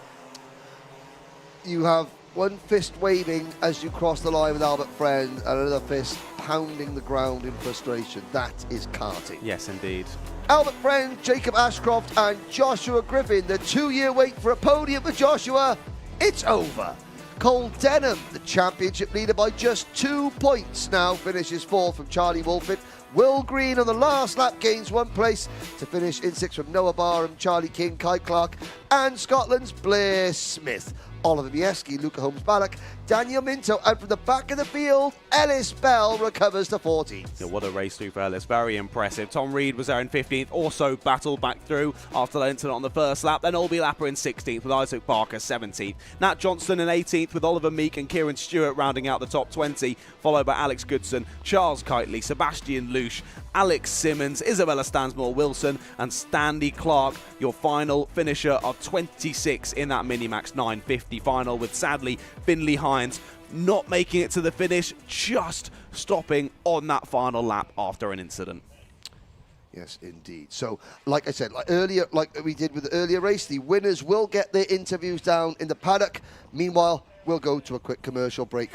You have one fist waving as you cross the line with Albert Friend, and another fist pounding the ground in frustration. That is karting. Yes, indeed. Albert Friend, Jacob Ashcroft and Joshua Griffin. The 2-year wait for a podium for Joshua, it's over. Cole Denham, the championship leader by just 2 points, now finishes 4th from Charlie Wolford. Will Green on the last lap gains 1 place to finish in 6th from Noah Barham, Charlie King, Kai Clark and Scotland's Blair Smith. Oliver Mieski, Luca Holmes-Ballock, Daniel Minto, and from the back of the field, Ellis Bell recovers to 14th. Yeah, what a race through for Ellis, very impressive. Tom Reed was there in 15th, also battled back through after that incident on the first lap. Then Olby Lapper in 16th with Isaac Barker 17th. Nat Johnston in 18th with Oliver Meek and Kieran Stewart rounding out the top 20, followed by Alex Goodson, Charles Kitely, Sebastian Lusch, Alex Simmons, Isabella Stansmore-Wilson and Stanley Clark, your final finisher of 26 in that Minimax 950 final, with sadly Finley Hines not making it to the finish, just stopping on that final lap after an incident. Yes, indeed. So, like I said, like we did with the earlier race, the winners will get their interviews down in the paddock. Meanwhile, we'll go to a quick commercial break.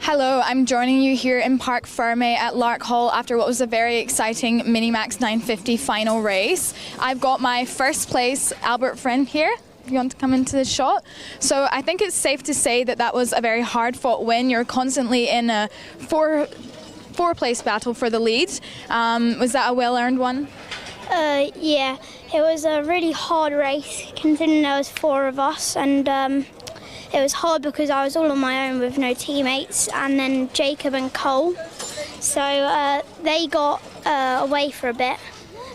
Hello, I'm joining you here in Parc Fermé at Larkhall after what was a very exciting Minimax 950 final race. I've got my first place Albert Friend here, if you want to come into the shot. So I think it's safe to say that that was a very hard fought win. You're constantly in a four-place battle for the lead. Was that a well-earned one? Yeah, it was a really hard race considering there was 4 of us, and it was hard because I was all on my own with no teammates, and then Jacob and Cole. So they got away for a bit,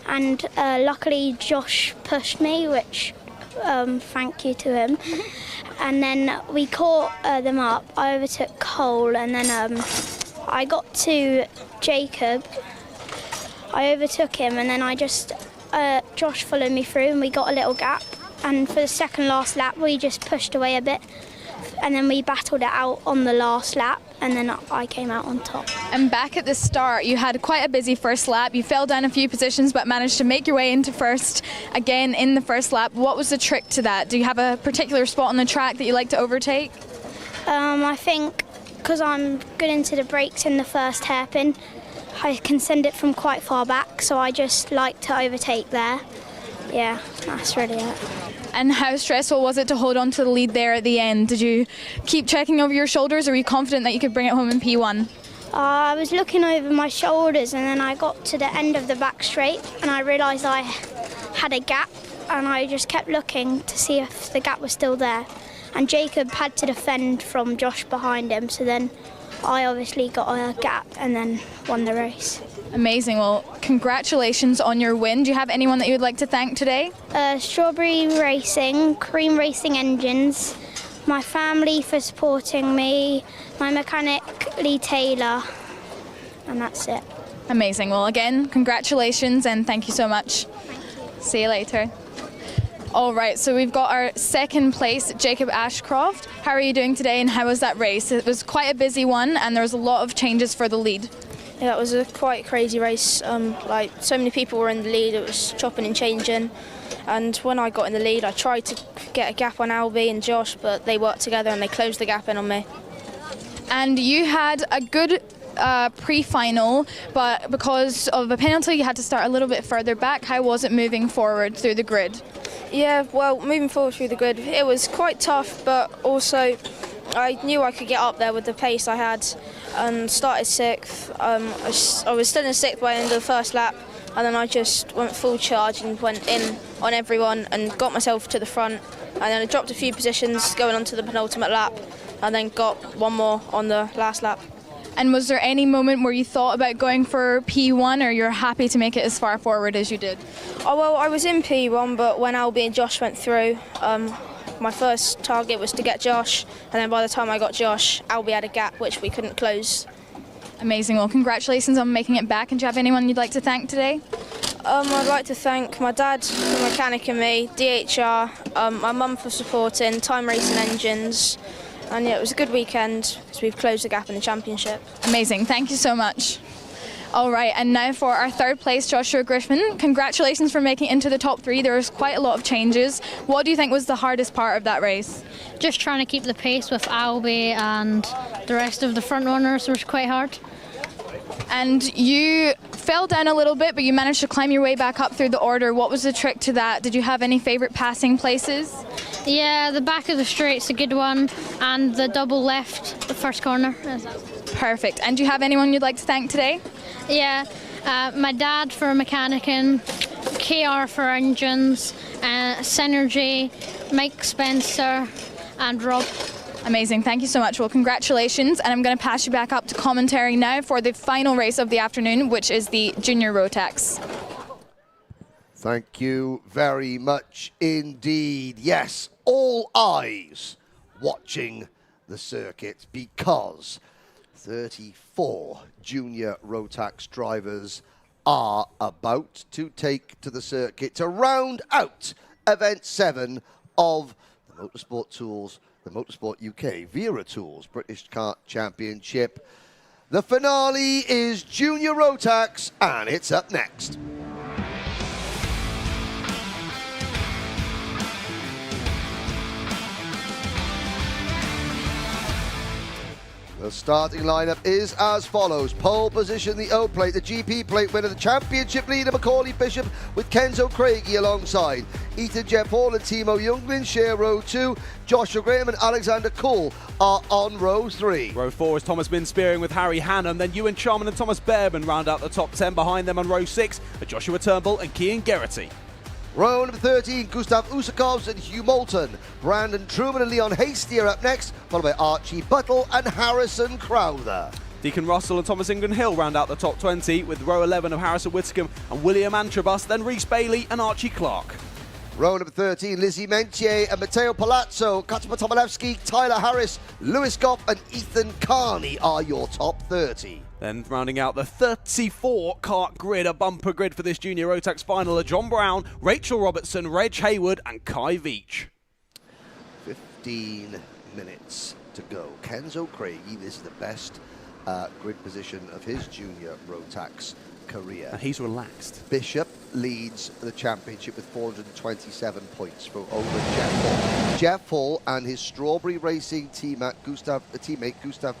and luckily Josh pushed me, which thank you to him. And then we caught them up. I overtook Cole, and then I got to Jacob. I overtook him, and then Josh followed me through, and we got a little gap. And for the second last lap, we just pushed away a bit, and then we battled it out on the last lap, and then I came out on top. And back at the start, you had quite a busy first lap. You fell down a few positions, but managed to make your way into first again in the first lap. What was the trick to that? Do you have a particular spot on the track that you like to overtake? I think because I'm good into the brakes in the first hairpin, I can send it from quite far back, so I just like to overtake there. Yeah, that's really it. And how stressful was it to hold on to the lead there at the end? Did you keep checking over your shoulders, or were you confident that you could bring it home in P1? I was looking over my shoulders, and then I got to the end of the back straight and I realised I had a gap, and I just kept looking to see if the gap was still there. And Jacob had to defend from Josh behind him, so then I obviously got a gap and then won the race. Amazing. Well, congratulations on your win. Do you have anyone that you would like to thank today? Strawberry Racing, Cream Racing Engines, my family for supporting me, my mechanic Lee Taylor, and that's it. Amazing. Well, again, congratulations and thank you so much. See you later. All right, so we've got our second place, Jacob Ashcroft. How are you doing today and how was that race? It was quite a busy one and there was a lot of changes for the lead. Yeah, it was a quite crazy race. Like so many people were in the lead, it was chopping and changing. And when I got in the lead, I tried to get a gap on Albie and Josh, but they worked together and they closed the gap in on me. And you had a good pre-final, but because of a penalty, you had to start a little bit further back. How was it moving forward through the grid? Yeah, well, moving forward through the grid, it was quite tough, but also I knew I could get up there with the pace I had and started sixth. I was still in sixth by the end of the first lap, and then I just went full charge and went in on everyone and got myself to the front, and then I dropped a few positions going on to the penultimate lap and then got one more on the last lap. And was there any moment where you thought about going for P1, or you're happy to make it as far forward as you did? Oh, well, I was in P1, but when Albie and Josh went through, my first target was to get Josh, and then by the time I got Josh, Albie had a gap which we couldn't close. Amazing. Well, congratulations on making it back. And do you have anyone you'd like to thank today? I'd like to thank my dad, the mechanic and me, DHR, my mum for supporting, Time Racing Engines, and yeah, it was a good weekend because we've closed the gap in the championship. Amazing. Thank you so much. All right, and now for our third place, Joshua Griffin. Congratulations for making it into the top three. There was quite a lot of changes. What do you think was the hardest part of that race? Just trying to keep the pace with Albie and the rest of the front runners was quite hard. And you fell down a little bit, but you managed to climb your way back up through the order. What was the trick to that? Did you have any favourite passing places? Yeah, the back of the straight's a good one, and the double left, the first corner. Perfect. And do you have anyone you'd like to thank today? Yeah, my dad for mechanicking, KR for engines, Synergy, Mike Spencer, and Rob. Amazing, thank you so much. Well, congratulations, and I'm going to pass you back up to commentary now for the final race of the afternoon, which is the Junior Rotax. Thank you very much indeed. Yes, all eyes watching the circuit, because 34 Junior Rotax drivers are about to take to the circuit to round out Event 7 of the Motorsport Tools, the Motorsport UK Wera Tools British Kart Championship. The finale is Junior Rotax, and it's up next. The starting lineup is as follows. Pole position, the O plate, the GP plate winner, the championship leader, Macaulay Bishop, with Kenzo Craigie alongside. Ethan Jeff Hall and Timo Younglin share row 2. Joshua Graham and Alexander Cole are on row 3. Row 4 is Thomas Bin spearing with Harry Hannum. Then Ewan Charman and Thomas Behrman round out the top 10. Behind them on row 6 are Joshua Turnbull and Cian Geraghty. Row number 13, Gustav Usakovs and Hugh Moulton. Brandon Truman and Leon Hasty are up next, followed by Archie Buttle and Harrison Crowther. Deacon Russell and Thomas Ingram Hill round out the top 20, with row 11 of Harrison Whitcomb and William Antrobus, then Rhys Bailey and Archie Clark. Row number 13, Lizzie Mentier and Matteo Palazzo, Katima Tomalewski, Tyler Harris, Lewis Goff and Ethan Carney are your top 30. Then rounding out the 34 kart grid, a bumper grid for this Junior Rotax final are John Brown, Rachel Robertson, Reg Hayward and Kai Veach. 15 minutes to go. Kenzo Craigie, this is the best grid position of his Junior Rotax career. And he's relaxed. Bishop leads the championship with 427 points for over Jeff Hall. Jeff Hall and his Strawberry Racing teammate Gustav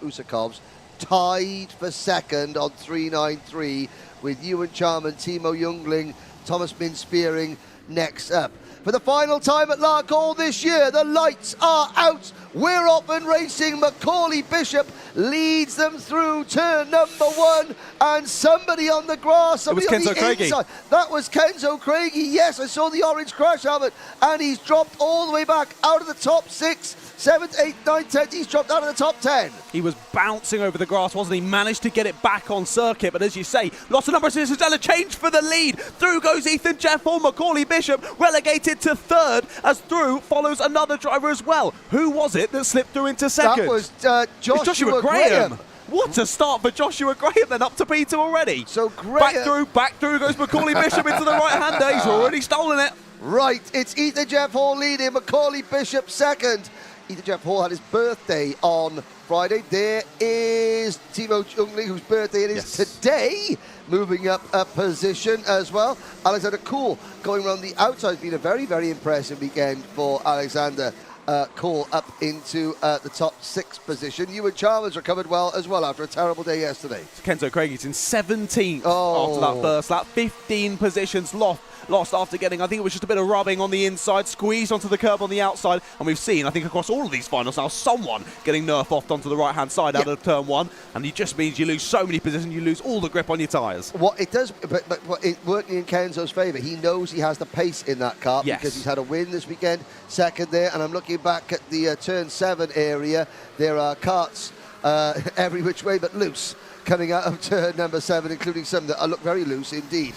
Usakovs tied for second on 393 with Ewan Charman, Timo Jungling, Thomas Min Spearing next up. For the final time at Larkhall this year, the lights are out. We're off and racing. Macaulay Bishop leads them through turn number 1, and somebody on the grass. It was Kenzo Craigie. That was Kenzo Craigie. Yes, I saw the orange crash helmet, and he's dropped all the way back out of the top 6, 7th, 8th, 9th, 10th. He's dropped out of the top 10. He was bouncing over the grass, wasn't he? Managed to get it back on circuit, but as you say, lots of number of decisions and a change for the lead. Through goes Ethan Jeff Hall. Macaulay Bishop relegated to 3rd as through follows another driver as well. Who was it that slipped through into 2nd? That was Joshua Graham. What a start for Joshua Graham, then up to P2 already. So Graham... Back through goes Macaulay Bishop into the right-hander. He's already stolen it. Right, it's Ethan Jeff Hall leading, Macaulay Bishop 2nd. Ethan Jeff Hall had his birthday on Friday. There is Timo Jungling, whose birthday it is today, moving up a position as well. Alexander Kuhl going around the outside. It's been a very, very impressive weekend for Alexander Kuhl up into the top 6 position. Ewan Chalmers recovered well as well after a terrible day yesterday. Kenzo Craigie's in 17th after that first lap. 15 positions lost after getting, I think it was just a bit of rubbing on the inside, squeezed onto the curb on the outside, and we've seen, I think across all of these finals now, someone getting nerf-offed onto the right-hand side out of turn 1, and it just means you lose so many positions, you lose all the grip on your tyres. What it does, but working in Kenzo's favour, he knows he has the pace in that car because he's had a win this weekend, 2nd there, and I'm looking back at the turn 7 area. There are karts every which way but loose coming out of turn number 7, including some that look very loose indeed.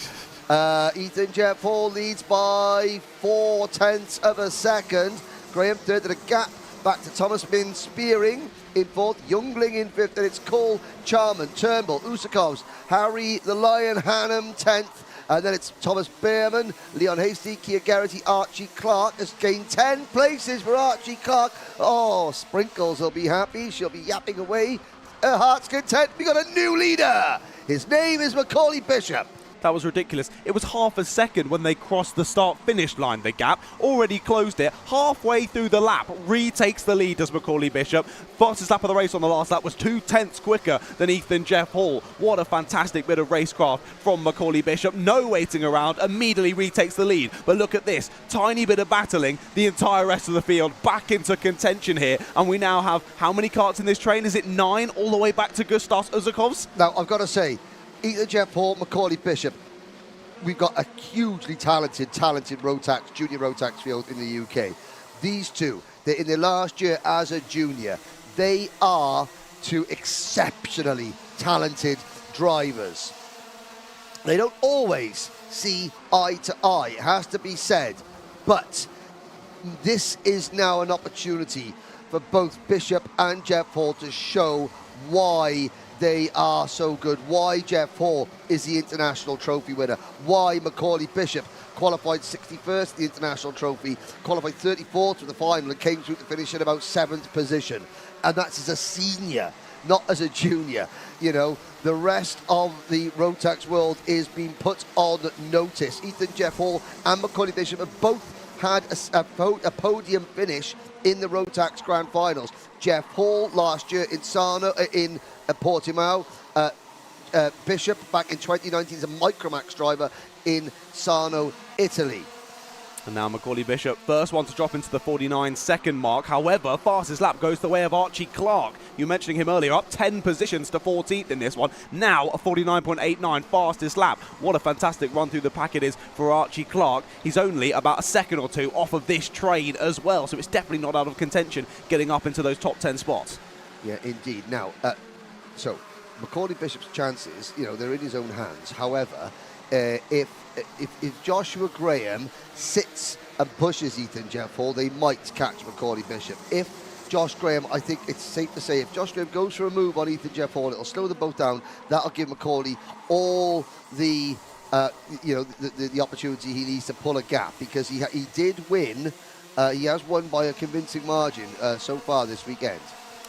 Ethan Jeff Hall leads by 0.4 of a second. Graham 3rd, at a gap back to Thomas Min Spearing in 4th, Jungling in 5th, and it's Cole, Charman, Turnbull, Usakovs, Harry the Lion Hannum 10th, and then it's Thomas Behrman, Leon Hasty, Kia Garrity, Archie Clark has gained 10 places for Archie Clark. Oh, Sprinkles will be happy, she'll be yapping away. Her heart's content, we got a new leader. His name is Macaulay Bishop. That was ridiculous. It was half a second when they crossed the start-finish line. The gap already closed it. Halfway through the lap, retakes the lead as Macaulay Bishop. Fastest lap of the race on the last lap was 0.2 quicker than Ethan Jeff Hall. What a fantastic bit of racecraft from Macaulay Bishop. No waiting around, immediately retakes the lead. But look at this, tiny bit of battling. The entire rest of the field back into contention here. And we now have, how many karts in this train? Is it 9 all the way back to Gustav Usakovs? Now, I've got to say, Ethan Jeff Hall, Macaulay Bishop. We've got a hugely talented Rotax, junior Rotax field in the UK. These two, they're in their last year as a junior. They are two exceptionally talented drivers. They don't always see eye to eye, it has to be said. But this is now an opportunity for both Bishop and Jeff Hall to show why they are so good, why Jeff Hall is the international trophy winner, why Macaulay Bishop qualified 61st in the international trophy, qualified 34th to the final and came through to finish in about 7th position. And that's as a senior, not as a junior. You know, the rest of the Rotax world is being put on notice. Ethan Jeff Hall and Macaulay Bishop have both had a podium finish in the Rotax Grand Finals. Jeff Hall last year in Portimao, Bishop back in 2019 as a Micromax driver in Sarno, Italy. And now Macaulay Bishop, first one to drop into the 49-second mark. However, fastest lap goes the way of Archie Clark. You mentioning him earlier, up 10 positions to 14th in this one. Now a 49.89 fastest lap. What a fantastic run through the pack it is for Archie Clark. He's only about a second or two off of this train as well, so it's definitely not out of contention getting up into those top 10 spots. Yeah, indeed. Now, so Macaulay Bishop's chances, you know, they're in his own hands. However, if Joshua Graham sits and pushes Ethan Jeff Hall, they might catch Macaulay Bishop. If Josh Graham, I think it's safe to say, if Josh Graham goes for a move on Ethan Jeff Hall, it'll slow them both down. That'll give Macaulay all the the opportunity he needs to pull a gap, because he did win. He has won by a convincing margin so far this weekend.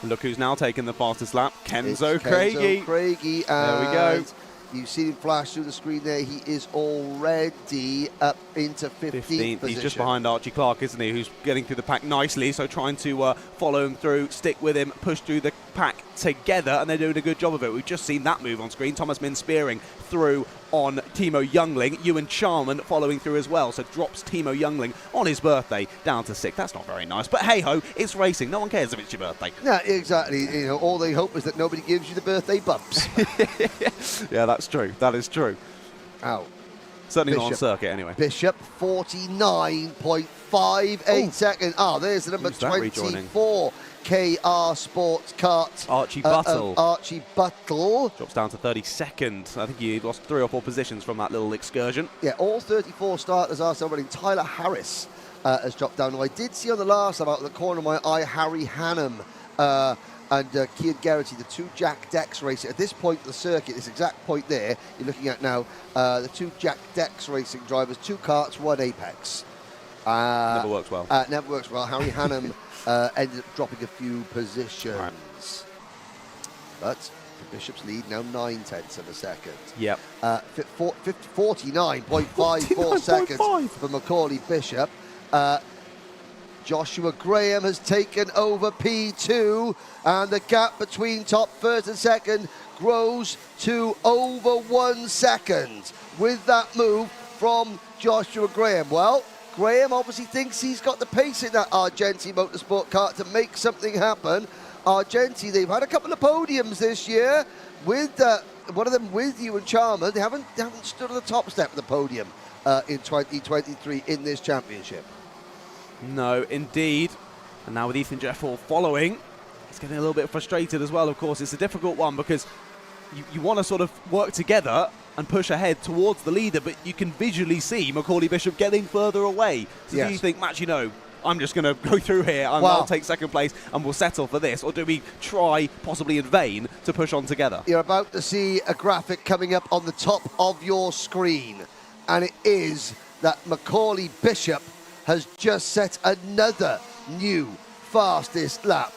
Look who's now taking the fastest lap. Kenzo Craigie. Craigie. There we go. You see him flash through the screen there. He is already up into 15th position. He's just behind Archie Clark, isn't he, who's getting through the pack nicely, so trying to follow him through, stick with him, push through the pack together, and they're doing a good job of it. We've just seen that move on screen. Thomas Min spearing through on Timo Youngling. Ewan Charman following through as well, so drops Timo Youngling on his birthday down to 6th. That's not very nice, but hey-ho, it's racing. No one cares if it's your birthday. Yeah, exactly. You know, all they hope is that nobody gives you the birthday bumps. Yeah, that's true. That is true. Ow. Certainly not on circuit, anyway. Bishop, 49.58 seconds. Oh, there's the number 24. KR Sports Kart. Archie Buttle. Archie Buttle. Drops down to 32nd. I think he lost 3 or 4 positions from that little excursion. Yeah, all 34 starters are still running. Tyler Harris has dropped down. Now, I did see on the last lap, out of the corner of my eye, Harry Hannum and Cian Geraghty, the 2 Jack Dex racing. At this point of the circuit, this exact point there, you're looking at now, the 2 Jack Dex racing drivers, 2 karts, 1 Apex. Never works well. Never works well. Harry Hannum ended up dropping a few positions. Right. But the Bishop's lead now 9/10 of a second. Yep. 49.54 seconds for Macaulay Bishop. Joshua Graham has taken over P2, and the gap between top first and second grows to over 1 second with that move from Joshua Graham. Well, Graham obviously thinks he's got the pace in that Argenti Motorsport kart to make something happen. Argenti, they've had a couple of podiums this year, with one of them with Ewan Charman. They haven't stood on the top step of the podium in 2023 in this championship. No, indeed. And now with Ethan Jeffel following, he's getting a little bit frustrated as well, of course. It's a difficult one because you want to sort of work together and push ahead towards the leader, but you can visually see Macaulay Bishop getting further away. So do you think, Matt, you know, I'm just going to go through here and I'll take second place and we'll settle for this? Or do we try, possibly in vain, to push on together? You're about to see a graphic coming up on the top of your screen, and it is that Macaulay Bishop has just set another new fastest lap,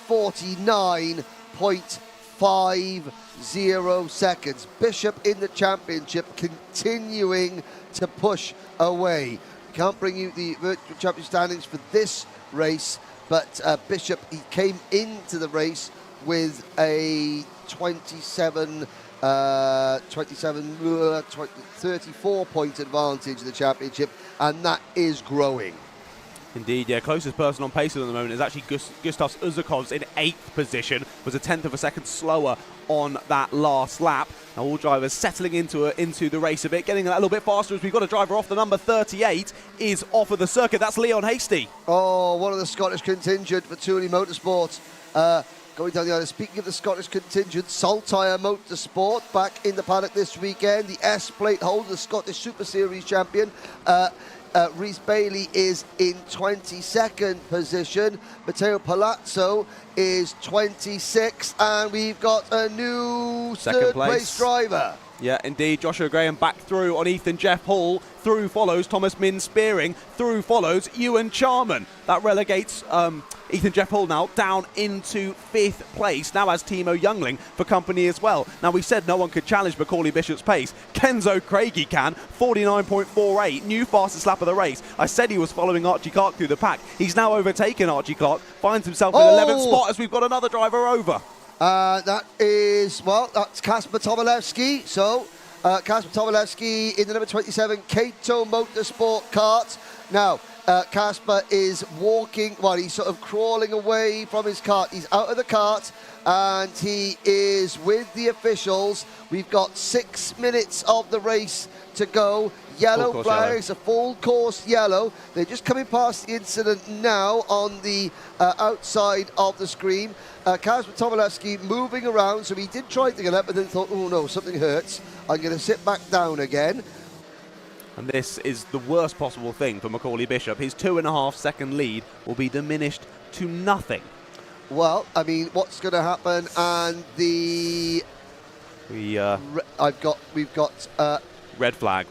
49.50 seconds. Bishop in the championship continuing to push away. Can't bring you the virtual championship standings for this race, but Bishop, he came into the race with a 34-point advantage in the championship, and that is growing. Indeed, yeah. Closest person on pace at the moment is actually Gustav Uzakovs in 8th position. Was a 10th of a second slower on that last lap. Now all drivers settling into the race a bit, getting a little bit faster as we've got a driver off. The number 38 is off of the circuit. That's Leon Hasty. Oh, one of the Scottish contingent for Thule Motorsport. Going down the island. Speaking of the Scottish contingent, Saltire Motorsport back in the paddock this weekend. The S-plate holder, the Scottish Super Series champion. Rhys Bailey is in 22nd position. Matteo Palazzo is 26th, and we've got a new third place driver. Yeah, indeed. Joshua Graham back through on Ethan Jeff Hall. Through follows Thomas Min Spearing. Through follows Ewan Charman. That relegates Ethan Jeff Hall now down into 5th place. Now has Timo Youngling for company as well. Now, we said no one could challenge Macaulay Bishop's pace. Kenzo Craigie can. 49.48. New fastest lap of the race. I said he was following Archie Clark through the pack. He's now overtaken Archie Clark. Finds himself in 11th spot as we've got another driver over. That's Kasper Tomalewski. So, Kasper Tomalewski in the number 27 Kato Motorsport kart. Now, Kasper is walking, he's sort of crawling away from his kart. He's out of the kart and he is with the officials. We've got 6 minutes of the race to go. Yellow flags, a full course yellow. They're just coming past the incident now on the outside of the screen. Kasper Tomalewski moving around, so he did try to get up and then thought, oh no, something hurts. I'm going to sit back down again. And this is the worst possible thing for Macaulay Bishop. His 2.5 second lead will be diminished to nothing. Well, I mean, what's going to happen? And we've got red flag,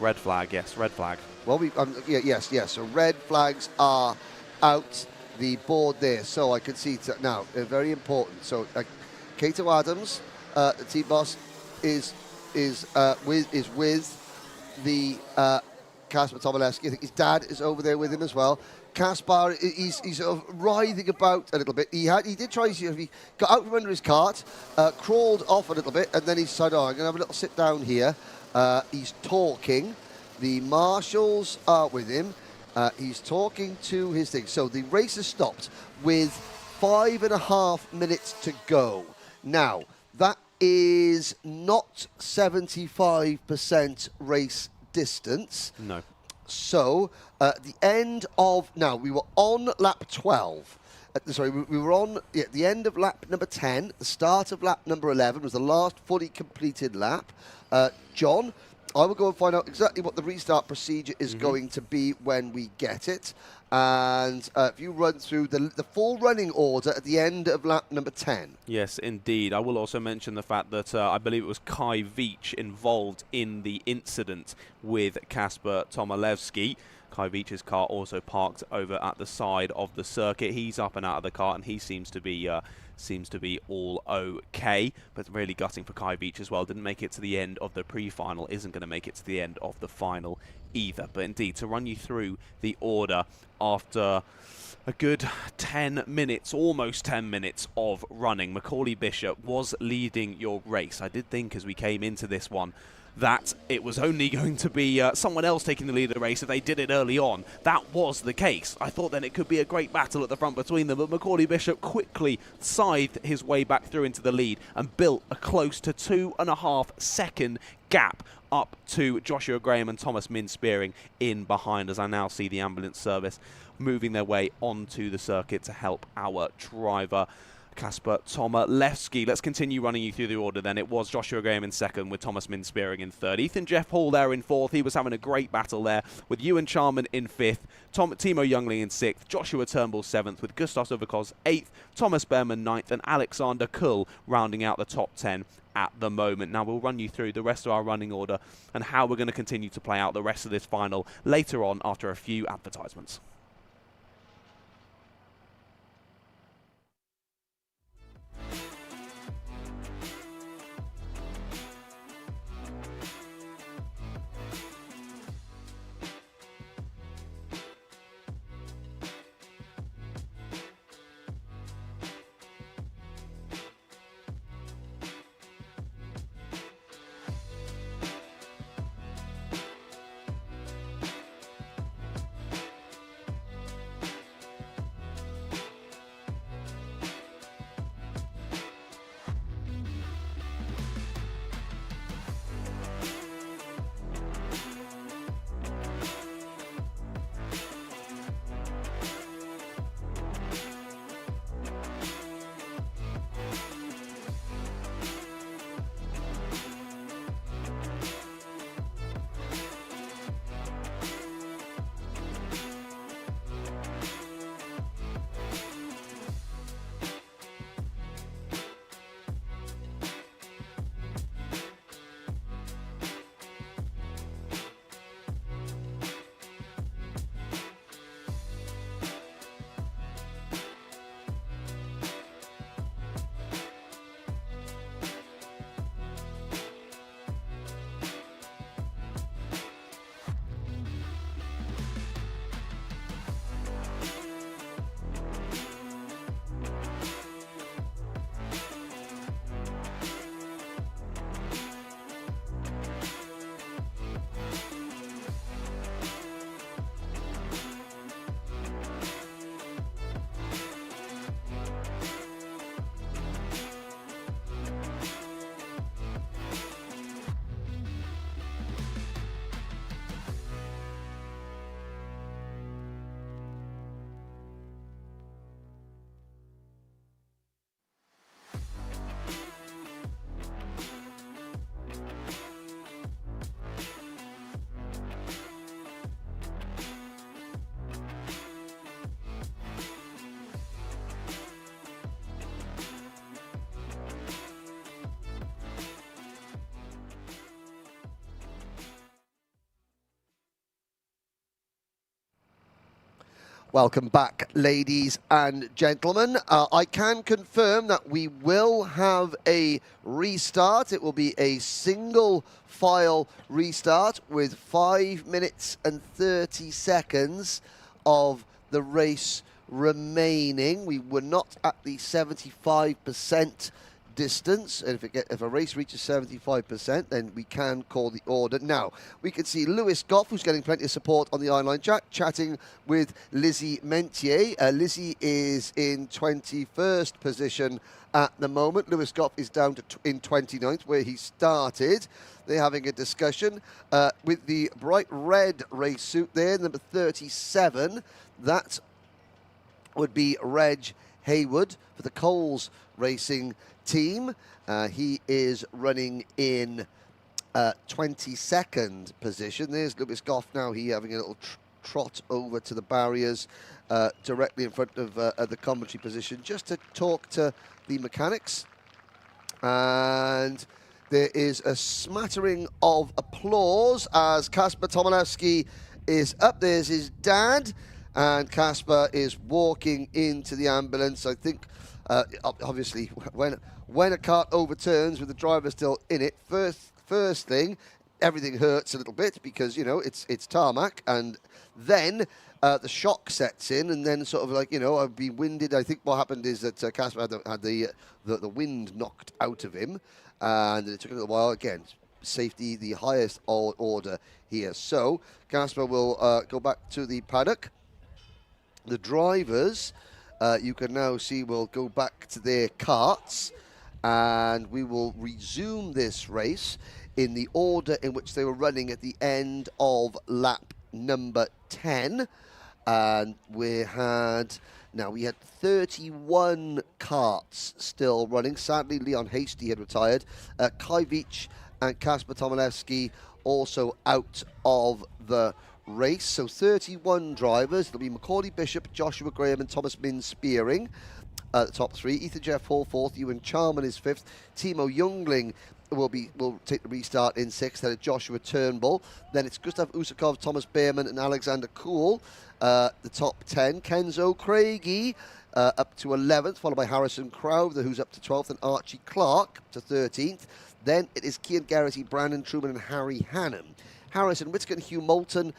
yes, red flag. Well, yes. So red flags are out the board there. So I can see now, very important. So Kato Adams, the team boss, is is with the Kasper Tomaszewski. I think his dad is over there with him as well. Kaspar, he's sort of writhing about a little bit. He did try, he got out from under his cart, crawled off a little bit, and then he decided, oh, I'm going to have a little sit down here. He's talking. The marshals are with him. He's talking to his thing. So the race has stopped with 5.5 minutes to go. Now, that is not 75% race distance. No. So, the end of... Now, we were on lap 12. We were on the end of lap number 10. The start of lap number 11 was the last fully completed lap. John, I will go and find out exactly what the restart procedure is going to be when we get it. And if you run through the full running order at the end of lap number 10. Yes, indeed. I will also mention the fact that I believe it was Kai Veach involved in the incident with Kasper Tomaszewski. Kai Veach's car also parked over at the side of the circuit. He's up and out of the car, and he seems to be all okay, but really gutting for Kai Veach as well. Didn't make it to the end of the pre-final, isn't going to make it to the end of the final either. But indeed, to run you through the order after a good 10 minutes, almost 10 minutes of running, Macaulay Bishop was leading your race. I did think as we came into this one that it was only going to be someone else taking the lead of the race if they did it early on. That was the case. I thought then it could be a great battle at the front between them, but Macaulay Bishop quickly scythed his way back through into the lead and built a close to 2.5 second gap up to Joshua Graham and Thomas Min-Spearing in behind, as I now see the ambulance service moving their way onto the circuit to help our driver Kasper Tomaszewski. Let's continue running you through the order then. It was Joshua Graham in second with Thomas Min-Spearing in third. Ethan Jeff Hall there in fourth. He was having a great battle there with Ewan Charman in fifth. Timo Youngling in sixth. Joshua Turnbull seventh with Gustav Overkos eighth. Thomas Behrman ninth and Alexander Kull rounding out the top 10 at the moment. Now we'll run you through the rest of our running order and how we're going to continue to play out the rest of this final later on after a few advertisements. Welcome back, ladies and gentlemen. I can confirm that we will have a restart. It will be a single file restart with 5 minutes and 30 seconds of the race remaining. We were not at the 75% distance, and if a race reaches 75%, then we can call the order. Now, we can see Lewis Goff, who's getting plenty of support on the online chat, chatting with Lizzie Mentier. Lizzie is in 21st position at the moment. Lewis Goff is down to in 29th, where he started. They're having a discussion with the bright red race suit there, number 37. That would be Reg Haywood for the Coles Racing team. He is running in 22nd position. There's Lewis Goff now. He having a little trot over to the barriers directly in front of the commentary position just to talk to the mechanics. And there is a smattering of applause as Kasper Tomaszewski is up. There's his dad, and Kasper is walking into the ambulance. I think obviously when a cart overturns with the driver still in it, first thing, everything hurts a little bit because, you know, it's tarmac, and then the shock sets in, and then sort of like, you know, I've been winded. I think what happened is that Kasper had the wind knocked out of him, and it took a little while. Again, safety, the highest order here. So Kasper will go back to the paddock. The drivers, you can now see, will go back to their carts, and we will resume this race in the order in which they were running at the end of lap number 10. And we had 31 carts still running. Sadly, Leon Hasty had retired. Kai Veach and Kasper Tomaszewski also out of the race. So 31 drivers. There'll be Macaulay Bishop, Joshua Graham and Thomas Min Spearing. The top three. Ethan Jeff Hall fourth. Ewan Charman is fifth. Timo Youngling will take the restart in sixth. Then it's Joshua Turnbull. Then it's Gustav Usakov, Thomas Behrman and Alexander Kuhl. The top 10. Kenzo Craigie up to 11th, followed by Harrison Crowther, who's up to 12th, and Archie Clark to 13th. Then it is Cian Geraghty, Brandon Truman and Harry Hannam. Harrison Whitcomb, Hugh Moulton,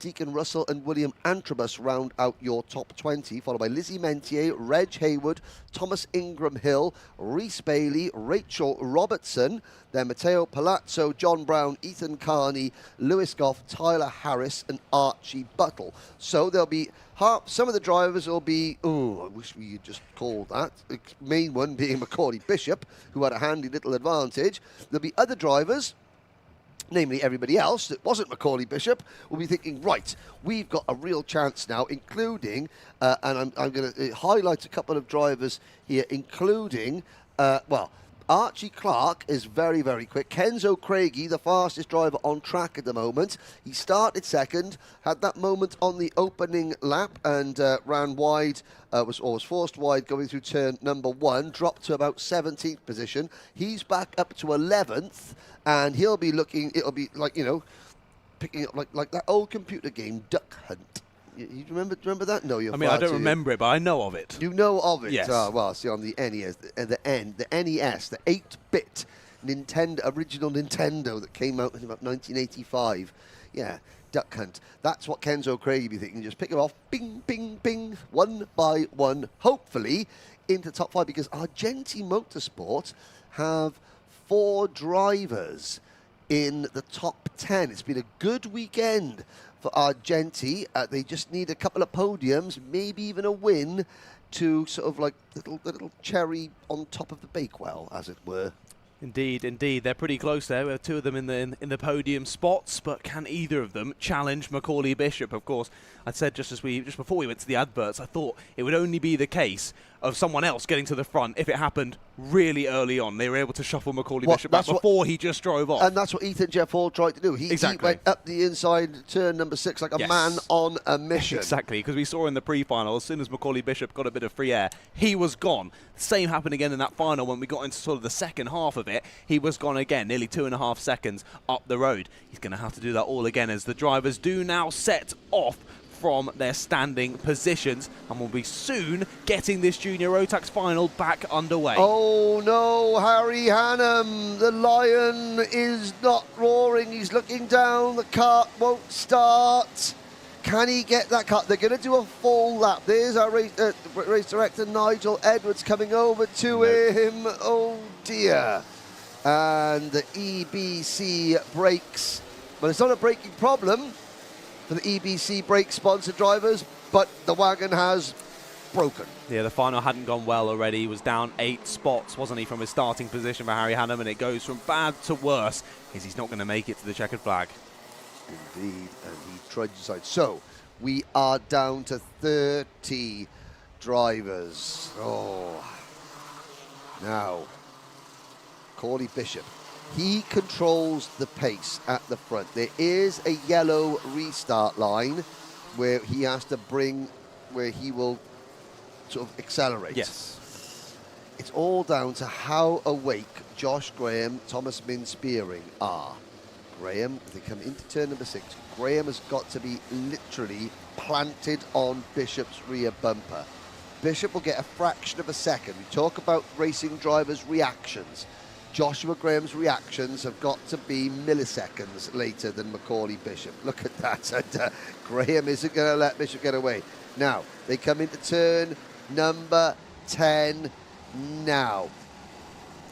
Deacon Russell and William Antrobus round out your top 20, followed by Lizzie Mentier, Reg Haywood, Thomas Ingram Hill, Rhys Bailey, Rachel Robertson, then Matteo Palazzo, John Brown, Ethan Carney, Lewis Goff, Tyler Harris and Archie Buttle. So there'll be some of the drivers will be, I wish we had just called that, the main one being Macaulay Bishop, who had a handy little advantage. There'll be other drivers, namely everybody else that wasn't Macaulay Bishop, will be thinking, right, we've got a real chance now, including, and I'm going to highlight a couple of drivers here, including, Archie Clark is very, very quick. Kenzo Craigie, the fastest driver on track at the moment. He started second, had that moment on the opening lap and ran wide, was forced wide going through turn number 1, dropped to about 17th position. He's back up to 11th, and he'll be looking, it'll be like, you know, picking up like that old computer game, Duck Hunt. You remember that? No, you're. I mean, I don't remember it, but I know of it. You know of it? Yes. Well, see, on the NES, the NES, the 8-bit original Nintendo that came out in about 1985. Yeah, Duck Hunt. That's what Kenzo Craigie be thinking. Just pick them off, bing, bing, bing, one by one, hopefully into top 5, because Argenti Motorsport have 4 drivers in the top 10. It's been a good weekend for Argenti. They just need a couple of podiums, maybe even a win, to sort of like the little cherry on top of the bakewell, as it were. Indeed, indeed. They're pretty close there. We have 2 of them in the podium spots, but can either of them challenge Macaulay Bishop? Of course, I said just before we went to the adverts, I thought it would only be the case of someone else getting to the front if it happened really early on. They were able to shuffle Macaulay Bishop back before he just drove off. And that's what Ethan Jeff Hall tried to do. He went up the inside turn number 6 like a man on a mission. Exactly, because we saw in the pre-final, as soon as Macaulay Bishop got a bit of free air, he was gone. Same happened again in that final when we got into sort of the second half of it. He was gone again, nearly 2.5 seconds up the road. He's going to have to do that all again as the drivers do now set off from their standing positions, and we'll be soon getting this Junior Rotax final back underway. Oh no, Harry Hannam, the lion is not roaring, he's looking down, the kart won't start. Can he get that kart? They're going to do a full lap. There's our race director Nigel Edwards coming over to him. Oh dear. And the EBC brakes. Well, it's not a braking problem for the EBC brake sponsored drivers, but the wagon has broken. Yeah, the final hadn't gone well already. He was down 8 spots, wasn't he, from his starting position for Harry Hannam, and it goes from bad to worse as he's not going to make it to the checkered flag. Indeed, and he trudges aside. So, we are down to 30 drivers. Oh. Now, Corley Bishop. He controls the pace at the front. There is a yellow restart line where he has to bring, where he will sort of accelerate. Yes. It's all down to how awake Josh Graham, Thomas Min Spearing are. Graham, as they come into turn number 6, Graham has got to be literally planted on Bishop's rear bumper. Bishop will get a fraction of a second. We talk about racing drivers' reactions. Joshua Graham's reactions have got to be milliseconds later than Macaulay Bishop. Look at that. And Graham isn't going to let Bishop get away. Now, they come into turn number 10 now.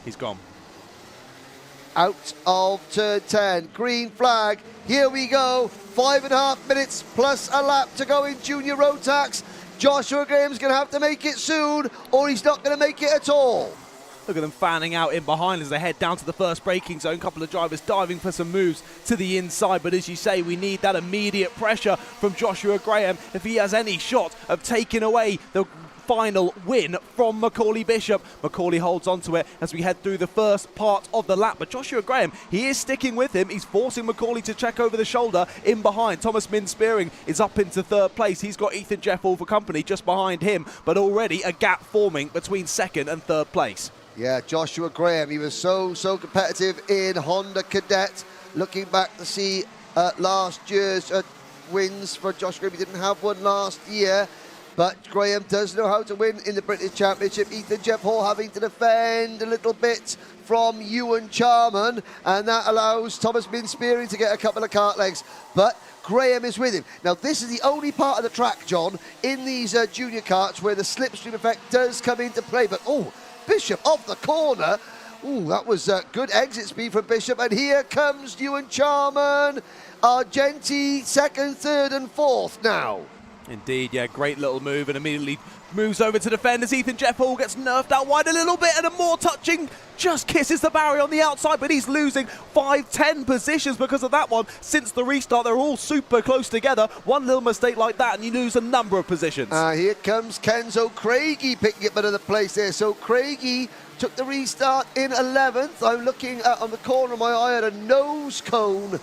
He's gone. Out of turn 10, green flag, here we go, 5.5 minutes plus a lap to go in Junior Rotax. Joshua Graham's going to have to make it soon, or he's not going to make it at all. Look at them fanning out in behind as they head down to the first braking zone. A couple of drivers diving for some moves to the inside, but as you say, we need that immediate pressure from Joshua Graham if he has any shot of taking away the final win from Macaulay Bishop. Macaulay holds on to it as we head through the first part of the lap, but Joshua Graham, he is sticking with him. He's forcing Macaulay to check over the shoulder in behind. Thomas Min Spearing is up into 3rd place. He's got Ethan Jeffall for company just behind him, but already a gap forming between 2nd and 3rd place. Yeah, Joshua Graham, he was so competitive in Honda Cadet. Looking back to see last year's wins for Josh Graham, he didn't have one last year. But Graham does know how to win in the British Championship. Ethan Jeff Hall having to defend a little bit from Ewan Charman, and that allows Thomas Min Spearing to get a couple of kart legs. But Graham is with him. Now, this is the only part of the track, John, in these junior karts where the slipstream effect does come into play. But, oh, Bishop off the corner. Ooh, that was good exit speed from Bishop. And here comes Ewan Charman. Argenti, 2nd, 3rd and 4th now. Indeed, yeah, great little move, and immediately moves over to defend as Ethan Jeffall gets nerfed out wide a little bit, and a more touching just kisses the barrier on the outside, but he's losing 5-10 positions because of that one. Since the restart, they're all super close together. One little mistake like that, and you lose a number of positions. Here comes Kenzo Craigie picking up another place there. So Craigie took the restart in 11th. I'm looking on the corner of my eye at a nose cone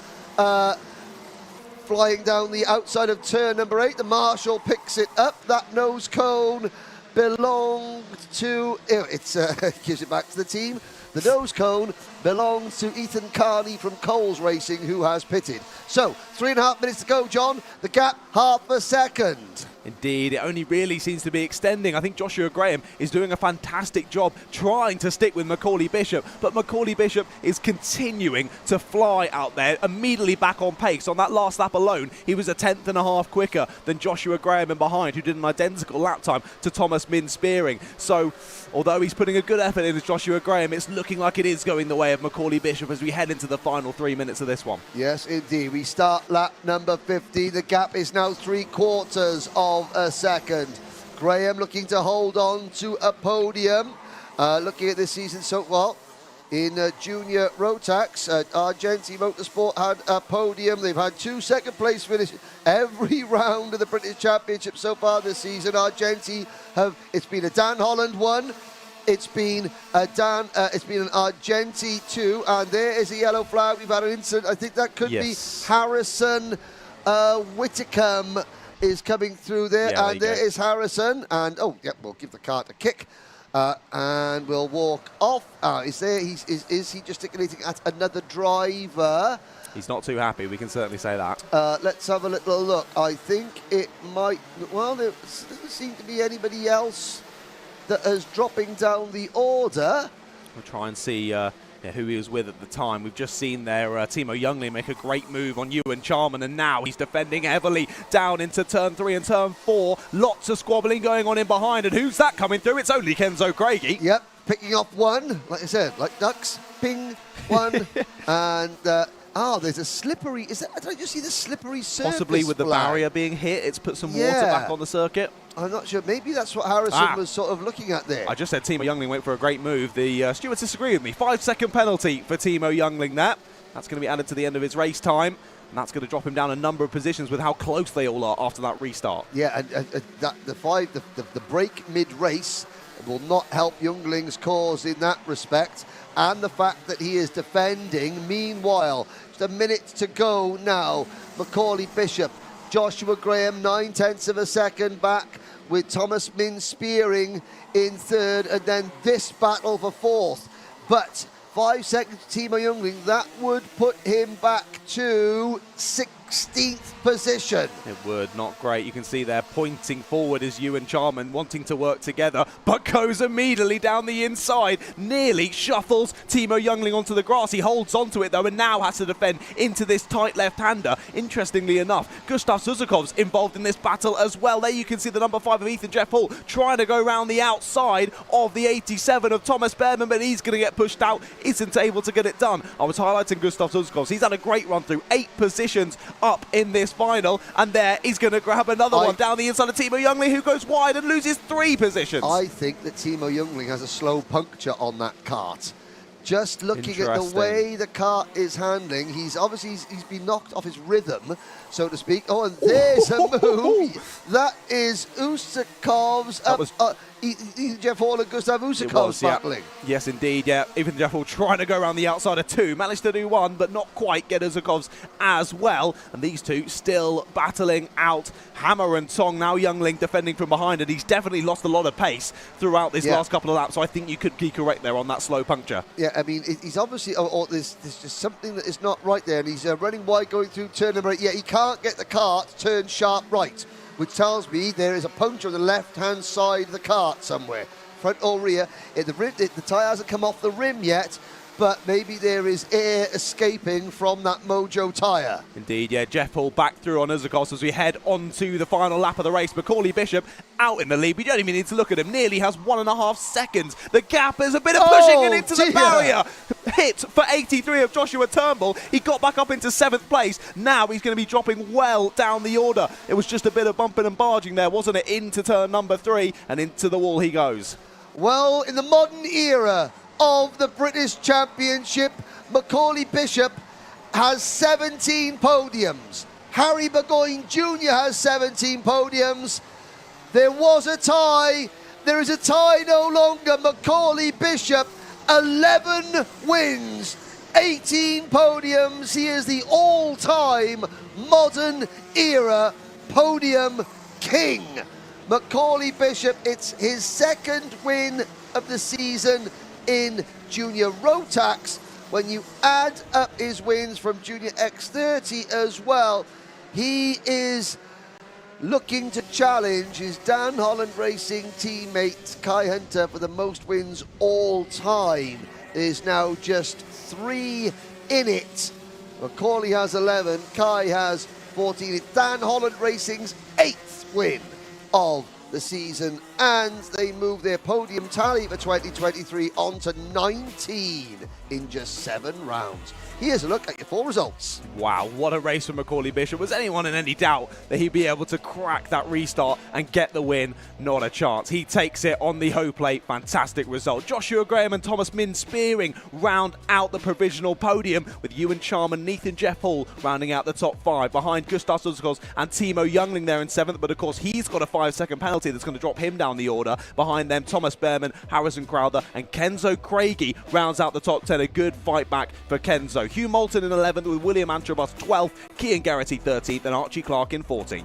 flying down the outside of turn number 8. The marshal picks it up. That nose cone belonged to... it gives it back to the team. The nose cone belongs to Ethan Carney from Coles Racing, who has pitted. So, 3.5 minutes to go, John. The gap, half a second. Indeed, it only really seems to be extending. I think Joshua Graham is doing a fantastic job trying to stick with Macaulay Bishop, but Macaulay Bishop is continuing to fly out there, immediately back on pace. On that last lap alone, he was 1/10.5 quicker than Joshua Graham in behind, who did an identical lap time to Thomas Min Spearing. So, although he's putting a good effort in as Joshua Graham, it's looking like it is going the way of Macaulay Bishop as we head into the final 3 minutes of this one. Yes, indeed. We start lap number 50. The gap is now 3/4 of a second. Graham looking to hold on to a podium. Looking at this season so well in Junior Rotax, Argenti Motorsport had a podium. They've had 2 second-place finishes every round of the British Championship so far this season. Argenti it's been a Dan Holland 1. It's been an Argenti 2, and there is a yellow flag. We've had an incident. I think that could be Harrison Whitcomb is coming through there, and there is Harrison, and we'll give the kart a kick. And we'll walk off. Is he gesticulating at another driver? He's not too happy, we can certainly say that. Let's have a little look. I think it might... Well, there doesn't seem to be anybody else that is dropping down the order. We'll try and see who he was with at the time. We've just seen there Timo Youngling make a great move on Ewan Charman, and now he's defending heavily down into turn 3 and turn 4. Lots of squabbling going on in behind, and who's that coming through? It's only Kenzo Craigie. Yep, picking off one, like I said, like ducks, ping, one, and... there's a slippery... Did I just see the slippery surface Possibly with the flag? Barrier being hit, it's put some water back on the circuit. I'm not sure. Maybe that's what Harrison was sort of looking at there. I just said Timo Youngling went for a great move. The stewards disagree with me. 5-second penalty for Timo Youngling there. That's going to be added to the end of his race time. And that's going to drop him down a number of positions with how close they all are after that restart. Yeah, and the break mid-race will not help Youngling's cause in that respect. And the fact that he is defending. Meanwhile, just a minute to go now. Macaulay Bishop, Joshua Graham, 9/10 of a second back, with Thomas Min spearing in third, and then this battle for fourth. But 5 seconds to Timo Youngling, that would put him back to 16th position. It would, not great. You can see there pointing forward is Ewan Charman wanting to work together, but goes immediately down the inside, nearly shuffles Timo Youngling onto the grass. He holds onto it though, and now has to defend into this tight left-hander. Interestingly enough, Gustav Suzukov's involved in this battle as well. There you can see the number 5 of Ethan Jeff Hall trying to go around the outside of the 87 of Thomas Behrman, but he's going to get pushed out, isn't able to get it done. I was highlighting Gustav Suzukov's. He's had a great run through, 8 positions up in this final, and there he's going to grab another one down the inside of Timo Youngling, who goes wide and loses 3 positions. I think that Timo Youngling has a slow puncture on that kart. Just looking at the way the kart is handling, he's been knocked off his rhythm, so to speak. Oh, and there's a move. That is Usakov's. Ethan Jeff Hall and Gustav Usakov's battling. Yes, indeed, yeah. Ethan Jeff Hall trying to go around the outside of 2. Managed to do 1, but not quite get Usakov's as well. And these two still battling out hammer and tong. Now Youngling defending from behind, and he's definitely lost a lot of pace throughout this last couple of laps. So I think you could be correct there on that slow puncture. Yeah, I mean, he's obviously... there's just something that is not right there. And he's running wide going through turn number 8. Yeah, he can't get the kart to turn sharp right, which tells me there is a puncture on the left-hand side of the kart somewhere, front or rear. The tyre hasn't come off the rim yet, but maybe there is air escaping from that Mojo tyre. Indeed, yeah. Jeff Hall back through on Uzakovs as we head on to the final lap of the race. Macaulay Bishop out in the lead. We don't even need to look at him. Nearly has 1.5 seconds. The gap is a bit of pushing and into the barrier. Hit for 83 of Joshua Turnbull. He got back up into 7th place. Now he's going to be dropping well down the order. It was just a bit of bumping and barging there, wasn't it? Into turn number 3 and into the wall he goes. Well, in the modern era of the British Championship, Macaulay Bishop has 17 podiums. Harry Burgoyne Jr. has 17 podiums. There was a tie. There is a tie no longer. Macaulay Bishop, 11 wins, 18 podiums. He is the all-time modern era podium king. Macaulay Bishop, it's his 2nd win of the season in Junior Rotax. When you add up his wins from Junior X30 as well, he is looking to challenge his Dan Holland Racing teammate Kai Hunter for the most wins all time. There's now just 3 in it. Macaulay has 11, Kai has 14. It's Dan Holland Racing's 8th win of the season, and they move their podium tally for 2023 on to 19 in just 7 rounds. Here's a look at your 4 results. Wow, what a race for Macaulay Bishop. Was anyone in any doubt that he'd be able to crack that restart and get the win? Not a chance. He takes it on the hoe plate. Fantastic result. Joshua Graham and Thomas Min spearing round out the provisional podium, with Ewan Charman and Ethan Jeff Hall rounding out the top 5 behind Gustav Suzukovs and Timo Youngling there in 7th. But of course, he's got a 5-second penalty that's going to drop him down the order. Behind them, Thomas Behrman, Harrison Crowther and Kenzo Craigie rounds out the top 10. A good fight back for Kenzo. Hugh Moulton in 11th with William Antrobus 12th, Cian Garrity 13th and Archie Clark in 14th.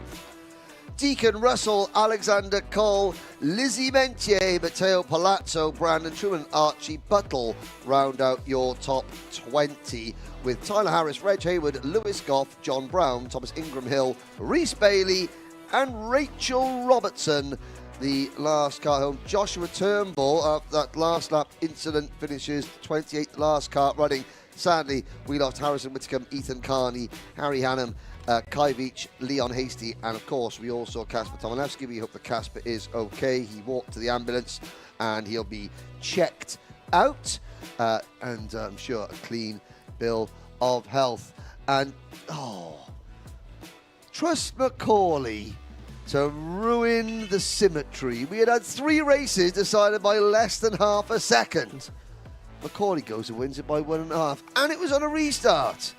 Deacon Russell, Alexander Cole, Lizzie Mentier, Matteo Palazzo, Brandon Truman, Archie Buttle round out your top 20, with Tyler Harris, Reg Hayward, Lewis Goff, John Brown, Thomas Ingram Hill, Reese Bailey and Rachel Robertson. The last car home, Joshua Turnbull, that last lap incident finishes 28th last kart running. Sadly, we lost Harrison Whitcomb, Ethan Carney, Harry Hannum, Kai Veach, Leon Hasty, and of course we all saw Kasper Tomalewski. We hope that Kasper is okay. He walked to the ambulance and he'll be checked out, and I'm sure a clean bill of health. And trust Macaulay to ruin the symmetry. We had 3 races decided by less than half a second. Macaulay goes and wins it by 1.5, and it was on a restart.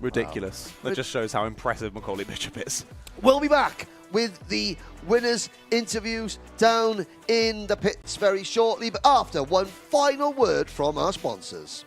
Ridiculous. Wow. That just shows how impressive Macaulay Bishop is. We'll be back with the winners' interviews down in the pits very shortly, but after one final word from our sponsors.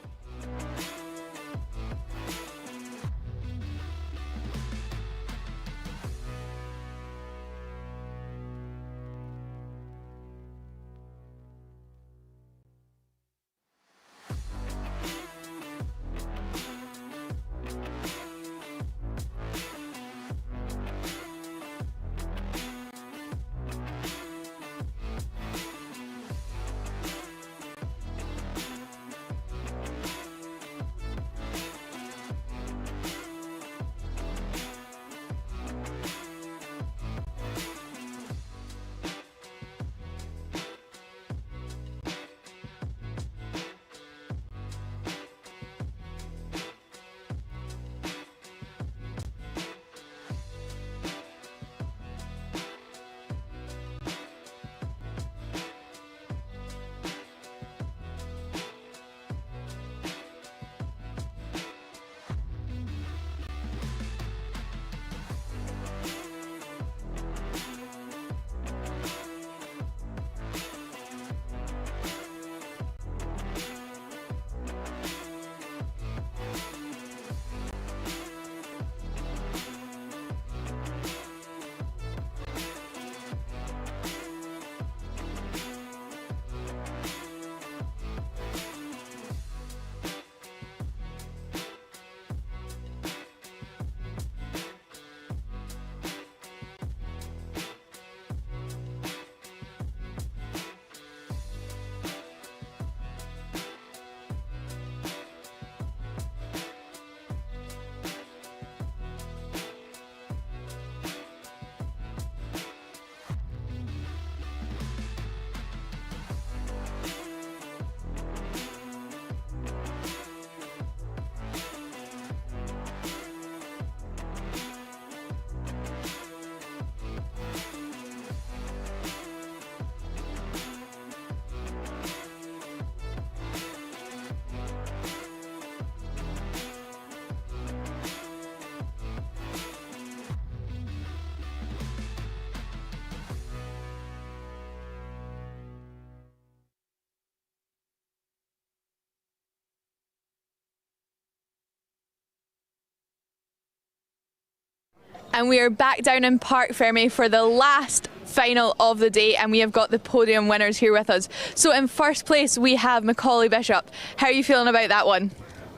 And we are back down in Parc Fermé for the last final of the day, and we have got the podium winners here with us. So in first place we have Macaulay Bishop. How are you feeling about that one?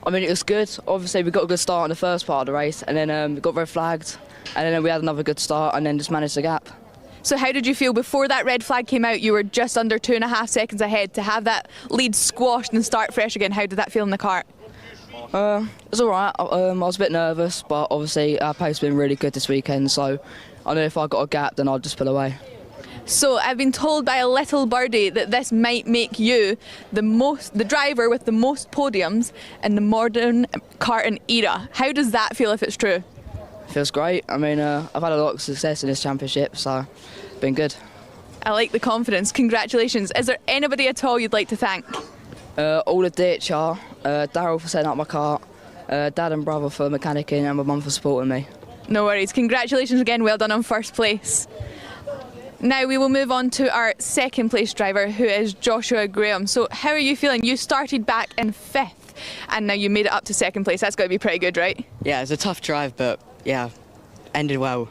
I mean, it was good. Obviously we got a good start in the first part of the race, and then we got red flagged, and then we had another good start and then just managed the gap. So how did you feel before that red flag came out? You were just under 2.5 seconds ahead. To have that lead squashed and start fresh again, how did that feel in the kart? It was alright. I was a bit nervous, but obviously our pace has been really good this weekend, so I know if I got a gap then I'll just pull away. So I've been told by a little birdie that this might make you the driver with the most podiums in the modern karting era. How does that feel if it's true? It feels great. I mean, I've had a lot of success in this championship, so it's been good. I like the confidence. Congratulations. Is there anybody at all you'd like to thank? All the DHR, Daryl for setting up my kart, Dad and brother for mechanicking, and my mum for supporting me. No worries. Congratulations again. Well done on first place. Now we will move on to our second place driver, who is Joshua Graham. So how are you feeling? You started back in 5th and now you made it up to second place. That's got to be pretty good, right? Yeah, it was a tough drive, but yeah, ended well.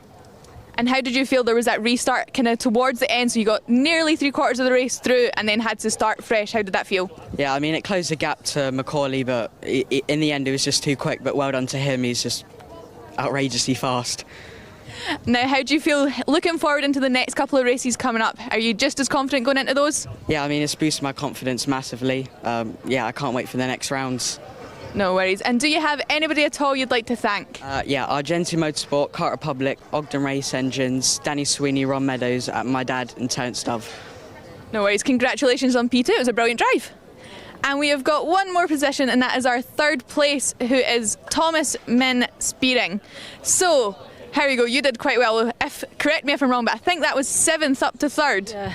And how did you feel there was that restart kind of towards the end, so you got nearly 3/4 of the race through and then had to start fresh? How did that feel? Yeah, I mean, it closed the gap to Macaulay, but in the end it was just too quick, but well done to him. He's just outrageously fast. Now, how do you feel looking forward into the next couple of races coming up? Are you just as confident going into those? Yeah, I mean, it's boosted my confidence massively. Yeah, I can't wait for the next rounds. No worries. And do you have anybody at all you'd like to thank? Yeah, Argenti Motorsport, Kart Republic, Ogden Race Engines, Danny Sweeney, Ron Meadows, my dad and Terence Dove. No worries. Congratulations on P2. It was a brilliant drive. And we have got one more position, and that is our third place, who is Thomas Min Spearing. So, here we go. You did quite well. Correct me if I'm wrong, but I think that was 7th up to 3rd. Yeah,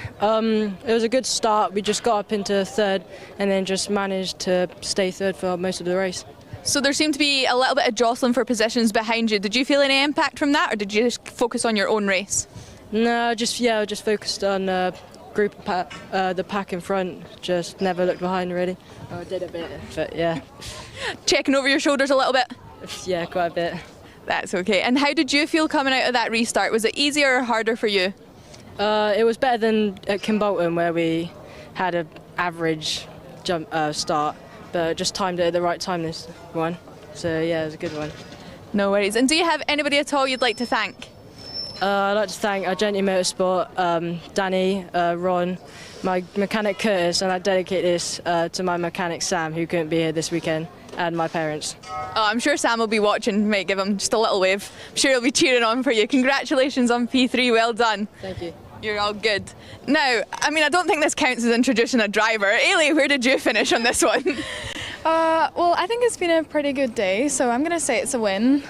it was a good start. We just got up into 3rd and then just managed to stay 3rd for most of the race. So there seemed to be a little bit of jostling for positions behind you. Did you feel any impact from that, or did you just focus on your own race? No, just focused on the pack in front. Just never looked behind really. Oh, I did a bit, but yeah. Checking over your shoulders a little bit? Yeah, quite a bit. That's okay. And how did you feel coming out of that restart? Was it easier or harder for you? It was better than at Kimbolton, where we had an average jump start, but just timed it at the right time this one. So yeah, it was a good one. No worries. And do you have anybody at all you'd like to thank? I'd like to thank Argenti Motorsport, Danny, Ron, my mechanic Curtis, and I dedicate this to my mechanic Sam, who couldn't be here this weekend, and my parents. Oh, I'm sure Sam will be watching. Might give him just a little wave. I'm sure he'll be cheering on for you. Congratulations on P3, well done. Thank you. You're all good. Now, I mean, I don't think this counts as introducing a driver. Ailey, where did you finish on this one? Well, I think it's been a pretty good day, so I'm going to say it's a win,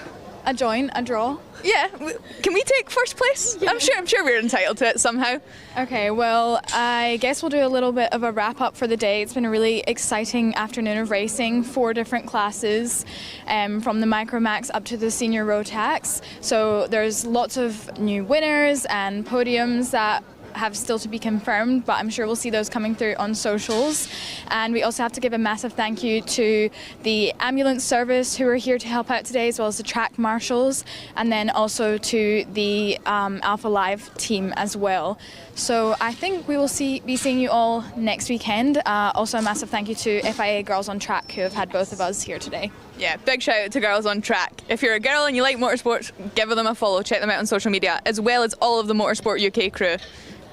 a join, a draw. Yeah, can we take first place? Yeah. I'm sure we're entitled to it somehow. Okay, well, I guess we'll do a little bit of a wrap up for the day. It's been a really exciting afternoon of racing, 4 different classes, from the Micromax up to the senior Rotax. So there's lots of new winners and podiums that have still to be confirmed, but I'm sure we'll see those coming through on socials. And we also have to give a massive thank you to the ambulance service who are here to help out today, as well as the track marshals, and then also to the Alpha Live team as well. So I think we will be seeing you all next weekend. Also a massive thank you to FIA Girls on Track, who have had both of us here today. Yeah, big shout out to Girls on Track. If you're a girl and you like motorsports, give them a follow, check them out on social media, as well as all of the Motorsport UK crew.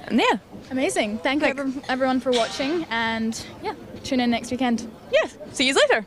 And yeah. Amazing. Thank you everyone for watching, and yeah, tune in next weekend. Yeah, see you later.